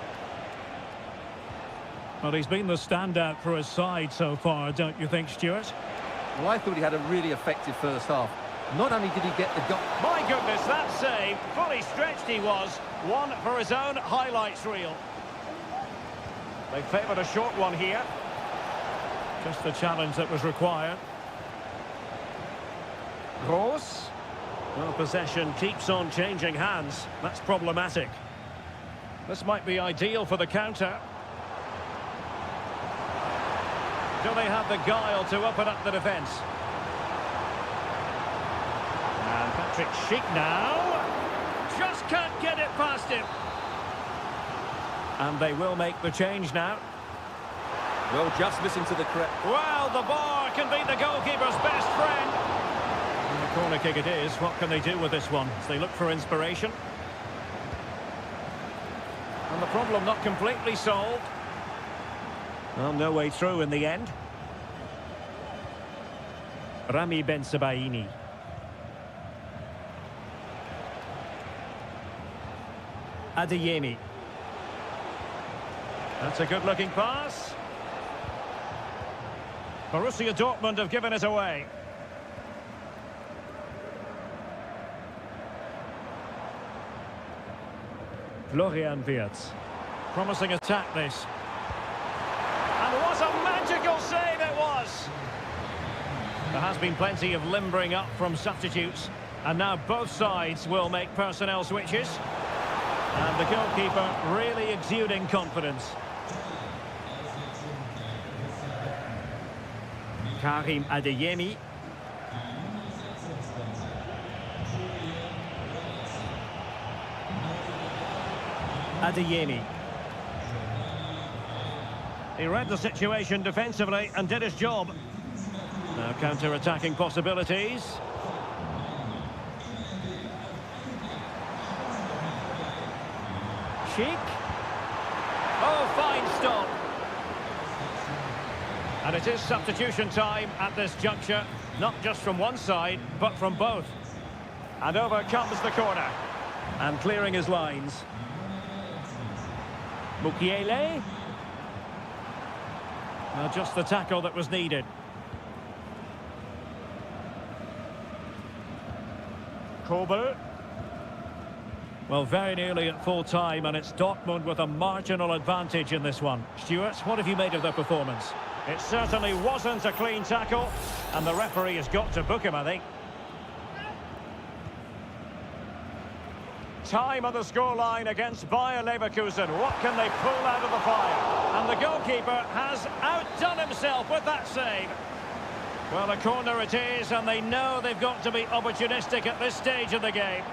Well, he's been the standout for his side so far, don't you think, Stuart? Well, I thought he had a really effective first half. Not only did he get the goal... My goodness, that save. Fully stretched he was. One for his own highlights reel. They favoured a short one here. Just the challenge that was required. Gross. Well, possession keeps on changing hands. That's problematic. This might be ideal for the counter. Do they have the guile to open up the defence? And Patrick Schick now. Just can't get it past him. And they will make the change now. Well, just listen to the correct... Well, the bar can be the goalkeeper's best friend. And the corner kick it is. What can they do with this one? As they look for inspiration. And the problem not completely solved. Well, no way through in the end. Rami Bensebaini. Adeyemi. That's a good-looking pass. Borussia Dortmund have given it away. Florian Wirtz. Promising attack this. And what a magical save it was! There has been plenty of limbering up from substitutes. And now both sides will make personnel switches. And the goalkeeper really exuding confidence. Karim Adeyemi. Adeyemi. He read the situation defensively and did his job. Now counter-attacking possibilities. Schick. Oh, fine stop. And it is substitution time at this juncture, not just from one side, but from both. And over comes the corner. And clearing his lines. Mukiele. Now just the tackle that was needed. Kobel. Well, very nearly at full time, and it's Dortmund with a marginal advantage in this one. Stuart, what have you made of their performance? It certainly wasn't a clean tackle, and the referee has got to book him, I think. Time on the scoreline against Bayer Leverkusen. What can they pull out of the fire? And the goalkeeper has outdone himself with that save. Well, a corner it is, and they know they've got to be opportunistic at this stage of the game.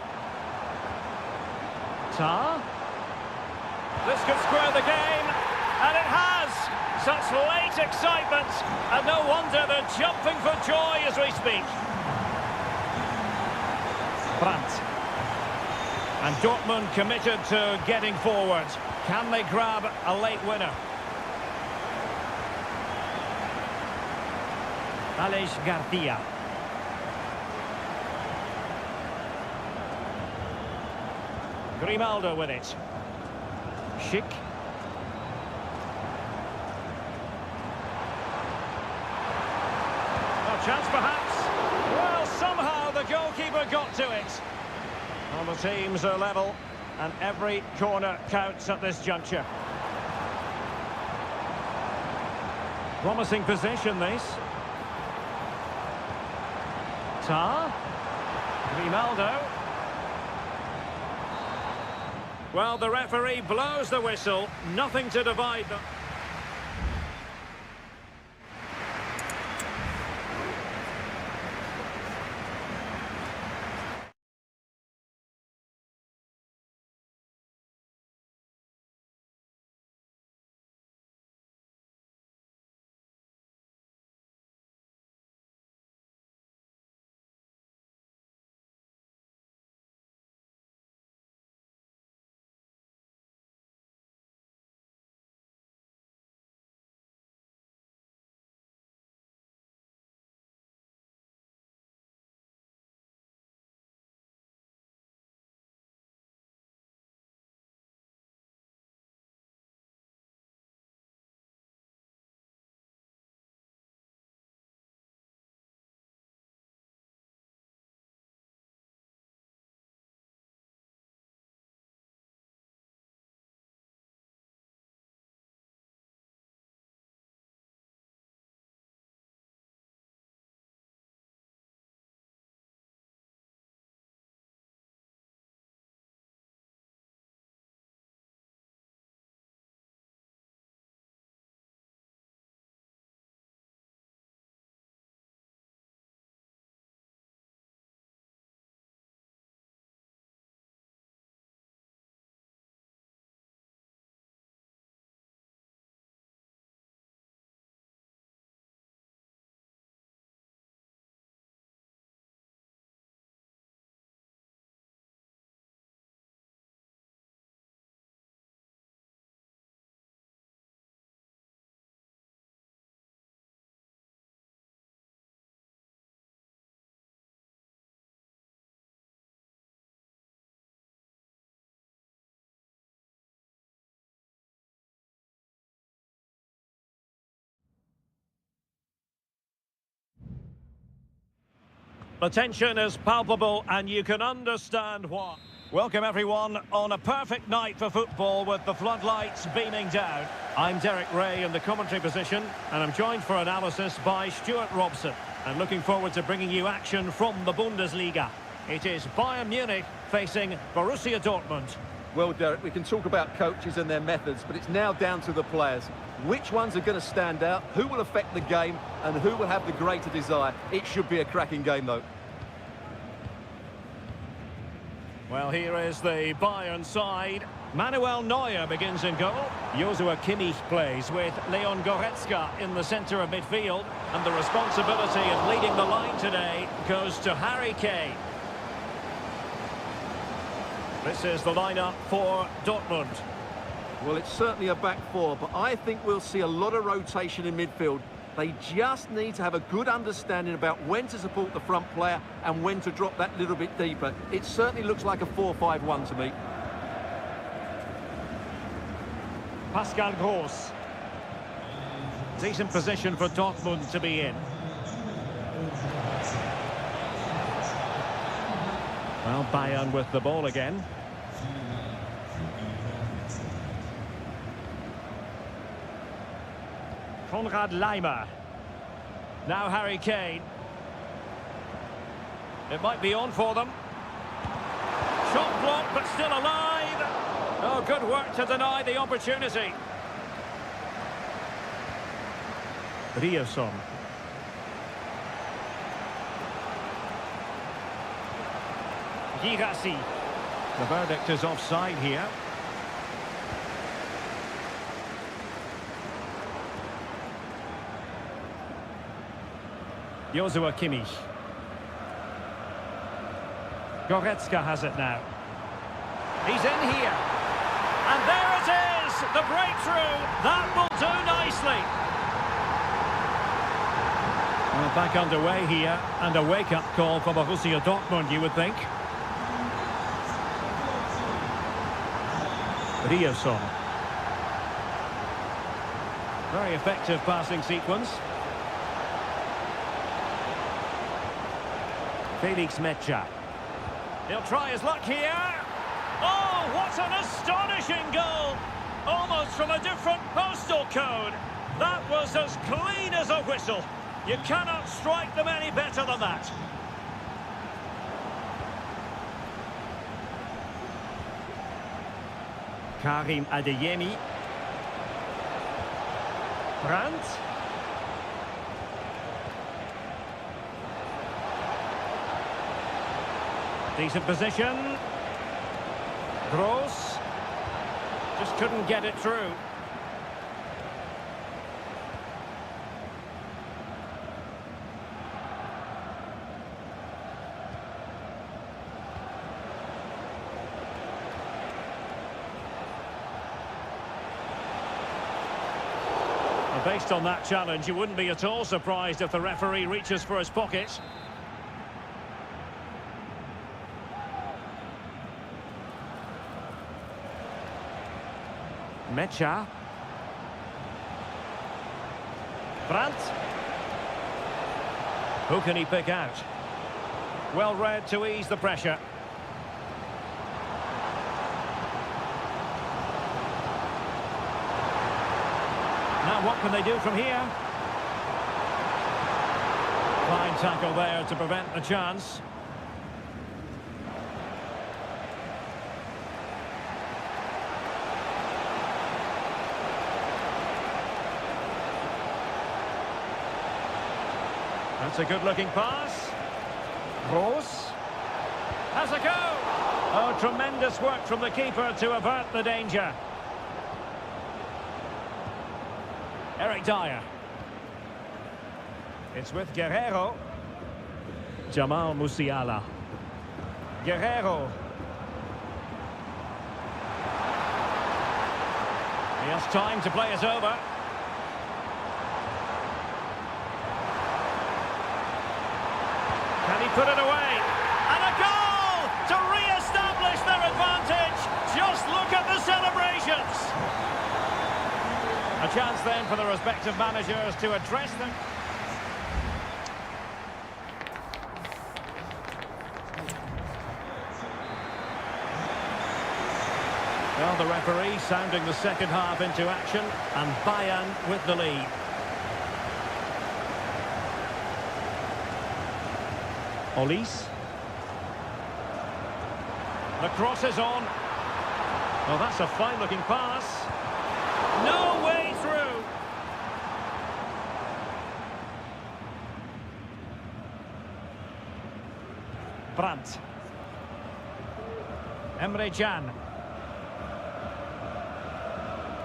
Tar. This could square the game, and it has. Such late excitement, and no wonder they're jumping for joy as we speak. Brandt. And Dortmund committed to getting forward. Can they grab a late winner? Aleix Garcia. Grimaldo with it. Schick. A chance perhaps. Well, somehow the goalkeeper got to it. Well, the teams are level, and every corner counts at this juncture. Promising position, this. Tar. Grimaldo. Well, the referee blows the whistle. Nothing to divide them. The tension is palpable and you can understand why. Welcome everyone on a perfect night for football with the floodlights beaming down. I'm Derek Ray in the commentary position and I'm joined for analysis by Stuart Robson. And looking forward to bringing you action from the Bundesliga. It is Bayern Munich facing Borussia Dortmund. Well, Derek, we can talk about coaches and their methods, but it's now down to the players. Which ones are going to stand out, who will affect the game, and who will have the greater desire? It should be a cracking game, though. Well, here is the Bayern side. Manuel Neuer begins in goal. Joshua Kimmich plays with Leon Goretzka in the centre of midfield. And the responsibility of leading the line today goes to Harry Kane. This is the lineup for Dortmund. Well, it's certainly a back four, but I think we'll see a lot of rotation in midfield. They just need to have a good understanding about when to support the front player and when to drop that little bit deeper. It certainly looks like a 4-5-1 to me. Pascal Gross. Decent position for Dortmund to be in. Well, Bayern with the ball again. Konrad Laimer. Now Harry Kane. It might be on for them. Shot blocked, but still alive. Oh, good work to deny the opportunity. Ryerson. Girassi. The verdict is offside here. Joshua Kimmich. Goretzka has it now. He's in here. And there it is! The breakthrough! That will do nicely. Well, back underway here. And a wake-up call for Borussia Dortmund, you would think. Ryerson. Very effective passing sequence. Felix Mecha. He'll try his luck here. Oh, what an astonishing goal! Almost from a different postal code. That was as clean as a whistle. You cannot strike them any better than that. Karim Adeyemi. Brandt. Decent position. Gross. Just couldn't get it through. Based on that challenge, you wouldn't be at all surprised if the referee reaches for his pocket. Mecha. Brandt. Who can he pick out? Well read to ease the pressure. Now what can they do from here? Fine tackle there to prevent the chance. That's a good-looking pass. Gross. Has a go! Oh, tremendous work from the keeper to avert the danger. Eric Dyer. It's with Guerrero. Jamal Musiala. Guerrero. He has time to play it over. Can he put it away? And a goal to re-establish their advantage. Just look at the celebrations. A chance then for the respective managers to address them. Well, the referee sounding the second half into action, and Bayern with the lead. Olise. The cross is on. Oh, that's a fine-looking pass. No way through. Brandt. Emre Can.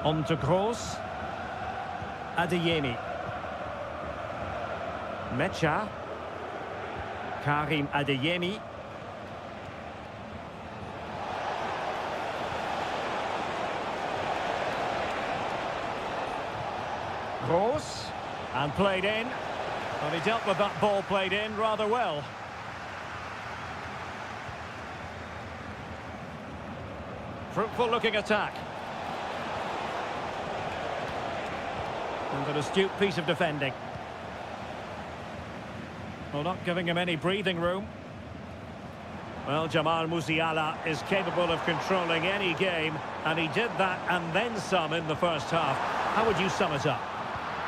On to Gross. Adeyemi. Mecha. Karim Adeyemi. Gross. And played in. Well, he dealt with that ball played in rather well. Fruitful looking attack. And an astute piece of defending. Well, not giving him any breathing room. Well, Jamal Musiala is capable of controlling any game, and he did that and then some in the first half. How would you sum it up?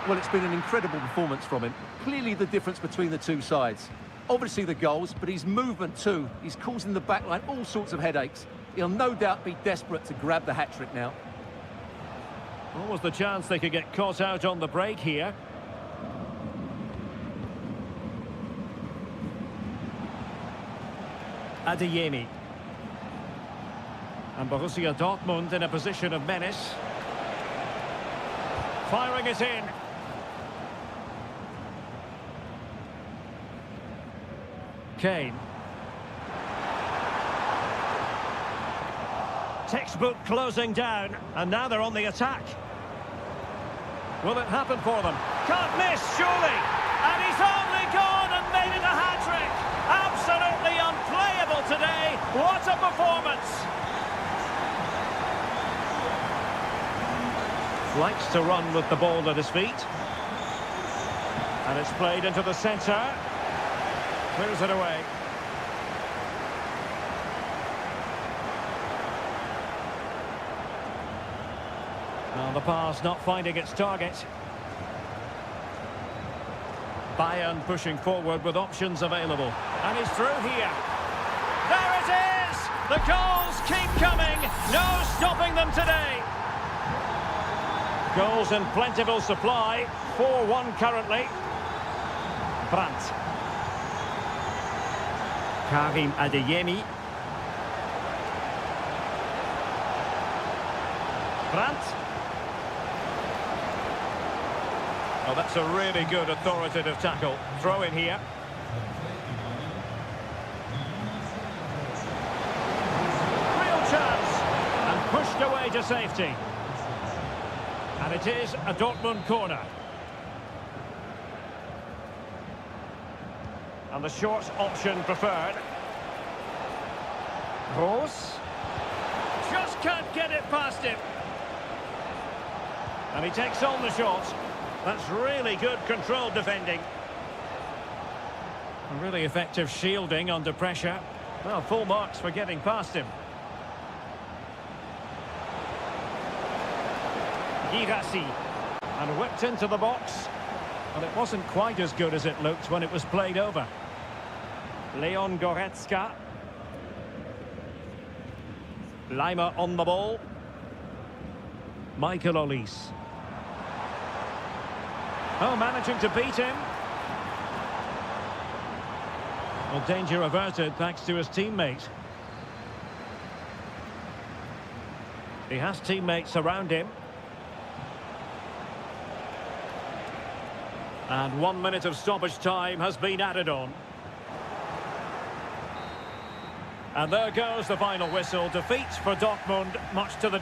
Well, it's been an incredible performance from him. Clearly the difference between the two sides. Obviously the goals, but his movement too. He's causing the backline all sorts of headaches. He'll no doubt be desperate to grab the hat-trick now. What was the chance they could get caught out on the break here? Adeyemi. And Borussia Dortmund in a position of menace. Firing it in. Kane. Textbook closing down, and now they're on the attack. Will it happen for them? Can't miss, surely! And he's only gone and made it a hat-trick! Absolutely unplayable today! What a performance! Likes to run with the ball at his feet. And it's played into the centre. Clears it away. Well, the pass not finding its target. Bayern pushing forward with options available. And he's through here. There it is! The goals keep coming. No stopping them today. Goals in plentiful supply. 4-1 currently. Brandt. Karim Adeyemi. Brandt. Oh, that's a really good authoritative tackle. Throw in here. Real chance. And pushed away to safety. And it is a Dortmund corner. And the short option preferred. Gross. Just can't get it past him. And he takes on the shot. That's really good controlled defending. A really effective shielding under pressure. Well, full marks for getting past him. Girassi. And whipped into the box. Well, it wasn't quite as good as it looked when it was played over. Leon Goretzka. Lima on the ball. Michael Olise. Oh, managing to beat him. Well, danger averted thanks to his teammate. He has teammates around him. And 1 minute of stoppage time has been added on. And there goes the final whistle. Defeat for Dortmund, much to the